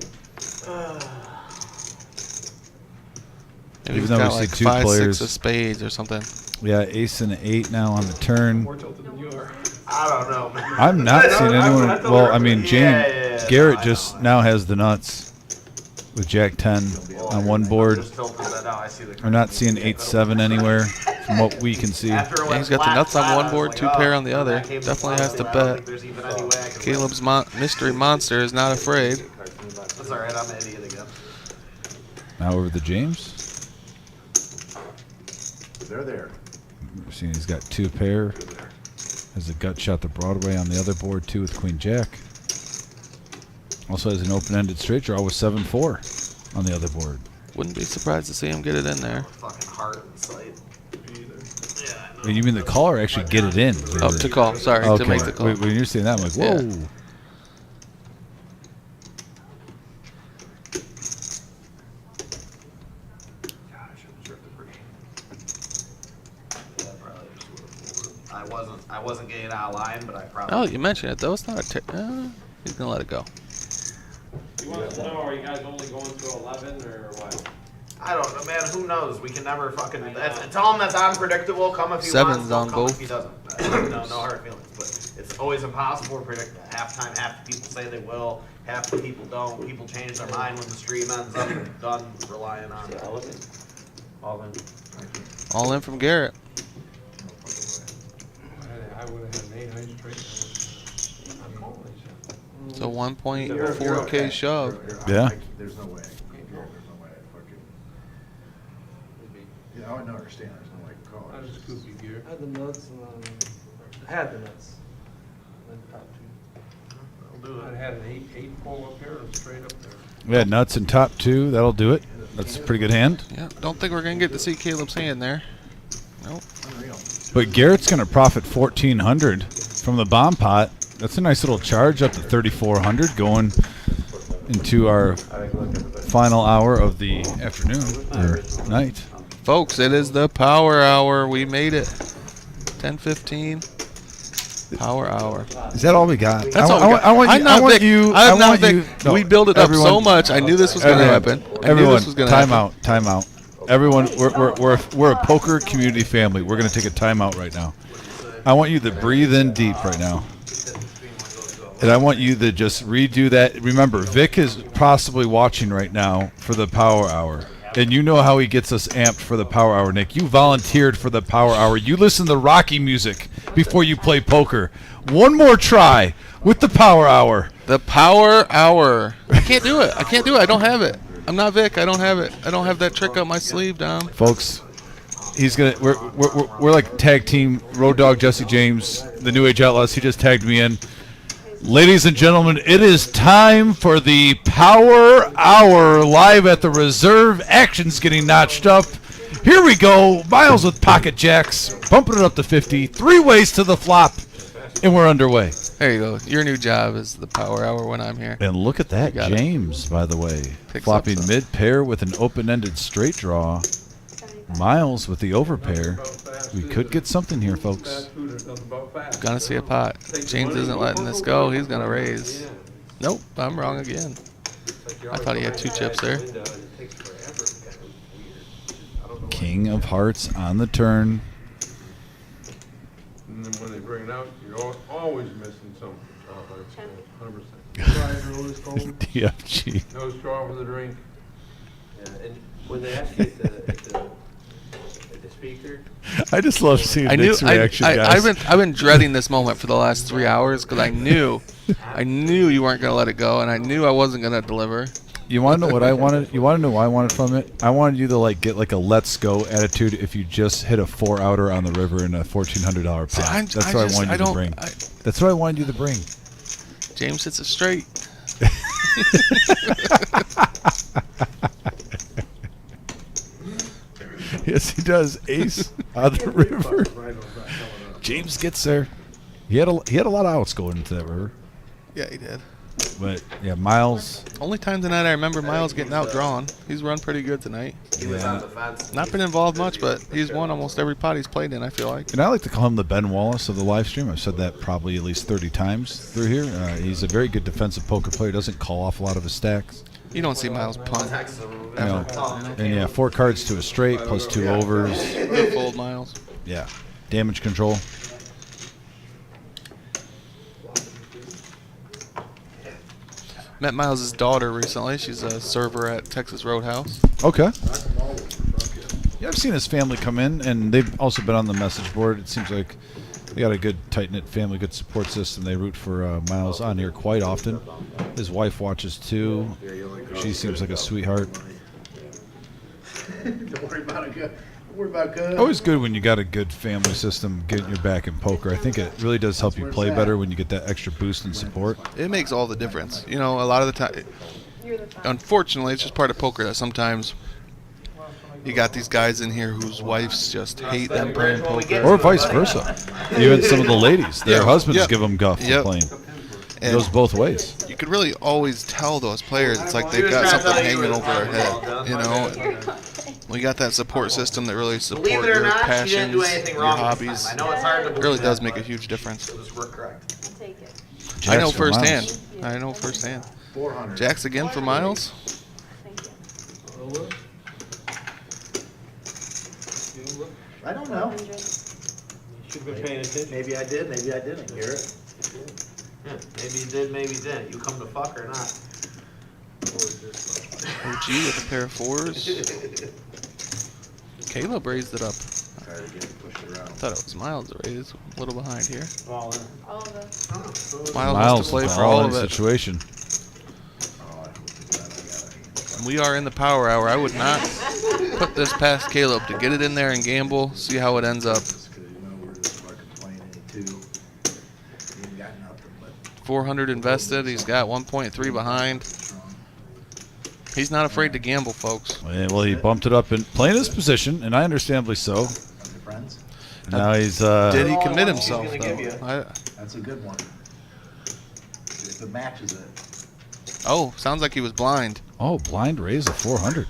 Maybe Even he's though got we see like 2 5, players. 6 of spades or something. Yeah, ace and an 8 now on the turn. More tilted than you are. I don't know, man. I'm not seeing anyone. Well, I mean, Garrett I just know. now has the nuts with Jack 10 on one board. Just tilted that now. I see the We're not seeing 8-7 anywhere from what we can see. After it Yeah, went he's got the flat, nuts on flat, one I was board, like, 2 oh, pair on the when other. that came to Definitely has to flop, I don't bet. think there's even any way I can Caleb's mystery monster is not afraid. win. That's alright, I'm an idiot again. Now over to James. They're there. We're seeing he's got 2 pair. Has a gut shot to Broadway on the other board too with Queen Jack. Also has an open-ended straight draw with 7-4 on the other board. Wouldn't be surprised to see him get it in there. Fucking heart in sight. Wait, you mean the call or actually get it in? Oh, to call. Sorry, Okay. to make the call. When you're saying that, I'm like, whoa. Yeah. I wasn't getting out of line, but I probably. Oh, you mentioned it though. It's not a. He's gonna let it go. You want to know, are you guys only going to 11 or what? I don't know, man. Who knows? We can never fucking. Tell him that's unpredictable. Come if he Sevens wants. Don't on come both. if he doesn't. No hard feelings. But it's always impossible to predict that. Halftime, half the people say they will. Half the people don't. People change their mind when the stream ends up. Done relying on it. All in. All in from Garrett. I would have had an 8 high straight. It's a 1.4K shove. Yeah. There's no way. There's no way I fucking. Yeah, I don't understand. There's no way I can call I it. just goofy gear. I had the nuts and had the nuts. Then top two. I had an 8 pull up here and straight up there. Yeah, nuts in top 2. That'll do it. That's a pretty good hand. Yeah, don't think we're gonna get to see Caleb's hand there. Nope. But Garrett's going to profit 1,400 from the bomb pot. That's a nice little charge up to 3,400 going into our final hour of the afternoon or night. Folks, it is the power hour. We made it. 10:15. Power hour. Is that all we got? That's all we got. I want I'm you. not I want Vic. you. I'm I not want Vic. you. No, We built it up everyone- so much. I knew this was going to happen. I knew Everyone, this was going to happen. time out. Everyone, we're a poker community family. We're going to take a timeout right now. I want you to breathe in deep right now. And I want you to just redo that. Remember, Vic is possibly watching right now for the power hour. And you know how he gets us amped for the power hour, Nick. You volunteered for the power hour. You listen to Rocky music before you play poker. One more try with the power hour. The power hour. I can't do it. I don't have it. I'm not Vic. I don't have it. I don't have that trick up my sleeve, Dom. Folks, he's gonna. We're like tag team. Road Dogg, Jesse James, the New Age Outlaws. He just tagged me in. Ladies and gentlemen, it is time for the Power Hour live at the Reserve. Action's getting notched up. Here we go. Miles with pocket jacks, bumping it up to 50. 3 ways to the flop, and we're underway. There you go. Your new job is the power hour when I'm here. And look at that, You got it. James, by the way. Picks Flopping up some. mid-pair with an open-ended straight draw. Miles with the overpair. We could get something here, folks. Fast food is nothing but fast. Gonna see a pot. James isn't letting this go. He's gonna raise. Nope, I'm wrong again. I thought he had 2 chips there. King of hearts on the turn. And then when they bring it out, you're always missing something. 100%. DFG. No straw for the drink. Yeah, and when they ask you at the speaker, I just love seeing I knew. Nick's reaction, guys. I've been dreading this moment for the last 3 hours because I knew you weren't gonna let it go, and I knew I wasn't gonna deliver. You want to know what I wanted? You want to know what I wanted from it? I wanted you to get like a let's go attitude if you just hit a 4-outer on the river in a $1,400 pot. See, That's what I wanted you to bring. That's what I wanted you to bring. James hits it straight. Yes, he does. Ace on the river. James gets there. He had a lot of outs going into that river. Yeah, he did. But yeah, Miles. Only time tonight I remember Miles getting outdrawn. He's run pretty good tonight. He was on the fence. Not been involved much, but he's won almost every pot he's played in, I feel like. And I like to call him the Ben Wallace of the live stream. I've said that probably at least 30 times through here. He's a very good defensive poker player. Doesn't call off a lot of his stacks. You don't see Miles punt. You know, and yeah, 4 cards to a straight plus 2 overs. Good fold, Miles. Yeah, damage control. Met Miles' daughter recently. She's a server at Texas Roadhouse. Okay. Yeah, I've seen his family come in, and they've also been on the message board. It seems like they got a good, tight-knit family, good support system. They root for Miles on here quite often. His wife watches too. She seems like a sweetheart. Don't worry about it. Don't worry about good. Always good when you got a good family system getting your back in poker. I think it really does help you play better when you get that extra boost and support. It makes all the difference. You know, a lot of the time, unfortunately, it's just part of poker that sometimes you got these guys in here whose wives just hate them playing poker. Or vice versa. Even some of the ladies, their husbands give them guff for Yep. playing. And It goes both ways. you could really always tell those players. It's like they've got something hanging over their head, you know. We got that support system that really supports Believe it or your not, she passions, didn't do anything your wrong hobbies. this time. I know it's hard to It believe really that, does make a but huge difference. It was correct. I'll take it. I know Jack's for Miles. firsthand. I know firsthand. 400. Jack's again for Miles. Thank you. I don't know. 100. Should've been paying attention. Maybe I did, maybe I didn't hear it. Yeah, maybe you did, maybe you didn't. You come to fuck or not. OG with a pair of 4s. Caleb raised it up. Sorry to get pushed around. I thought it was Miles raised. A little behind here. All of it. Miles Miles has to play is for all of it. situation. And we are in the power hour. I would not put this past Caleb to get it in there and gamble, see how it ends up. 400 invested. He's got 1.3 behind. He's not afraid to gamble, folks. Well, he bumped it up and playing his position, and I understandably so. Now he's. Did he commit himself, though? That's a good one. If it matches it. Oh, sounds like he was blind. Oh, blind raise of 400. I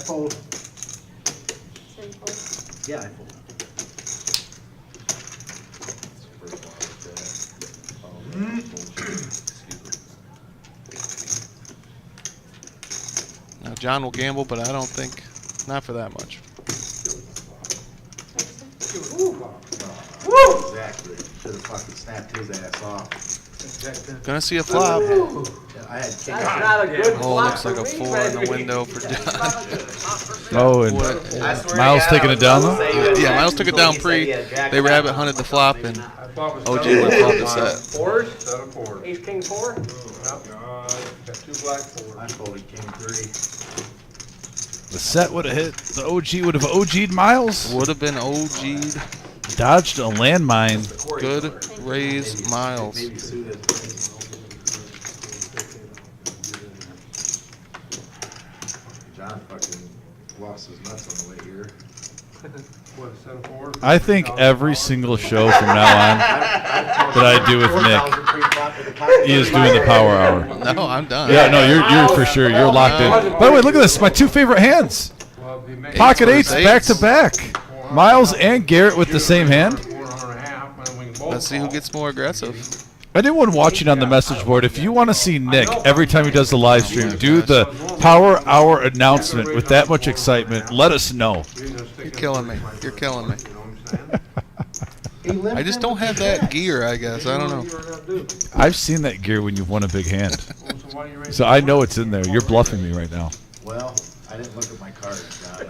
fold. So you fold. Yeah, I fold. Now, John will gamble, but I don't think, not for that much. Exactly. Should have fucking snapped his ass off. Gonna see a flop. I had king. That's not a good Oh, flop looks like a for me, 4 in the baby. window for John. Oh, and I swear to Miles God, taking I it down, was though? gonna say Yeah, Miles took it down pre. They rabbit hunted the flop, and OG would flop the set. Fours? Set of 4. Ace, king, 4? Got 2 black 4s. I folded king 3. the set would have hit. The OG would have OG'd Miles. Would have been OG'd. Dodged a landmine. Good raise, Miles. Maybe suited. John fucking lost his nuts on the way here. What, set of 4s? I think every single show from now on that I do with Nick, he is doing the power hour. No, I'm done. Yeah, no, you're for sure. You're locked in. By the way, look at this. My two favorite hands. Well, if you make Pocket eights versus back to eights. back. Miles and Garrett with the same hand. 4.5, and we can both Let's see who call. gets more aggressive. Anyone watching on the message board, if you want to see Nick every time he does the live stream do the power hour announcement with that much excitement, let us know. You're killing me. You're killing me. I just don't have that gear, I guess. I don't know. I've seen that gear when you've won a big hand. So I know it's in there. You're bluffing me right now. Well, I didn't look at my cards, John.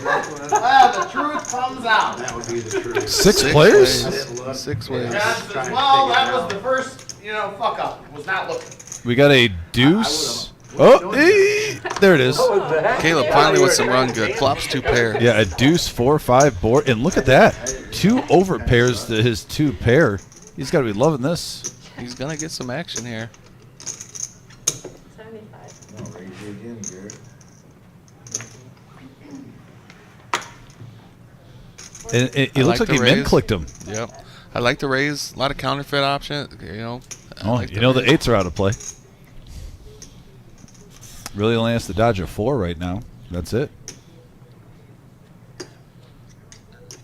Well, the truth comes out. That would be the truth. Six players? I didn't look. 6 ways. John says, well, that was the first, fuck up. Was not looking. We got a deuce. Oh, there it is. Caleb finally with some run good. Flops 2 pair. Yeah, a deuce 4-5 board. And look at that. 2 over pairs to his 2 pair. He's got to be loving this. He's going to get some action here. 75. No, raise you again, Garrett. And it looks like the he min raise. clicked him. Yep. I like to raise. A lot of counterfeit options. I Oh, like you to know the raise. 8s are out of play. Really only has to dodge a 4 right now. That's it.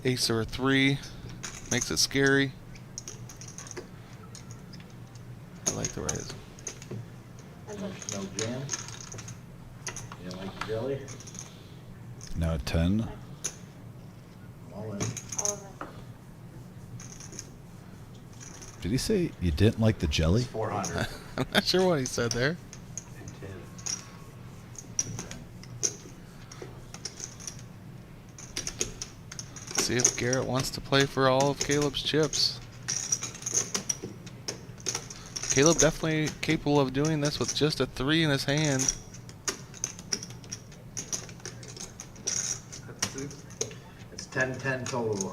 Ace or a 3 makes it scary. I like the raise. No jam? You don't like the jelly? Now a 10. All in. All of it. Did he say you didn't like the jelly? 400. I'm not sure what he said there. See if Garrett wants to play for all of Caleb's chips. Caleb definitely capable of doing this with just a 3 in his hand. It's 10-10 total.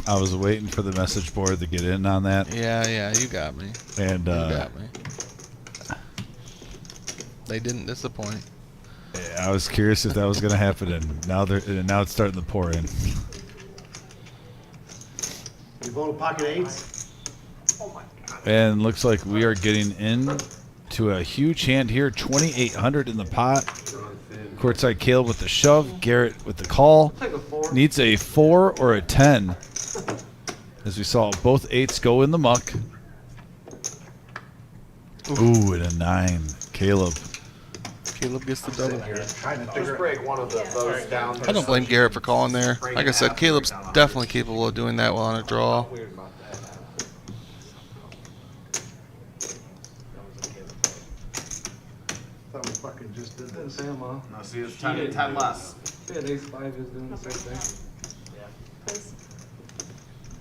I was waiting for the message board to get in on that. Yeah, you got me. And You got me. They didn't disappoint. I was curious if that was going to happen, and now it's starting to pour in. You voted pocket eights? And looks like we are getting in to a huge hand here, 2,800 in the pot. Courtside Caleb with the shove, Garrett with the call. Take a 4. Needs a 4 or a 10. As we saw both 8s go in the muck. Ooh, and a 9. Caleb. Caleb gets the double. Just break one of those down. I don't blame Garrett for calling there. Like I said, Caleb's definitely capable of doing that while on a draw. Thought we fucking just did Didn't this. say him off. No, see, it's 10 less. Yeah, ace 5 is doing the same thing.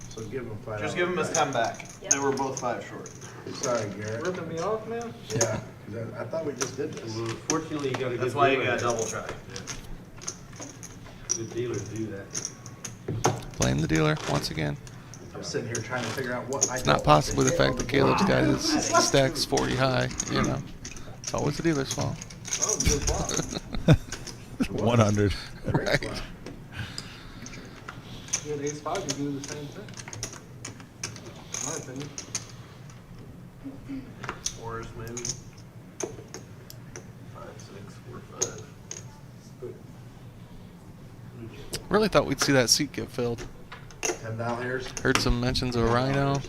So give him 5. Just give him his 10 back. They were both 5 short. Sorry, Garrett. Ripping me off, man? Yeah, 'cause I thought we just did this. Fortunately, you got a good That's why you dealer. got double try. Good dealers do that. Blame the dealer once again. I'm sitting here trying to figure out what I It's not possibly the fact that Caleb's got his stacks 40 high, you know. It's always the dealer's fault. That was a good flop. 100. Right. Yeah, ace 5 would do the same thing. In my opinion. 4s maybe. 5, 6, 4, 5. Really thought we'd see that seat get filled. $10. Heard some mentions of Rhino. Thought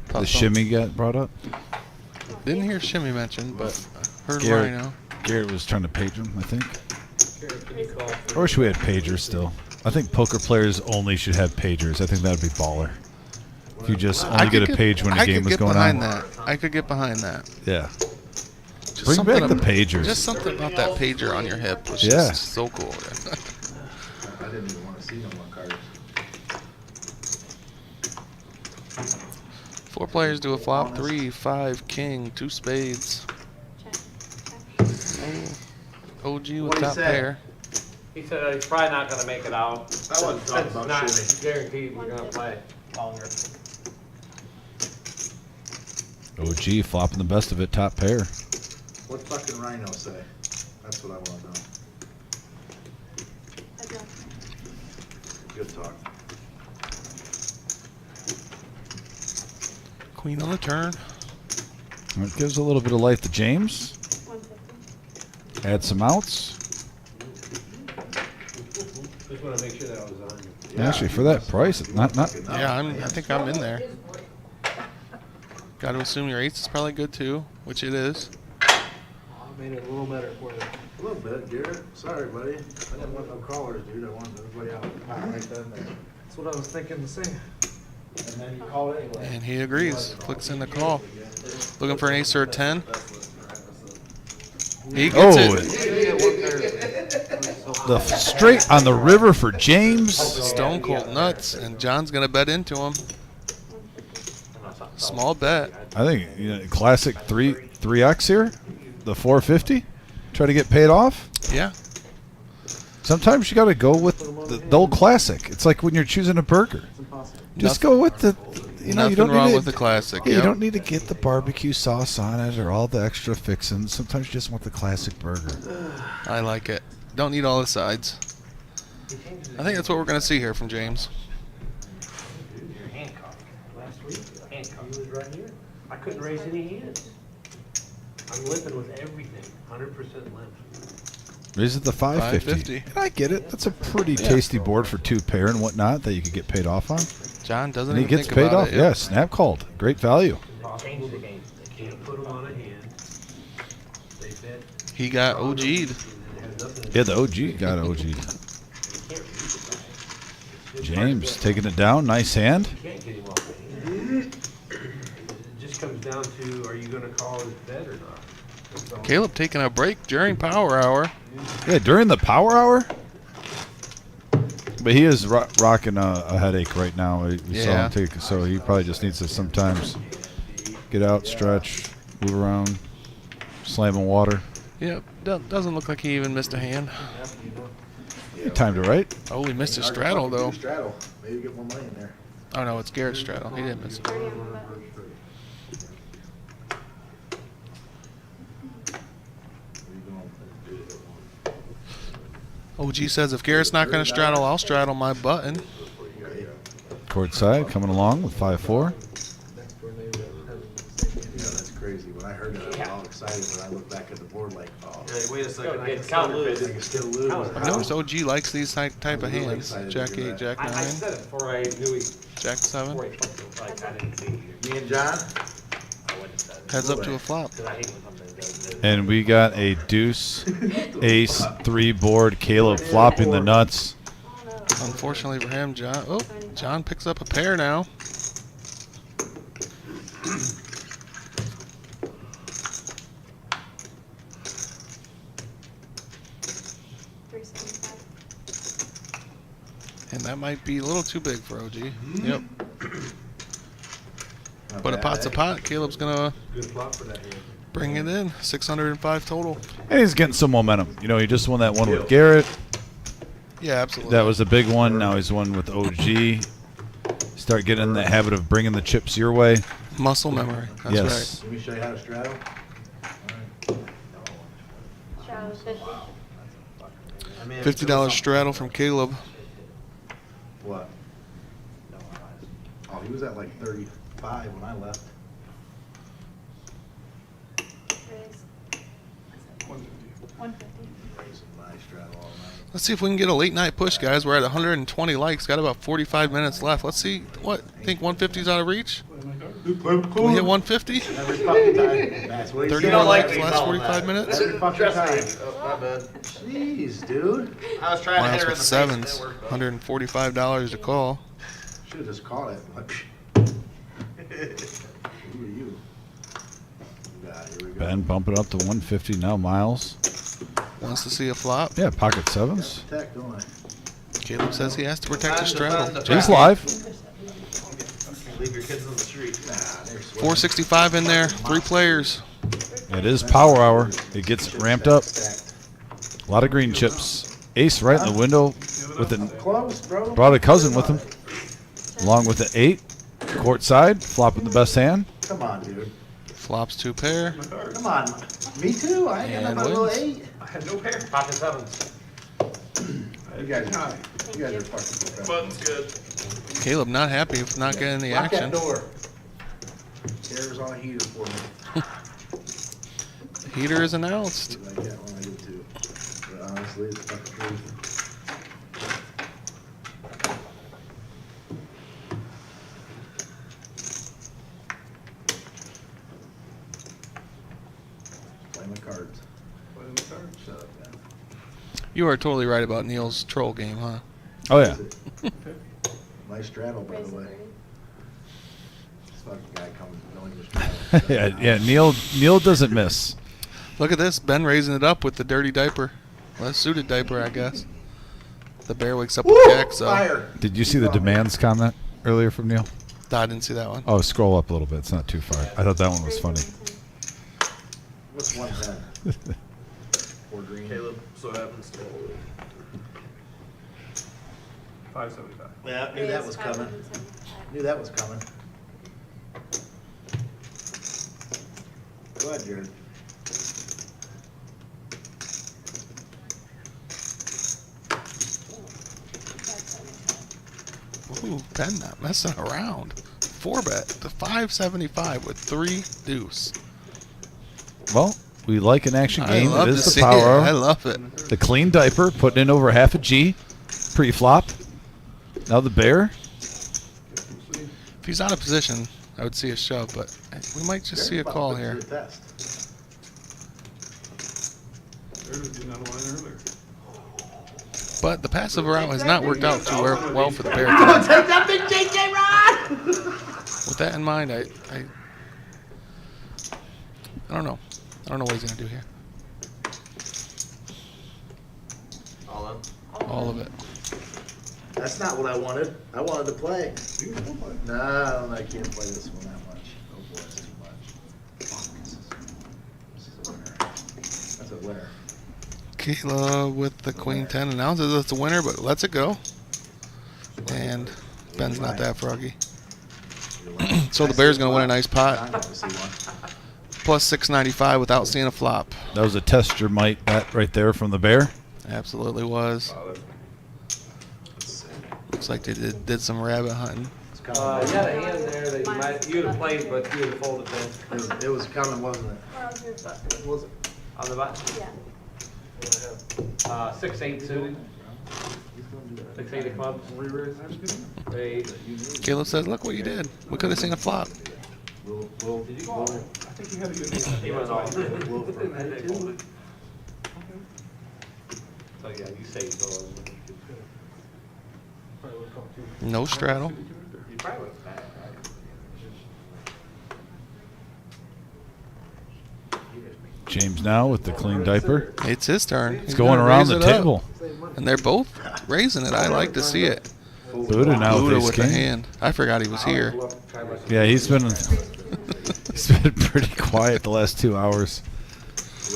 The some- shimmy got brought up. Didn't hear shimmy mentioned, but heard Garrett. Rhino. Garrett was trying to page him, I think. Garrett, can you call? I wish we had pagers still. I think poker players only should have pagers. I think that would be baller. If you just only get a page when a I game could is get going behind on. that. I could get behind that. Yeah. Just Bring something back the ab- pagers. Just something about that pager on your hip was Yeah. just so cool. I didn't even want to see no more cards. 4 players do a flop. 3, 5, king, 2 spades. Oh, OG with What'd he top say? pair. He said he's probably not gonna make it out. That wasn't talking It's about not shimmy. guaranteed we're gonna play longer. OG flopping the best of it, top pair. What fucking Rhino say? That's what I want to know. Good talk. Queen on the turn. It gives a little bit of life to James. Add some outs. Just want to make sure that I was on you. Actually, for that price, it's not. Yeah, I think I'm in there. Got to assume your ace is probably good too, which it is. I made it a little better for you. A little bit, Garrett. Sorry, buddy. I didn't want no callers, dude. I wanted everybody out. Right then there. That's what I was thinking the same. And then you call it anyway. And he agrees. Clicks in the call. Looking for an ace or a 10. He gets it. The straight on the river for James. Stone cold nuts, and John's gonna bet into him. Small bet. I think classic 3x here, the 450. Try to get paid off. Yeah. Sometimes you got to go with the old classic. It's like when you're choosing a burger. Just go with the. You Nothing don't wrong need with the classic. Yeah, Yep. You don't need to get the barbecue sauce on it or all the extra fixings. Sometimes you just want the classic burger. I like it. Don't need all the sides. I think that's what we're gonna see here from James. You're handcuffed. Last week, handcuffed. He was right here. I couldn't raise any hands. I'm limping with everything, 100% limp. Raise it the 550. And I get it. That's a pretty tasty board for 2 pair and whatnot that you could get paid off on. John doesn't And he even gets think paid about off. it. Yeah, snap called. Great value. Change the game. They can't put them on a hand. They bet. He got OG'd. Yeah, the OG got OG'd. James taking it down. Nice hand. You can't get him off the hand. It just comes down to, are you gonna call his bet or not? That's all. Caleb taking a break during power hour. Yeah, during the power hour. But he is rocking a headache right now. We saw Yeah. him take, so he probably just needs to sometimes get out, stretch, move around, slam in water. Yep. Doesn't look like he even missed a hand. He timed it right. Oh, he missed his straddle though. Straddle. Maybe get more money in there. Oh no, it's Garrett's straddle. He didn't miss it. OG says if Garrett's not going to straddle, I'll straddle my button. Court side coming along with 5-4. Yeah, that's crazy. When I heard that, I excited when I look back at the board like, oh. Yeah, wait a second, I It's can still lose. I can still lose. I've noticed OG likes these type of really hands. excited to Jack hear 8, that. Jack 9, I said it before I knew he, Jack 7. before he fucked it, like, I didn't see you. Me and John? I wouldn't have said it. Heads up to a flop. Because I hate when something does this. And we got a deuce, ace, 3 board. Caleb flopping the nuts. Unfortunately for him, John picks up a pair now. And that might be a little too big for OG. Yep. Not But a bad, pot's a eh? pot. Caleb's gonna Good flop for that hand. bring it in. 605 total. And he's getting some momentum. You know, he just won that one with Garrett. Yeah, absolutely. That was a big one. Now he's won with OG. Start getting in the habit of bringing the chips your way. Muscle memory. That's Yes. Let me show you how to straddle. right. $50 straddle from Caleb. What? Oh, he was at like 35 when I left. Raising my straddle all night. Let's see if we can get a late night push, guys. We're at 120 likes. Got about 45 minutes left. Let's see. What? Think 150's out of reach? Can we hit 150? Every fucking time. That's what he 30 said. more like likes me last calling 45 that. minutes. Every fucking Trust time. me. Oh, my bad. Jeez, dude. I was trying to hit Miles her in with the sevens. face. It didn't work, $145 to call. Should have just caught it. Like, who are you? Yeah, here we go. Ben bumping up to 150 now. Miles. Wants to see a flop. Yeah, pocket sevens. Protect, don't I? Caleb says he has to protect his straddle. He's live. Leave your kids on the street. Nah, they're sweating. 465 in there. 3 players. It is power hour. It gets ramped up. A lot of green chips. Ace right in the window with it. Close, bro. Brought a cousin with him, along with the 8. Court side, flopping the best hand. Come on, dude. Flops 2 pair. Come on. Me too. I ain't got And my little wins. 8. I had no pair. Pocket sevens. You guys are fucking Button's good. Caleb not happy with not getting the Lock action. that door. Air's on a heater for me. Heater is announced. I get when I get to. But honestly, it's fucking truth. Play my cards. Shut up, man. You are totally right about Neil's troll game, huh? Oh yeah. Nice straddle, by the way. This fucking guy comes knowing the straddle. yeah. Neil doesn't miss. Look at this. Ben raising it up with the dirty diaper. Well, suited diaper, I guess. The bear wakes up with Jack, so. Fire! Did you see the demands comment earlier from Neil? I didn't see that one. Oh, scroll up a little bit. It's not too far. I thought that one was funny. What's 110? 4 green. Caleb, so happens to. 575. Yeah, knew that was coming. Knew that was coming. Go ahead, Jared. Ooh, Ben not messing around. 4-bet to 575 with 3 deuce. Well, we like an action I game. love It to is the see power it. hour. I love it. The clean diaper, putting in over half a G, pre-flop. Now the bear. If he's out of position, I would see a shove, but we might just see a call here. Jared was getting out of line earlier. But the passive route has not worked out too well for the bear. Don't today. take that big JJ rod! With that in mind, I don't know. I don't know what he's gonna do here. All in. All of it. That's not what I wanted. I wanted to play. No, I can't play this one that much. Oh boy, it's too much. This is a winner. That's a winner. Kayla with the queen 10 announces it's a winner, but lets it go. And Ben's not that froggy. So the bear's gonna win a nice pot. Plus 695 without seeing a flop. That was a test your might bet right there from the bear. Absolutely was. Looks like they did some rabbit hunting. You got a hand there that you might You'd have played, but you'd have folded then. It was coming, wasn't it? How's your button? Was it? On the button? Yeah. 6-8 suited. 6-8 of clubs. Eight. Caleb says, look what you did. We could have seen a flop. He was all. So yeah, you say so. No straddle. You probably would have bagged, right? James now with the clean diaper. It's his turn. It's going around the table. And they're both raising it. I like to see it. Buddha now Buddha with with ace the king. hand. I forgot he was here. Yeah, he's been pretty quiet the last 2 hours.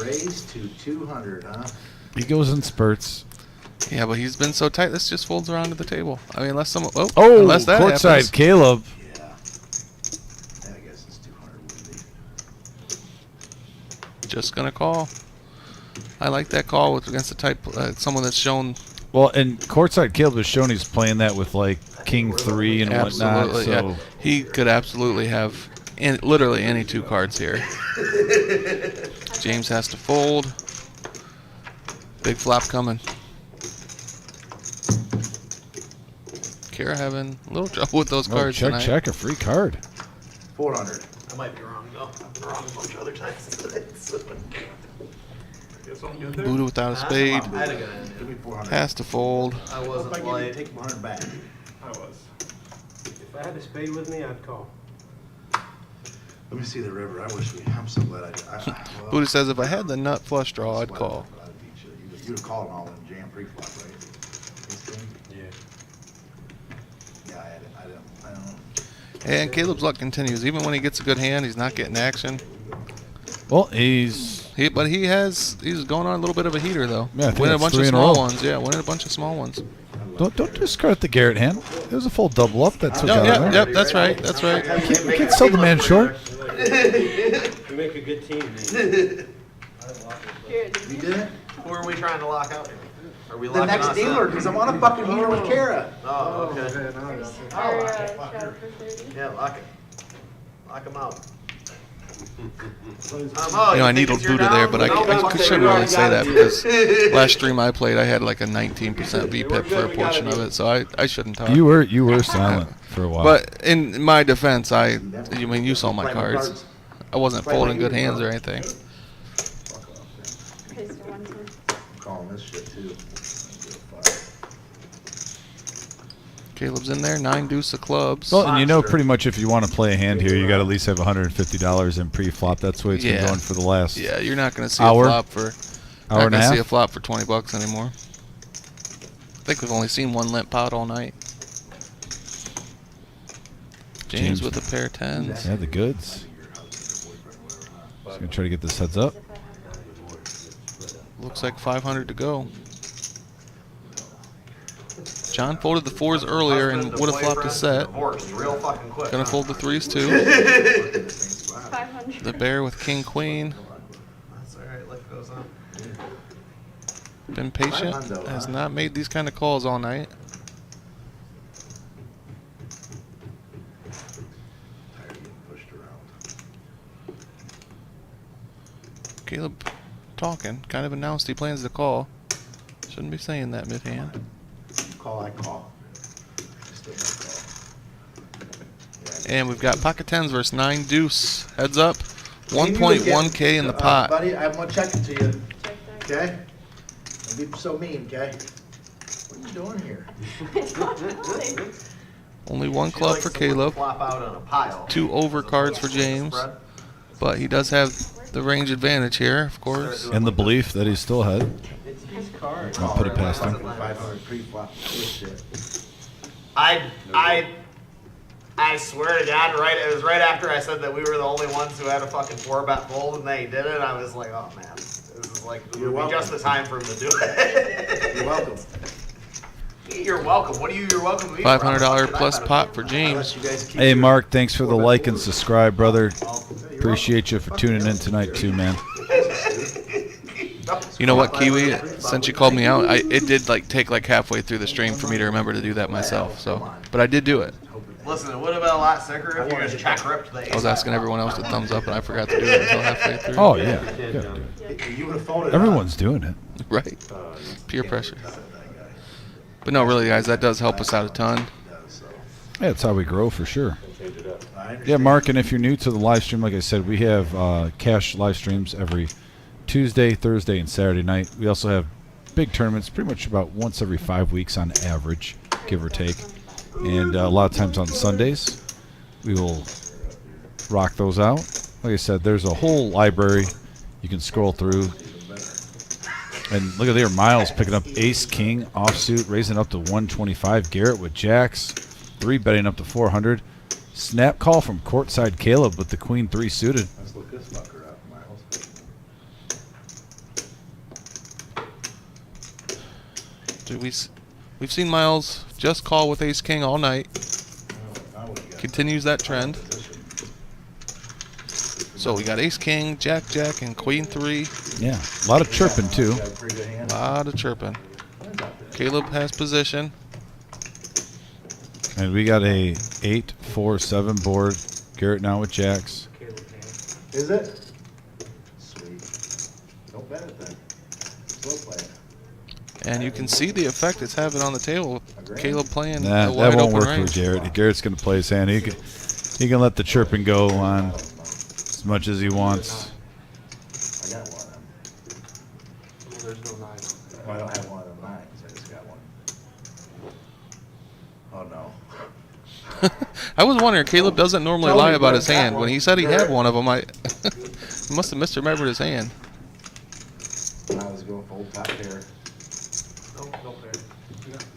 Raise to 200, huh? He goes in spurts. Yeah, but he's been so tight. This just folds around to the table. I mean, unless someone. Oh, unless that courtside happens. Caleb. Yeah. I guess it's 200 would be. Just gonna call. I like that call with against the type someone that's shown. Well, and courtside Caleb has shown he's playing that with like king 3 and whatnot. Absolutely, So yeah. He could absolutely have literally any 2 cards here. James has to fold. Big flop coming. Kara having a little trouble with those cards check, tonight. check, a free card. 400. I might be wrong though. I've been wrong a bunch of other times today. Buddha without a spade. I had a good end. Give me 400. Has to fold. I wasn't like. Take 100 back. I was. If I had a spade with me, I'd call. Let me see the river. I wish we. I'm so glad I did. Well, Buddha says if I had the nut flush draw, I'd call. You'd have called all in jam pre-flop, right? Yeah. Yeah, I don't know. And Caleb's luck continues. Even when he gets a good hand, he's not getting action. Well, But he's going on a little bit of a heater though. Yeah, I think winning a that's bunch of 3 in a small row. ones. Yeah, winning a bunch of small ones. Don't discredit the Garrett hand. It was a full double up. That's what No, got yep, him. yep, that's right, that's right. You can't sell the man short. You make a good team, man. You did it? Who are we trying to lock out here? Are we The locking next us dealer, in? because I want a fucking heater with Kara. Oh, okay. Or, shot for 30. Yeah, lock it. Lock him out. I needled Buddha there, but I shouldn't really say that because last stream I played, I had like a 19% VPIP for a portion of it, so I shouldn't talk. You were silent for a while. But in my defense, you saw my cards. I wasn't folding good hands or anything. Okay, so 110. I'm calling this shit too. Caleb's in there, 9 deuce of clubs. Well, and you know pretty much if you want to play a hand here, you got to at least have $150 in pre-flop. That's the way it's been going for the last Yeah, you're not going to see hour, a flop for hour and a half. see a flop for $20 anymore. I think we've only seen one limp pot all night. James with a pair of 10s. Yeah, the goods. Just gonna try to get this heads up. Looks like 500 to go. John folded the 4s earlier and would have flopped a set. Divorced real fucking quick. Gonna fold the 3s too. 500. The bear with king queen. That's alright, life goes on. Been patient. Has not made these kind of calls all night. Caleb talking. Kind of announced he plans to call. Shouldn't be saying that mid-hand. Call, I call. And we've got pocket 10s versus 9 deuce. Heads up. 1.1K in the pot. Buddy, I'm gonna check it to you, Check that. okay? Don't be so mean, okay? What are you doing here? Only 1 She club likes for to Caleb. flop out on a pile. 2 over cards for James. But he does have the range advantage here, of course. And the belief that he's still ahead. It's his card. I'll put it past him. 500 pre-flop shit. I swear to God, it was right after I said that we were the only ones who had a fucking 4-bet fold and they did it. I was like, oh man, this is like You're would be just the time for him to do it. You're welcome. You're welcome. What are you? You're welcome to me. $500 plus pot for James. Hey, Mark, thanks for the like and subscribe, brother. Appreciate you for tuning in tonight, too, man. You know what, Kiwi? Since you called me out, it did take halfway through the stream for me to remember to do that myself. So, but I did do it. Listen, it would have been a lot sicker if you just check ripped the I was asking everyone else to thumbs up, and I forgot to do it until halfway through. Oh yeah, You would have phoned it. everyone's doing it. Right. Peer pressure. But no, really, guys, that does help us out a ton. Yeah, that's how we grow for sure. Yeah, Mark, and if you're new to the live stream, like I said, we have cash live streams every Tuesday, Thursday, and Saturday night. We also have big tournaments pretty much about once every 5 weeks on average, give or take. And a lot of times on Sundays, we will rock those out. Like I said, there's a whole library you can scroll through. And look at there, Miles picking up ace, king, offsuit, raising up to 125. Garrett with jacks, 3 betting up to 400. Snap call from courtside Caleb with the queen 3 suited. Let's look this fucker up, Miles. Dude, we've seen Miles just call with ace king all night. Continues that trend. So we got ace king, jack jack, and queen 3. Yeah, a lot of chirping too. A lot of chirping. Caleb has position. And we got a 8-4-7 board. Garrett now with jacks. Is it? Sweet. Don't bet it then. Slow play. And you can see the effect it's having on the table. Caleb playing Nah, a that wide won't open work range. for Garrett. Garrett's going to play his hand. He can let the chirping go on as much as he wants. I got one of them. Well, there's no 9. Well, I don't have one of them nines. I just got one. Oh no. I was wondering, Caleb doesn't normally Tell me lie about what his that hand. one- When he said he had Garrett. one of them, I must have misremembered his hand. I was going for old top pair. No fair.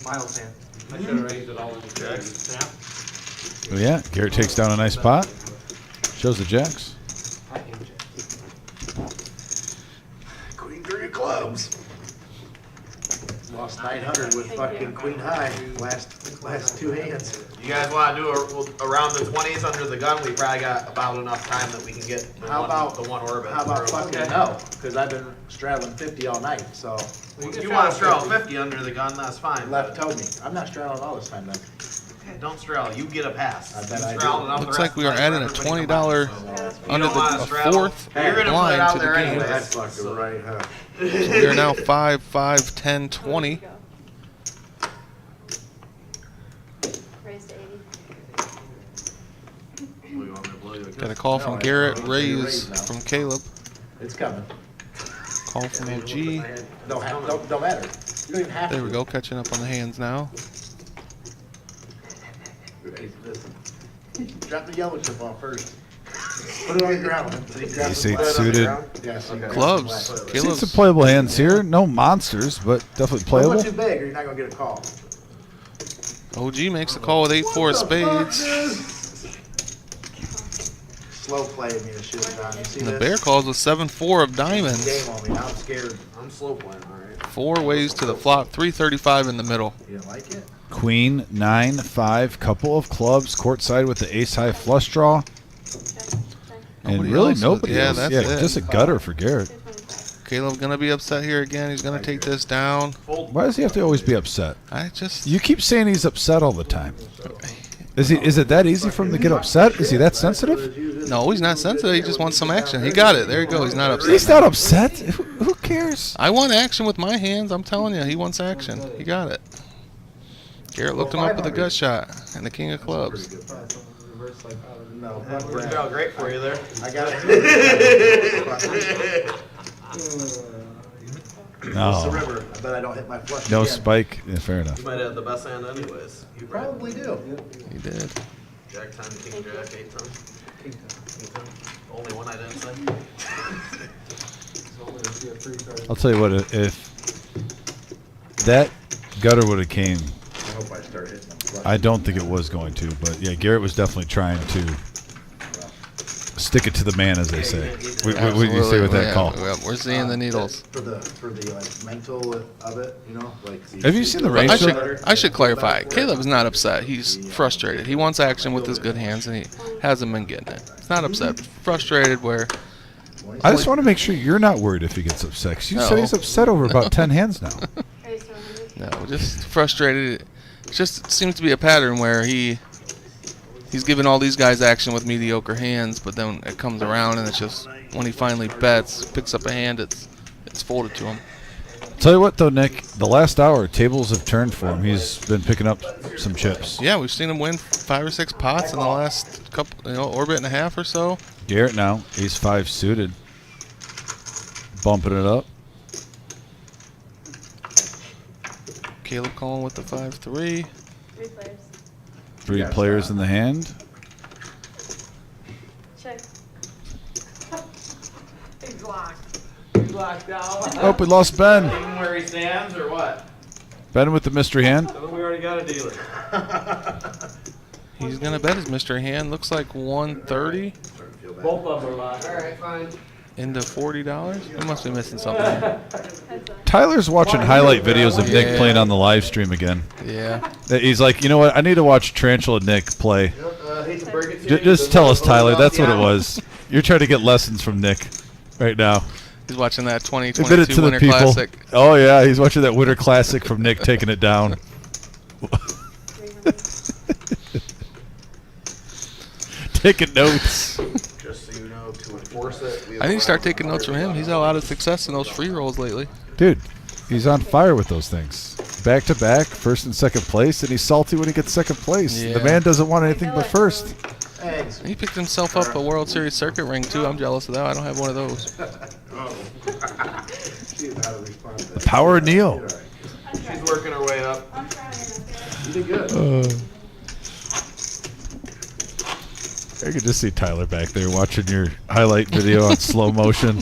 Miles hand. I should have raised it all in jacks. Snap. Oh, yeah, Garrett takes down a nice pot. Shows the jacks. I hate jacks. Queen 3 of clubs. Lost 900 with fucking queen high last 2 hands. You guys want to do around the 20s under the gun? We probably got about enough time that we can get the one orbit. How about through. fucking no? Because I've been straddling 50 all night, so. If you want to straddle 50 under the gun, that's fine. Left toed me. I'm not straddling all this time then. Okay, don't straddle. You get a pass. I bet You I do. straddle enough the Looks rest like we of are the time adding a for everybody to come $20 out, so. under You don't wanna the straddle. fourth You're gonna put it blind out to the there game. anyways. That's fucking right, huh? So we are now 5, 5, 10, 20. Raised to 80. What, you want me to blow you a kiss? Got a call from No, Garrett, I- raise now. from Caleb. It's coming. Call from OG. Don't matter. You don't even have to. There we go, catching up on the hands now. Hey, listen. Drop the yellow chip off first. Put it on the ground. Ace 8 suited. Yes. Clubs. Seen Caleb's some playable hands here. No monsters, but definitely Don't go playable. too big or you're not going to get a call. OG makes the call with 8-4 of spades. Slow playing me and shit, John. You see And the this? bear calls with 7-4 of diamonds. Game on me. Now I'm scared. I'm slow playing, all right. 4 ways to the flop, 335 in the middle. You don't like it? Queen 9-5, couple of clubs, courtside with the ace high flush draw. And Nobody really else with- nobody yeah, else. that's Yeah, it. just a gutter for Garrett. Caleb gonna be upset here again. He's gonna take this down. Why does he have to always be upset? I just You keep saying he's upset all the time. Is it that easy for him to get upset? Is he that sensitive? no, he's not sensitive. He just wants some action. He got it. There you go. He's not upset. He's not upset. Who cares? I want action with my hands. I'm telling you, he wants action. He got it. Garrett looked him up with a gut shot and the king of clubs. No. Worked out great for you there. I got it. It's the No. river. I bet I don't hit my flush No again. spike. Yeah, fair enough. You might have the best hand anyways. You probably do. He did. Jack 10, king jack, 8 10. King 10. Only one I didn't say. I'll tell you what. If that gutter would have came, I hope I start hitting them flush. I don't think it was going to. But yeah, Garrett was definitely trying to stick it to the man, as they say. What do you say with that Yeah, call? We're seeing the needles. For the like mental of it, you know, like. Have you seen the range? I should clarify. Caleb is not upset. He's frustrated. He wants action with his good hands, and he hasn't been getting it. He's not upset. Frustrated where I just want to make sure you're not worried if he gets upset. 'Cause you said No. he's upset over about 10 hands now. Raised to 100. no, just frustrated. It just seems to be a pattern where he He's giving all these guys action with mediocre hands, but then it comes around and it's just when he finally bets, picks up a hand, it's folded to him. Tell you what, though, Nick, the last hour, tables have turned for him. He's been picking up some chips. Yeah, we've seen him win 5 or 6 pots in the last couple, orbit and a half or so. Garrett now, ace-5 suited. Bumping it up. Caleb calling with the 5-3. 3 players. 3 players in the hand. Check. He's locked. He's locked out. Oh, we lost Ben. Even where he stands or what? Ben with the mystery hand. We already got a dealer. He's going to bet his mystery hand. Looks like 130 Both of them are locked. All right, fine. into $40. He must be missing something. Tyler's watching highlight videos of Nick playing on the live stream again. Yeah. He's like, you know what? I need to watch Tarantula Nick play. Hate to break it to you, Just but tell us, those Tyler. off That's the what it island. was. You're trying to get lessons from Nick right now. He's watching that Admit it 2022 to the Winter people. Classic. Oh, yeah. He's watching that Winter Classic from Nick taking it down. Taking notes. Just so you know, to enforce it. I need to start taking notes from him. He's had a lot of success in those free rolls lately. Dude, he's on fire with those things. Back to back, first and second place, and he's salty when he gets second place. Yeah. The man doesn't want anything but first. He picked himself up a World Series circuit ring, too. I'm jealous of that. I don't have one of those. The power of Neo. She's working her way up. You did good. I could just see Tyler back there watching your highlight video on slow motion.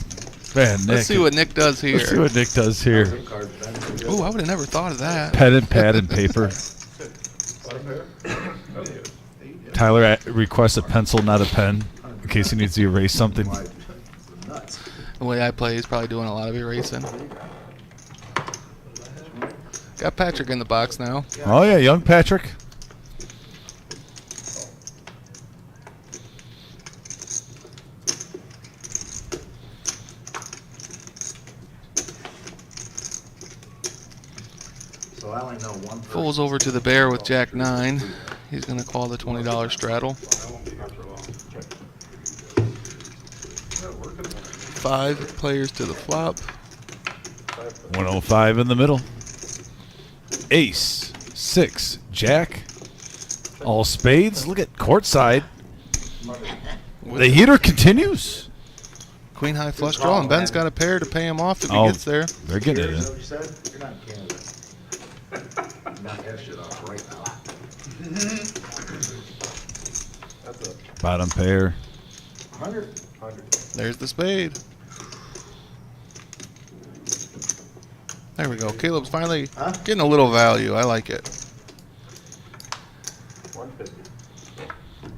Man, Nick. Let's see what Nick does here. Let's see what Nick does here. Ooh, I would have never thought of that. Pen and pad and paper. Tyler requests a pencil, not a pen, in case he needs to erase something. The way I play, he's probably doing a lot of erasing. Got Patrick in the box now. Oh, yeah, young Patrick. So I only know one. Folds over to the bear with Jack 9. He's going to call the $20 straddle. 5 players to the flop. 105 in the middle. Ace, 6, Jack, all spades. Look at courtside. The heater continues. Queen high flush draw, and Ben's got a pair to pay him off if he Oh, gets there. They're getting it in. Is that what you said? You're not in Canada. Knock that shit off right now. Bottom pair. 100. There's the spade. There we go. Caleb's finally getting a little value. I like it. 150.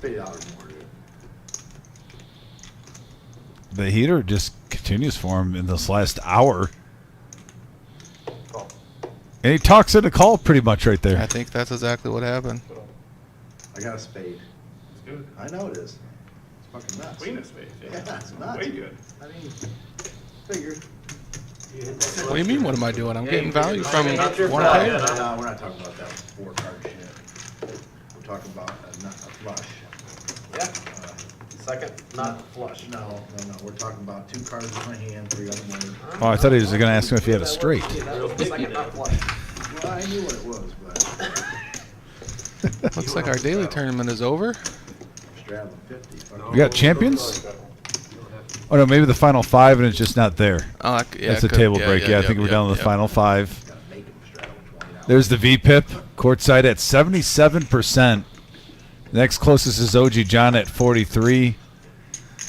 $50 more, dude. The heater just continues for him in this last hour. And he talks in a call pretty much right there. I think that's exactly what happened. I got a spade. It's good. I know it is. It's fucking nuts. Queen of spades. Yeah, it's nuts. Way good. I mean, figured. What do you mean, what am I doing? I'm getting value from one No, pair. we're not talking about that 4-card shit. We're talking about a flush. Yeah. Second, not flush. No. We're talking about 2 cards in my hand, 3 on the money. Oh, I thought he was going to ask him if he had a straight. Second, not flush. Well, I knew what it was, but Looks like our daily tournament is over. straddling 50. We got champions? Oh, no, maybe the final 5 and it's just not there. Oh, yeah, That's a table break. Yeah, I think we're down to the final 5. There's the VPIP. Courtside at 77%. Next closest is OG John at 43.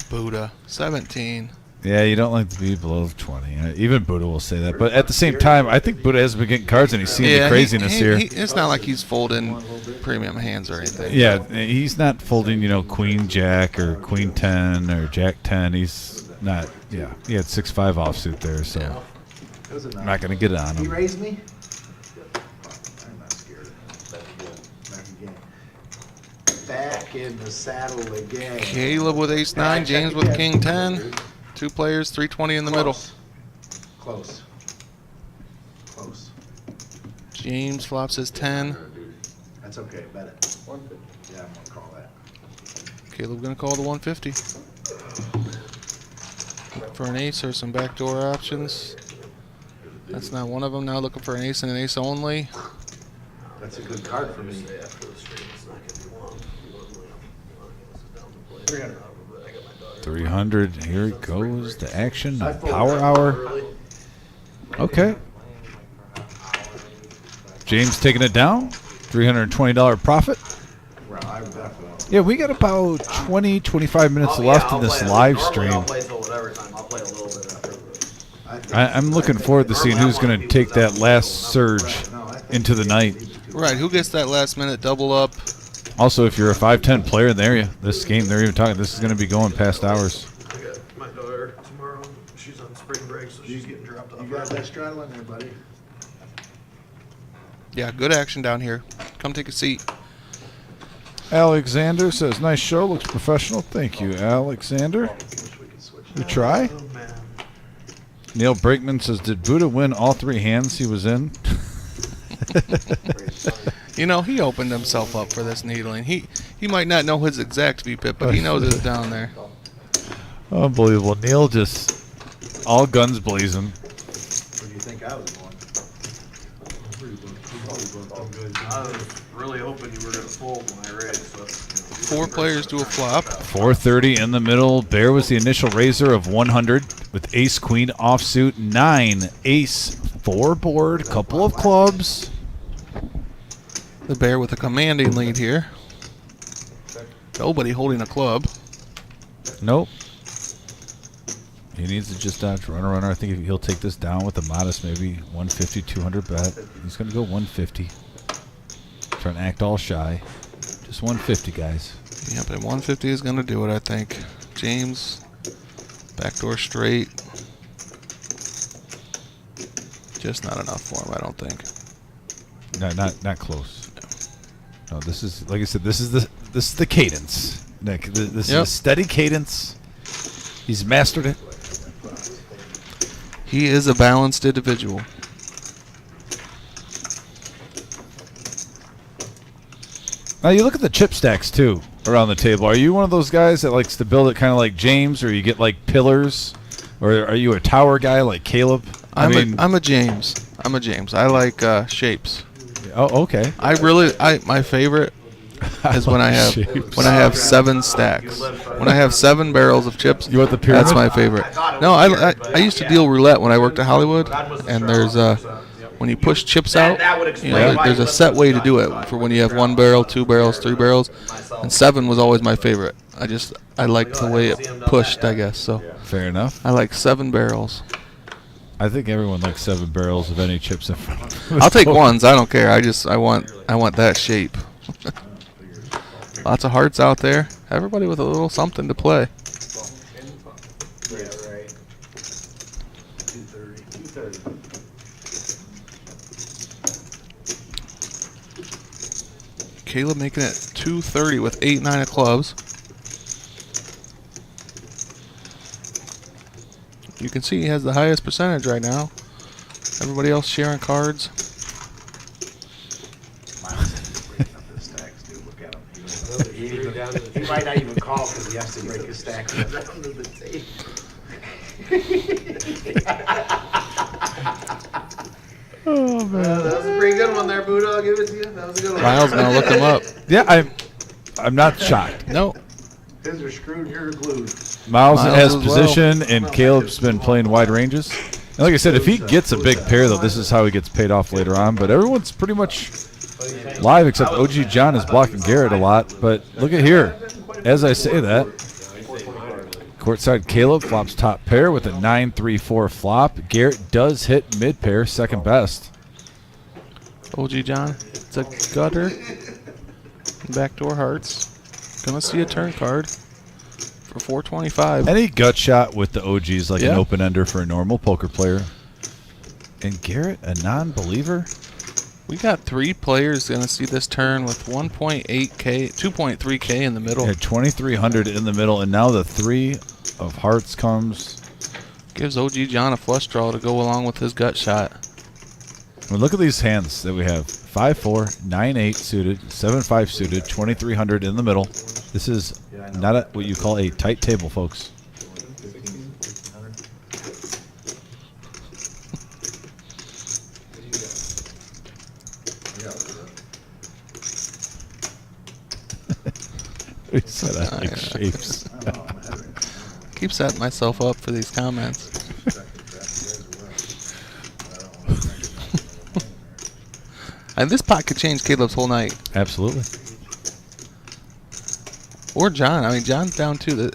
Buddha, 17. Yeah, you don't like to be below 20. Even Buddha will say that. But at the same time, I think Buddha hasn't been getting cards and he's seen the craziness here. It's not like he's folding premium hands or anything. Yeah, he's not folding, Queen Jack or Queen 10 or Jack 10. He's not, yeah. He had 6-5 offsuit there, so I'm not going to get it on He him. raised me? I'm not scared. Back in the saddle again. Caleb with ace 9, James with king 10. 2 players, 320 in the middle. Close. James flops his 10. That's okay, bet it. 150. Yeah, I'm gonna call that. Caleb gonna call the 150. Looking for an ace or some backdoor options. That's not one of them. Now looking for an ace and an ace only. That's a good card for me. 300. Here goes the action. The power hour. Okay. James taking it down. $320 profit. Yeah, we got about 20, 25 minutes left in this live stream. I'll play till whatever time. I'll play a little bit after. I'm looking forward to seeing who's going to take that last surge into the night. Right, who gets that last minute double up? Also, if you're a 5'10 player in the area, this game, they're even talking, this is going to be going past hours. I got my daughter tomorrow. She's on spring break, so she's getting dropped off. You got that straddle in there, buddy. Yeah, good action down here. Come take a seat. Alexander says, nice show, looks professional. Thank you, Alexander. We try. Neil Brakeman says, did Buddha win all 3 hands he was in? You know, he opened himself up for this needling. He might not know his exact VPIP, but he knows it's down there. Unbelievable. Neil just all guns blazing. Where do you think I was going? I was really hoping you were going to fold when I raised. So, 4 players do a flop. 430 in the middle. Bear was the initial raiser of 100 with ace queen offsuit. 9 ace 4 board. Couple of clubs. The bear with a commanding lead here. Nobody holding a club. Nope. He needs to just dodge runner. I think he'll take this down with a modest maybe 150, 200 bet. He's going to go 150. Trying to act all shy. Just 150, guys. Yeah, but 150 is going to do it, I think. James, backdoor straight. Just not enough for him, I don't think. No, not close. No, this is, like I said, this is the cadence, Nick. This is a steady cadence. He's mastered it. He is a balanced individual. Now you look at the chip stacks too around the table. Are you one of those guys that likes to build it kind of like James, or you get like pillars, or are you a tower guy like Caleb? I'm a James. I'm a James. I like shapes. Oh, okay. My favorite is when I have 7 stacks. When I have 7 barrels of chips. You want the pyramid? That's my favorite. No, I used to deal roulette when I worked at Hollywood, and there's when you push chips out, you know, there's a set way to do it for when you have 1 barrel, 2 barrels, 3 barrels, and 7 was always my favorite. I liked the way it pushed, I guess. So fair enough. I like 7 barrels. I think everyone likes 7 barrels of any chips in front of them. I'll take ones. I don't care. I want that shape. Lots of hearts out there. Everybody with a little something to play. Yeah, right. 230. Caleb making it 230 with 8-9 of clubs. You can see he has the highest percentage right now. Everybody else sharing cards. He might not even call because he has to break his stack down to the tape. Oh man, that was a pretty good one there, Buddha. I'll give it to you. That was a good one. Miles gonna look him up. Yeah, I'm not shocked. No. His are screwed, you're glued. Miles has as position, and Caleb's been playing wide ranges. And like I said, if he gets a big pair, though, this is how he gets paid off later on. But everyone's pretty much live, except OG John is blocking Garrett a lot. But look at here. As I say that, courtside Caleb flops top pair with a 9-3-4 flop. Garrett does hit mid pair, second best. OG John, it's a gutter. Backdoor hearts. Gonna see a turn card for 425. Any gut shot with the OGs like an Yeah. open ender for a normal poker player. And Garrett, a non-believer? We got 3 players gonna see this turn with 1.8K, 2.3K in the middle. Yeah, 2,300 in the middle, and now the 3 of hearts comes. Gives OG John a flush draw to go along with his gut shot. Well, look at these hands that we have. 5-4, 9-8 suited, 7-5 suited, 2300 in the middle. This is not what you call a tight table, folks. We said I like shapes. Keep setting myself up for these comments. And this pot could change Caleb's whole night. Absolutely. Or John. I mean, John's down too.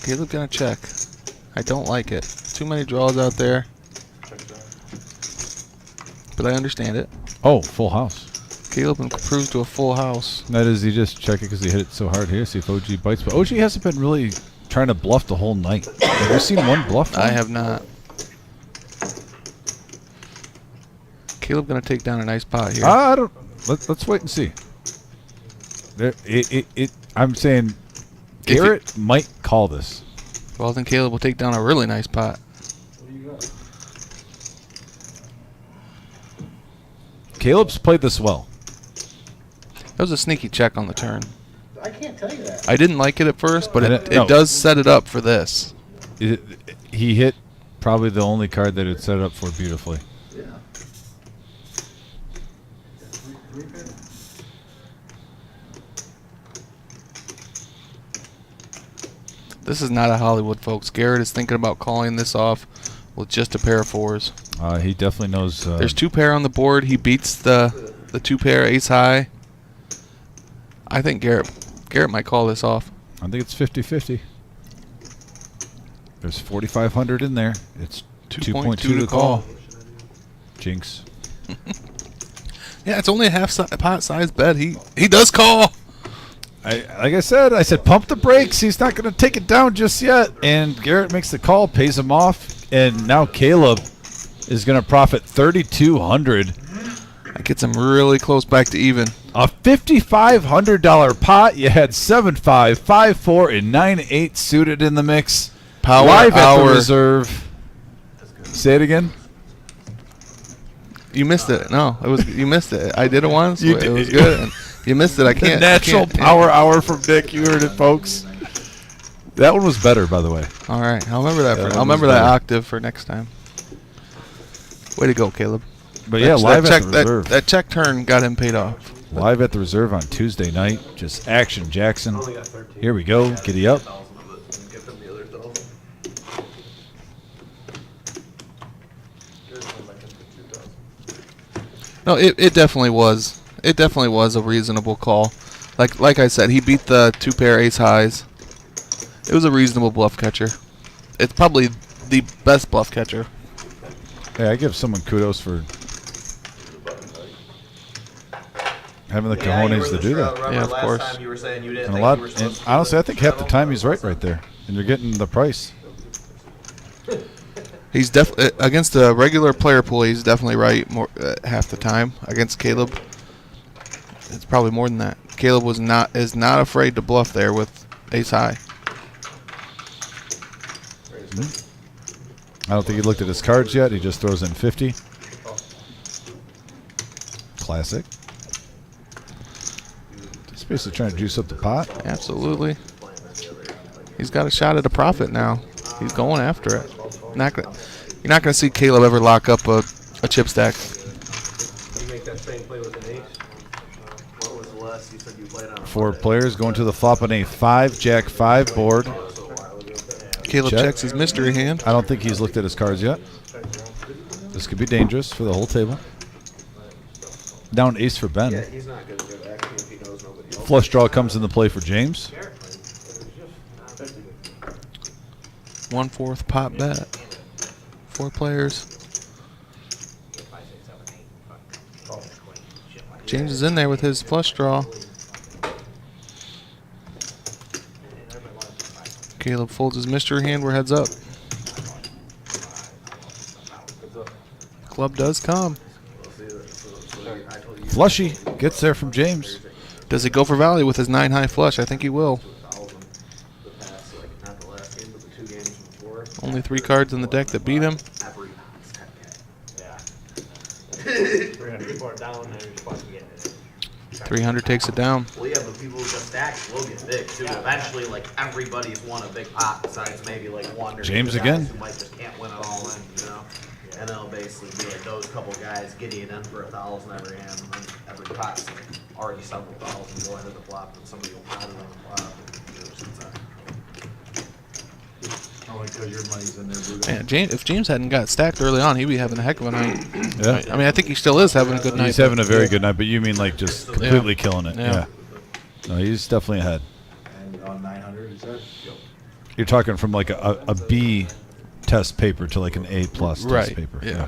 Caleb gonna check. I don't like it. Too many draws out there. But I understand it. Oh, full house. Caleb improves to a full house. That is, he just check it because he hit it so hard here. See if OG bites. But OG hasn't been really trying to bluff the whole night. Have you seen one bluff? I have not. Caleb gonna take down a nice pot here. I don't. Let's wait and see. I'm saying Garrett might call this. Well, then Caleb will take down a really nice pot. Caleb's played this well. That was a sneaky check on the turn. I can't tell you that. I didn't like it at first, but it No. does set it up for this. He hit probably the only card that it set it up for beautifully. Yeah. This is not a Hollywood, folks. Garrett is thinking about calling this off with just a pair of fours. He definitely knows. There's two pair on the board. He beats the two pair ace high. I think Garrett might call this off. I think it's 50-50. There's 4,500 in there. It's 2.2 to call. Jinx. Yeah, it's only a half pot size bet. He does call. Like I said pump the brakes. He's not going to take it down just yet. And Garrett makes the call, pays him off, and now Caleb is going to profit 3,200. That gets him really close back to even. A $5,500 pot. You had 7-5, 5-4, and 9-8 suited in the mix. Power Live at hour. the reserve. Say it again. You missed it. No, you missed it. I did it once. You It did. was good. And you missed it. I can't. Natural power hour from Dick. You heard it, folks. That one was better, by the way. All right, I'll remember that. That I'll one was remember that better. octave for next time. Way to go, Caleb. But yeah, live at the reserve. That check turn got him paid off. Live at the reserve on Tuesday night. Just action, Jackson. Here we go. Giddy up. No, it definitely was. It definitely was a reasonable call. Like I said, he beat the two pair ace highs. It was a reasonable bluff catcher. It's probably the best bluff catcher. Hey, I give someone kudos for having the cojones to do that. Yeah, of course. Time you were saying you didn't And a think lot. you were And supposed to honestly, I think half the time he's right there, and you're getting the price. He's definitely against a regular player pool. He's definitely right more half the time. Against Caleb, it's probably more than that. Caleb is not afraid to bluff there with ace high. I don't think he looked at his cards yet. He just throws in 50. Classic. Just basically trying to juice up the pot. Absolutely. He's got a shot at a profit now. He's going after it. You're not gonna see Caleb ever lock up a chip stack. You make that same play with an ace? What was the last you said you played on? 4 players going to the flop on a 5, Jack 5 board. Caleb Check. checks his mystery hand. I don't think he's looked at his cards yet. This could be dangerous for the whole table. Down ace for Ben. He's not going to go back if he knows nobody else. Flush draw comes into play for James. 1/4 pot bet. 4 players. James is in there with his flush draw. Caleb folds his mystery hand. We're heads up. Club does come. Flushy gets there from James. Does he go for value with his 9 high flush? I think he will. Only 3 cards in the deck that beat him. 300 for it down there, you're supposed to get it. 300 takes it down. Well, yeah, but people who just stack will get big too. Eventually, like everybody's won a big pot besides maybe like one or James two again? guys who might just can't win it all in, you know. And they'll basically be like those couple guys getting it in for 1,000 every hand, and then every pot's like already several thousand going into the flop, and somebody will pot it on the flop. Only because your money's in there, Buddha. Man, if James hadn't got stacked early on, he'd be having a heck of a night. Yeah. I mean, I think he still is having a good night. He's having a very good night, but you mean like just completely killing it? Yeah. No, he's definitely ahead. And on 900, is that? You're talking from like a B test paper to like an A plus Right. test paper. Yeah.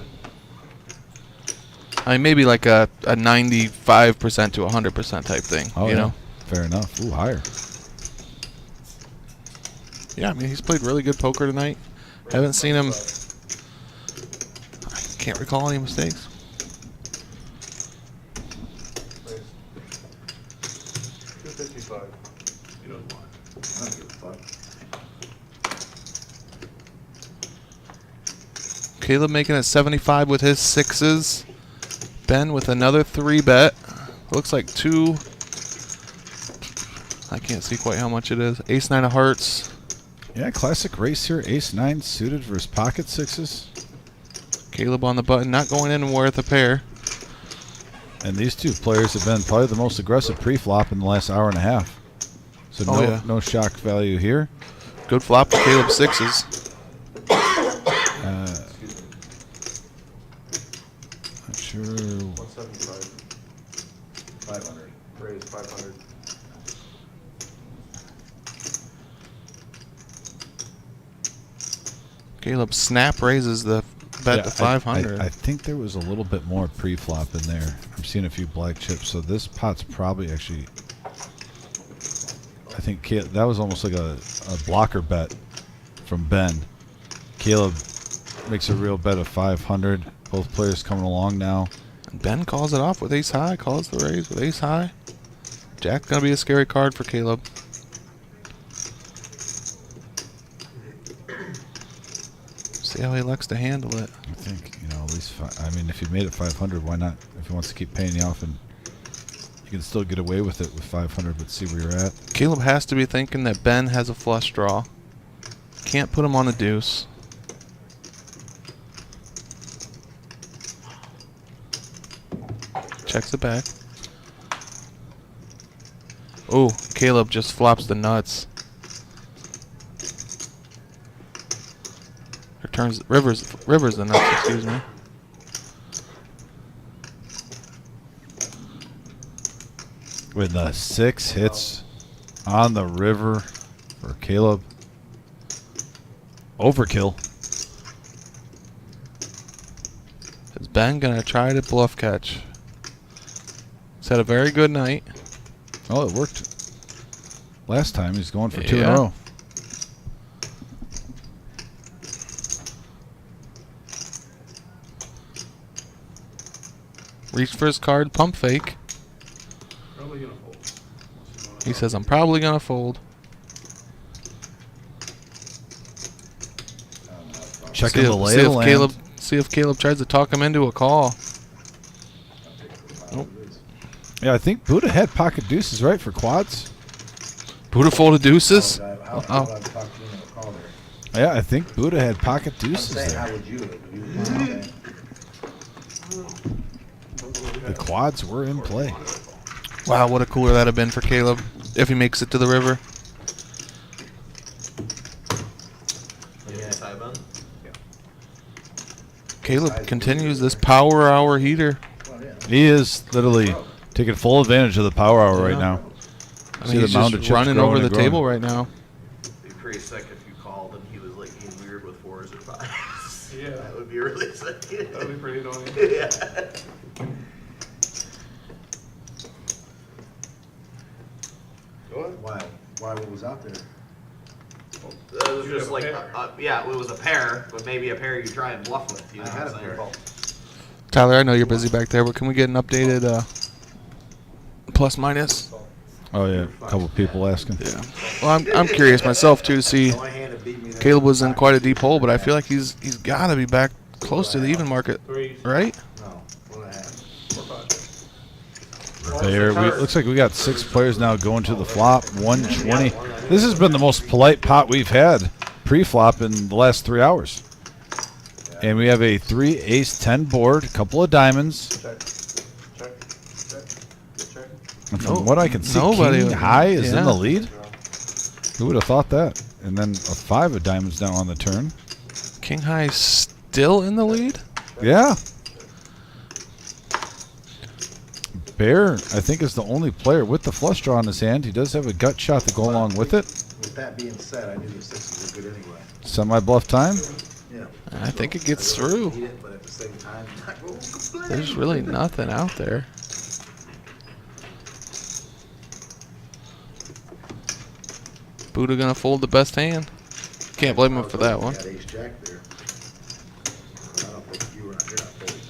I mean, maybe like a 95% to 100% type thing. Oh, you yeah. know? Fair enough. Ooh, higher. Yeah, I mean, he's played really good poker tonight. Haven't seen him. I can't recall any mistakes. $255. He doesn't mind. I don't give a fuck. Caleb making it 75 with his sixes. Ben with another 3-bet. Looks like 2. I can't see quite how much it is. Ace-9 of hearts. Yeah, classic race here. Ace-9 suited versus pocket sixes. Caleb on the button, not going in with a pair. And these two players have been probably the most aggressive pre-flop in the last hour and a half. So no shock value here. Good flop for Caleb sixes. Not sure. 175. 500. Raise 500. Caleb snap raises the bet to 500. I think there was a little bit more pre-flop in there. I'm seeing a few black chips, so this pot's probably actually. I think that was almost like a blocker bet from Ben. Caleb makes a real bet of 500. Both players coming along now. And Ben calls it off with ace high. Calls the raise with ace high. Jack's gonna be a scary card for Caleb. See how he likes to handle it. I think, at least I mean, if he made it 500, why not? If he wants to keep paying you off, and you can still get away with it with 500, but see where you're at. Caleb has to be thinking that Ben has a flush draw. Can't put him on the deuce. Checks it back. Oh, Caleb just flops the nuts. Or turns rivers the nuts, excuse me. With the 6 hits on the river for Caleb. Overkill. Is Ben gonna try to bluff catch? He's had a very good night. Oh, it worked last time. He's going for 2 in a Yeah. row. Reached for his card, pump fake. Probably gonna fold. He says, I'm probably gonna fold. Checking the lay of the land. See if Caleb tries to talk him into a call. Nope. Yeah, I think Buddha had pocket deuces, right, for quads? Buddha folded deuces? Oh. Yeah, I think Buddha had pocket deuces How there. would you? The quads were in play. Wow, what a cooler that'd have been for Caleb if he makes it to the river. Caleb continues this power hour heater. He is literally taking full advantage of the power hour right now. I mean, he's just running over the table right now. It'd be pretty sick if you called and he was like being weird with 4s or 5s. Yeah. That would be really sick. That would be pretty annoying. Yeah. Why? What was out there? It was just like, yeah, it was a pair, but maybe a pair you try and bluff with. You know I had what a I'm pair. saying? Tyler, I know you're busy back there, but can we get an updated plus minus? Oh, yeah, a couple people asking. Yeah. Well, I'm curious myself, too, to see. Caleb was in quite a deep hole, but I feel like he's got to be back close to the even market, right? No. There, looks like we got 6 players now going to the flop. 120. This has been the most polite pot we've had pre-flop in the last 3 hours. And we have a 3 ace 10 board, a couple of diamonds. And from what I can see, King High is in the lead. Who would have thought that? And then a 5 of diamonds now on the turn. King High still in the lead? Yeah. Bear, I think, is the only player with the flush draw in his hand. He does have a gut shot to go along with it. With that being said, I knew the sixes were good anyway. Semi-bluff time. Yeah. I think it gets through. But at the same time, not going to There's really nothing out there. Buddha gonna fold the best hand. Can't blame him for that one. Got ace jack there. I don't think you're not folding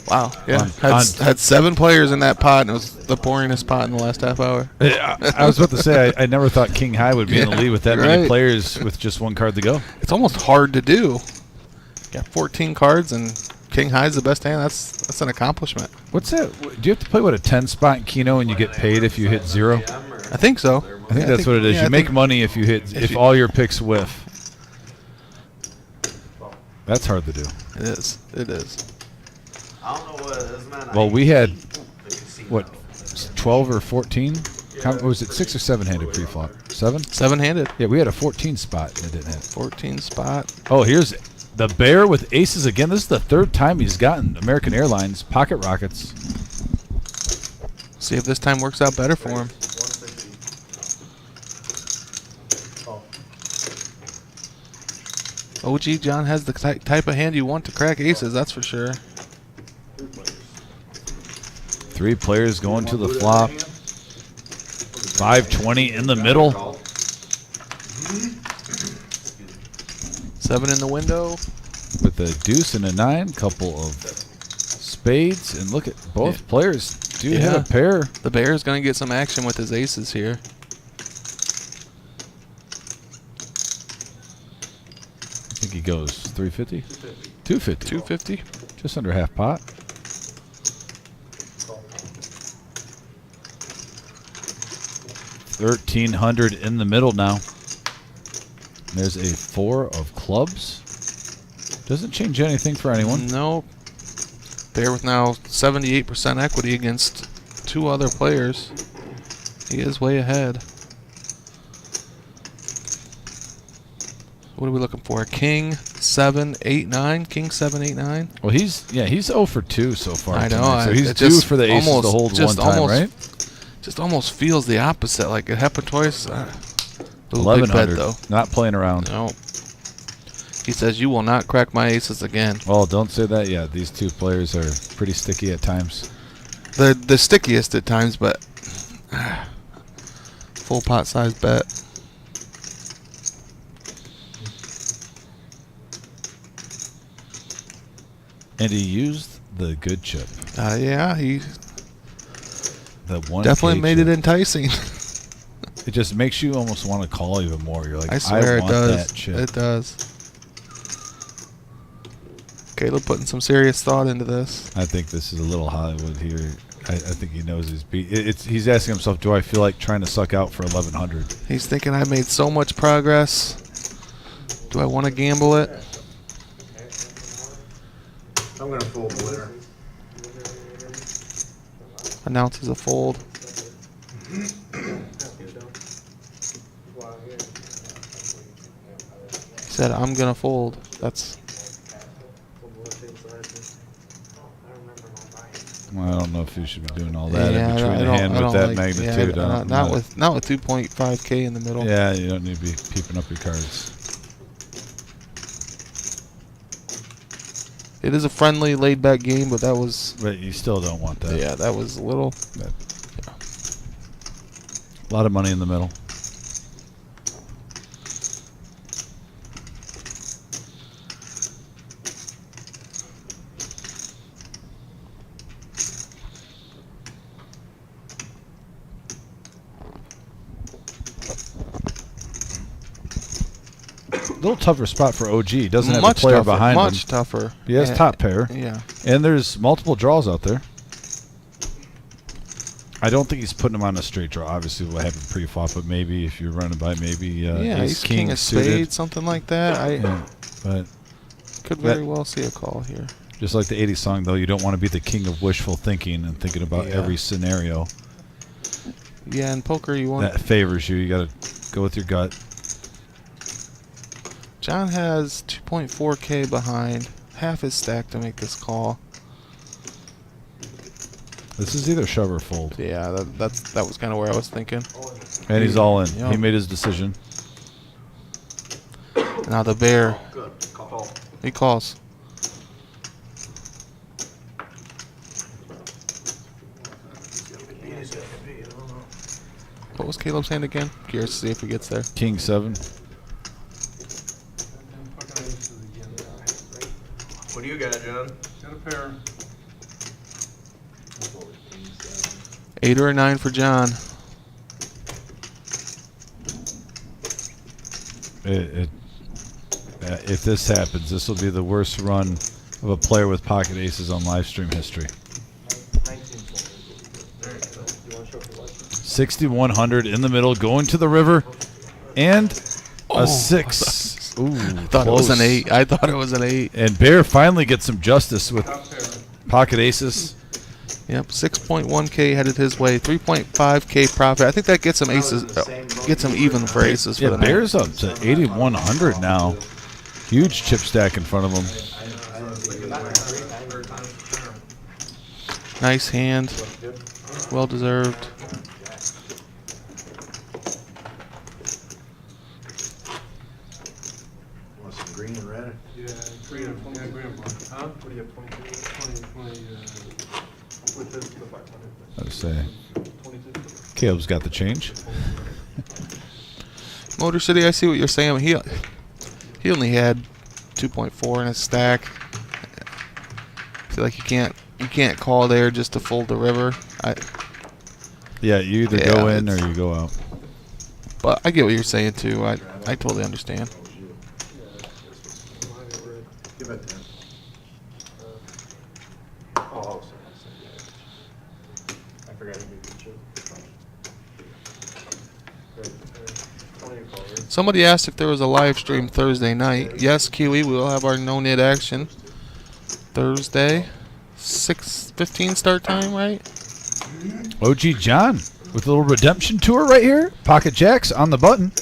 Wow. Yeah. Had 7 players in that pot, and it was the boringest pot in the last half hour. I was about to say, I never thought King High would be in the lead with that many players with just 1 card to go. It's almost hard to do. Got 14 cards, and King High's the best hand. That's an accomplishment. What's that? Do you have to play a 10 spot in Keno and you get paid if you hit 0? I think so. I think that's what it is. You make money if you hit if all your picks whiff. That's hard to do. It is. It is. I don't know what it is, man. Well, we had what 12 or 14? Was it 6 or 7-handed pre-flop? 7? 7-handed. Yeah, we had a 14 spot and it didn't hit. 14 spot. Oh, here's the Bear with aces again. This is the 3rd time he's gotten American Airlines pocket rockets. See if this time works out better for him. OG John has the type of hand you want to crack aces, that's for sure. 3 players going to the flop. 520 in the middle. 7 in the window. With a deuce and a 9, couple of spades, and look at both players do hit a pair. The Bear's going to get some action with his aces here. I think he goes 350? 250. 250. Just under half pot. $1,300 in the middle now. There's a 4 of clubs. Doesn't change anything for anyone. No. Bear with now 78% equity against 2 other players. He is way ahead. What are we looking for? King 7 8 9. King 7 8 9. Well, he's 0 for 2 so far. I know. Tonight, so he's due for the aces to hold one time, right? Just almost feels the opposite. Like it happened twice. 1100 though. Not playing around. No. He says you will not crack my aces again. Oh, don't say that yet. These 2 players are pretty sticky at times. They're the stickiest at times, but full pot size bet. And he used the good chip. Yeah, he the 1K definitely made chip. it enticing. It just makes you almost want to call even more. You're like, I swear want it does. That chip. It does. Caleb putting some serious thought into this. I think this is a little Hollywood here. I think he knows his beat. He's asking himself, do I feel like trying to suck out for 1100? He's thinking, I made so much progress. Do I want to gamble it? I'm going to fold the winner. Announces a fold. Said, I'm going to fold. That's... Well, I don't know if you should be doing all that Yeah, in between the hand with that magnitude. Yeah, not with 2.5K in the middle. Yeah, you don't need to be peeping up your cards. It is a friendly, laid-back game, but that was... But you still don't want that. Yeah, that was a little... Yeah. A lot of money in the middle. little tougher spot for OG. He doesn't have a Much player tougher, behind much him. tougher. He has Yeah, top pair. Yeah. And there's multiple draws out there. I don't think he's putting him on a straight draw. Obviously, what happened pre-flop, but maybe if you're running by, maybe Yeah, ace, he's king of suited. spades, something like that. Yeah, but Could very well see a call here. just like the 80s song, though, you don't want to be the king of wishful thinking and thinking about Yeah. every scenario Yeah, in poker you want. that favors you. You got to go with your gut. John has 2.4K behind, half his stack to make this call. This is either shove or fold. Yeah, that was kind of where I was thinking. And he's all in. Yeah. He made his decision. Now the bear, Good. Call. he calls. What was Caleb's hand again? Curious to see if he gets there. King 7. Fucking aces again. What do you got, John? Got a pair. 8 or a 9 for John. If this happens, this will be the worst run of a player with pocket aces on live stream history. 6,100 in the middle, going to the river, and a 6. Ooh, I thought it was an 8. I thought it was an 8. And Bear finally gets some justice with pocket aces. Yep, 6.1K headed his way. 3.5K profit. I think that gets him aces. Gets him even for aces for Yeah, the night. Bear's up to 8,100 now. Huge chip stack in front of him. Nice hand. Well deserved. Want some green and red? Yeah, green and black. Huh? What do you have, 22? 20, with this, the 500. I would say 22. Caleb's got the change. Motor City, I see what you're saying. He only had 2.4 in his stack. I feel like you can't call there just to fold the river. Yeah, you either go in or you go out. But I get what you're saying too. I totally understand. Give it to him. Oh, I forgot to give you two. Somebody asked if there was a live stream Thursday night. Yes, Kiwi, we will have our no-nit action Thursday, 6:15 start time, right? OG John with a little redemption tour right here. Pocket jacks on the button.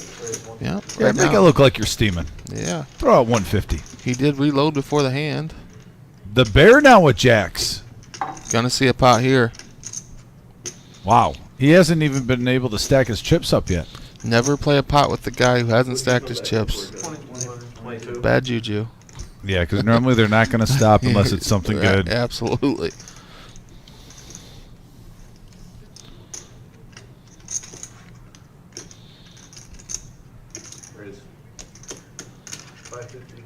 Yeah, Yeah, right make now. it look like you're steaming. Yeah, Throw out 150. he did reload before the hand. The Bear now with jacks. Gonna see a pot here. Wow. He hasn't even been able to stack his chips up yet. Never play a pot with the guy who hasn't stacked his chips. 22. Bad juju. Yeah, because normally they're not going to stop unless it's something good. Absolutely. Raise. 550.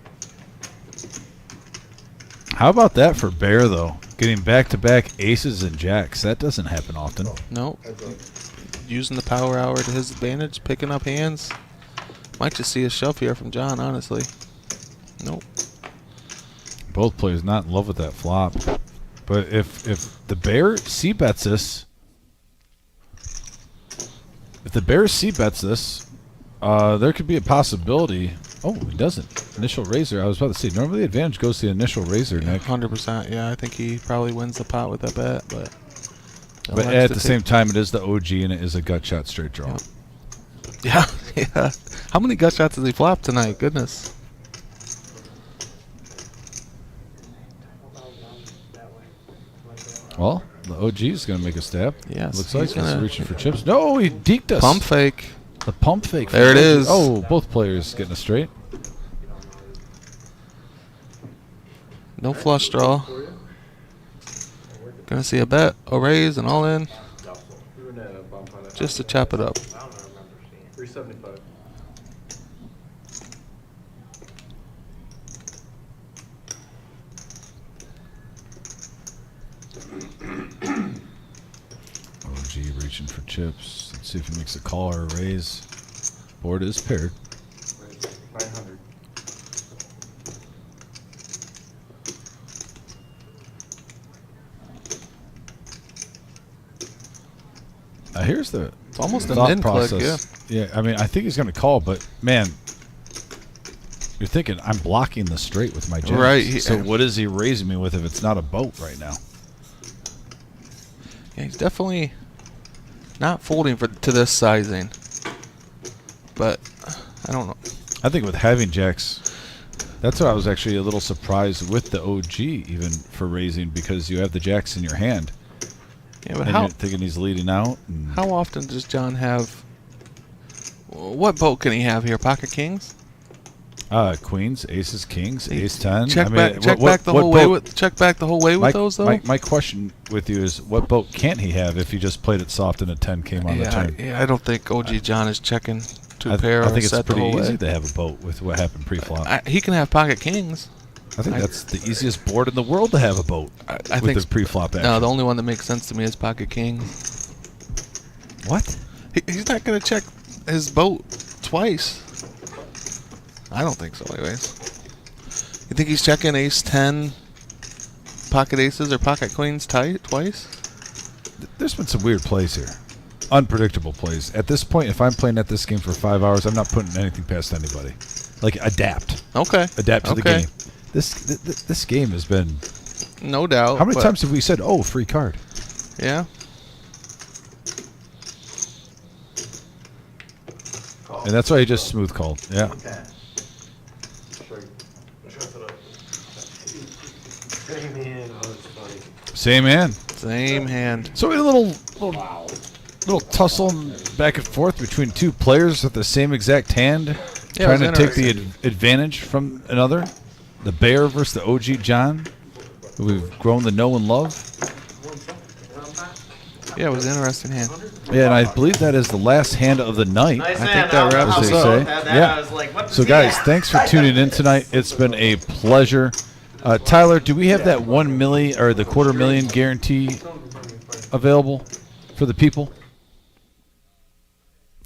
How about that for Bear, though? Getting back-to-back aces and jacks. That doesn't happen often. Nope. Using the power hour to his advantage, picking up hands. Might just see a shove here from John, honestly. Nope. Both players not in love with that flop. But if the Bear c-bets this, there could be a possibility. Oh, he doesn't. Initial raiser. I was about to say, normally the advantage goes to the initial raiser, Nick. 100%. Yeah, I think he probably wins the pot with that bet, but But at the same time, it is the OG and it is a gut shot straight draw. Yep. Yeah, yeah. How many gut shots has he flopped tonight? Goodness. Well, the OG is going to make a stab. Yes, Looks like he's he's gonna- reaching for chips. No, he deked us. Pump fake. The pump fake. There it from OG. is. Oh, both players getting a straight. No flush draw. Gonna see a bet, a raise, and all in. Just to chop it up. 375. OG reaching for chips. Let's see if he makes a call or a raise. Board is paired. 900. here's the It's almost a thought min click, process. Yeah, I mean, I think he's going to call, but man, you're thinking I'm blocking the straight with my jacks. Right. So what is he raising me with if it's not a boat right now? Yeah, he's definitely not folding to this sizing. But I don't know. I think with having jacks, that's why I was actually a little surprised with the OG even for raising, because you have the jacks in your hand. Yeah, but and you're thinking he's leading out. How often does John have? What boat can he have here? Pocket kings? Queens, aces, kings, ace 10. Check I mean, back the whole way with those though. My question with you is, what boat can't he have if he just played it soft and a 10 came on the turn? I don't think OG John is checking two pair. I think it's set pretty the whole easy way. to have a boat with what happened pre-flop. He can have pocket kings. I think that's the easiest board in the world to have a boat I with think the pre-flop action. No, the only one that makes sense to me is pocket kings. What? He's not going to check his boat twice. I don't think so, anyways. You think he's checking ace 10, pocket aces, or pocket queens twice? There's been some weird plays here. Unpredictable plays. At this point, if I'm playing at this game for 5 hours, I'm not putting anything past anybody. Like, adapt. Okay. Adapt to the game. This game has been... No doubt. How many times have we said, oh, free card? Yeah. And that's why he just smooth called. Yeah. Okay. Same hand. Oh, it's funny. Same hand. Same hand. So we had a little tussle back and forth between two players with the same exact hand, trying to take the advantage from another. The Bear versus the OG John, who we've grown to know and love. Yeah, it was an interesting hand. Yeah, and I believe that is the last hand of the night. Nice I hand. think that wraps I'll it go up. with that. Yeah. I was like, what So does he guys, have? thanks for tuning in tonight. It's been a pleasure. Tyler, do we have that 1 million or the $250,000 guarantee available for the people?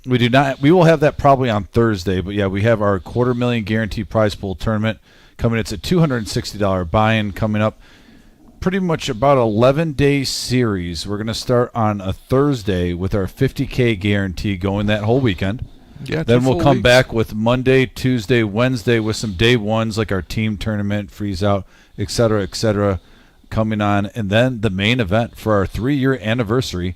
We do not. We will have that probably on Thursday, but yeah, we have our $250,000 guarantee prize pool tournament coming. It's a $260 buy-in coming up. Pretty much about 11-day series. We're going to start on a Thursday with our $50K guarantee going that whole weekend. Yeah, then we'll come back with Monday, Tuesday, Wednesday with some day ones like our team tournament, freeze out, et cetera, coming on. And then the main event for our 3-year anniversary.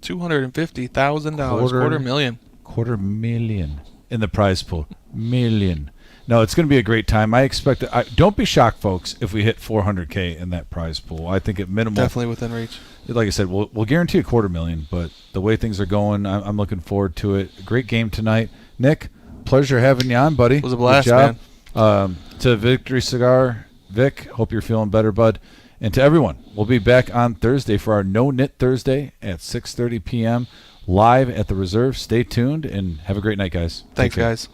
$250,000, $250,000. $250,000 in the prize pool. Million. No, it's going to be a great time. I expect it. Don't be shocked, folks, if we hit 400K in that prize pool. I think at minimum, definitely within reach. Like I said, we'll guarantee a $250,000, but the way things are going, I'm looking forward to it. Great game tonight. Nick, pleasure having you on, buddy. It was a blast, Good job. To Victory Cigar, Vic, hope you're feeling better, bud. And to everyone, we'll be back on Thursday for our No Knit Thursday at 6:30 p.m. live at the Reserve. Stay tuned and have a great night, guys. Thanks, guys.